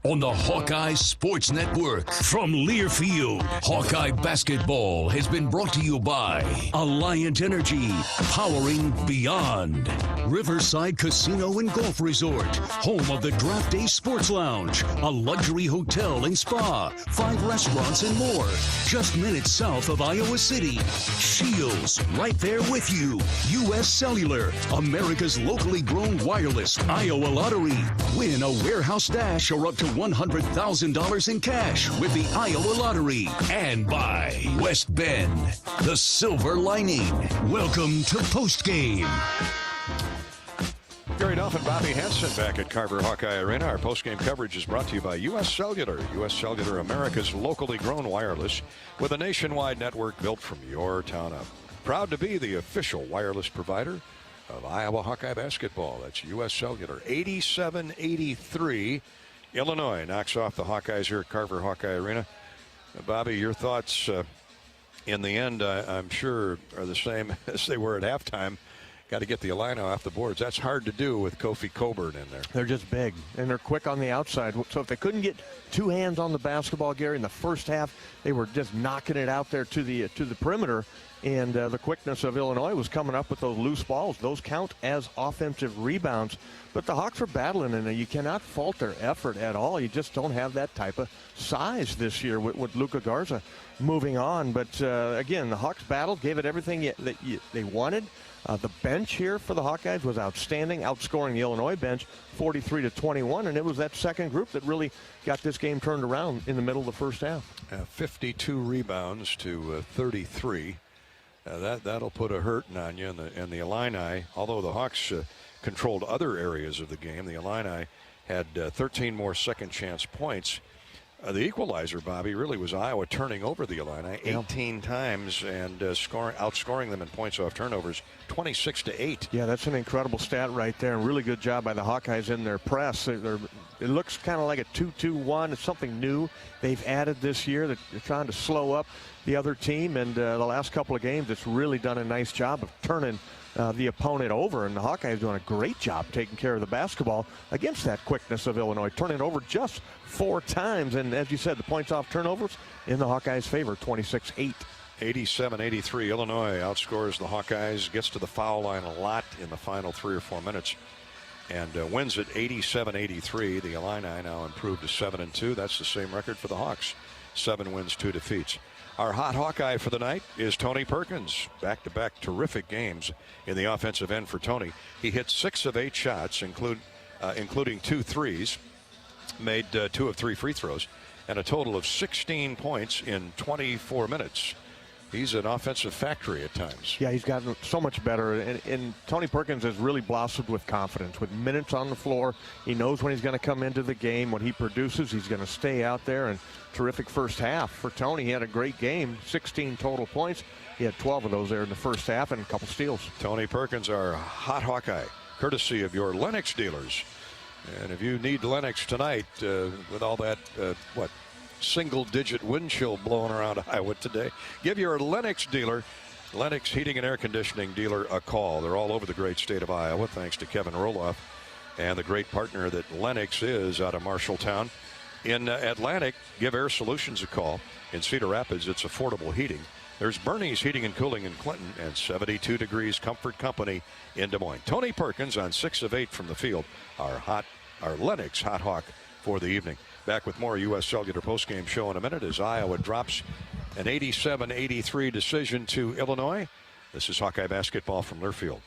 On the Hawkeye Sports Network from Learfield, Hawkeye basketball has been brought to you by Alliant Energy, powering beyond. Riverside Casino and Golf Resort, home of the Draft Day Sports Lounge, a luxury hotel and spa, 5 restaurants and more, just minutes south of Iowa City. Shields, right there with you. U.S. Cellular, America's locally grown wireless. Iowa Lottery, win a warehouse dash or up to $100,000 in cash with the Iowa Lottery. And by West Bend, the Silver Lining. Welcome to Postgame. Gary Duff and Bobby Hansen back at Carver Hawkeye Arena. Our postgame coverage is brought to you by U.S. Cellular. U.S. Cellular, America's locally grown wireless with a nationwide network built from your town up. Proud to be the official wireless provider of Iowa Hawkeye basketball. That's U.S. Cellular. 87-83. Illinois knocks off the Hawkeyes here at Carver Hawkeye Arena. Bobby, your thoughts in the end, I'm sure, are the same as they were at halftime. Got to get the Illini off the boards. That's hard to do with Kofi Coburn in there. They're just big, and they're quick on the outside. So if they couldn't get 2 hands on the basketball, Gary, in the first half, they were just knocking it out there to the perimeter. And the quickness of Illinois was coming up with those loose balls. Those count as offensive rebounds. But the Hawks are battling, and you cannot fault their effort at all. You just don't have that type of size this year with Luka Garza moving on. But, again, the Hawks battled, gave it everything they wanted. The bench here for the Hawkeyes was outstanding, outscoring the Illinois bench 43-21, and it was that second group that really got this game turned around in the middle of the first half. 52 rebounds to 33. That'll put a hurting on you. And the Illini, although the Hawks controlled other areas of the game, the Illini had 13 more second chance points. The equalizer, Bobby, really was Iowa turning over the Illini 18 times and outscoring them in points off turnovers 26-8. Yeah, that's an incredible stat right there, and really good job by the Hawkeyes in their press. It looks kind of like a 2-2-1. It's something new they've added this year. They're trying to slow up the other team, and the last couple of games, it's really done a nice job of turning the opponent over, and the Hawkeyes doing a great job taking care of the basketball against that quickness of Illinois, turning it over just 4 times, and as you said, the points off turnovers in the Hawkeyes' favor, 26-8. 87-83, Illinois outscores the Hawkeyes, gets to the foul line a lot in the final 3 or 4 minutes, and wins at 87-83. The Illini now improved to 7-2. That's the same record for the Hawks, 7 wins, 2 defeats. Our hot Hawkeye for the night is Tony Perkins. Back-to-back terrific games in the offensive end for Tony. He hit 6 of 8 shots, including 2 threes, made 2 of 3 free throws, and a total of 16 points in 24 minutes. He's an offensive factory at times. Yeah, he's gotten so much better, and Tony Perkins has really blossomed with confidence. With minutes on the floor, he knows when he's going to come into the game. What he produces, he's going to stay out there, and terrific first half for Tony. He had a great game, 16 total points. He had 12 of those there in the first half and a couple steals. Tony Perkins, our hot Hawkeye, courtesy of your Lennox dealers. And if you need Lennox tonight, with all that, single-digit wind chill blowing around Iowa today, give your Lennox dealer, Lennox Heating and Air Conditioning dealer, a call. They're all over the great state of Iowa, thanks to Kevin Roloff and the great partner that Lennox is out of Marshalltown. In Atlantic, give Air Solutions a call. In Cedar Rapids, it's affordable heating. There's Bernie's Heating and Cooling in Clinton, and 72 Degrees Comfort Company in Des Moines. Tony Perkins on 6 of 8 from the field, our Lennox hot hawk for the evening. Back with more U.S. Cellular postgame show in a minute as Iowa drops an 87-83 decision to Illinois. This is Hawkeye basketball from Learfield.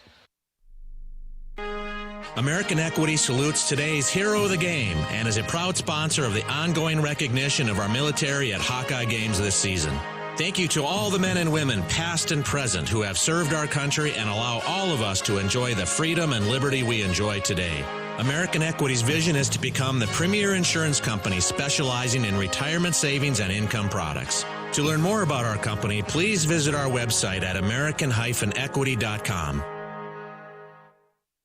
American Equity salutes today's hero of the game and is a proud sponsor of the ongoing recognition of our military at Hawkeye games this season. Thank you to all the men and women, past and present, who have served our country and allow all of us to enjoy the freedom and liberty we enjoy today. American Equity's vision is to become the premier insurance company specializing in retirement savings and income products. To learn more about our company, please visit our website at american-equity.com.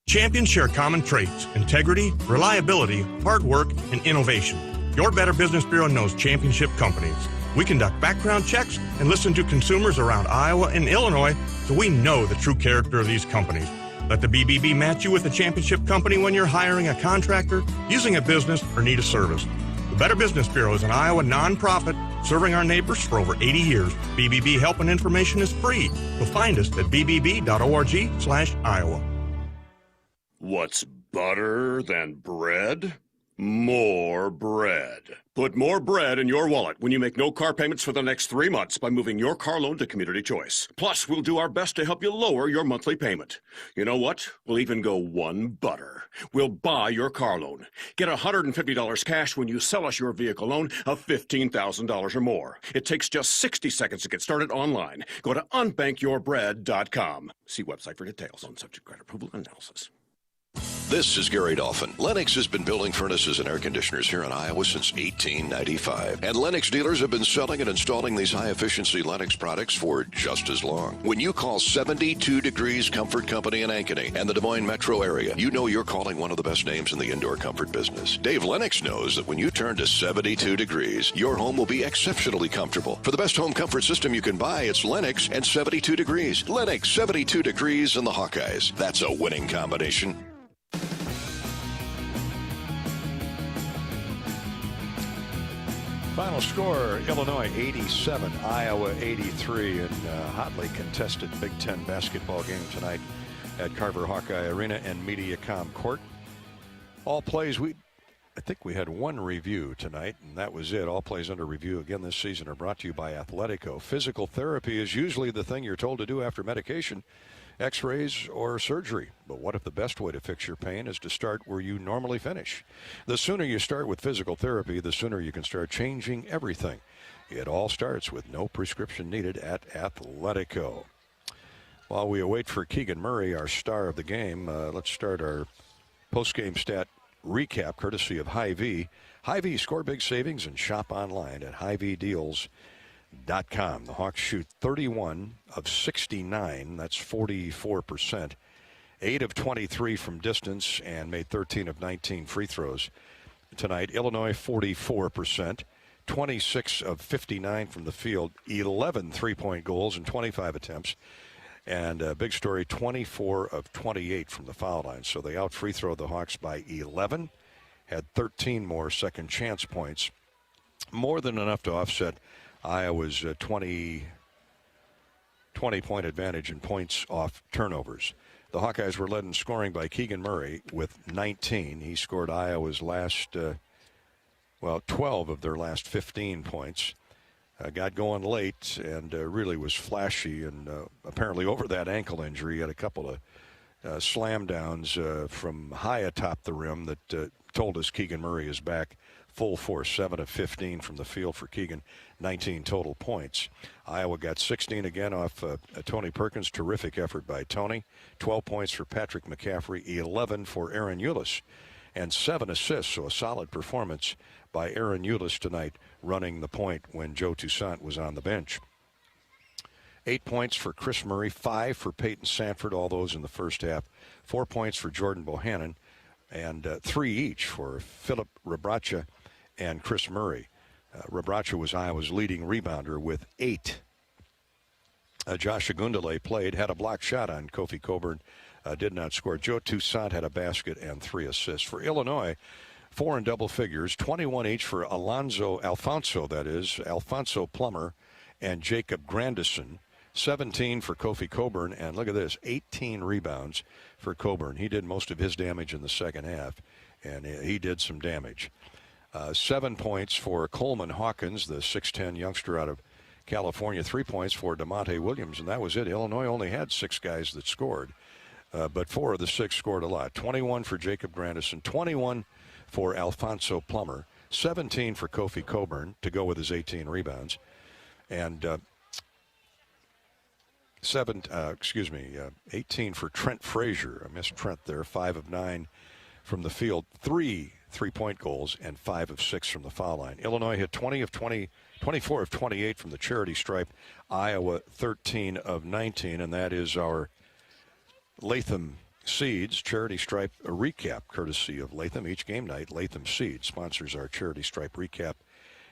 Champions share common traits: integrity, reliability, hard work, and innovation. Your Better Business Bureau knows championship companies. We conduct background checks and listen to consumers around Iowa and Illinois, so we know the true character of these companies. Let the BBB match you with a championship company when you're hiring a contractor, using a business, or need a service. The Better Business Bureau is an Iowa nonprofit serving our neighbors for over 80 years. BBB help and information is free. You'll find us at bbb.org/Iowa. What's better than bread? More bread. Put more bread in your wallet when you make no car payments for the next 3 months by moving your car loan to Community Choice. Plus, we'll do our best to help you lower your monthly payment. You know what? We'll even go one better. We'll buy your car loan. Get $150 cash when you sell us your vehicle loan of $15,000 or more. It takes just 60 seconds to get started online. Go to unbankyourBread.com. See website for details on subject credit approval and analysis. This is Gary Dolphin. Lennox has been building furnaces and air conditioners here in Iowa since 1895. And Lennox dealers have been selling and installing these high-efficiency Lennox products for just as long. When you call 72 Degrees Comfort Company in Ankeny and the Des Moines metro area, you know you're calling one of the best names in the indoor comfort business. Dave Lennox knows that when you turn to 72 degrees, your home will be exceptionally comfortable. For the best home comfort system you can buy, it's Lennox and 72 degrees. Lennox, 72 degrees, and the Hawkeyes. That's a winning combination. Final score, Illinois 87, Iowa 83, in a hotly contested Big Ten basketball game tonight at Carver Hawkeye Arena and Mediacom Court. All plays, I think we had one review tonight, and that was it. All plays under review again this season are brought to you by Athletico. Physical therapy is usually the thing you're told to do after medication, x-rays, or surgery. But what if the best way to fix your pain is to start where you normally finish? The sooner you start with physical therapy, the sooner you can start changing everything. It all starts with no prescription needed at Athletico. While we await for Keegan Murray, our star of the game, let's start our post-game stat recap courtesy of Hy-Vee. Hy-Vee, score big savings and shop online at HyVeeDeals.com. The Hawks shoot 31 of 69. That's 44%. 8 of 23 from distance and made 13 of 19 free throws tonight. Illinois, 44%. 26 of 59 from the field. 11 three-point goals and 25 attempts. And big story, 24 of 28 from the foul line. So they out-free throw the Hawks by 11. Had 13 more second chance points. More than enough to offset Iowa's 20-point advantage in points off turnovers. The Hawkeyes were led in scoring by Keegan Murray with 19. He scored Iowa's last, 12 of their last 15 points. Got going late and really was flashy, and apparently over that ankle injury, he had a couple of slam downs from high atop the rim that told us Keegan Murray is back full force. 7 of 15 from the field for Keegan, 19 total points. Iowa got 16 again off Tony Perkins. Terrific effort by Tony. 12 points for Patrick McCaffrey, 11 for Aaron Eulis, and 7 assists. So a solid performance by Aaron Eulis tonight, running the point when Joe Toussaint was on the bench. 8 points for Chris Murray, 5 for Peyton Sanford, all those in the first half. 4 points for Jordan Bohannon, and 3 each for Philip Rebraca and Chris Murray. Rebraca was Iowa's leading rebounder with 8. Josh Agundale played, had a blocked shot on Kofi Coburn, did not score. Joe Toussaint had a basket and 3 assists. For Illinois, 4 in double figures, 21 each for Alfonso Plummer and Jacob Grandison. 17 for Kofi Coburn, and look at this, 18 rebounds for Coburn. He did most of his damage in the second half, and he did some damage. 7 points for Coleman Hawkins, the 6'10 youngster out of California. 3 points for DeMonte Williams, and that was it. Illinois only had 6 guys that scored, but 4 of the 6 scored a lot. 21 for Jacob Grandison, 21 for Alfonso Plummer, 17 for Kofi Coburn to go with his 18 rebounds, and 18 for Trent Frazier. I missed Trent there. 5 of 9 from the field. 3 3-point goals and 5 of 6 from the foul line. Illinois hit 24 of 28 from the charity stripe. Iowa 13 of 19, and that is our Latham Seeds charity stripe recap, courtesy of Latham. Each game night, Latham Seeds sponsors our charity stripe recap.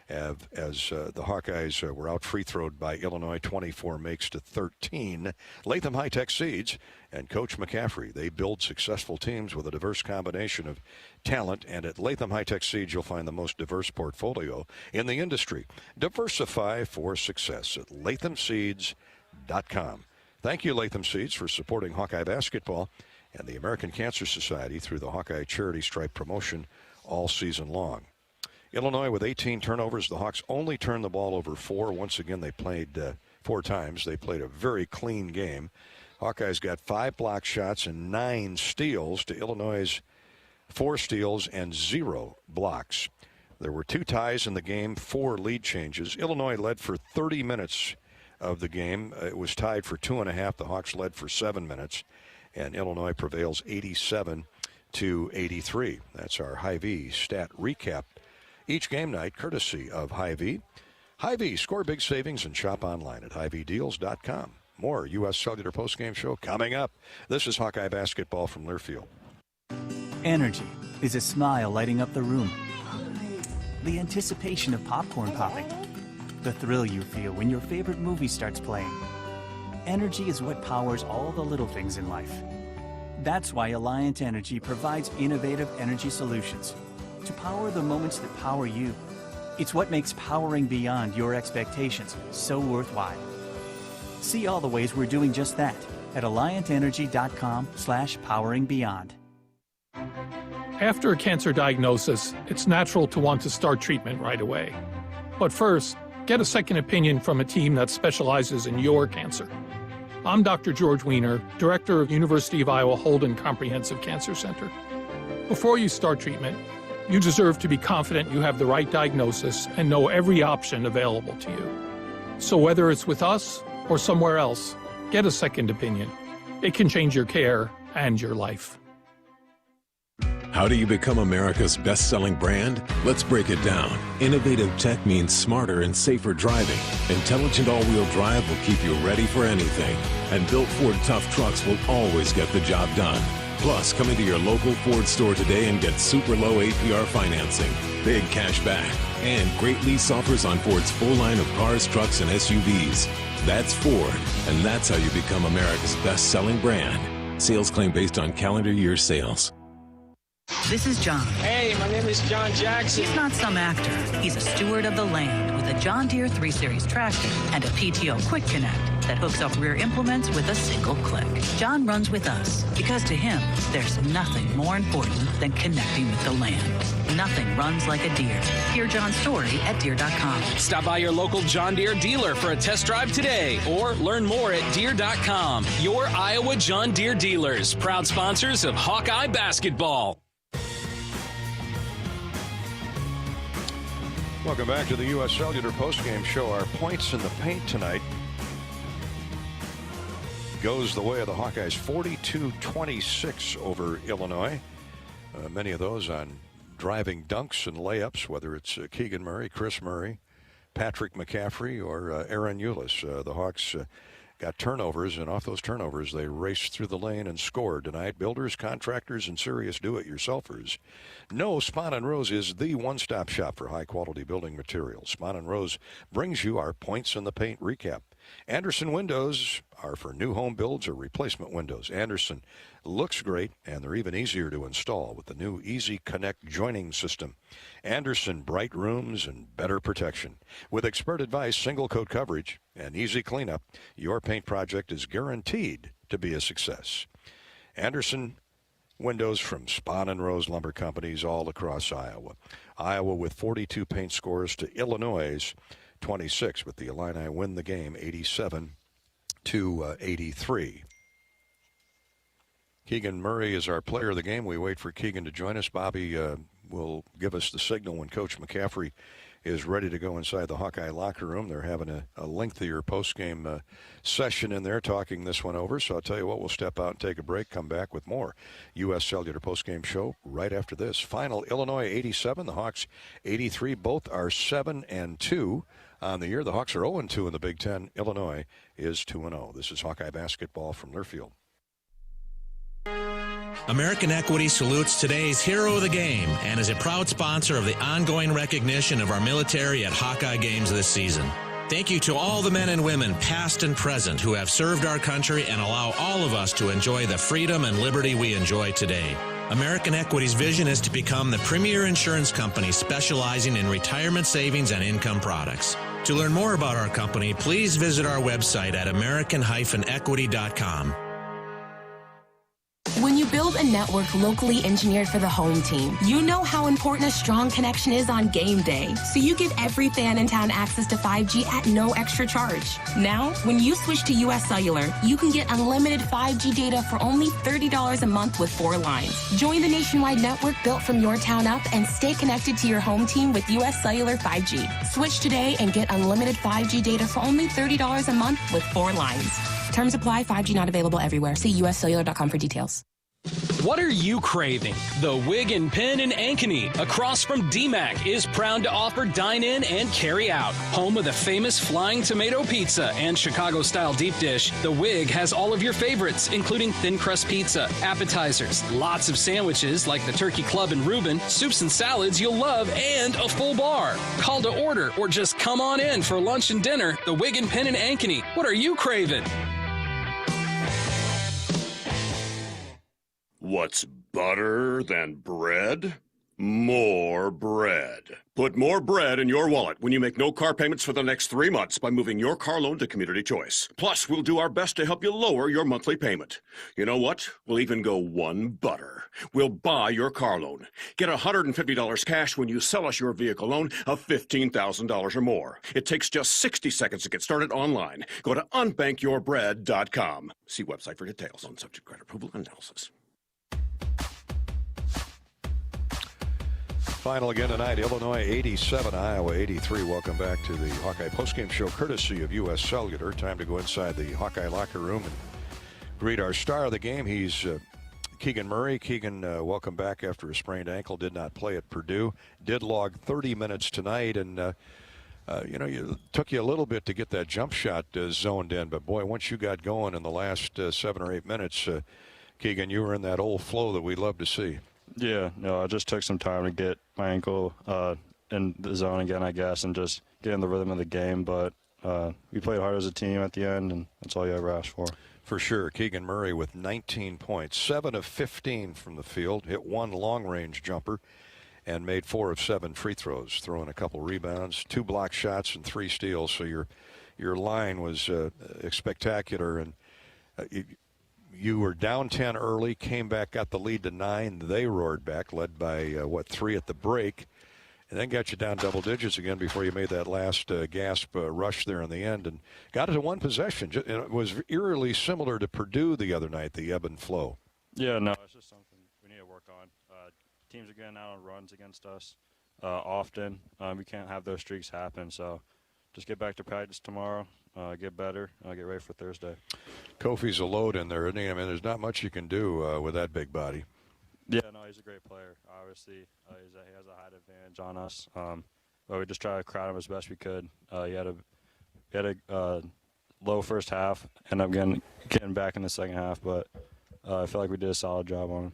As the Hawkeyes were out free throwed by Illinois, 24 makes to 13. Latham High-Tech Seeds and Coach McCaffrey, they build successful teams with a diverse combination of talent, and at Latham High-Tech Seeds you'll find the most diverse portfolio in the industry. Diversify for success at LathamSeeds.com. Thank you, Latham Seeds, for supporting Hawkeye basketball and the American Cancer Society through the Hawkeye Charity Stripe promotion all season long. Illinois with 18 turnovers. The Hawks only turned the ball over 4. Once again, they played 4 times. They played a very clean game. Hawkeyes got 5 block shots and 9 steals to Illinois' 4 steals and 0 blocks. There were 2 ties in the game, 4 lead changes. Illinois led for 30 minutes of the game. It was tied for 2.5. The Hawks led for 7 minutes, and Illinois prevails 87-83. That's our Hy-Vee stat recap. Each game night, courtesy of Hy-Vee. Hy-Vee, score big savings and shop online at HyVeeDeals.com. More U.S. Cellular postgame show coming up. This is Hawkeye basketball from Learfield. Energy is a smile lighting up the room. The anticipation of popcorn popping. The thrill you feel when your favorite movie starts playing. Energy is what powers all the little things in life. That's why Alliant Energy provides innovative energy solutions to power the moments that power you. It's what makes powering beyond your expectations so worthwhile. See all the ways we're doing just that at AlliantEnergy.com/poweringbeyond. After a cancer diagnosis, it's natural to want to start treatment right away. But first, get a second opinion from a team that specializes in your cancer. I'm Dr. George Weiner, Director of University of Iowa Holden Comprehensive Cancer Center. Before you start treatment, you deserve to be confident you have the right diagnosis and know every option available to you. So whether it's with us or somewhere else, get a second opinion. It can change your care and your life. How do you become America's best-selling brand? Let's break it down. Innovative tech means smarter and safer driving. Intelligent all-wheel drive will keep you ready for anything. And built Ford tough trucks will always get the job done. Plus, come into your local Ford store today and get super low APR financing, big cash back, and great lease offers on Ford's full line of cars, trucks, and SUVs. That's Ford, and that's how you become America's best-selling brand. Sales claim based on calendar year sales. This is John. Hey, my name is John Jackson. He's not some actor. He's a steward of the land with a John Deere 3 Series tractor and a PTO Quick Connect that hooks up rear implements with a single click. John runs with us because to him, there's nothing more important than connecting with the land. Nothing runs like a Deere. Hear John's story at Deere.com. Stop by your local John Deere dealer for a test drive today or learn more at Deere.com. Your Iowa John Deere dealers, proud sponsors of Hawkeye basketball. Welcome back to the U.S. Cellular postgame show. Our points in the paint tonight goes the way of the Hawkeyes, 42-26 over Illinois. Many of those on driving dunks and layups, whether it's Keegan Murray, Chris Murray, Patrick McCaffrey, or Aaron Eulis. The Hawks got turnovers, and off those turnovers, they raced through the lane and scored tonight. Builders, contractors, and serious do-it-yourselfers. No, Spahn & Rose is the one-stop shop for high-quality building materials. Spahn & Rose brings you our points in the paint recap. Anderson windows are for new home builds or replacement windows. Anderson looks great, and they're even easier to install with the new Easy Connect joining system. Anderson, bright rooms and better protection. With expert advice, single coat coverage, and easy cleanup, your paint project is guaranteed to be a success. Anderson windows from Spahn & Rose Lumber Companies all across Iowa. Iowa with 42 paint scores to Illinois' 26, but the Illini win the game 87-83. Keegan Murray is our player of the game. We wait for Keegan to join us. Bobby will give us the signal when Coach McCaffrey is ready to go inside the Hawkeye locker room. They're having a lengthier postgame session in there, talking this one over. So I'll tell you what, we'll step out and take a break, come back with more U.S. Cellular postgame show right after this. Final, Illinois 87, the Hawks 83. Both are 7-2 on the year. The Hawks are 0-2 in the Big Ten. Illinois is 2-0. This is Hawkeye basketball from Learfield. American Equity salutes today's hero of the game and is a proud sponsor of the ongoing recognition of our military at Hawkeye games this season. Thank you to all the men and women, past and present, who have served our country and allow all of us to enjoy the freedom and liberty we enjoy today. American Equity's vision is to become the premier insurance company specializing in retirement savings and income products. To learn more about our company, please visit our website at american-equity.com. When you build a network locally engineered for the home team, you know how important a strong connection is on game day. So you give every fan in town access to 5G at no extra charge. Now, when you switch to U.S. Cellular, you can get unlimited 5G data for only $30 a month with 4 lines. Join the nationwide network built from your town up and stay connected to your home team with U.S. Cellular 5G. Switch today and get unlimited 5G data for only $30 a month with 4 lines. Terms apply. 5G not available everywhere. See uscellular.com for details. What are you craving? The Wig and Pin in Ankeny, across from DMAC, is proud to offer dine-in and carry-out. Home of the famous Flying Tomato Pizza and Chicago-style deep dish, the Wig has all of your favorites, including thin crust pizza, appetizers, lots of sandwiches like the Turkey Club and Reuben, soups and salads you'll love, and a full bar. Call to order or just come on in for lunch and dinner. The Wig and Pin in Ankeny. What are you craving? What's better than bread? More bread. Put more bread in your wallet when you make no car payments for the next 3 months by moving your car loan to Community Choice. Plus, we'll do our best to help you lower your monthly payment. You know what? We'll even go one better. We'll buy your car loan. Get $150 cash when you sell us your vehicle loan of $15,000 or more. It takes just 60 seconds to get started online. Go to unbankyyourbread.com. See website for details on subject credit approval and analysis. Final again tonight, Illinois 87, Iowa 83. Welcome back to the Hawkeye postgame show, courtesy of U.S. Cellular. Time to go inside the Hawkeye locker room and greet our star of the game. He's Keegan Murray. Keegan, welcome back after a sprained ankle. Did not play at Purdue. Did log 30 minutes tonight, and it took you a little bit to get that jump shot zoned in. But boy, once you got going in the last 7 or 8 minutes, Keegan, you were in that old flow that we love to see. Yeah, no, I just took some time to get my ankle in the zone again, I guess, and just get in the rhythm of the game. But we played hard as a team at the end, and that's all you ever ask for. For sure. Keegan Murray with 19 points, 7 of 15 from the field, hit 1 long-range jumper, and made 4 of 7 free throws, throwing a couple rebounds, 2 block shots, and 3 steals. So your line was spectacular, and you were down 10 early, came back, got the lead to 9. They roared back, led by 3 at the break, and then got you down double digits again before you made that last gasp rush there in the end, and got it to 1 possession. And it was eerily similar to Purdue the other night, the ebb and flow. Yeah, no, it's just something we need to work on. Teams are getting out on runs against us often. We can't have those streaks happen, so just get back to practice tomorrow, get better, get ready for Thursday. Kofi's a load in there, isn't he? I mean, there's not much you can do with that big body. Yeah, no, he's a great player. Obviously, he has a height advantage on us, but we just try to crowd him as best we could. He had a low first half, ended up getting back in the second half, but I feel like we did a solid job on him.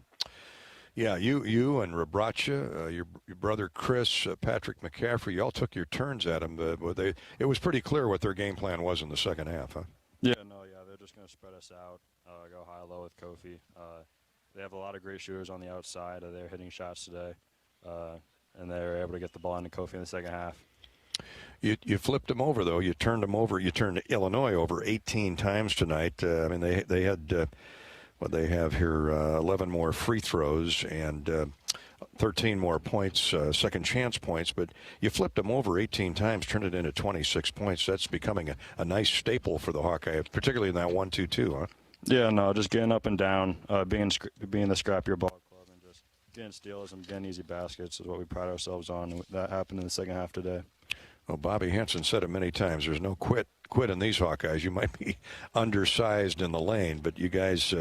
Yeah, you and Rabracha, your brother Chris, Patrick McCaffrey, you all took your turns at him. It was pretty clear what their game plan was in the second half, huh? Yeah, they're just going to spread us out, go high-low with Kofi. They have a lot of great shooters on the outside. They're hitting shots today, and they were able to get the ball into Kofi in the second half. You flipped them over, though. You turned them over. You turned Illinois over 18 times tonight. I mean, they had what they have here, 11 more free throws and 13 more points, second chance points. But you flipped them over 18 times, turned it into 26 points. That's becoming a nice staple for the Hawkeyes, particularly in that 1-2-2, huh? Yeah, no, just getting up and down, being the scrappier ball club, and just getting steals and getting easy baskets is what we pride ourselves on. And that happened in the second half today. Well, Bobby Hansen said it many times. There's no quit in these Hawkeyes. You might be undersized in the lane, but you guys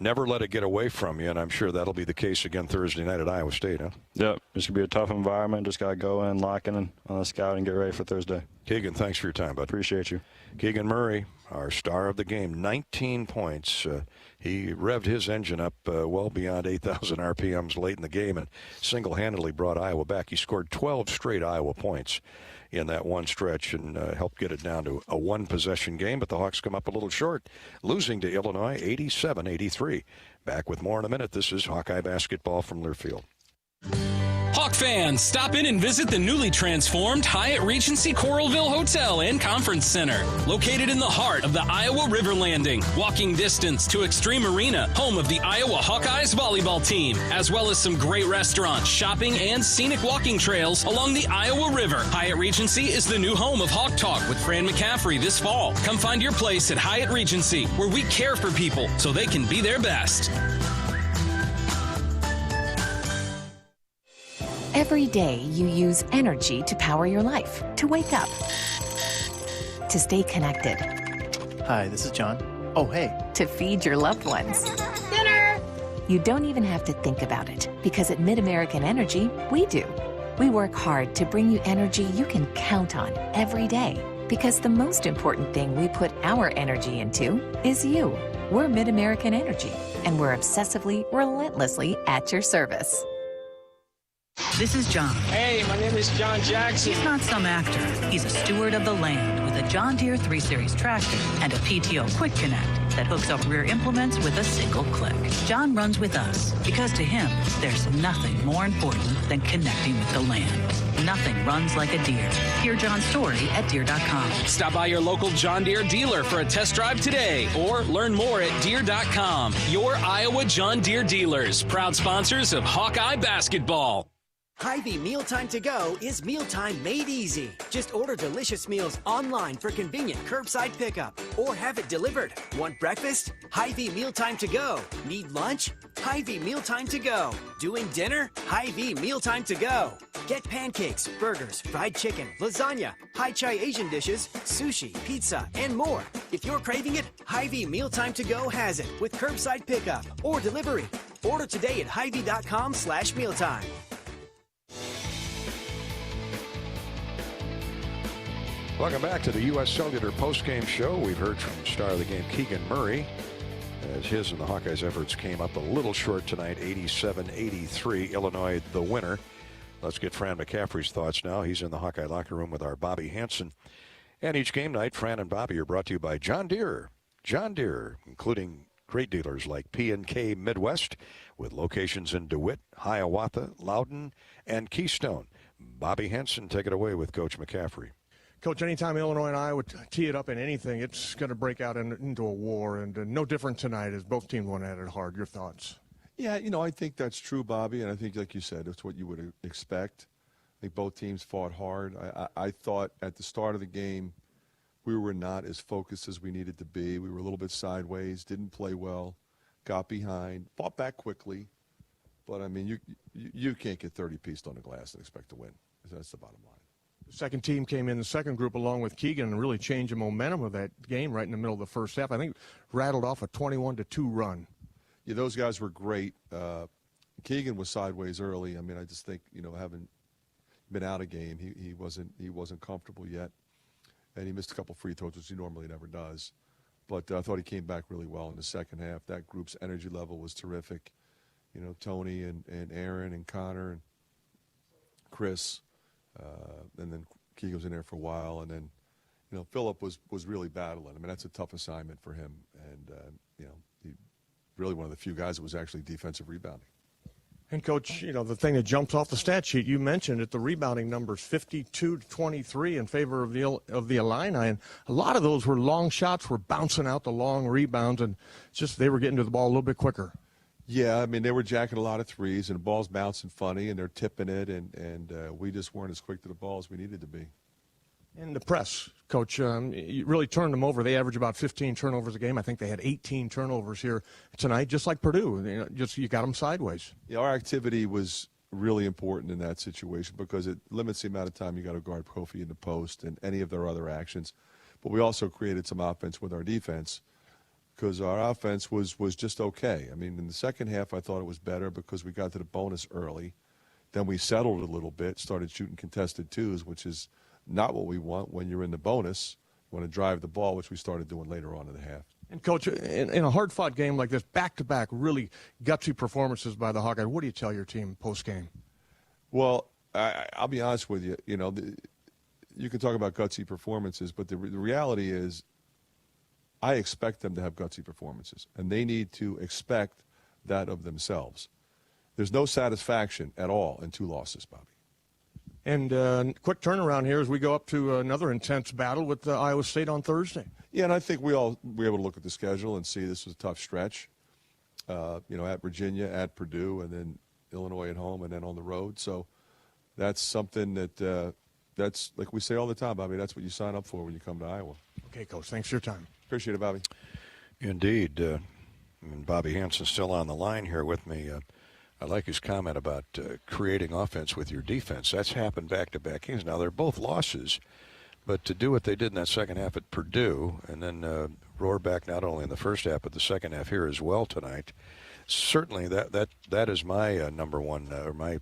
never let it get away from you, and I'm sure that'll be the case again Thursday night at Iowa State, huh? Yep, it's going to be a tough environment. Just got to go in, lock in on the scout, and get ready for Thursday. Keegan, thanks for your time, bud. Appreciate you. Keegan Murray, our star of the game, 19 points. He revved his engine up well beyond 8,000 RPMs late in the game and single-handedly brought Iowa back. He scored 12 straight Iowa points in that one stretch and helped get it down to a 1-possession game. But the Hawks come up a little short, losing to Illinois 87-83. Back with more in a minute. This is Hawkeye basketball from Learfield. Hawk fans, stop in and visit the newly transformed Hyatt Regency Coralville Hotel and Conference Center. Located in the heart of the Iowa River Landing. Walking distance to Extreme Arena, home of the Iowa Hawkeyes volleyball team, as well as some great restaurants, shopping, and scenic walking trails along the Iowa River. Hyatt Regency is the new home of Hawk Talk with Fran McCaffrey this fall. Come find your place at Hyatt Regency, where we care for people so they can be their best. Every day you use energy to power your life, to wake up, to stay connected. Hi, this is John. Oh, hey. To feed your loved ones. Dinner! You don't even have to think about it, because at MidAmerican Energy, we do. We work hard to bring you energy you can count on every day, because the most important thing we put our energy into is you. We're MidAmerican Energy, and we're obsessively, relentlessly at your service. This is John. Hey, my name is John Jackson. He's not some actor. He's a steward of the land with a John Deere 3 Series tractor and a PTO Quick Connect that hooks up rear implements with a single click. John runs with us because to him, there's nothing more important than connecting with the land. Nothing runs like a Deere. Hear John's story at Deere.com. Stop by your local John Deere dealer for a test drive today or learn more at Deere.com. Your Iowa John Deere dealers, proud sponsors of Hawkeye basketball. Hy-Vee Mealtime to Go is mealtime made easy. Just order delicious meals online for convenient curbside pickup or have it delivered. Want breakfast? Hy-Vee Mealtime to Go. Need lunch? Hy-Vee Mealtime to Go. Doing dinner? Hy-Vee Mealtime to Go. Get pancakes, burgers, fried chicken, lasagna, Hai Chai Asian dishes, sushi, pizza, and more. If you're craving it, Hy-Vee Mealtime to Go has it with curbside pickup or delivery. Order today at Hy-Vee.com/mealtime. Welcome back to the U.S. Cellular postgame show. We've heard from star of the game Keegan Murray as his and the Hawkeyes' efforts came up a little short tonight, 87-83. Illinois the winner. Let's get Fran McCaffrey's thoughts now. He's in the Hawkeye locker room with our Bobby Hansen. And each game night, Fran and Bobby are brought to you by John Deere. John Deere, including great dealers like P&K Midwest with locations in DeWitt, Hiawatha, Loudon, and Keystone. Bobby Hansen, take it away with Coach McCaffrey. Coach, anytime Illinois and Iowa tee it up in anything, it's going to break out into a war, and no different tonight as both teams went at it hard. Your thoughts? Yeah, I think that's true, Bobby, and I think, like you said, that's what you would expect. I think both teams fought hard. I thought at the start of the game we were not as focused as we needed to be. We were a little bit sideways, didn't play well, got behind, fought back quickly. But, I mean, you can't get 30 pieces on the glass and expect to win. That's the bottom line. The second team came in the second group along with Keegan and really changed the momentum of that game right in the middle of the first half. I think rattled off a 21-2 run. Yeah, those guys were great. Keegan was sideways early. I mean, I just think, having been out a game, he wasn't comfortable yet. And he missed a couple free throws, which he normally never does. But I thought he came back really well in the second half. That group's energy level was terrific. Tony and Aaron and Connor and Chris. And then Keegan was in there for a while. And then, Phillip was really battling. I mean, that's a tough assignment for him. And, he really one of the few guys that was actually defensive rebounding. And, Coach, the thing that jumps off the stat sheet, you mentioned it, the rebounding numbers, 52-23 in favor of the Illini. And a lot of those were long shots, were bouncing out the long rebounds, and just they were getting to the ball a little bit quicker. Yeah, I mean, they were jacking a lot of threes, and the ball's bouncing funny, and they're tipping it, and we just weren't as quick to the ball as we needed to be. And the press, Coach, you really turned them over. They average about 15 turnovers a game. I think they had 18 turnovers here tonight, just like Purdue. You got them sideways. Yeah, our activity was really important in that situation because it limits the amount of time you got to guard Kofi in the post and any of their other actions. But we also created some offense with our defense because our offense was just okay. I mean, in the second half, I thought it was better because we got to the bonus early. Then we settled a little bit, started shooting contested twos, which is not what we want when you're in the bonus. You want to drive the ball, which we started doing later on in the half. And, Coach, in a hard-fought game like this, back-to-back really gutsy performances by the Hawkeyes, what do you tell your team post-game? Well, I'll be honest with you. You can talk about gutsy performances, but the reality is I expect them to have gutsy performances, and they need to expect that of themselves. There's no satisfaction at all in 2 losses, Bobby. And quick turnaround here as we go up to another intense battle with Iowa State on Thursday. Yeah, and I think we all were able to look at the schedule and see this was a tough stretch. At Virginia, at Purdue, and then Illinois at home, and then on the road. So that's something that's like we say all the time, Bobby. That's what you sign up for when you come to Iowa. Okay, Coach. Thanks for your time. Appreciate it, Bobby. Indeed. And Bobby Hansen's still on the line here with me. I like his comment about creating offense with your defense. That's happened back-to-back games. Now, they're both losses, but to do what they did in that second half at Purdue and then roar back not only in the first half but the second half here as well tonight, certainly that is my number one or my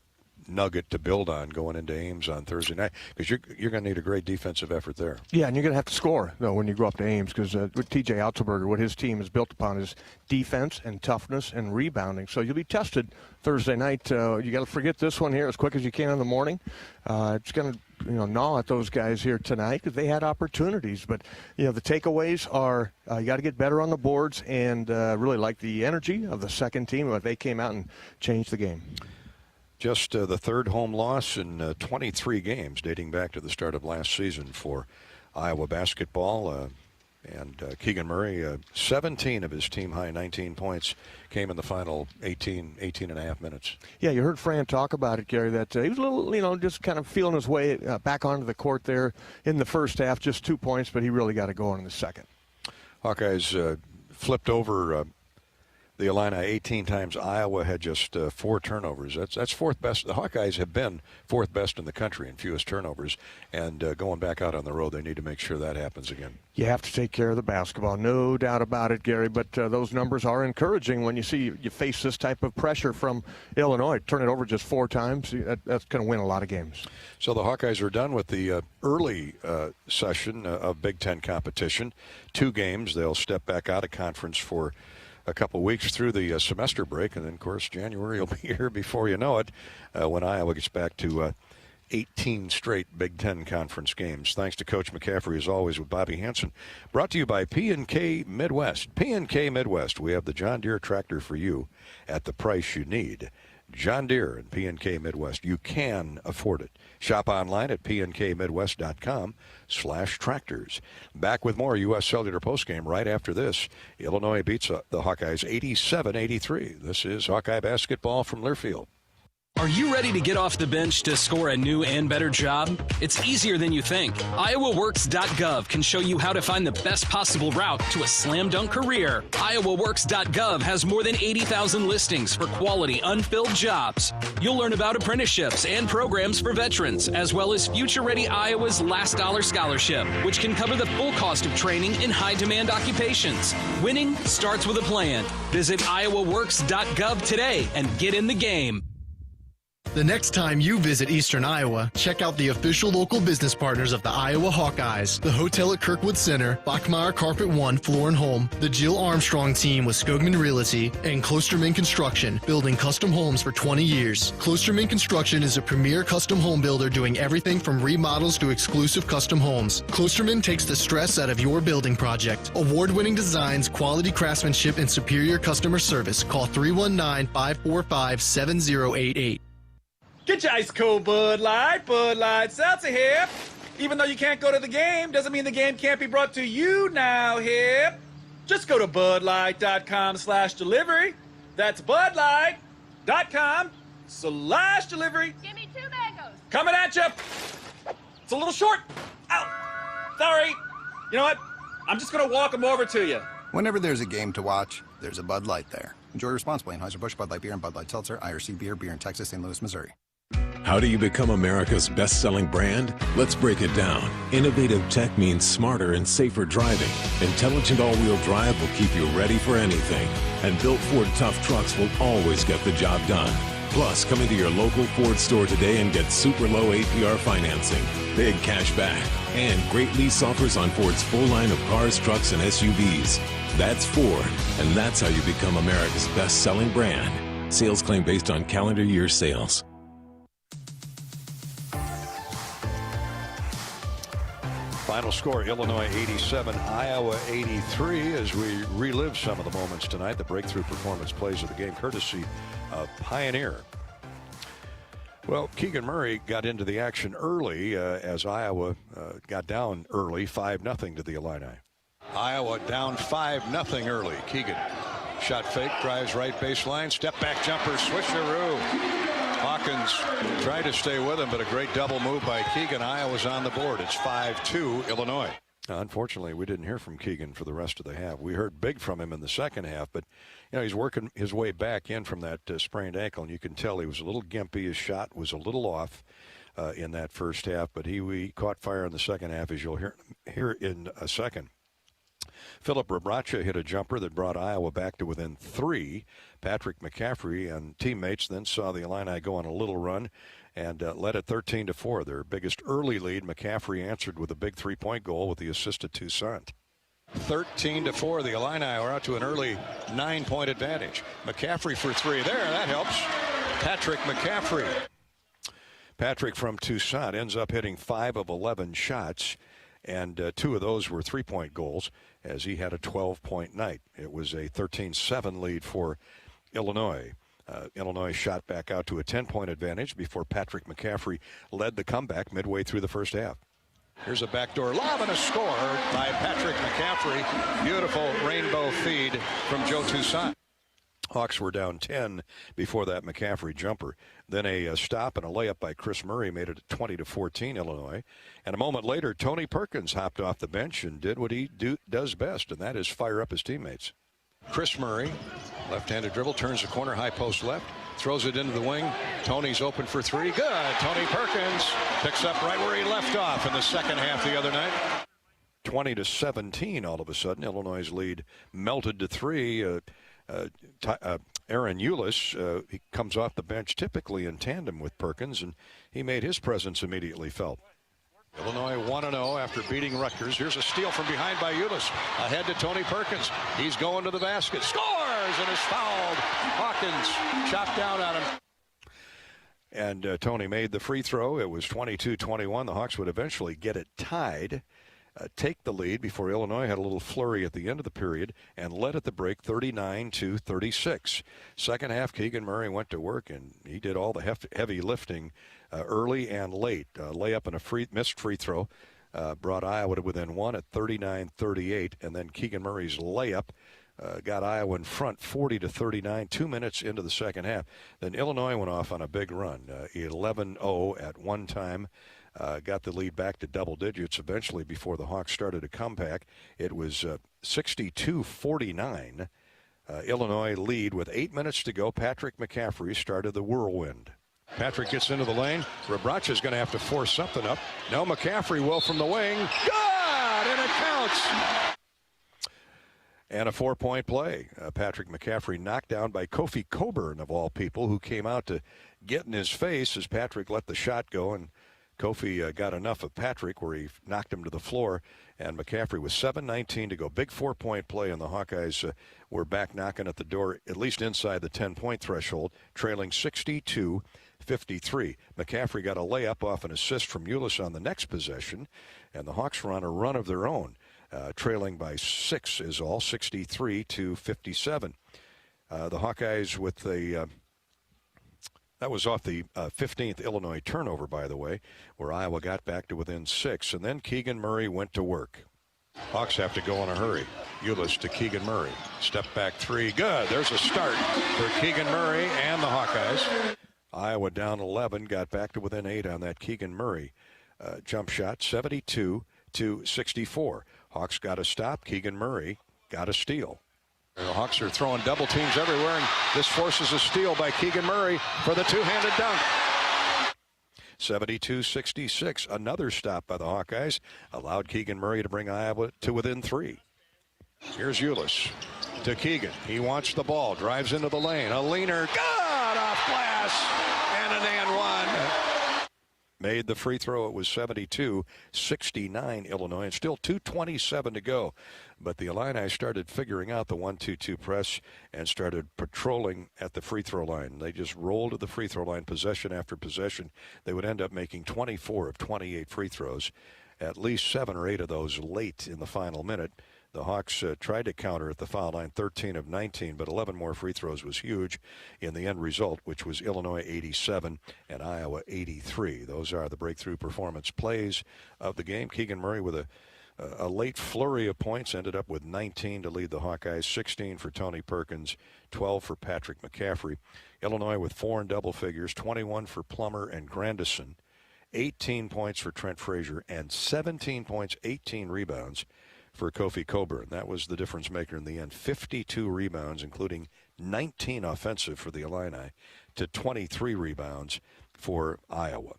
nugget to build on going into Ames on Thursday night because you're going to need a great defensive effort there. Yeah, and you're going to have to score, though, when you go up to Ames because with T.J. Otzelberger, what his team is built upon is defense and toughness and rebounding. So you'll be tested Thursday night. You got to forget this one here as quick as you can in the morning. It's going to gnaw at those guys here tonight because they had opportunities. But, the takeaways are you got to get better on the boards and really like the energy of the second team. But they came out and changed the game. Just the third home loss in 23 games dating back to the start of last season for Iowa basketball. And Keegan Murray, 17 of his team-high 19 points came in the final 18 and a half minutes. Yeah, you heard Fran talk about it, Gary, that he was a little, just kind of feeling his way back onto the court there in the first half, just 2 points, but he really got it going in the second. Hawkeyes flipped over the Illini 18 times. Iowa had just 4 turnovers. That's fourth best. The Hawkeyes have been fourth best in the country in fewest turnovers. And going back out on the road, they need to make sure that happens again. You have to take care of the basketball, no doubt about it, Gary. But those numbers are encouraging when you face this type of pressure from Illinois. Turn it over just 4 times. That's going to win a lot of games. So the Hawkeyes are done with the early session of Big Ten competition. 2 games. They'll step back out of conference for a couple weeks through the semester break, and then, of course, January will be here before you know it when Iowa gets back to 18 straight Big Ten conference games. Thanks to Coach McCaffrey, as always, with Bobby Hansen. Brought to you by P&K Midwest. P&K Midwest, we have the John Deere tractor for you at the price you need. John Deere and P&K Midwest. You can afford it. Shop online at pnkmidwest.com/tractors. Back with more U.S. Cellular postgame right after this. Illinois beats the Hawkeyes 87-83. This is Hawkeye basketball from Learfield. Are you ready to get off the bench to score a new and better job? It's easier than you think. IowaWorks.gov can show you how to find the best possible route to a slam dunk career. IowaWorks.gov has more than 80,000 listings for quality unfilled jobs. You'll learn about apprenticeships and programs for veterans, as well as Future Ready Iowa's Last Dollar Scholarship, which can cover the full cost of training in high-demand occupations. Winning starts with a plan. Visit IowaWorks.gov today and get in the game. The next time you visit Eastern Iowa, check out the official local business partners of the Iowa Hawkeyes, the Hotel at Kirkwood Center, Bachmeyer Carpet One Floor and Home, the Jill Armstrong team with Skogman Realty, and Klosterman Construction, building custom homes for 20 years. Klosterman Construction is a premier custom home builder doing everything from remodels to exclusive custom homes. Klosterman takes the stress out of your building project. Award-winning designs, quality craftsmanship, and superior customer service. Call 319-545-7088. Get your ice cold Bud Light Seltzer here. Even though you can't go to the game, doesn't mean the game can't be brought to you now here. Just go to budlight.com/delivery. That's budlight.com/delivery. Give me 2 mangoes. Coming at you. It's a little short. Ow. Sorry. You know what? I'm just going to walk them over to you. Whenever there's a game to watch, there's a Bud Light there. Enjoy responsibly. Anheuser-Busch, Bud Light Beer, and Bud Light Seltzer. IRC Beer in Texas, St. Louis, Missouri. How do you become America's best-selling brand? Let's break it down. Innovative tech means smarter and safer driving. Intelligent all-wheel drive will keep you ready for anything. And built Ford tough trucks will always get the job done. Plus, come into your local Ford store today and get super low APR financing, big cash back, and great lease offers on Ford's full line of cars, trucks, and SUVs. That's Ford, and that's how you become America's best-selling brand. Sales claim based on calendar year sales. Final score, Illinois 87, Iowa 83, as we relive some of the moments tonight, the breakthrough performance plays of the game, courtesy of Pioneer. Well, Keegan Murray got into the action early as Iowa got down early, 5-0 to the Illini. Iowa down 5-0 early. Keegan, shot fake, drives right baseline, step back jumper, switcheroo. Hawkins tried to stay with him, but a great double move by Keegan. Iowa's on the board. It's 5-2 Illinois. Unfortunately, we didn't hear from Keegan for the rest of the half. We heard big from him in the second half, but he's working his way back in from that sprained ankle, and you can tell he was a little gimpy. His shot was a little off in that first half, but he caught fire in the second half, as you'll hear in a second. Philip Rabracha hit a jumper that brought Iowa back to within 3. Patrick McCaffrey and teammates then saw the Illini go on a little run and led it 13-4. Their biggest early lead. McCaffrey answered with a big 3-point goal with the assist to Toussaint. 13-4. The Illini are out to an early 9-point advantage. McCaffrey for 3 there. That helps. Patrick McCaffrey. Patrick from Toussaint ends up hitting 5 of 11 shots, and 2 of those were 3-point goals, as he had a 12-point night. It was a 13-7 lead for Illinois. Illinois shot back out to a 10-point advantage before Patrick McCaffrey led the comeback midway through the first half. Here's a backdoor lob and a score by Patrick McCaffrey. Beautiful rainbow feed from Joe Toussaint. Hawks were down 10 before that McCaffrey jumper. Then a stop and a layup by Chris Murray made it 20-14 Illinois. And a moment later, Tony Perkins hopped off the bench and did what he does best, and that is fire up his teammates. Chris Murray, left-handed dribble, turns the corner, high post left, throws it into the wing. Tony's open for three. Good. Tony Perkins picks up right where he left off in the second half the other night. 20-17 all of a sudden. Illinois' lead melted to 3. Aaron Eulis, he comes off the bench typically in tandem with Perkins, and he made his presence immediately felt. Illinois 1-0 after beating Rutgers. Here's a steal from behind by Eulis. Ahead to Tony Perkins. He's going to the basket. Scores and is fouled. Hawkins chopped down on him. And Tony made the free throw. It was 22-21. The Hawks would eventually get it tied, take the lead before Illinois had a little flurry at the end of the period and led at the break 39-36. Second half, Keegan Murray went to work, and he did all the heavy lifting early and late. Layup and a missed free throw brought Iowa to within 1 at 39-38, and then Keegan Murray's layup got Iowa in front 40-39, 2 minutes into the second half. Then Illinois went off on a big run, 11-0 at one time. Got the lead back to double digits eventually before the Hawks started a comeback. It was 62-49. Illinois lead with 8 minutes to go. Patrick McCaffrey started the whirlwind. Patrick gets into the lane. Rebraca's going to have to force something up. No, McCaffrey will from the wing. Good! And it counts! And a 4-point play. Patrick McCaffrey knocked down by Kofi Coburn, of all people, who came out to get in his face as Patrick let the shot go, and Kofi got enough of Patrick where he knocked him to the floor, and McCaffrey was 7:19 to go. Big 4-point play, and the Hawkeyes were back knocking at the door, at least inside the 10-point threshold, trailing 62-53. McCaffrey got a layup off an assist from Eulis on the next possession, and the Hawks were on a run of their own, trailing by 6 is all, 63-57. The Hawkeyes with the that was off the 15th Illinois turnover, by the way, where Iowa got back to within 6. And then Keegan Murray went to work. Hawks have to go in a hurry. Eulis to Keegan Murray. Step back three. Good. There's a start for Keegan Murray and the Hawkeyes. Iowa down 11, got back to within 8 on that Keegan Murray jump shot, 72-64. Hawks got a stop. Keegan Murray got a steal. The Hawks are throwing double teams everywhere, and this forces a steal by Keegan Murray for the two-handed dunk. 72-66. Another stop by the Hawkeyes allowed Keegan Murray to bring Iowa to within 3. Here's Eulis to Keegan. He wants the ball, drives into the lane. A leaner, good, off glass, and an and one. Made the free throw. It was 72-69 Illinois, and still 2:27 to go. But the Illini started figuring out the 1-2-2 press and started patrolling at the free throw line. They just rolled to the free throw line possession after possession. They would end up making 24 of 28 free throws, at least 7 or 8 of those late in the final minute. The Hawks tried to counter at the foul line, 13 of 19, but 11 more free throws was huge in the end result, which was Illinois 87 and Iowa 83. Those are the breakthrough performance plays of the game. Keegan Murray with a late flurry of points ended up with 19 to lead the Hawkeyes, 16 for Tony Perkins, 12 for Patrick McCaffrey. Illinois with 4 in double figures, 21 for Plummer and Grandison, 18 points for Trent Frazier, and 17 points, 18 rebounds for Kofi Coburn. That was the difference maker in the end. 52 rebounds, including 19 offensive for the Illini, to 23 rebounds for Iowa.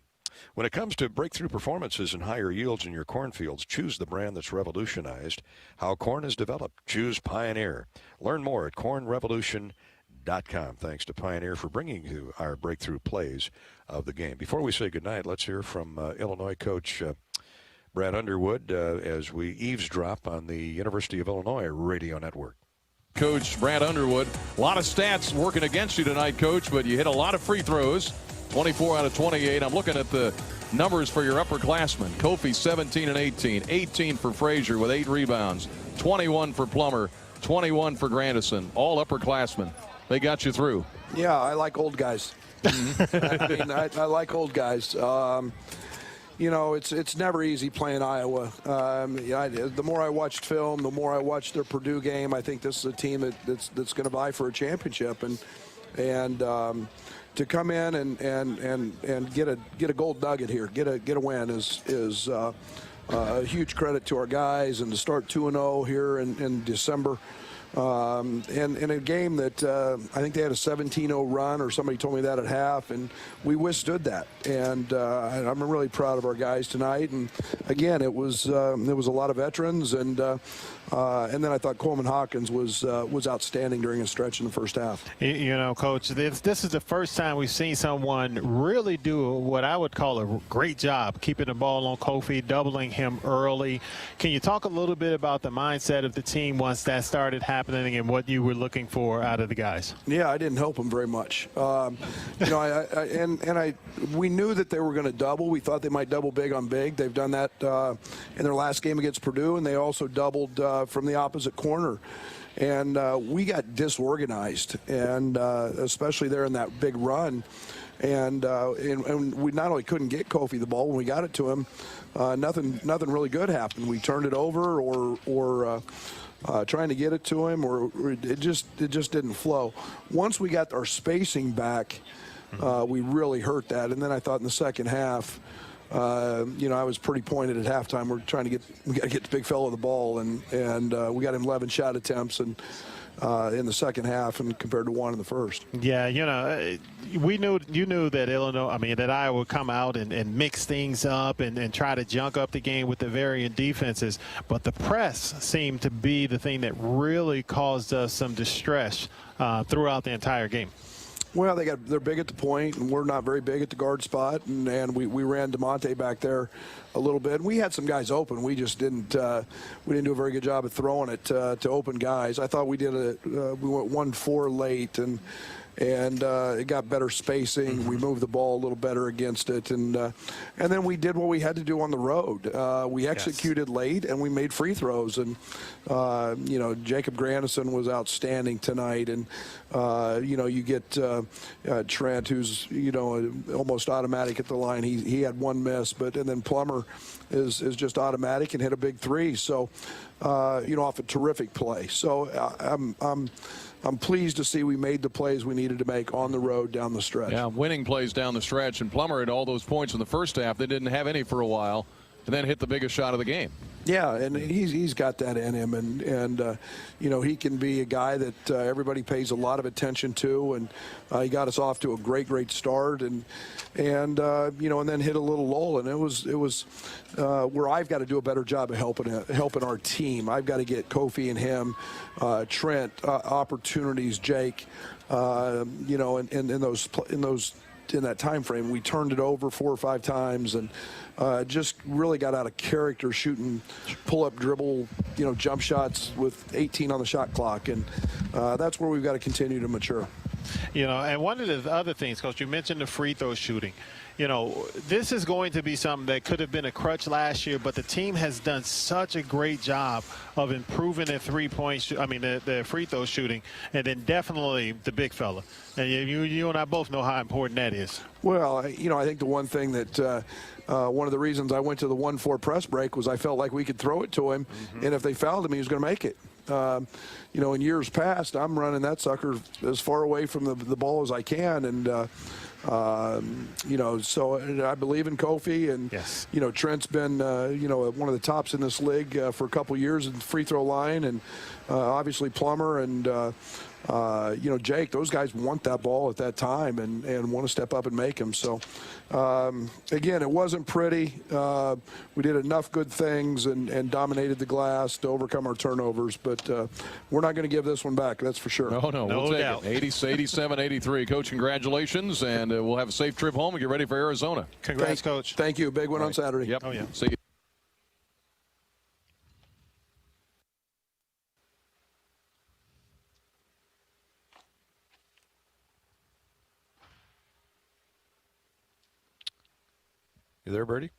When it comes to breakthrough performances and higher yields in your cornfields, choose the brand that's revolutionized how corn is developed. Choose Pioneer. Learn more at cornrevolution.com. Thanks to Pioneer for bringing you our breakthrough plays of the game. Before we say goodnight, let's hear from Illinois coach Brad Underwood as we eavesdrop on the University of Illinois radio network. Coach Brad Underwood, a lot of stats working against you tonight, Coach, but you hit a lot of free throws, 24 out of 28. I'm looking at the numbers for your upperclassmen. Kofi 17 and 18, 18 for Frazier with 8 rebounds, 21 for Plummer, 21 for Grandison, all upperclassmen. They got you through. Yeah, I like old guys. I like old guys. You know, it's never easy playing Iowa. The more I watched film, the more I watched their Purdue game. I think this is a team that's going to vie for a championship, and to come in and get a gold nugget here, get a win is a huge credit to our guys, and to start 2-0 here in December And in a game that I think they had a 17-0 run, or somebody told me that at half, and we withstood that. And I'm really proud of our guys tonight. And again, it was a lot of veterans, and then I thought Coleman Hawkins was outstanding during a stretch in the first half. You know, Coach, this is the first time we've seen someone really do what I would call a great job keeping the ball on Kofi, doubling him early. Can you talk a little bit about the mindset of the team once that started happening and what you were looking for out of the guys? Yeah, I didn't help them very much. You know, we knew that they were going to double. We thought they might double big on big. They've done that in their last game against Purdue, and they also doubled from the opposite corner. And we got disorganized, and especially there in that big run. And we not only couldn't get Kofi the ball when we got it to him, nothing really good happened. We turned it over, or trying to get it to him, or it just didn't flow. Once we got our spacing back, we really hurt that. And then I thought in the second half, you know, I was pretty pointed at halftime. We got to get the big fellow the ball, and we got him 11 shot attempts and in the second half, and compared to 1 in the first. Yeah, you know, you knew that that Iowa would come out and mix things up and try to junk up the game with the varying defenses, but the press seemed to be the thing that really caused us some distress throughout the entire game. Well, they're big at the point, and we're not very big at the guard spot, and we ran DeMonte back there a little bit. We had some guys open. We just didn't do a very good job of throwing it to open guys. I thought we did we went 1-4 late, and it got better spacing. We moved the ball a little better against it, and then we did what we had to do on the road. We executed late, and we made free throws. And you know, Jacob Grandison was outstanding tonight, and you know, you get Trent, who's, you know, almost automatic at the line. He had 1 miss, and then Plummer is just automatic and hit a big 3. So you know, off a terrific play. So I'm pleased to see we made the plays we needed to make on the road down the stretch. Yeah, winning plays down the stretch, and Plummer had all those points in the first half. They didn't have any for a while, and then hit the biggest shot of the game. Yeah, and he's got that in him, and you know, he can be a guy that everybody pays a lot of attention to, and he got us off to a great start, and you know, and then hit a little lull, and it was where I've got to do a better job of helping our team. I've got to get Kofi and him, Trent, opportunities, Jake, you know, in that time frame. We turned it over 4 or 5 times, and just really got out of character shooting pull-up dribble, you know, jump shots with 18 on the shot clock, and that's where we've got to continue to mature. You know, and one of the other things, Coach, you mentioned the free throw shooting. You know, this is going to be something that could have been a crutch last year, but the team has done such a great job of improving their the free throw shooting, and then definitely the big fella. And you and I both know how important that is. Well, you know, I think the one thing that one of the reasons I went to the 1-4 press break was I felt like we could throw it to him, and if they fouled him, he was going to make it. You know, in years past, I'm running that sucker as far away from the ball as I can, and you know, so I believe in Kofi, and yes, you know, Trent's been you know, one of the tops in this league for a couple years in the free throw line, and obviously Plummer and you know, Jake. Those guys want that ball at that time and want to step up and make them. So again, it wasn't pretty. We did enough good things and dominated the glass to overcome our turnovers, but we're not going to give this one back. That's for sure. No, we'll take doubt. it. 87-83. Coach, congratulations, and we'll have a safe trip home and get ready for Arizona. Congrats, Coach. Thank you. Big one on Saturday. Yep. Oh, yeah. See you. You there, Bertie?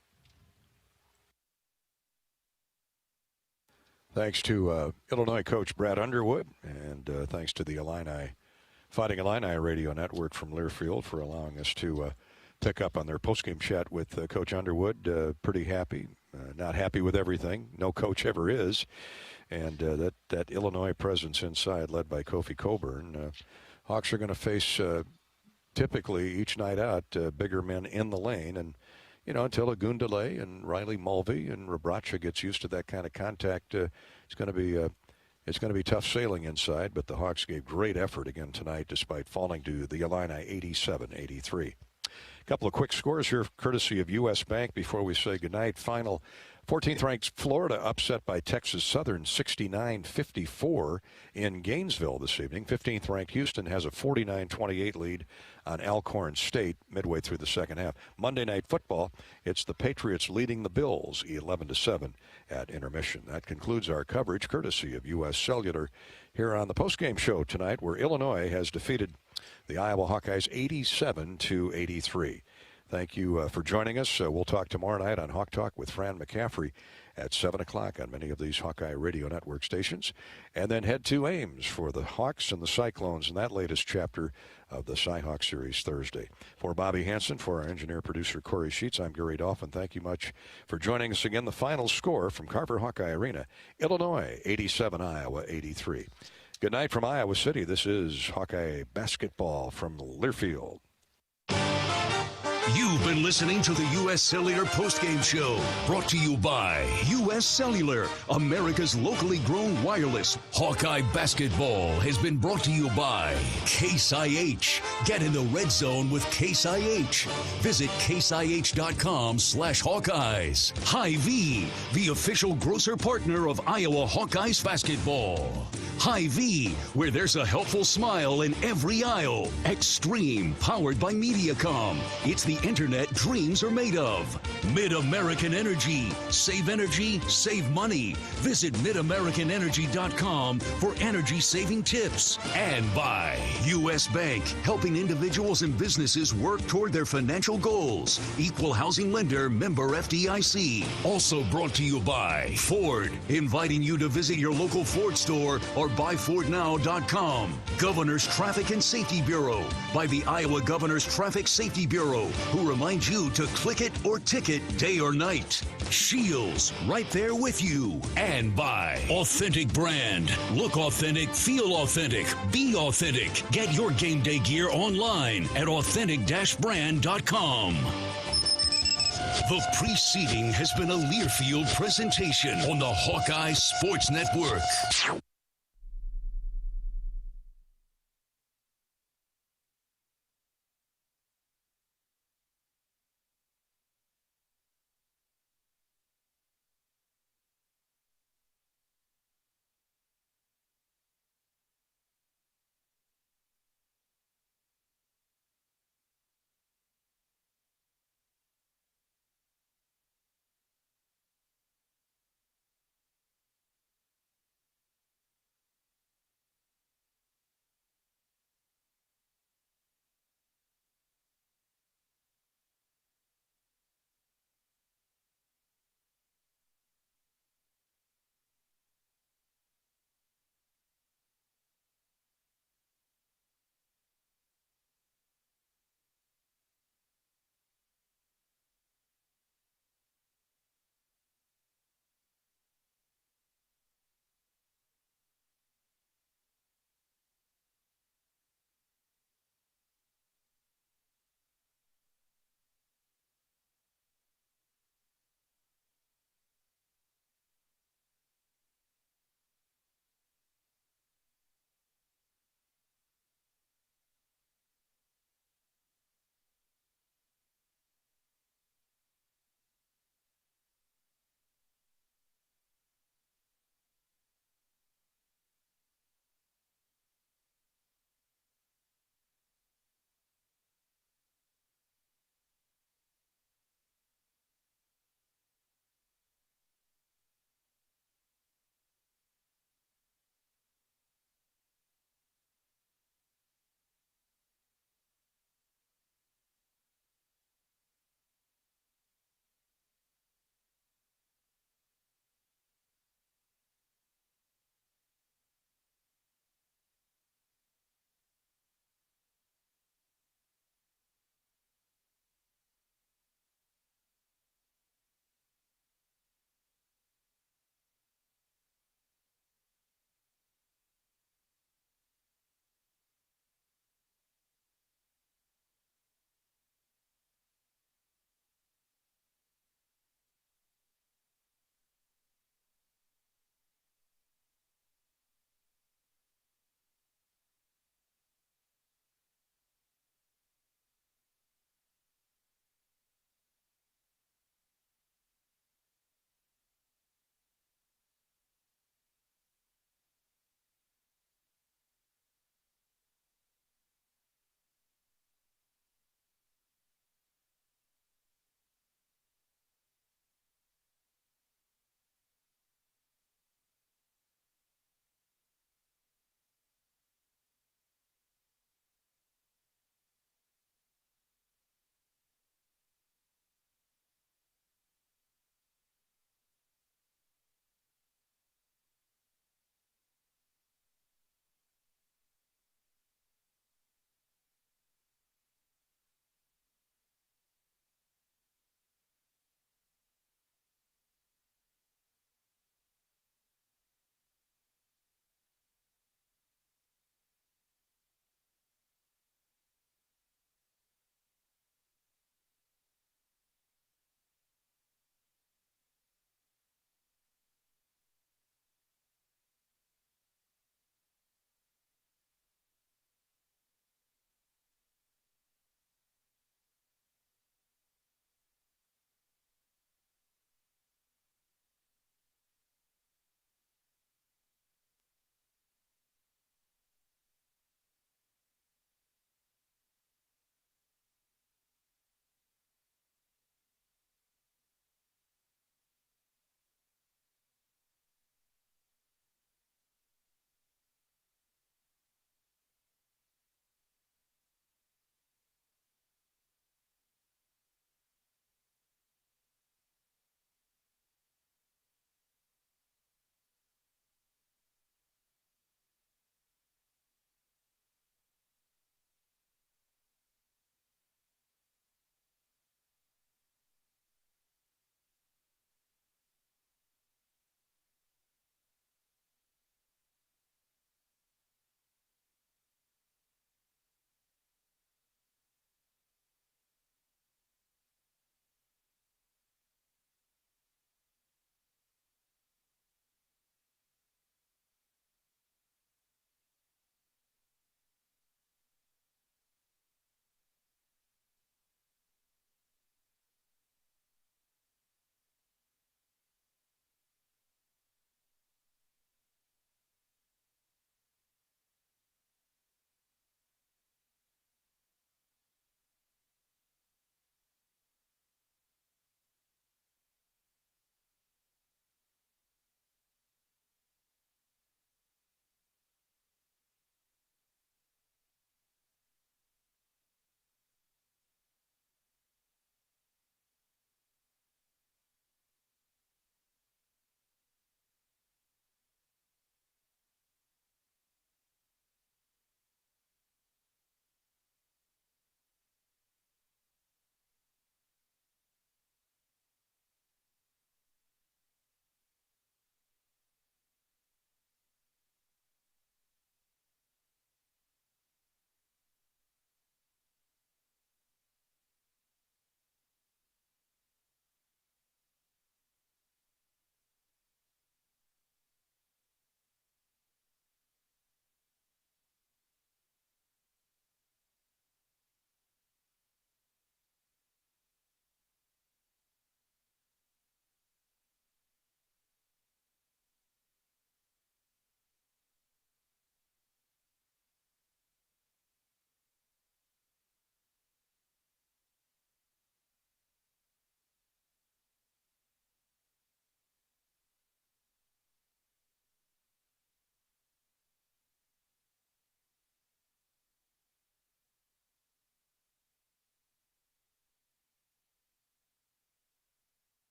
Thanks to Illinois coach Brad Underwood, and thanks to the Fighting Illini Radio Network from Learfield for allowing us to pick up on their postgame chat with Coach Underwood. Pretty happy. Not happy with everything. No coach ever is. And that Illinois presence inside, led by Kofi Coburn. Hawks are going to face, typically each night out, bigger men in the lane. And you know, until Agundale and Riley Mulvey and Rabracha gets used to that kind of contact, it's going to be It's going to be tough sailing inside, but the Hawks gave great effort again tonight despite falling to the Illini 87-83. A couple of quick scores here courtesy of U.S. Bank before we say goodnight. Final 14th ranked Florida upset by Texas Southern 69-54 in Gainesville this evening. 15th ranked Houston has a 49-28 lead on Alcorn State midway through the second half. Monday Night Football, it's the Patriots leading the Bills 11-7 at intermission. That concludes our coverage courtesy of U.S. Cellular here on the postgame show tonight, where Illinois has defeated the Iowa Hawkeyes 87-83. Thank you for joining us. We'll talk tomorrow night on Hawk Talk with Fran McCaffrey at 7 o'clock on many of these Hawkeye Radio Network stations. And then head to Ames for the Hawks and the Cyclones in that latest chapter of the Cy-Hawk Series Thursday. For Bobby Hansen, for our engineer-producer Corey Sheets, I'm Gary Dolphin. Thank you much for joining us again. The final score from Carver Hawkeye Arena, Illinois 87, Iowa 83. Good night from Iowa City. This is Hawkeye basketball from Learfield. You've been listening to the U.S. Cellular Postgame Show, brought to you by U.S. Cellular, America's locally grown wireless. Hawkeye basketball has been brought to you by Case IH. Get in the red zone with Case IH. Visit caseih.com/Hawkeyes. Hy-Vee, the official grocer partner of Iowa Hawkeyes basketball. Hy-Vee, where there's a helpful smile in every aisle. Extreme, powered by Mediacom. It's the internet dreams are made of. Mid-American Energy. Save energy, save money. Visit midamericanenergy.com for energy-saving tips. And by U.S. Bank, helping individuals and businesses work toward their financial goals. Equal housing lender, member FDIC. Also brought to you by Ford, inviting you to visit your local Ford store or buyfordnow.com. Governor's Traffic and Safety Bureau, by the Iowa Governor's Traffic Safety Bureau, who reminds you to click it or ticket day or night. Shields, right there with you. And by Authentic Brand. Look authentic, feel authentic, be authentic. Get your game day gear online at authentic-brand.com. The preceding has been a Learfield presentation on the Hawkeye Sports Network.